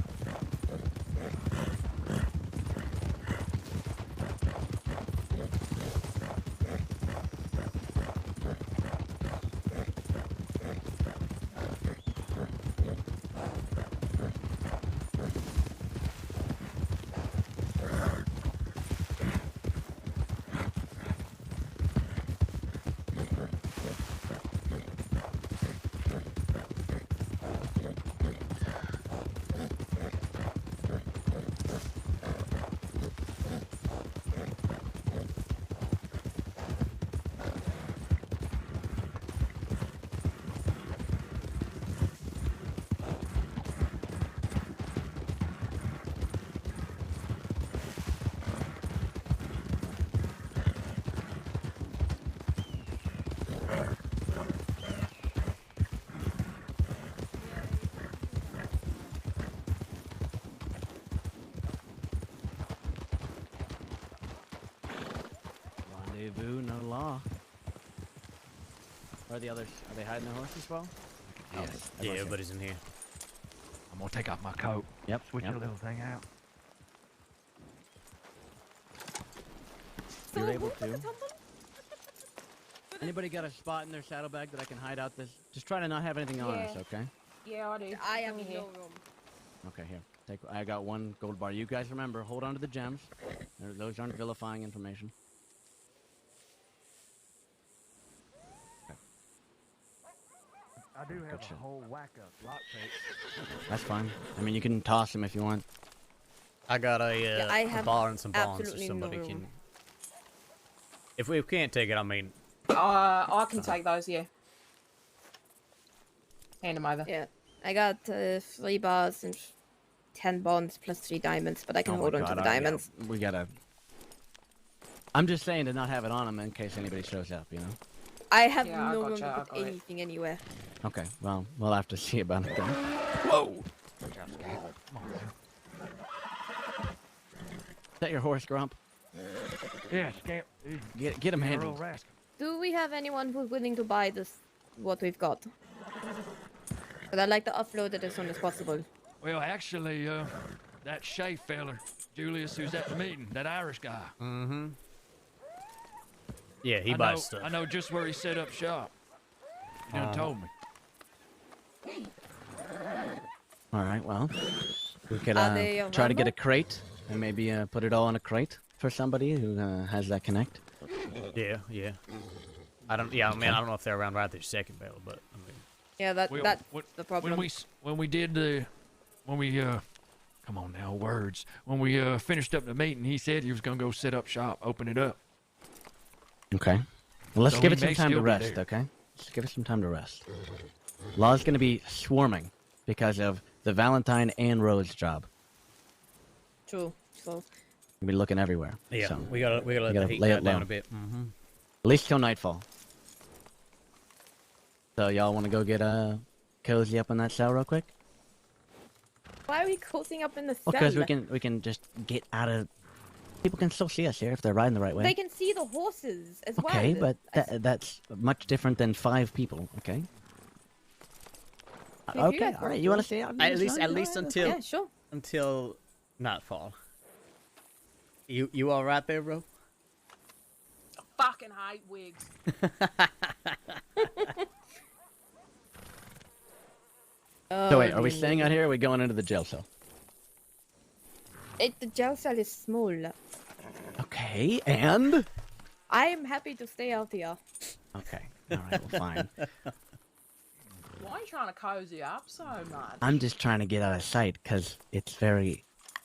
Rendezvous, no law. Where are the others? Are they hiding their horses, well? Yes. Yeah, everybody's in here. I'm gonna take off my coat. Yep. Switch yep. your little thing out. You're able to. Anybody got a spot in their saddlebag that I can hide out this? Just try to not have anything on us, Yeah. okay? Yeah, I do. I have Bring it no here. room. Okay, here. Take. I got one gold bar. You guys remember, hold on to the gems. Those aren't vilifying information. I do have Gotcha. a whole whack of lock tapes. That's fine. I mean, you can toss them if you want. I got a, Yeah, I a have bar and some bonds so absolutely no somebody room. can. If we can't take it, I mean, I can take those, yeah. Hand them over. Yeah, I got 3 bars and 10 bonds plus 3 diamonds, but I can Oh my hold on to God, the yeah, diamonds. we gotta. I'm just saying to not have it on them in case anybody shows up, you know? I have Yeah, I no room gotcha, to I put got it. anything anywhere. Okay, well, we'll have to see about it then. Whoa! Is that your horse, Grump? Yeah, scamp. Get him You're a handled. real rascal. Do we have anyone who's willing to buy this what we've got. But I'd like to offload it as soon as possible. Well, actually, that Shea feller, Julius, who's at the meeting, that Irish guy. Mm-hmm. Yeah, he I buys know, stuff. I know just where he set up shop. He done told me. All right, well, we could Are they try to get a available? crate and maybe put it all in a crate for somebody who has that connect. Yeah, yeah. I don't know if they're around right this second, Bella, but I mean. Yeah, that's the problem. When we come on now, words. When we finished up the meeting, he said he was gonna go set up shop, open it up. Okay. Well, let's So give he it some may time to still be rest, there. okay? Let's give it some time to rest. Law's going to be swarming because of the Valentine and Rose job. True. So We'll be looking everywhere. Yeah, so we gotta let the heat lay cut it down low. a bit. Mm-hmm. At least till nightfall. So y'all want to go get cozy up in that cell real quick? why are we cozying up in the Well, cell? because we can just get out of. People can still see us here if they're riding the right way. They can see the horses as well. Okay, but that's much different than 5 people. Okay. If you Okay, guys all right. want You want to. to stay out? At least until Yeah, sure. until nightfall. You all right there, bro? Fucking hate wigs. So wait, are we staying out here or are we going into the jail cell? The jail cell is small. Okay, and? I am happy to stay out here. Okay, all right, well, fine. Why are you trying to cozy up so much? I'm just trying to get out of sight because it's very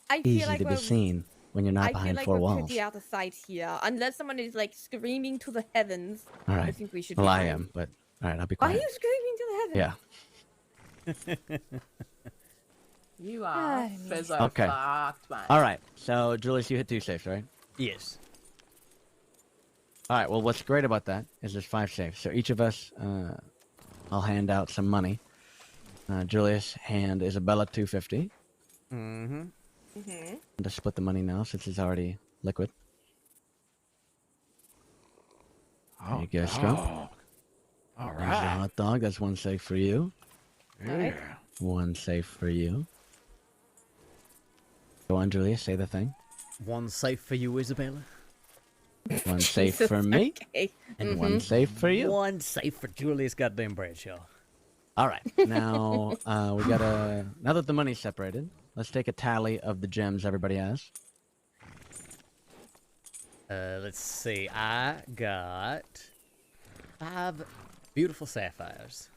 I feel easy like to be we're- seen when you're not I behind feel like 4 we're walls. pretty out of sight here. Unless someone is like screaming to the heavens. All right. I think we should. Well, be I fine. am, but all right, I'll be Why are quiet. you screaming to the heavens? Yeah. You are fizzo Okay. fucked, mate. All right. So, Julius, you hit 2 safes, right? Yes. All right. Well, what's great about that is there's 5 safes. So each of us, I'll hand out some money. Julius, hand Isabella $250. Mm-hmm. Mm-hmm. To split the money now since it's already liquid. There you go, Scrump. All There's your right. hot dog. That's 1 safe for you. Yeah. 1 safe for you. Go on, Julius. Say the thing. 1 safe for you, Isabella. 1 safe for me. Okay. And 1 safe for you. 1 safe for Julius goddamn Bradshaw. All right. Now, we gotta. Now that the money's separated, let's take a tally of the gems everybody has. Let's see. I got 5 beautiful sapphires.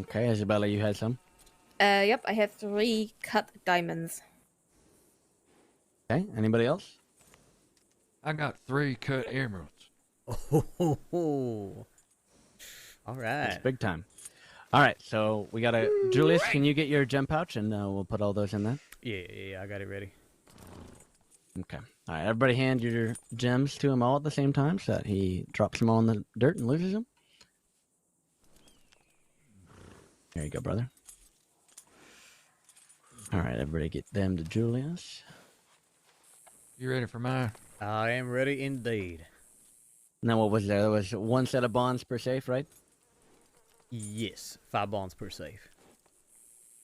Okay, Isabella, you had some. Yep, I have 3 cut diamonds. Okay, anybody else? I got 3 cut emeralds. Oh, all right. It's big time. All right, so we gotta. Julius, can you get your gem pouch and we'll put all those in there? Yeah, I got it ready. Okay. All right, everybody hand your gems to him all at the same time so that he drops them all in the dirt and loses them. There you go, brother. All right, everybody get them to Julius. You ready for mine? I am ready indeed. Now, what was there? There was 1 set of bonds per safe, right? Yes, 5 bonds per safe.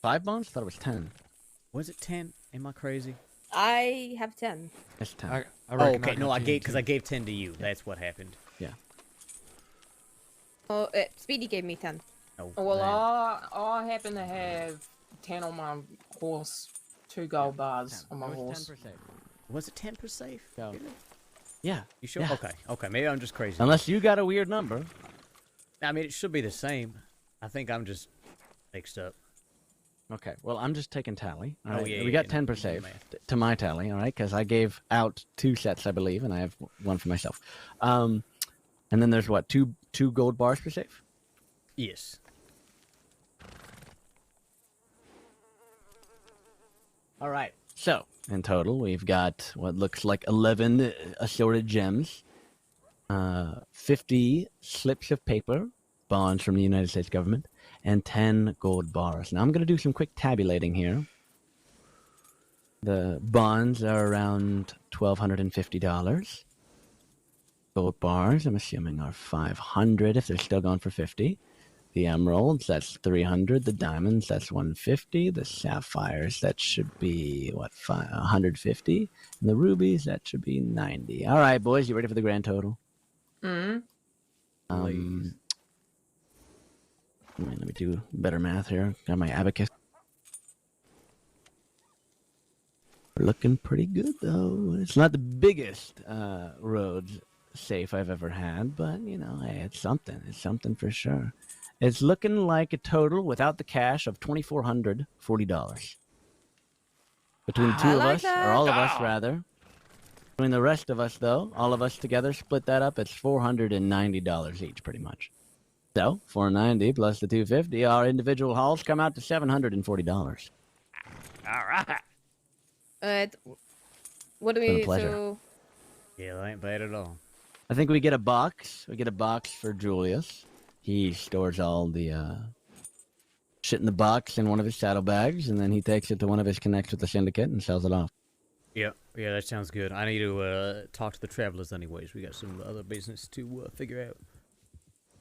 5 bonds? I thought it was 10. Was it 10? Am I crazy? I have 10. That's 10. I Oh, reckon okay. No, got I 10 gave because too. I gave 10 to you. That's what happened. Yeah. Oh, Speedy gave me 10. Oh, Well, man. I happen to have 10 on my horse, 2 gold bars on my horse. Was it 10 per safe? No. Really? Yeah. You sure? Yeah. Okay. Maybe I'm just crazy. Unless you got a weird number. I mean, it should be the same. I think I'm just mixed up. Okay, well, I'm just taking tally. All Oh, right, yeah, we yeah, got yeah, 10 per no, save man. to my tally, all right? Because I gave out 2 sets, I believe, and I have 1 for myself. And then there's what, two gold bars per save? Yes. All right. So, in total, we've got what looks like 11 assorted gems, 50 slips of paper, bonds from the United States government, and 10 gold bars. Now, I'm going to do some quick tabulating here. The bonds are around $1,250. Gold bars, I'm assuming, are 500 if they're still going for 50. The emeralds, that's 300. The diamonds, that's 150. The sapphires, that should be, 150. And the rubies, that should be 90. All right, boys, you ready for the grand total? Mm-hmm. Let me do better math here. Got my abacus. We're looking pretty good, though. It's not the biggest road safe I've ever had, but, you know, hey, it's something. It's something for sure. It's looking like a total, without the cash, of $2,440. Between the two of us, or all of us, rather. Between the rest of us, though, all of us together, split that up, it's $490 each, pretty much. So, $490 plus the $250, our individual hauls come out to $740. All right. What do Been a we pleasure. so? Yeah, that ain't bad at all. I think we get a box. We get a box for Julius. He stores all the shit in the box in one of his saddlebags, and then he takes it to one of his connects with the syndicate and sells it off. Yeah, that sounds good. I need to talk to the travelers anyways. We got some other business to figure out.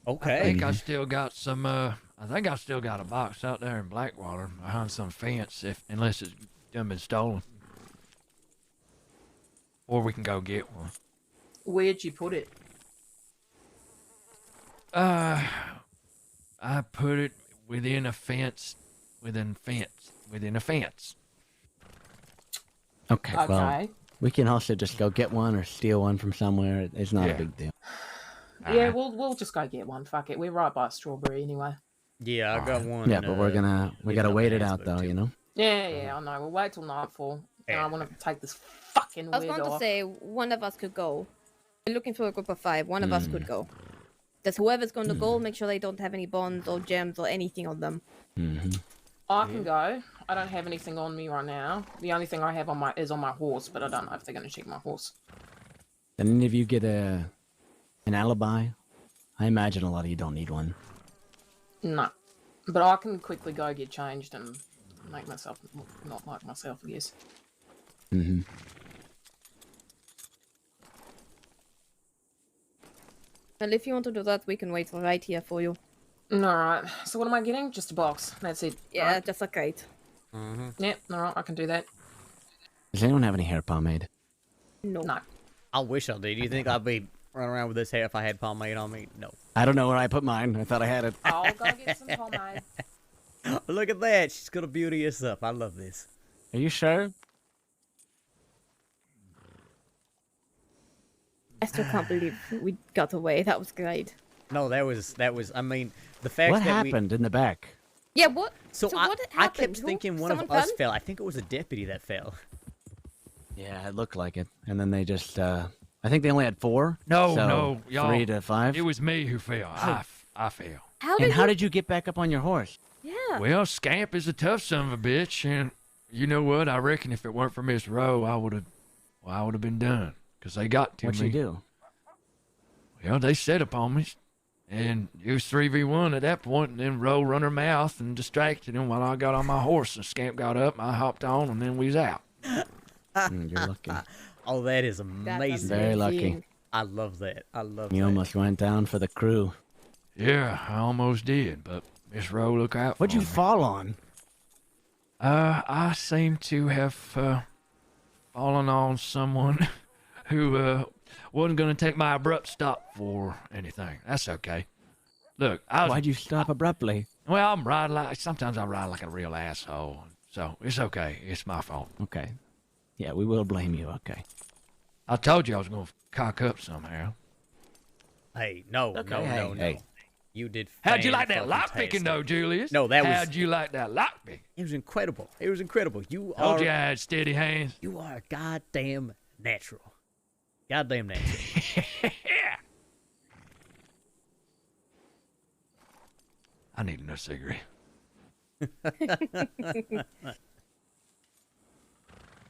Okay. I think I still got some. I think I still got a box out there in Blackwater behind some fence, unless it's done been stolen. Or we can go get one. Where'd you put it? I put it within a fence. Within a fence. Okay, well, Okay. we can also just go get one or steal one from somewhere. It's not a big deal. Yeah, we'll just go get one. Fuck it. We're right by Strawberry anyway. Yeah, I got one. Yeah, but we gotta wait it out, though, you know? Yeah, I know. We'll wait till nightfall. And I want to take this fucking I was wig going to off. say one of us could go. We're looking for a group of 5. One of us could go. Just whoever's going to go, make sure they don't have any bonds or gems or anything on them. I can go. I don't have anything on me right now. The only thing I have on is on my horse, but I don't know if they're going to check my horse. Did any of you get an alibi? I imagine a lot of you don't need one. No. But I can quickly go get changed and make myself not like myself, I guess. Well, if you want to do that, we can wait right here for you. Alright. So what am I getting? Just a box. That's it. Yeah, just a crate. Yep, alright, I can do that. Does anyone have any hair pomade? No. I wish I did. You think I'd be running around with this hair if I had pomade on me? No. I don't know where I put mine. I thought I had it. I'll go get some pomade. Look at that. She's gonna beauty us up. I love this. Are you sure? I still can't believe we got away. That was great. No, that was. I mean, the fact What that happened in the back? Yeah, what? So what I happened? kept thinking one of Someone us fell? fell. I think it was a deputy that fell. Yeah, it looked like it. And then they just, I think they only had 4. No, so no, y'all. 3 to 5. It was me who fell. I fell. How did you get back up on your horse? Yeah. Well, Scamp is a tough son of a bitch, and you know what? I reckon if it weren't for Miss Rowe, I would have been done. Because they got to What'd me. she do? Well, they set upon me, and it was 3v1 at that point, and then Rowe run her mouth and distracted him while I got on my horse. And Scamp got up, and I hopped on, and then we was out. You're lucky. Oh, that is amazing. Very lucky. I love that. I love that. You almost went down for the crew. Yeah, I almost did, but Miss Rowe, look out for What'd you me. fall on? I seem to have fallen on someone who wasn't going to take my abrupt stop for anything. That's okay. Look, Why'd you stop abruptly? Well, I'm riding sometimes I ride like a real asshole, so it's okay. It's my fault. Okay. Yeah, we will blame you, okay. I told you I was going to cock up somehow. Hey, no. Hey. You did. How'd you like that fan-fucking-tastic. lockpicking, though, Julius? No, that was. How'd you like that lockpick? It was incredible. It was incredible. You Told are. you I had steady hands. You are goddamn natural. Goddamn natural. I need another cigarette.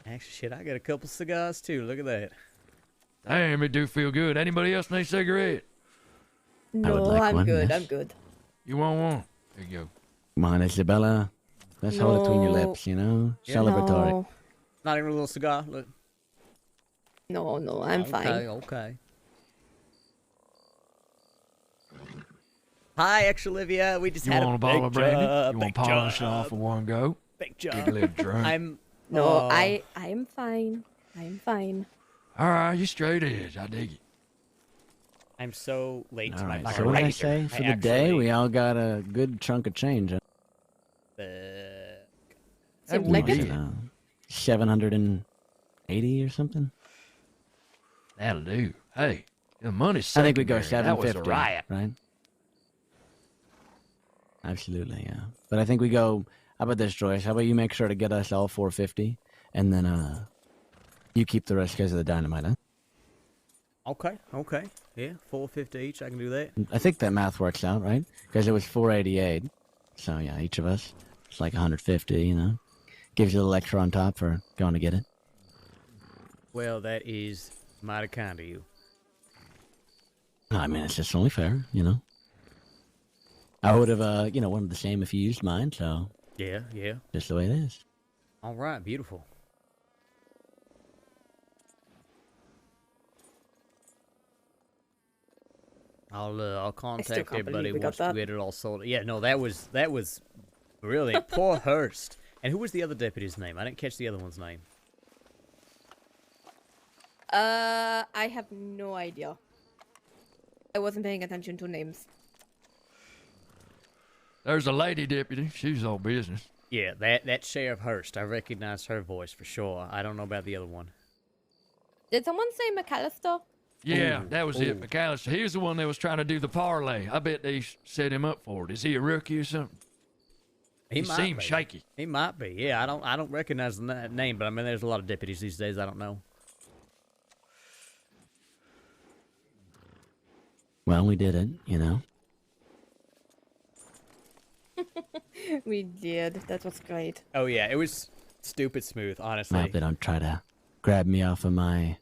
Actually, shit, I got a couple cigars too. Look at that. Damn, it do feel good. Anybody else need a cigarette? No, like I'm one, good. yes. I'm good. You want one? There you go. Come on, Isabella. Let's hold it between your No. lips, you know? Yeah. Celebratory. No, Not even a little cigar. Look. no, I'm fine. Okay. Hi, extra Olivia. We just You had want a bottle of brandy? You want to polish it off for one go? Big Get a little drunk. I'm No, I'm fine. I'm fine. All right, you straight edge. I dig it. I'm so late to All my right, party. so what did I say? For the day, we all got a good chunk of change. Huh? Seems like it. 780 or something. That'll do. Hey, the money's I think we go secondary. That was a 750, riot. right? Absolutely, yeah. But I think we go. How about this, Joyce? How about you make sure to get us all 450, and then you keep the rest because of the dynamite, huh? Okay. Yeah, 450 each. I can do that. I think that math works out, right? Because it was 488. So yeah, each of us, it's like 150. You know, gives you a little extra on top for going to get it. Well, that is mighty kind of you. I mean, it's just only fair, you know. I would have, wanted the same if you used mine. So Yeah. just the way it is. All right, beautiful. I'll contact can't everybody believe we got once that. we get it all sorted. Yeah, no, that was brilliant. Poor Hurst. And who was the other deputy's name? I didn't catch the other one's name. I have no idea. I wasn't paying attention to names. There's a lady deputy. She's all business. Yeah, that Sheriff Hurst. I recognized her voice for sure. I don't know about the other one. Did someone say McAllister? Yeah, that was it. McAllister. He was the one that was trying to do the parlay. I bet they set him up for it. Is he a rookie or something? He might seems be. shaky. He might be. Yeah, I don't recognize that name, but I mean, there's a lot of deputies these days. I don't know. Well, we did it, you know. We did. That was great. Oh yeah, it was stupid smooth, honestly. I hope they don't try to grab me off of my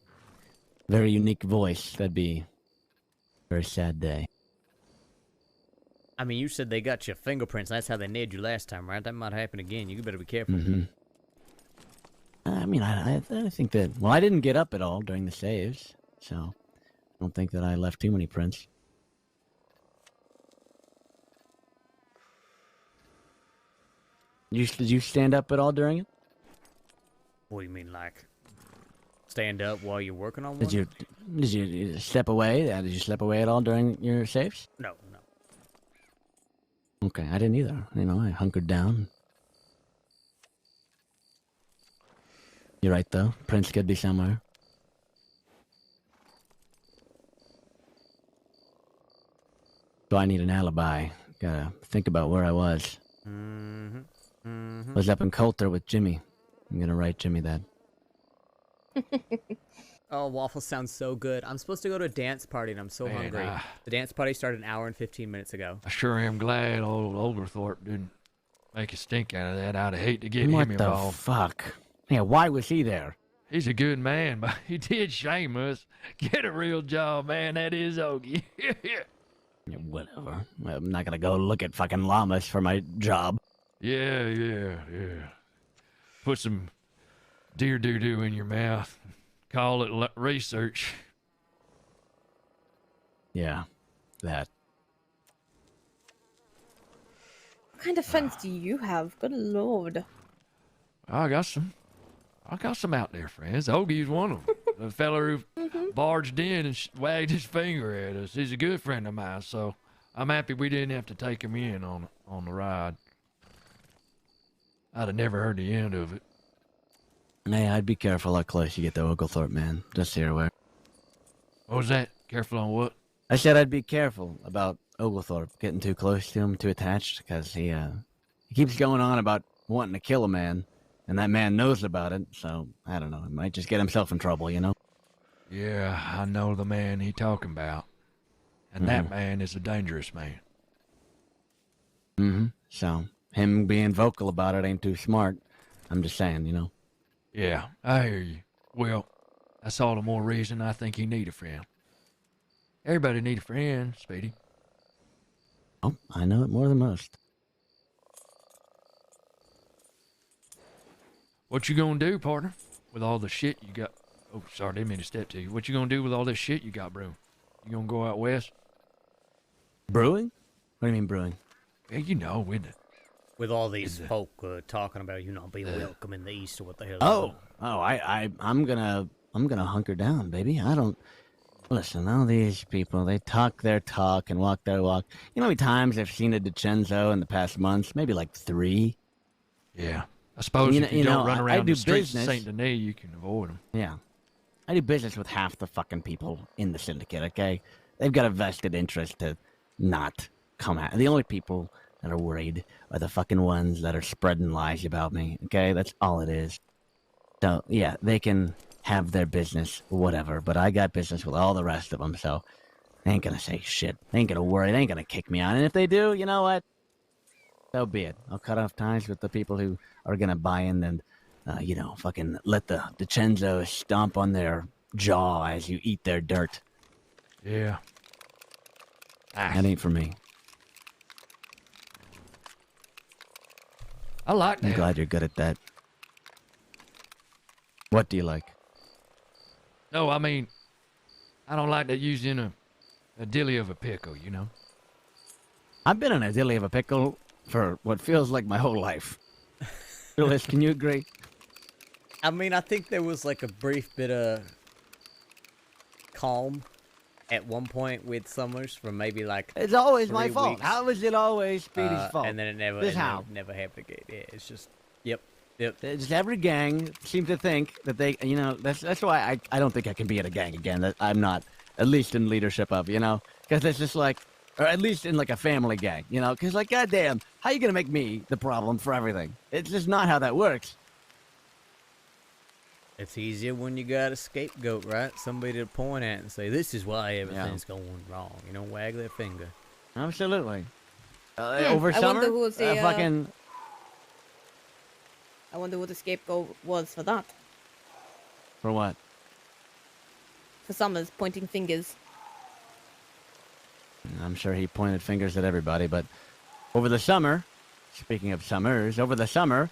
very unique voice. That'd be a very sad day. I mean, you said they got your fingerprints. That's how they nailed you last time, right? That might happen again. You better be careful. Mm-hmm. I mean, I think that... Well, I didn't get up at all during the saves, so I don't think that I left too many prints. Did you stand up at all during it? What do you mean, like stand up while you're working on one? Did you step away? Did you step away at all during your saves? No. Okay, I didn't either. You know, I hunkered down. You're right, though. Prince could be somewhere. So I need an alibi. Gotta think about where I was. Was up in Coulter with Jimmy. I'm gonna write Jimmy that. Oh, waffles sounds so good. I'm supposed to go to a dance party and I'm so Man, hungry. The dance party started an hour and 15 minutes ago. I sure am glad old Oglethorpe didn't make a stink out of that. I'd hate to get What him the involved. fuck? Yeah, why was he there? He's a good man, but he did shame us. Get a real job, man. That is Ogie. Yeah, whatever. I'm not gonna go look at fucking llamas for my job. Yeah. Put some deer doo-doo in your mouth. Call it research. Yeah, that. What kind of friends do you have? Good lord. I got some out there friends. Ogie's one of them. The fella who barged in and wagged his finger at us. He's a good friend of mine, so I'm happy we didn't have to take him in on the ride. I'd have never heard the end of it. Hey, I'd be careful how close you get to Oglethorpe, man. Just so you're aware. What was that? Careful on what? I said I'd be careful about Oglethorpe getting too close to him, too attached, because he keeps going on about wanting to kill a man, and that man knows about it, so, I don't know, he might just get himself in trouble, you know? Yeah, I know the man he talking about. And that man is a dangerous man. So, him being vocal about it ain't too smart. I'm just saying, you know? Yeah, I hear you. Well, that's all the more reason I think you need a friend. Everybody need a friend, Speedy. Oh, I know it more than most. What you gonna do, partner, with all the shit you got? Oh, sorry, didn't mean to step to you. What you gonna do with all this shit you got brewing? You gonna go out west? Brewing? What do you mean brewing? Yeah, you know, with all these folk talking about being welcome in the East or what the hell. I'm gonna hunker down, baby. I don't listen. All these people, they talk their talk and walk their walk. You know how many times I've seen a DiCenzo in the past months? Maybe like 3. Yeah, I suppose if you don't run around the streets of Saint Denis, you can avoid them. Yeah, I do business with half the fucking people in the syndicate. Okay, they've got a vested interest to not come out. The only people that are worried are the fucking ones that are spreading lies about me. Okay, that's all it is. So yeah, they can have their business, whatever. But I got business with all the rest of them, so they ain't gonna say shit. They ain't gonna worry. They ain't gonna kick me out. And if they do, you know what? So be it. I'll cut off ties with the people who are gonna buy in and, fucking let the DiCenzo stomp on their jaw as you eat their dirt. Yeah. That ain't for me. I like that. I'm glad you're good at that. What do you like? No, I mean, I don't like that using a dilly of a pickle, I've been in a dilly of a pickle for what feels like my whole life. Julius, can you agree? I mean, I think there was like a brief bit of calm at one point with Summers for maybe like It's always 3 my fault. weeks. How is it always Speedy's fault? And then it never, This and then how? it never happened again. Yeah, it's just, yep. Just every gang seems to think that they, that's why I don't think I can be in a gang again. That I'm not, at least in leadership of, because it's just like, or at least in like a family gang, because like, goddamn, how you gonna make me the problem for everything? It's just not how that works. It's easier when you got a scapegoat, right? Somebody to point at and say, this is why everything's going wrong. Wag their finger. Absolutely. Over summer, wonder who the, fucking... I wonder who the scapegoat was for that. For what? For Summers pointing fingers. I'm sure he pointed fingers at everybody, but over the summer, speaking of summers, over the summer,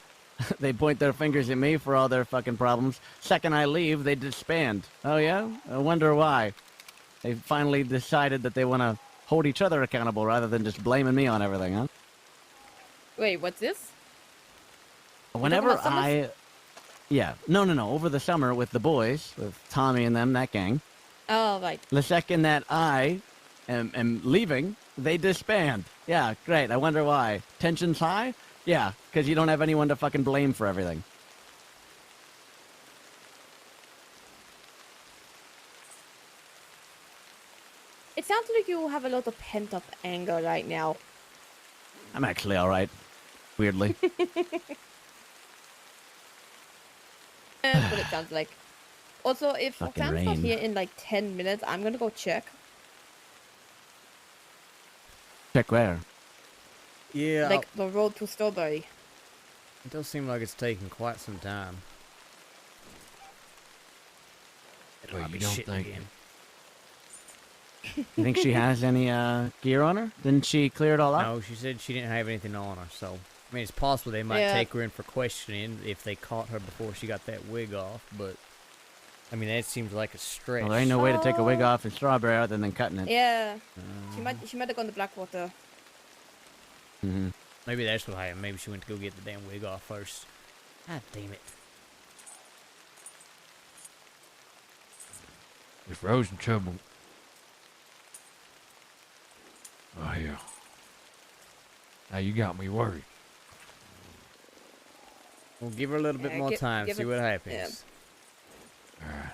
they point their fingers at me for all their fucking problems. Second I leave, they disband. Oh yeah? I wonder why. They finally decided that they want to hold each other accountable rather than just blaming me on everything, huh? Wait, what's this? Whenever Yeah, no, over the summer with the boys, with Tommy and them, that gang. Oh, right. The second that I am leaving, they disband. Yeah, great. I wonder why. Tension's high? Yeah, because you don't have anyone to fucking blame for everything. It sounds like you have a lot of pent-up anger right now. I'm actually alright. Weirdly. That's what it sounds like. Also, if Fucking Sam's not rain. here in like 10 minutes, I'm gonna go check. Check where? Yeah. Like the road to Strawberry. It does seem like it's taking quite some time. It'll Well, not you be don't shitting think- again. You think she has any gear on her? Didn't she clear it all up? No, she said she didn't have anything on her, so... I mean, it's possible they might Yeah. take her in for questioning if they caught her before she got that wig off, but... I mean, that seems like a stretch. Well, there ain't no way to take a wig off in Strawberry other than cutting it. Yeah. She might have gone to Blackwater. Mm-hmm. Maybe that's what happened. Maybe she went to go get the damn wig off first. God damn it. If Rose in trouble. Oh, hell. Now you got me worried. We'll give her a little bit more time, see what happens.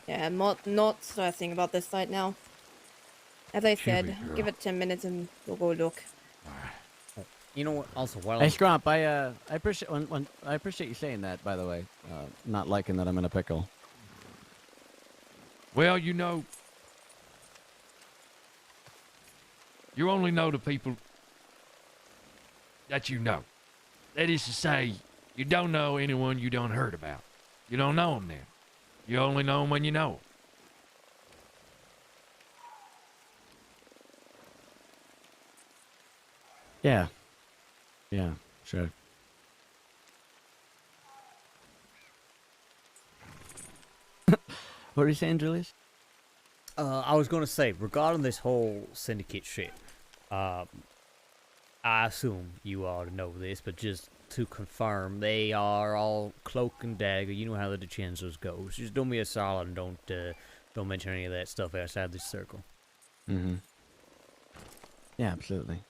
Yeah, I'm not stressing about this right now. As I said, girl. give it 10 minutes and we'll go look. You know what? Also, while Hey, Scrump, I appreciate I appreciate you saying that. By the way, not liking that I'm in a pickle. Well, you only know the people that you know. That is to say, you don't know anyone you don't heard about. You don't know them then. You only know them when you know them. Yeah. Yeah, sure. What were you saying, Julius? I was going to say, regarding this whole syndicate shit, I assume you already know this, but just to confirm, they are all cloak and dagger. You know how the DiCenzo's goes. Just do me a solid and don't mention any of that stuff outside this circle. Mm-hmm. Yeah, absolutely.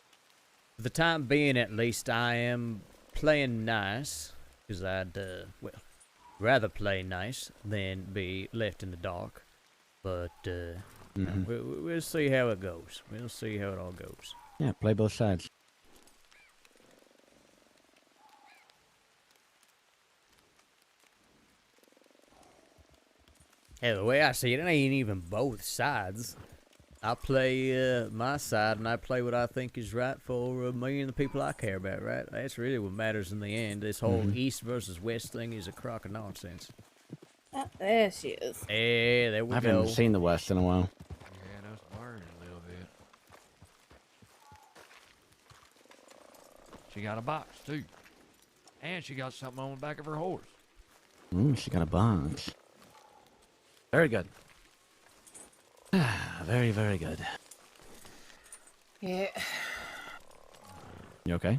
For the time being, at least, I am playing nice, because I'd, well, rather play nice than be left in the dark. But, we'll see how it goes. We'll see how it all goes. Yeah, play both sides. Hey, the way I see it, it ain't even both sides. I play my side, and I play what I think is right for me and the people I care about, right? That's really what matters in the end. This whole East versus West thing is a crock of nonsense. There she is. Hey, there we I go. haven't seen the West in a while. Yeah, that's blurred a little bit. She got a box, too. And she got something on the back of her horse. She got a box. Very good. Very, very good. Yeah. You okay?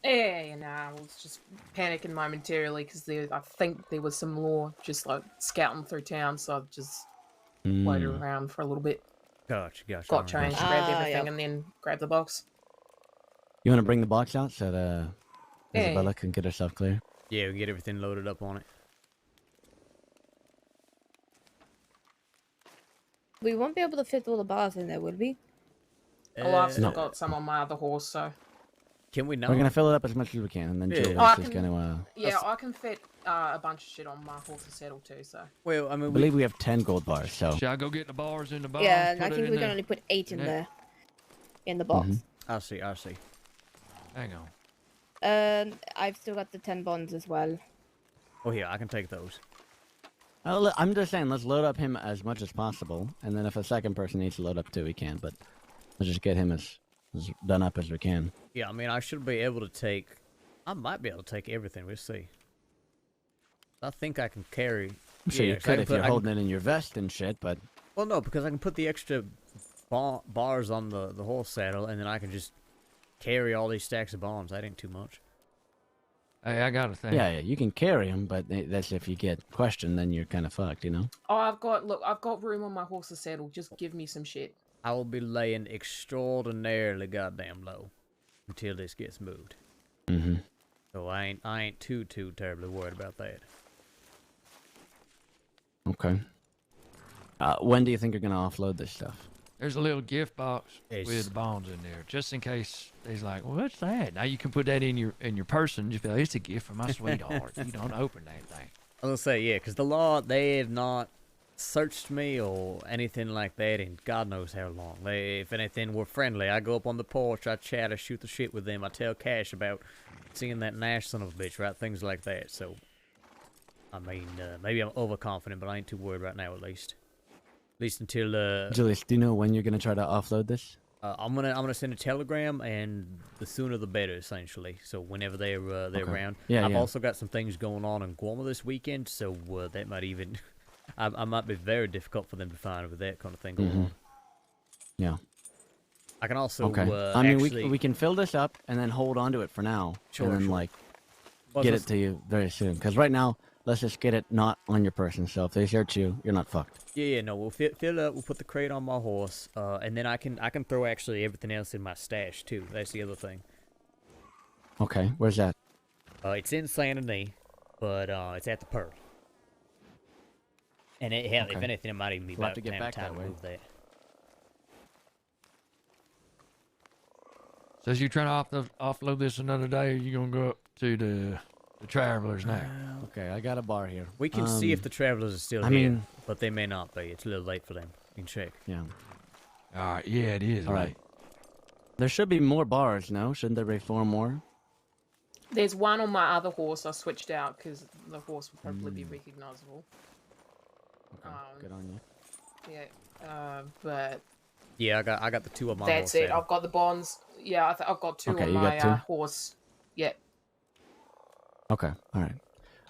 Yeah, I was just panicking momentarily because I think there was some more just like scouting through town, so I just waited around for a little bit. Gotcha. Got changed, grabbed everything, and then grabbed the box. You want to bring the box out so that Yeah. Isabella can get herself clear? Yeah, we can get everything loaded up on it. We won't be able to fit all the bars in there, will we? Well, I've still No. got some on my other horse, so. Can we not? We're going to fill it up as much as we can, and then Yeah. Julius is going to... Yeah, I can fit a bunch of shit on my horse's saddle too, so. Well, I mean, I believe we have 10 gold bars, so... Should I go get the bars in the box? Yeah, and I put it think in we can there? only put 8 in Yeah. there. In the box. I see. Hang on. I've still got the 10 bonds as well. Oh, yeah, I can take those. I'm just saying, let's load up him as much as possible, and then if a second person needs to load up too, we can, but let's just get him as done up as we can. Yeah, I mean, I should be able to take... I might be able to take everything. We'll see. I think I can carry... I'm sure yeah, you 'cause I could if you're holding it in your vest and shit, but... Well, no, because I can put the extra bars on the horse saddle, and then I can just carry all these stacks of bombs. That ain't too much. Hey, I got a thing. Yeah, you can carry him, but that's if you get questioned, then you're kind of fucked, you know? Oh, I've got room on my horse's saddle. Just give me some shit. I will be laying extraordinarily goddamn low until this gets moved. Mm-hmm. So I ain't too terribly worried about that. Okay. When do you think you're going to offload this stuff? There's a little gift box It's- with bonds in there, just in case they's like, well, what's that? Now you can put that in your person. Just be like, it's a gift from my sweetheart. You don't open that thing. I was gonna say, yeah, because the law, they have not searched me or anything like that in God knows how long. They, if anything, we're friendly. I go up on the porch, I chat, I shoot the shit with them, I tell Cash about seeing that Nash son of a bitch, right? Things like that. So, I mean, maybe I'm overconfident, but I ain't too worried right now, at least. At least until, Julius, do you know when you're going to try to offload this? I'm gonna send a telegram, and the sooner the better, essentially. So whenever they're around. Yeah, I've yeah. also got some things going on in Guam this weekend, so that might even, I might be very difficult for them to find with that kind of thing going on. Yeah. I can also, Okay. I mean, actually, we can fill this up and then hold on to it for now, Sure, and then sure. like Well, get let's- it to you very soon. Because right now, let's just get it not on your person. So if they search you, you're not fucked. Yeah, no, we'll fill it up. We'll put the crate on my horse, and then I can throw actually everything else in my stash too. That's the other thing. Okay, where's that? It's in Sanity, but it's at the Pearl. And hell, if Okay. anything, it might even be We'll have about to get time back to that way. move that. Says you trying to offload this another day, or you gonna go up to the Travelers now? Okay, I got a bar here. We can see if the Travelers are still I here, mean- but they may not be. It's a little late for them. You can check. Yeah. All right, yeah, it is. All right. There should be more bars, no? Shouldn't there be 4 more? There's one on my other horse I switched out because the horse would probably be recognizable. Okay, good on you. Yeah, but Yeah, I got the 2 of my that's horse it. saddle. I've got the bonds. Yeah, I've got 2 Okay, on you my got 2? horse. Yeah. Okay, all right.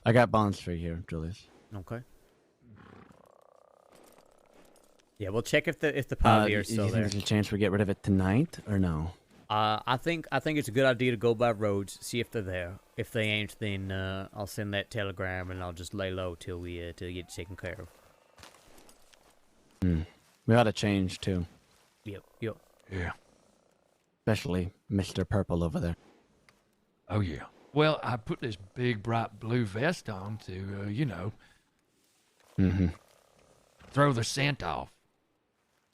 I got bonds for you here, Julius. Okay. Yeah, we'll check if the party do are you still think there. there's a chance we get rid of it tonight, or no? I think it's a good idea to go by roads, see if they're there. If they ain't, then I'll send that telegram and I'll just lay low till we get it taken care of. We ought to change too. Yep. Yeah. Especially Mr. Purple over there. Oh, yeah. Well, I put this big, bright blue vest on to, throw the scent off.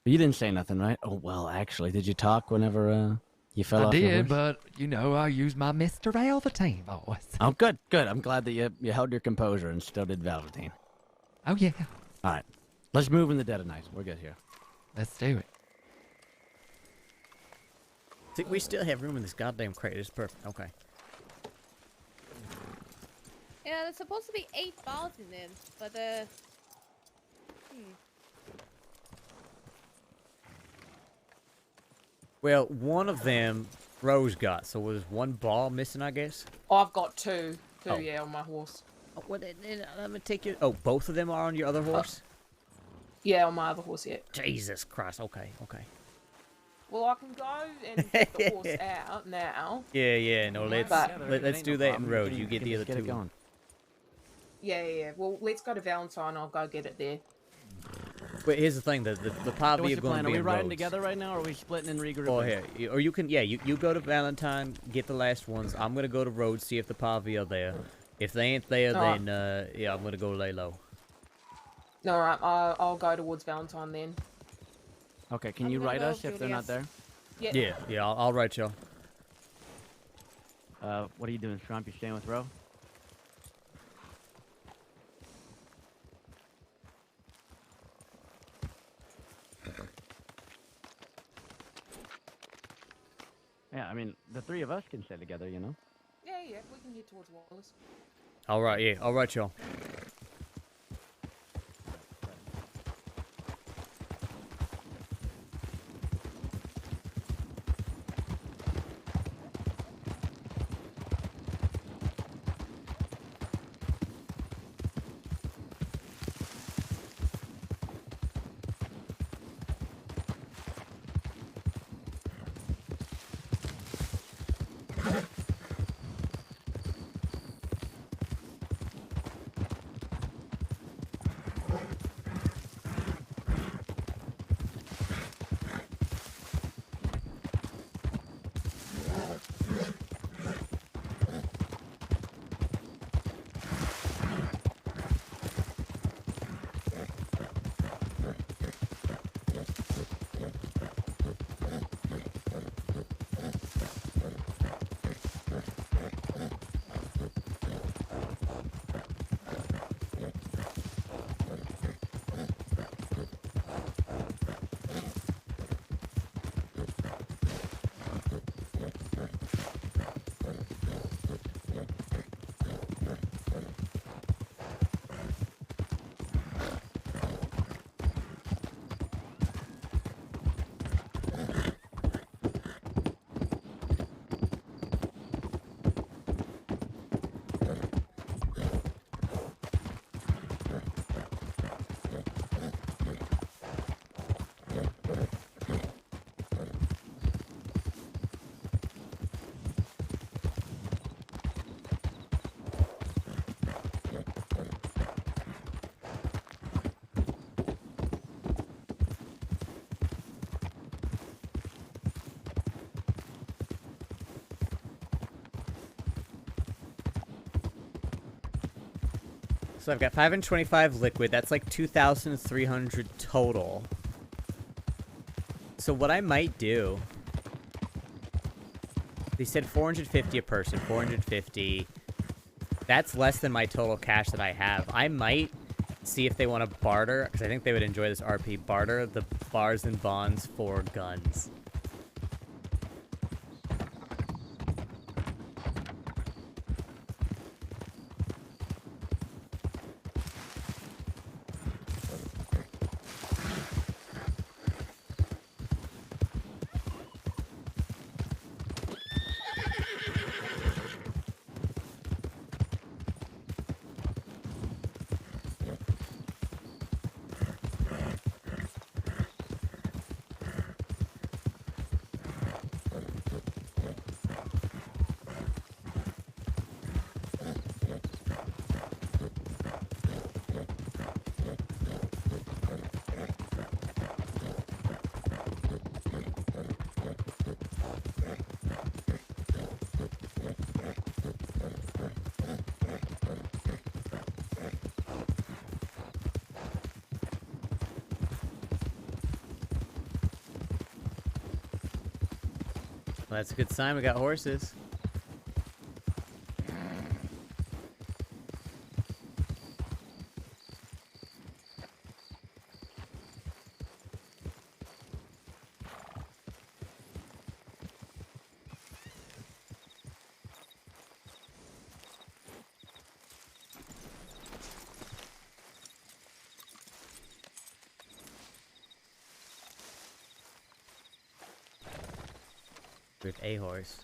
You didn't say nothing, right? Oh, well, actually, did you talk whenever you fell off I your did, horse? but, I use my Mr. Velveteen voice. Oh, good. I'm glad that you held your composure and still did Velveteen. Oh, yeah. All right. Let's move in the dead of night. We're good here. Let's do it. See, we still have room in this goddamn crate. It's perfect. Okay. Yeah, there's supposed to be 8 balls in there, but Well, one of them Rose got, so was one ball missing, I guess? I've got two. Oh. Yeah, on my horse. Oh, well, then, let me take you. Oh, both of them are on your other horse? Yeah, on my other horse, yeah. Jesus Christ. Okay. Well, I can go and get the horse out now. Yeah. No, let's do that in road. You get the other two. Going. Yeah. Well, let's go to Valentine. I'll go get it there. But here's the thing: the Pavia What's are the going plan? to Are be we in riding roads. together right now, or are we splitting and regrouping? Oh, here, or you can, you go to Valentine, get the last ones. I'm gonna go to Rhodes, see if the Pavia are there. If they ain't there, Alright. then I'm gonna go lay low. All right, I'll go towards Valentine then. Okay, can you write us if they're not there? Yeah. Yeah. I'll write y'all. What are you doing, Trump? You staying with Ro? Yeah, I mean, the three of us can stay together, you know? Yeah, we can get towards Wallace. All right, yeah, I'll write y'all. So I've got 525 liquid. That's like 2,300 total. So what I might do... They said 450 a person, 450. That's less than my total cash that I have. I might see if they want to barter, because I think they would enjoy this RP, barter the bars and bonds for guns. Well, that's a good sign. We got horses. With a horse.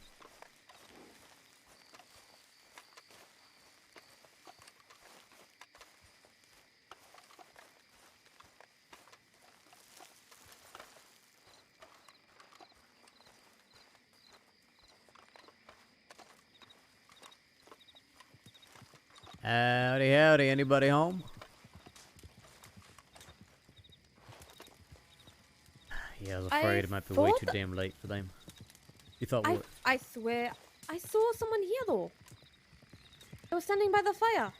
Howdy, howdy. Anybody home? Yeah, I was afraid it might be way too damn late for them. You thought what? I swear, I saw someone here though. They were standing by the fire.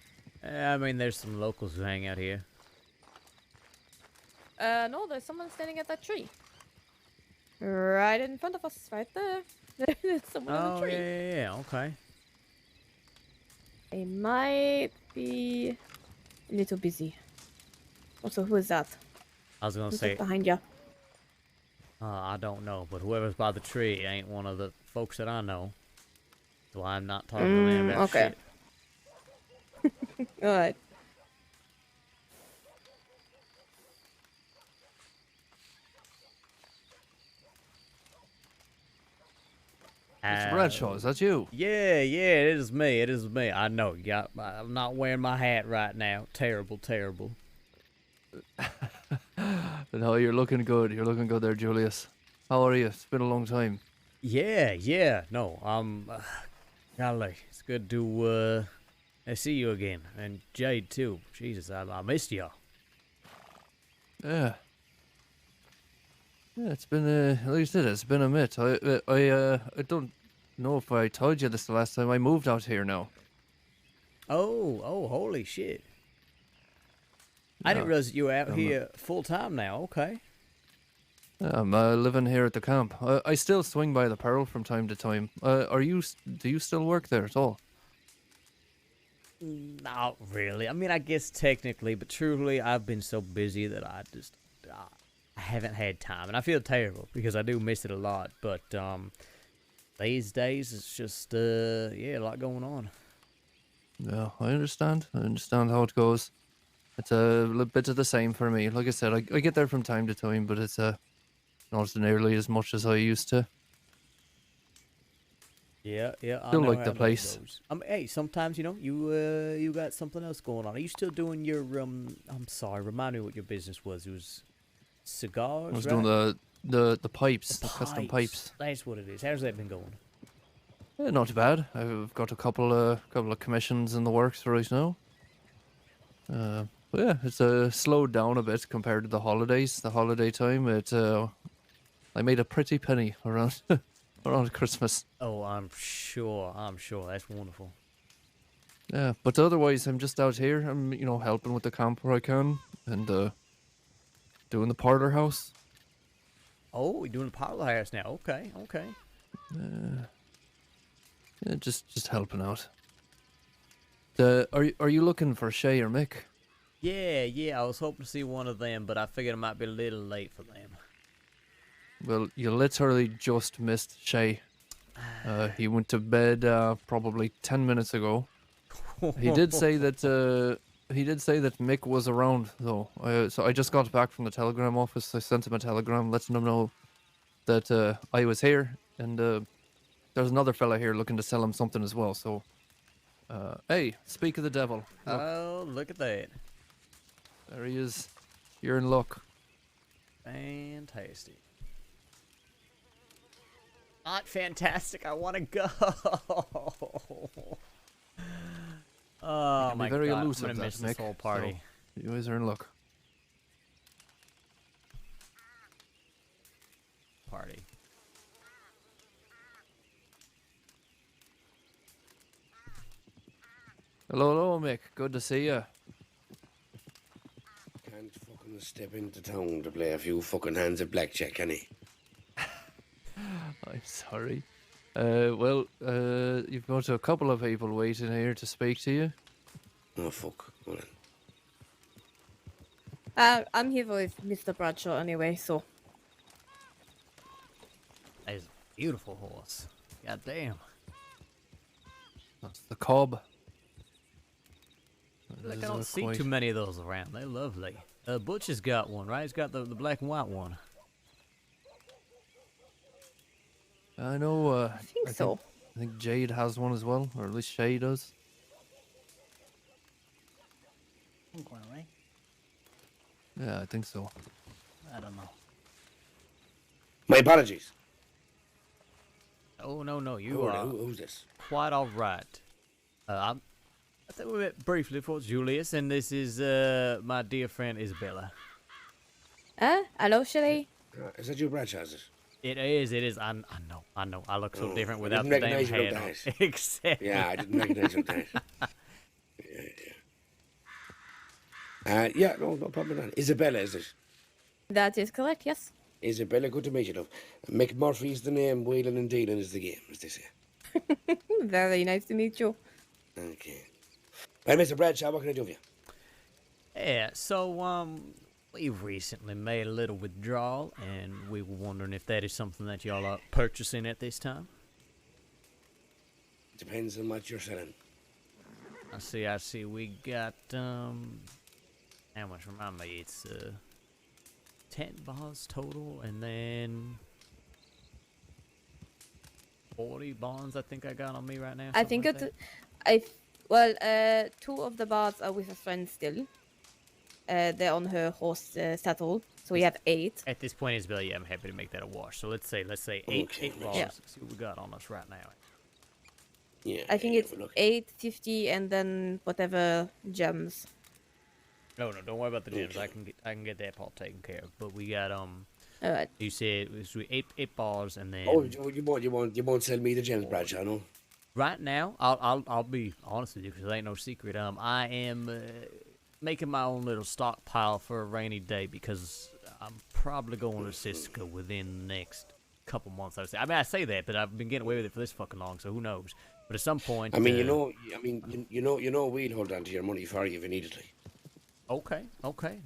I mean, there's some locals who hang out here. No, there's someone standing at that tree. Right in front of us, right there. There's someone in the tree. Yeah, okay. They might be a little busy. Also, who is that? I was gonna Who's say behind you. I don't know, but whoever's by the tree ain't one of the folks that I know. So I'm not talking to them about okay. shit. Alright. Mr. Bradshaw, is that you? Yeah, it is me. It is me. I know. I'm not wearing my hat right now. Terrible, terrible. No, you're looking good. You're looking good there, Julius. How are you? It's been a long time. Yeah. No, golly, it's good to see you again, and Jade too. Jesus, I missed y'all. Yeah. Yeah, it's been like you said, it's been a minute. I don't know if I told you this the last time. I moved out here now. Oh, holy shit! I didn't realize that you were out here full time now. Okay. I'm living here at the camp. I still swing by the Pearl from time to time. Do you still work there at all? Not really. I mean, I guess technically, but truly, I've been so busy that I haven't had time, and I feel terrible because I do miss it a lot. But these days, it's just a lot going on. Yeah, I understand. I understand how it goes. It's a little bit of the same for me. Like I said, I get there from time to time, but it's not nearly as much as I used to. Yeah. Still like the place. Hey, sometimes you got something else going on. Are you still doing your I'm sorry, remind me what your business was. It was cigars. I was right? doing the pipes, the custom pipes. That's what it is. How's that been going? Not too bad. I've got a couple of commissions in the works right now. But yeah, it's slowed down a bit compared to the holidays. The holiday time, I made a pretty penny around around Christmas. Oh, I'm sure. That's wonderful. Yeah, but otherwise, I'm just out here. I'm helping with the camp where I can, and doing the parlor house. Oh, we're doing the parlor house now. Okay. Yeah, just helping out. Are you looking for Shay or Mick? Yeah. I was hoping to see one of them, but I figured it might be a little late for them. Well, you literally just missed Shay. He went to bed probably 10 minutes ago. He did say that Mick was around though. So I just got back from the telegram office. I sent him a telegram letting him know that I was here, and there's another fella here looking to sell him something as well. So, hey, speak of the devil. Look. Oh, look at that. There he is. You're in luck. Fantastic. Not fantastic. I want to go. Oh my very god! elusive, I'm gonna miss Mick, this whole party. So you guys are in luck. Party. Hello, Mick. Good to see you. Can't fucking step into town to play a few fucking hands of blackjack, can he? I'm sorry. You've got a couple of people waiting here to speak to you. Oh, fuck. Go on. I'm here with Mr. Bradshaw anyway, so. That is a beautiful horse. God damn. That's the cob. Like, I don't see too many of those around. They're lovely. Butch has got one, right? He's got the black and white one. I know. I think so. I think Jade has one as well, or at least Shay does. Pink one, right? Yeah, I think so. I don't know. My apologies. Oh, no, you are. Who's this? Quite all right. I think we met briefly before Julius, and this is my dear friend Isabella. Hello, Shelly. Is that you, Bradshaw? Is it? It is. I know. I look so different without I the didn't damn recognize you hat with on. that. Exactly. Yeah, I didn't recognize you with that. Yeah, no problem at all. Isabella, is it? That is correct, yes. Isabella, good to meet you, love. McMurphy's the name, wheeling and dealing is the game, as they say. Very nice to meet you. Okay. Well, Mr. Bradshaw, what can I do for you? Yeah, so, we've recently made a little withdrawal, and we were wondering if that is something that y'all are purchasing at this time. Depends on what you're selling. I see. We got, how much? Remind me, it's, 10 bars total, and then 40 bonds I think I got on me right now. I think like two of the bars are with a friend still. They're on her horse saddle, so we have 8. At this point, Isabel, yeah, I'm happy to make that a wash. So let's say eight bars. Yeah. See what we got on us right now. Yeah. I think it's 850 and then whatever gems. No, don't worry about the gems. I can get that part taken care of. But we got Alright. You said it was eight bars and then. Oh, you won't sell me the gems, Bradshaw, no? Right now, I'll be honest with you because it ain't no secret. I am making my own little stockpile for a rainy day because I'm probably going to Cisco within the next couple months. I would say. I mean, I say that, but I've been getting away with it for this fucking long, so who knows? But at some point, I mean, you know, we'll hold on to your money for you if you need it. Okay.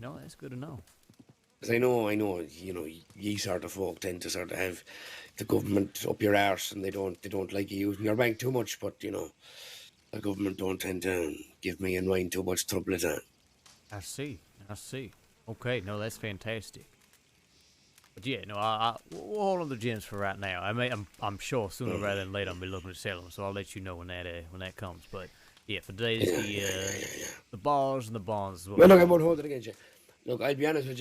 No, that's good to know. Because I know, ye sort of folk tend to sort of have the government up your arse, and they don't like you using your bank too much. But the government don't tend to give me and mine too much trouble at all. I see. Okay, no, that's fantastic. But yeah, no, we'll hold on the gems for right now. I'm sure sooner rather than later I'll be looking to sell them, so I'll let you know when that comes. But yeah, for today, the bars and the bonds. Well, look, I won't hold it against you. Look, I'll be honest with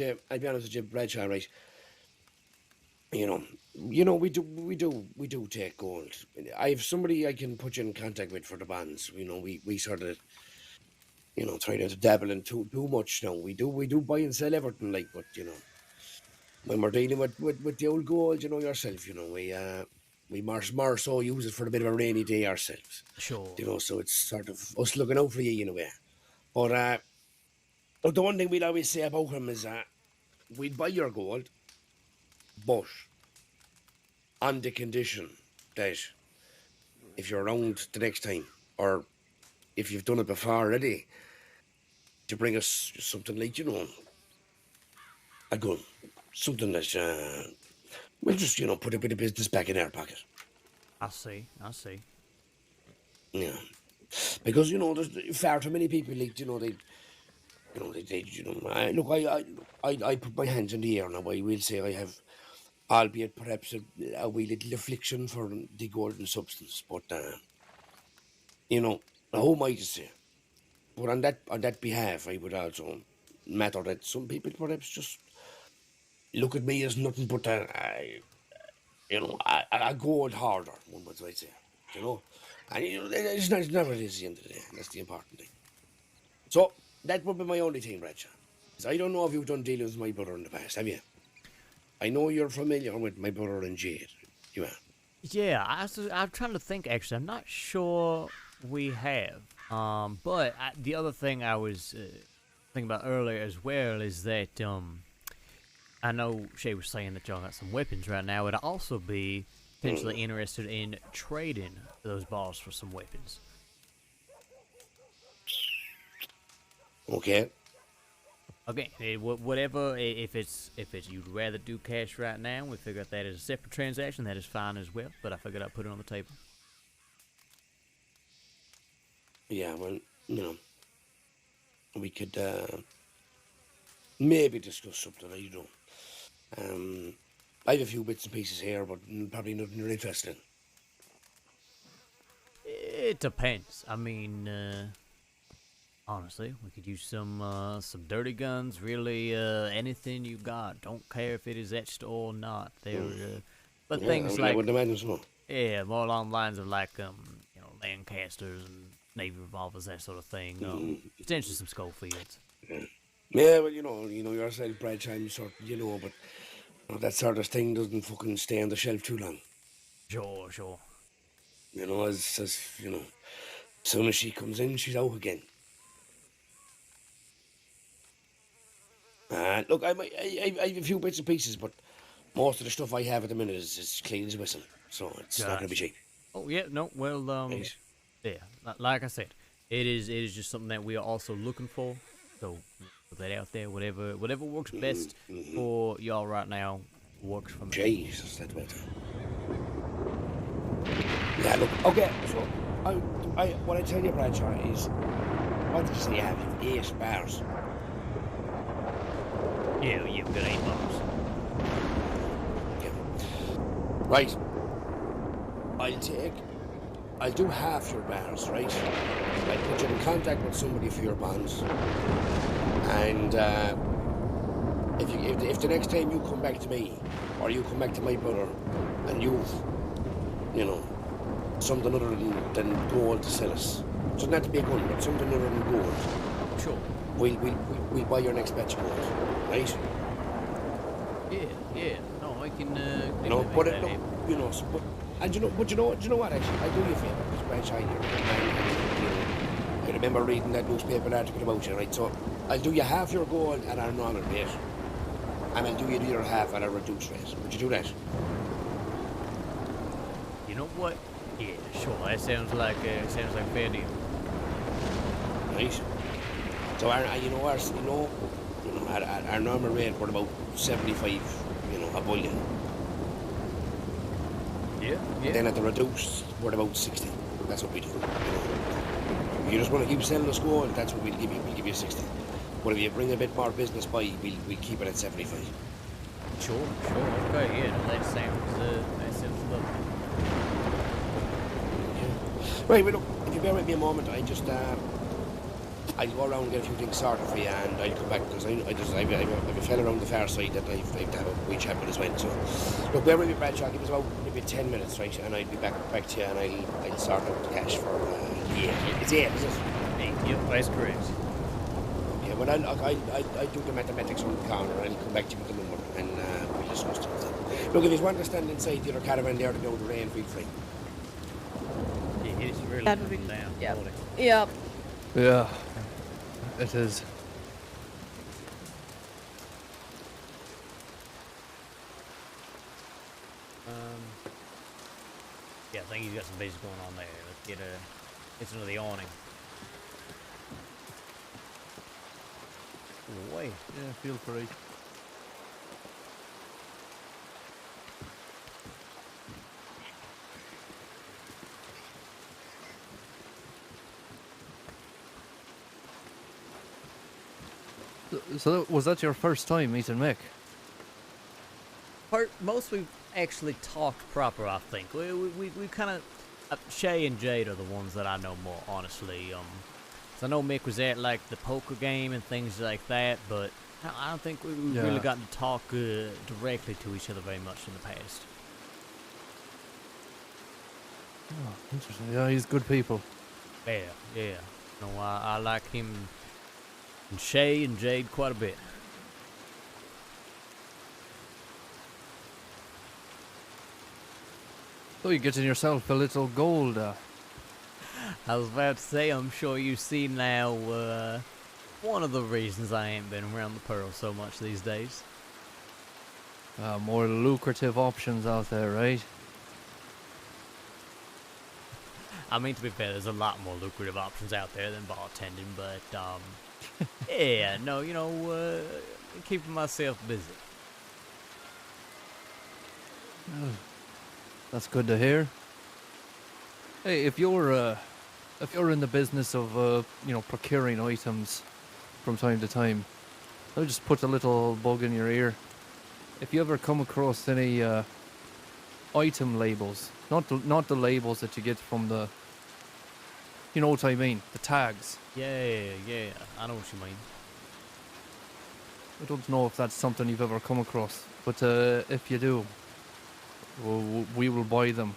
you, Bradshaw, right? We do take gold. I have somebody I can put you in contact with for the bonds. We sort of, try not to dabble in too much now. We do buy and sell everything, like, but when we're dealing with the old gold, yourself, we more so use it for a bit of a rainy day ourselves. Sure. So it's sort of us looking out for you in a way. But the one thing we'd always say about him is that we'd buy your gold, but on the condition that if you're around the next time, or if you've done it before already, to bring us something like, a gun. Something that we'll just, put a bit of business back in our pocket. I see. Yeah. Because, there's far too many people, like, I put my hands in the air now. I will say I have, albeit perhaps a wee little affliction for the golden substance, but who am I to say? But on that behalf, I would also matter that some people perhaps just look at me as nothing but a gold hoarder, one might say, and it's never is the end of the day. That's the important thing. So that would be my only thing, Bradshaw. I don't know if you've done dealings with my brother in the past, have you? I know you're familiar with my brother and Jade. You are. Yeah, I'm trying to think. Actually, I'm not sure we have. But the other thing I was thinking about earlier as well is that I know Shay was saying that y'all got some weapons right now. It'd also be potentially interested in trading those bars for some weapons. Okay. Okay, whatever. If it's you'd rather do cash right now, we figure out that as a separate transaction. That is fine as well. But I figured I'd put it on the table. Yeah, well, we could maybe discuss something. I don't know. I have a few bits and pieces here, but probably nothing you're interested in. It depends. I mean, honestly, we could use some dirty guns. Really, anything you got. Don't care if it is etched or not. But Yeah, things I like would imagine so. Yeah, more along the lines of like Lancasters and Navy revolvers, that sort of thing. Potentially some Schofields. Yeah, well, you know yourself, Bradshaw, but that sort of thing doesn't fucking stay on the shelf too long. Sure. As soon as she comes in, she's out again. Look, I have a few bits and pieces, but most of the stuff I have at the minute is clean as a whistle, so it's not going to be cheap. Oh yeah, no, well, yeah, like I said, it is just something that we are also looking for. So put that out there. Whatever works best for y'all right now works for me. Jesus, that's better. Yeah, look, okay, so what I tell you, Bradshaw, is, what did you say you have? 8 bars. Yeah, you've got 8 bars. Yeah. Right. I'll do half your bars, right? I'll put you in contact with somebody for your bonds. And if the next time you come back to me, or you come back to my brother, and you've, something other than gold to sell us, it doesn't have to be a gun, but something other than gold. Sure. We'll buy your next batch of gold, right? Yeah. No, I can. But you know what? Actually, I do you a favour, because Bradshaw here. I remember reading that newspaper article about you, right? So I'll do you half your gold at our normal rate, and I'll do you the other half at a reduced rate. Would you do that? You know what? Yeah, sure. That sounds like a fair deal. Right. So our normal rate we're about 75, a bullion. Yeah. Then at the reduced, we're about 60. That's what we do. If you just want to keep selling us gold, that's what we'll give you. We'll give you 60. But if you bring a bit more business by, we'll keep it at 75. Sure. Okay, yeah, no, that sounds lovely. Yeah. Right, well, look, if you bear with me a moment, I'll go around and get a few things sorted for you, and I'll come back, because I have a fella around the far side that I have to have a wee chat with as well. So, look, bear with me, Bradshaw, give us about maybe 10 minutes, right, and I'll be back to you, and I'll sort out the cash for it's 8, is it? 8, yep, that's correct. Yeah, but I'll do the mathematics on the corner, and I'll come back to you with the number, and we'll discuss it. Look, if you want to stand inside the other caravan there to go to the rain, feel free. Yeah, it's really That would be down. Yep. Yeah, it is. Yeah, I think he's got some business going on there. Let's get into the awning. Away. Yeah, feel free. So was that your first time meeting Mick? Most we've actually talked proper, I think. We kind of... Shay and Jade are the ones that I know more, honestly. So I know Mick was at, like, the poker game and things like that, but I don't think we've really gotten to talk directly to each other very much in the past. Oh, interesting. Yeah, he's good people. Yeah. No, I like him and Shay and Jade quite a bit. So you're getting yourself a little gold. I was about to say, I'm sure you've seen now one of the reasons I ain't been around the Pearl so much these days. More lucrative options out there, right? I mean, to be fair, there's a lot more lucrative options out there than bartending, but, yeah, no, you know, keeping myself busy. That's good to hear. Hey, if you're in the business of you know, procuring items from time to time, I'll just put a little bug in your ear. If you ever come across any item labels, not the labels that you get from the, you know what I mean, the tags. Yeah, I know what you mean. I don't know if that's something you've ever come across, but if you do, we will buy them.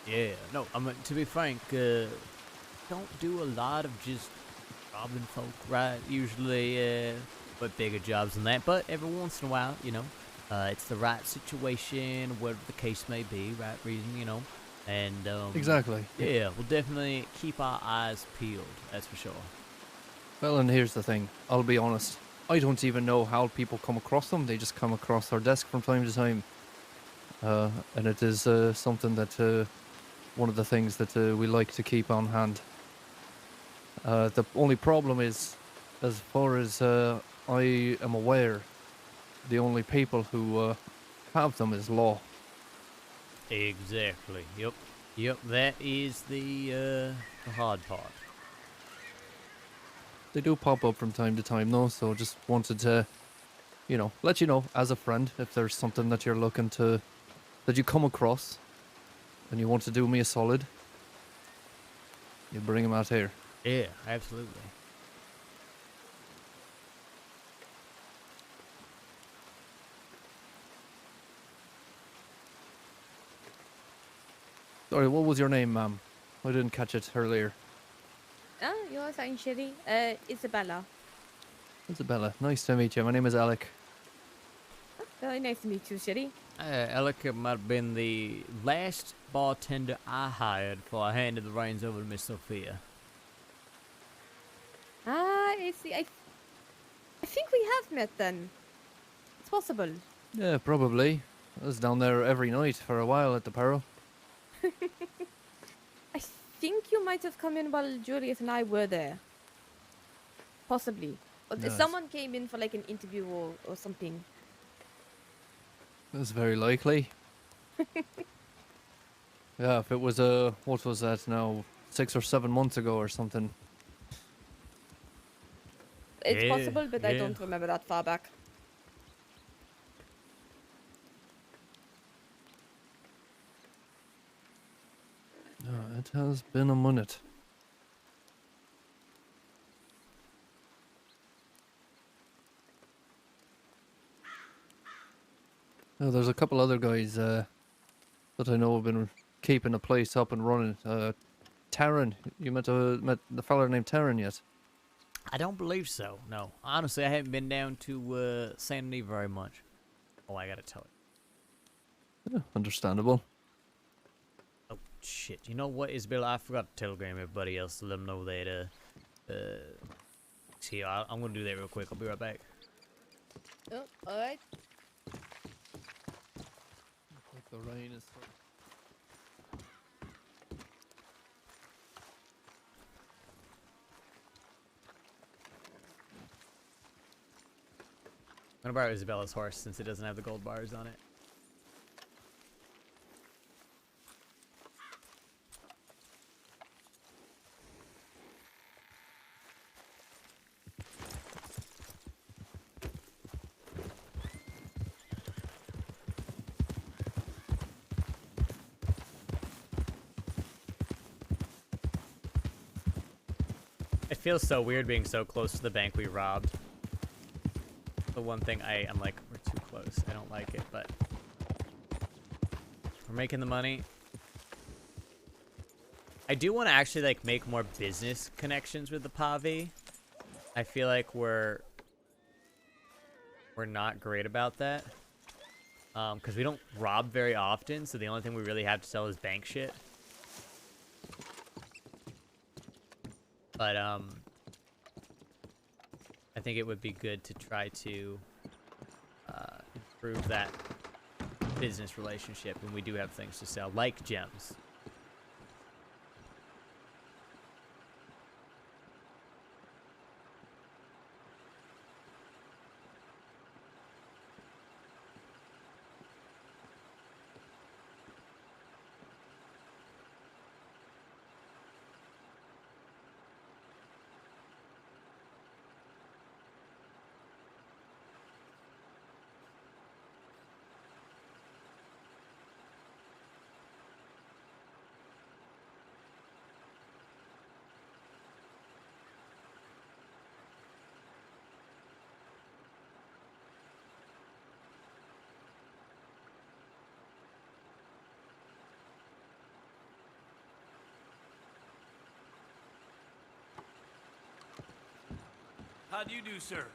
Yeah, no, I mean, to be frank, don't do a lot of just robbing folk, right? Usually, but bigger jobs than that. But every once in a while, you know, it's the right situation, whatever the case may be, right reason, you know. And Exactly. Yeah, we'll definitely keep our eyes peeled. That's for sure. Well, and here's the thing. I'll be honest. I don't even know how people come across them. They just come across our desk from time to time. And it is something that one of the things that we like to keep on hand. The only problem is, as far as I am aware, the only people who have them is law. Exactly. Yep. That is the hard part. They do pop up from time to time, though. So just wanted to, you know, let you know as a friend if there's something that you're looking to, that you come across, and you want to do me a solid. You bring them out here. Yeah, absolutely. Sorry, what was your name, ma'am? I didn't catch it earlier. Oh, you're saying shitty. Isabella. Isabella, nice to meet you. My name is Alec. Very nice to meet you, shitty. Alec might have been the last bartender I hired before I handed the reins over to Miss Sophia. I see. I think we have met then. It's possible. Yeah, probably. I was down there every night for a while at the Peril. I think you might have come in while Julius and I were there. Possibly. Or Nice. someone came in for like an interview or something. That's very likely. Yeah, if it was what was that now, 6 or 7 months ago or something. It's Yeah, possible, but I yeah. don't remember that far back. It has been a minute. Oh, there's a couple other guys that I know have been keeping the place up and running. Taryn, you met the fella named Taryn yet? I don't believe so, no. Honestly, I haven't been down to Sanity very much. Oh, I gotta tell you. Yeah, understandable. Oh, shit. You know what, Isabella? I forgot to telegram everybody else to let them know that, see, I'm gonna do that real quick. I'll be right back. Oh, alright. Like the rain is. I'm gonna borrow Isabella's horse since it doesn't have the gold bars on it. It feels so weird being so close to the bank we robbed. The one thing I'm like, we're too close. I don't like it, but we're making the money. I do want to actually like make more business connections with the Pavi. I feel like we're not great about that. Because we don't rob very often, so the only thing we really have to sell is bank shit. But I think it would be good to try to improve that business relationship when we do have things to sell, like gems. How do you do, sir?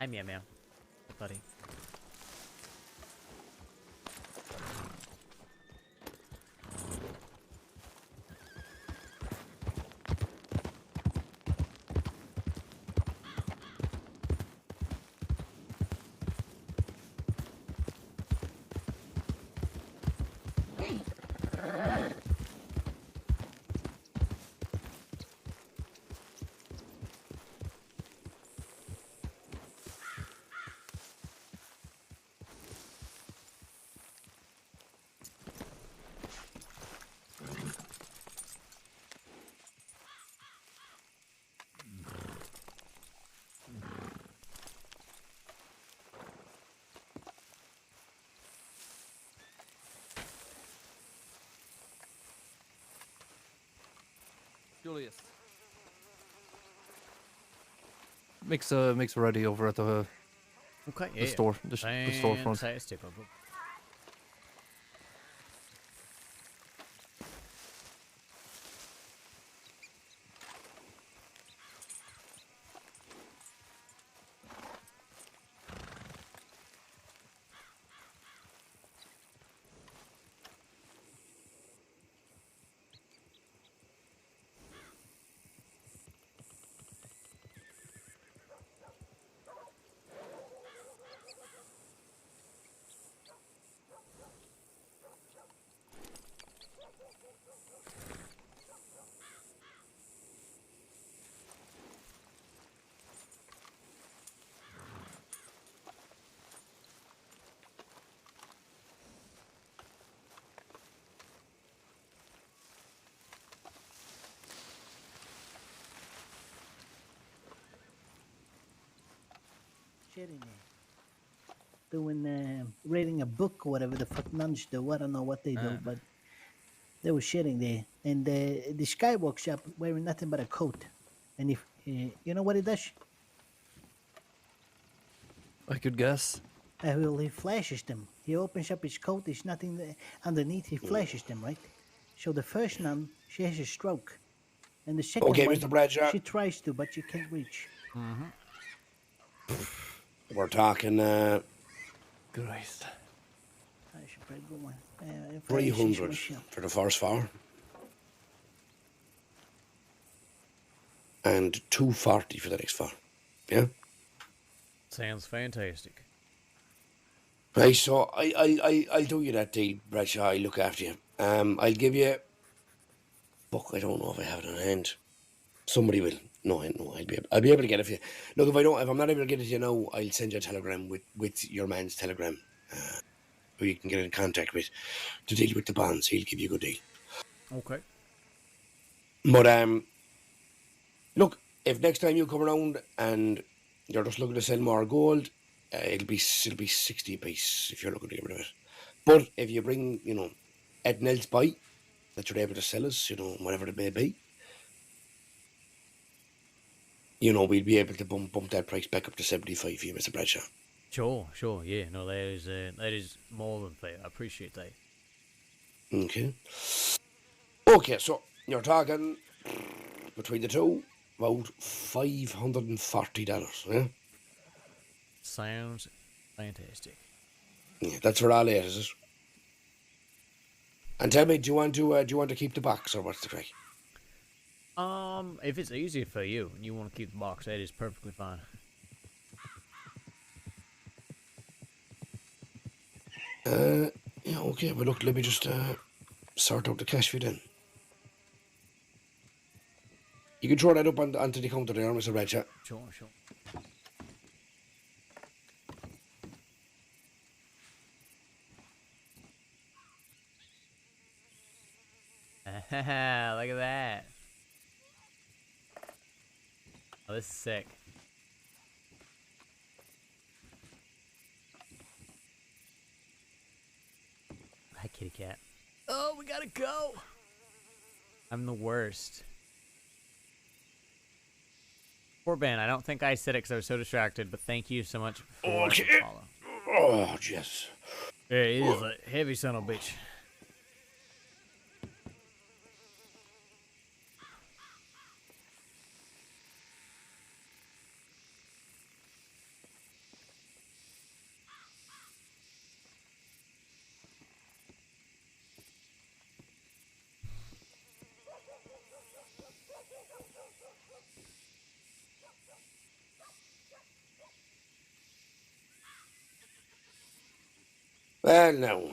Hi, Meow Meow. Hey, buddy. Julius. Mix ready over at the Okay, the store, the storefront. Fantastic. I'll go- Sitting there, doing reading a book or whatever the fuck nuns do. I don't know what they do, but they were sitting there, and this guy walks up wearing nothing but a coat, and if you know what he does, I could guess. well, he flashes them. He opens up his coat. There's nothing there underneath. He flashes them, right? So the first nun, she has a stroke, and the second Okay, one, Mr. Bradshaw. she tries to, but she can't reach. We're talking Christ. I should probably go one. If I 300 see some- for the first four. And 240 for the next four. Yeah? Sounds fantastic. Right, so I'll do you that deal, Bradshaw. I'll look after you. I'll give you... Fuck, I don't know if I have it on hand. Somebody will. No, I'll be able to get it for you. Look, if I'm not able to get it to you now, I'll send you a telegram with your man's telegram, who you can get in contact with to deal with the bonds. He'll give you a good deal. Okay. But look, if next time you come around and you're just looking to sell more gold, it'll be 60 a piece if you're looking to get rid of it. But if you bring, anything else by that you're able to sell us, whatever it may be, we'll be able to bump that price back up to 75 for you, Mr. Bradshaw. Sure, yeah. No, that is more than fair. I appreciate that. Okay, so you're talking between the two about $540, yeah? Sounds fantastic. Yeah, that's for all eight, is it? And tell me, do you want to keep the box, or what's the crack? If it's easier for you and you want to keep the box, that is perfectly fine. Yeah, okay, well look, let me just sort out the cash for you then. You can throw that up onto the counter there, Mr. Bradshaw. Sure. Look at that. Oh, this is sick. Hi, kitty cat. Oh, we gotta go. I'm the worst. Poor Ben, I don't think I said it because I was so distracted, but thank you so much for Okay. the follow. Oh, yes. Yeah, it is a heavy son of a bitch. Well, now,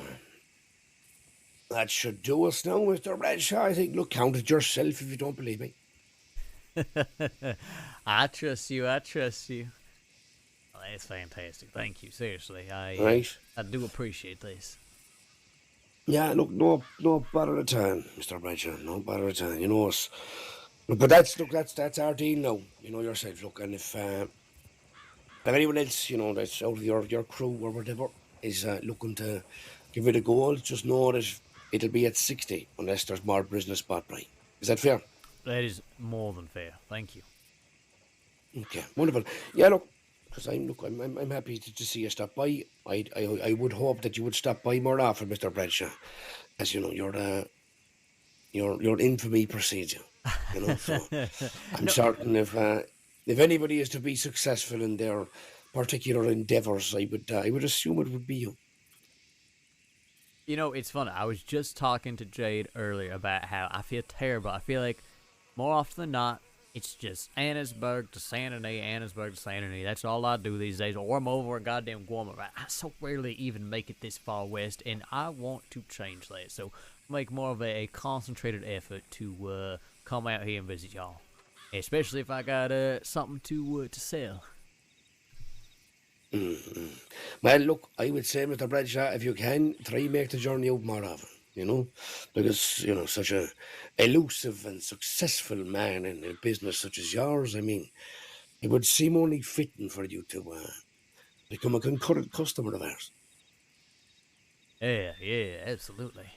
that should do us now, Mr. Bradshaw. I think, look, count it yourself if you don't believe me. I trust you. I trust you. Well, that's fantastic. Thank you. Seriously, Right. I do appreciate this. Yeah, look, no bother at all, Mr. Bradshaw. No bother at all. You know us. But that's our deal now. You know yourself. Look, and if anyone else, you know, that's out of your crew or whatever is looking to give it a go, just know that it'll be at 60 unless there's more business spot right. Is that fair? That is more than fair. Thank you. Okay, wonderful. Yeah, look, because I'm happy to see you stop by. I would hope that you would stop by more often, Mr. Bradshaw, as you know your infamy precedes you. You know, so I'm certain if anybody is to be successful in their particular endeavours, I would assume it would be you. You know, it's funny. I was just talking to Jade earlier about how I feel terrible. I feel like more often than not, it's just Annesburg to Santa Ana, Annesburg to Santa Ana. That's all I do these days. Or I'm over in goddamn Guam. I so rarely even make it this far west, and I want to change that. So make more of a concentrated effort to come out here and visit y'all, especially if I got something to sell. Mm-hmm. Well, look, I would say, Mr. Bradshaw, if you can, try make the journey out more often, you know, because, you know, such a elusive and successful man in a business such as yours, I mean, it would seem only fitting for you to become a concurrent customer of ours. Yeah, absolutely.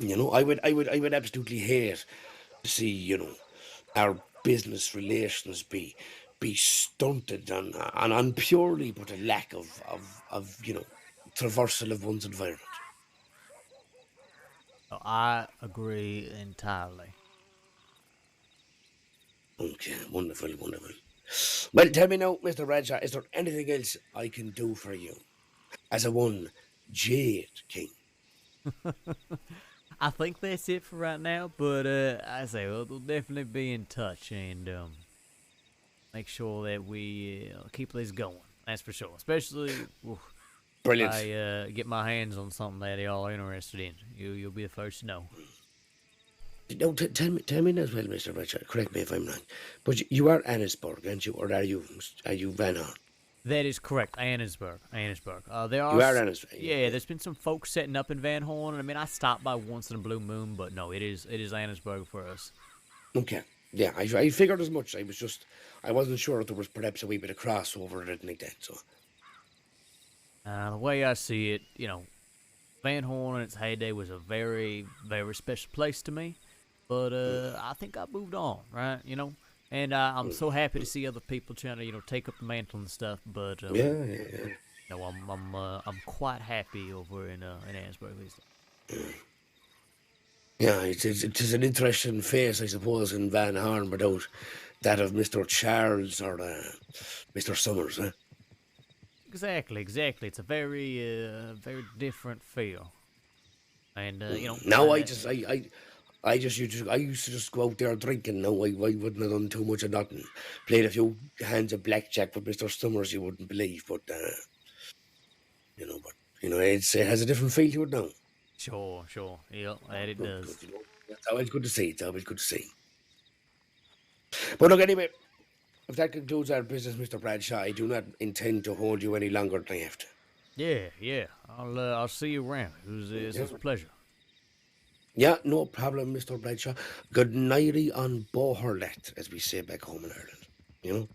You know, I would absolutely hate to see, you know, our business relations be stunted on purely but a lack of you know, traversal of one's environment. Oh, I agree entirely. Okay, wonderful. Well, tell me now, Mr. Bradshaw, is there anything else I can do for you as a one Jade King? I think that's it for right now, but I say we'll definitely be in touch and make sure that we keep this going. That's for sure. Especially Brilliant. if I get my hands on something that y'all are interested in. You'll be the first to know. No, tell me as well, Mr. Bradshaw. Correct me if I'm wrong, but you are Annesburg, aren't you, or are you Van Horn? That is correct, Annesburg. There are You are Annesburg. Yeah, there's been some folks setting up in Van Horn. I mean, I stopped by once in a blue moon, but no, it is Annesburg for us. Okay. Yeah, I figured as much. I wasn't sure if there was perhaps a wee bit of crossover or anything like that. So. The way I see it, you know, Van Horn in its heyday was a very, very special place to me. But I think I moved on, right? You know, and I'm so happy to see other people trying to, you know, take up the mantle and stuff. But yeah. No, I'm quite happy over in Annesburg these days. Yeah, it is an interesting face, I suppose, in Van Horn, without that of Mr. Charles or Mr. Summers, huh? Exactly. It's a very, very different feel. And you know. Now I used to just go out there drinking. No, I wouldn't have done too much of nothing. Played a few hands of blackjack with Mr. Summers, you wouldn't believe, but you know, it has a different feel to it now. Sure. Yeah, that it does. Good, you know, it's always good to see. But look, anyway, if that concludes our business, Mr. Bradshaw, I do not intend to hold you any longer than I have to. Yeah. I'll see you around. It was a pleasure. Yeah, no problem, Mr. Bradshaw. Good nighty on Boherlet, as we say back home in Ireland. You know?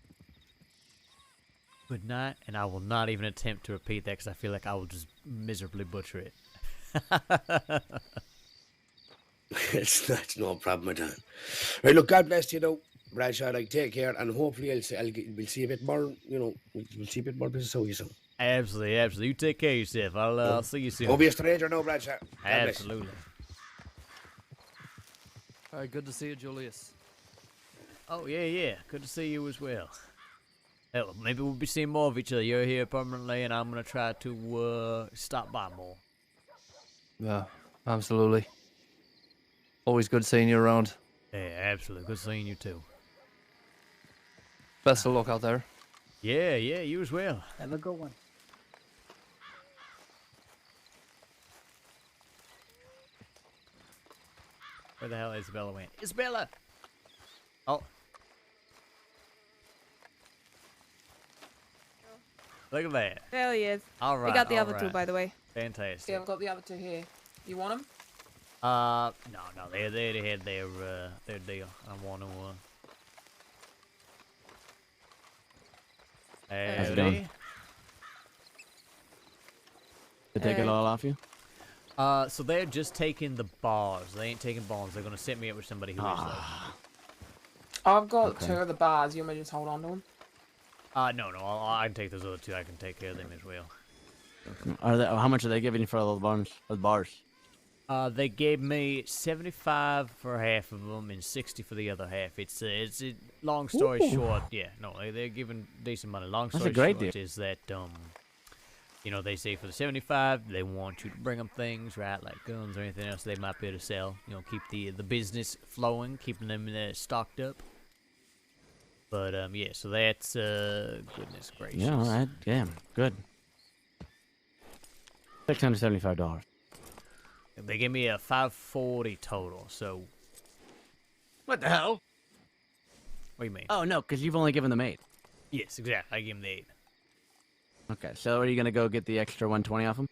Good night, and I will not even attempt to repeat that because I feel like I will just miserably butcher it. It's no problem at all. Right, look, God bless you, though. Bradshaw, like, take care, and hopefully we'll see a bit more, we'll see a bit more business out of you soon. Absolutely, absolutely. You take care of yourself. I'll see you soon. Don't be a stranger now, Bradshaw. God bless. Absolutely. All right, good to see you, Julius. Oh, yeah. Good to see you as well. Hell, maybe we'll be seeing more of each other. You're here permanently, and I'm going to try to stop by more. Yeah, absolutely. Always good seeing you around. Yeah, absolutely. Good seeing you, too. Best of luck out there. Yeah, you as well. Have a good one. Where the hell Isabella went? Isabella! Oh. Look at that. There he is. All right. We got the other two, by the way. Fantastic. Yeah, I've got the other two here. You want them? No, they had their deal. I want to. How's it going? Did they take it all off you? So they're just taking the bars. They ain't taking bombs. They're gonna set me up with somebody who is though. I've got 2 of the bars. You want me to just hold on to them? No. I can take those other 2. I can take care of them as well. How much are they giving you for all the bars? They gave me 75 for half of them and 60 for the other half. It's a long story short. Yeah, no, they're giving decent money. Long story That's a great short deal. is that they say for the 75 they want you to bring them things, right, like guns or anything else they might be able to sell. Keep the business flowing, keeping them stocked up. But yeah, so that's goodness gracious. Yeah, all right. Damn, good. $675. They gave me a $540 total. So what the hell? What do you mean? Oh no, because you've only given them 8. Yes, exactly. I gave them the 8. Okay, so are you gonna go get the extra 120 off them?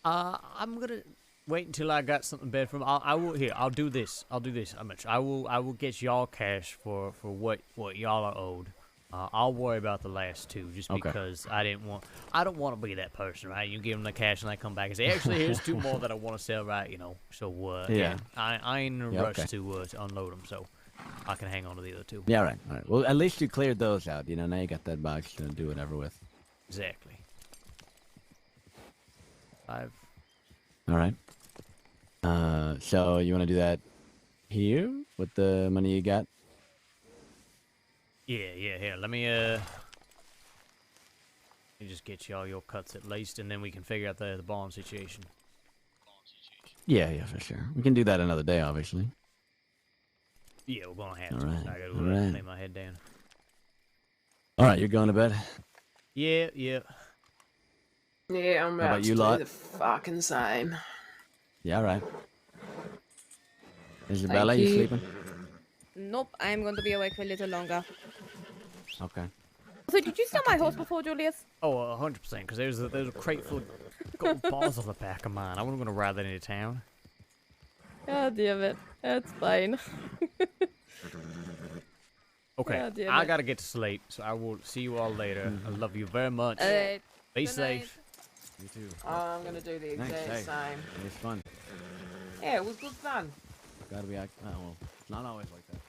I'm gonna wait until I got something better from. I'll do this. How much? I will get y'all cash for what y'all are owed. I'll worry about the last 2 just because I don't want to be that person, right? You give them the cash and I come back and say, actually, here's 2 more that I want to sell, right? So yeah, I ain't in a rush to unload them, so I can hang on to the other 2. Yeah, all right. Well, at least you cleared those out. Now you got that box to do whatever with. Exactly. 5. All right. So you want to do that here with the money you got? Yeah. Here, let me just get y'all your cuts at least, and then we can figure out the bond situation. Yeah, for sure. We can do that another day, obviously. Yeah, we're gonna have all to. Right. I gotta lay my head down. All right, you're going to bed? Yeah, Yeah. I'm How about about you to lot? do the fucking same. Yeah, all right. Isabella, you sleeping? Nope, I'm going to be awake for a little longer. Okay. So, did you sell my horse before, Julius? Oh, 100%, because there's a crate full of gold balls on the back of mine. I wasn't gonna ride that into town. God damn it. That's fine. Okay, I gotta get to sleep, so I will see you all later. I love you very much. Be safe. You too. I'm gonna do the exact same. It was fun. Yeah, it was good fun. Gotta be. Well, it's not always like that.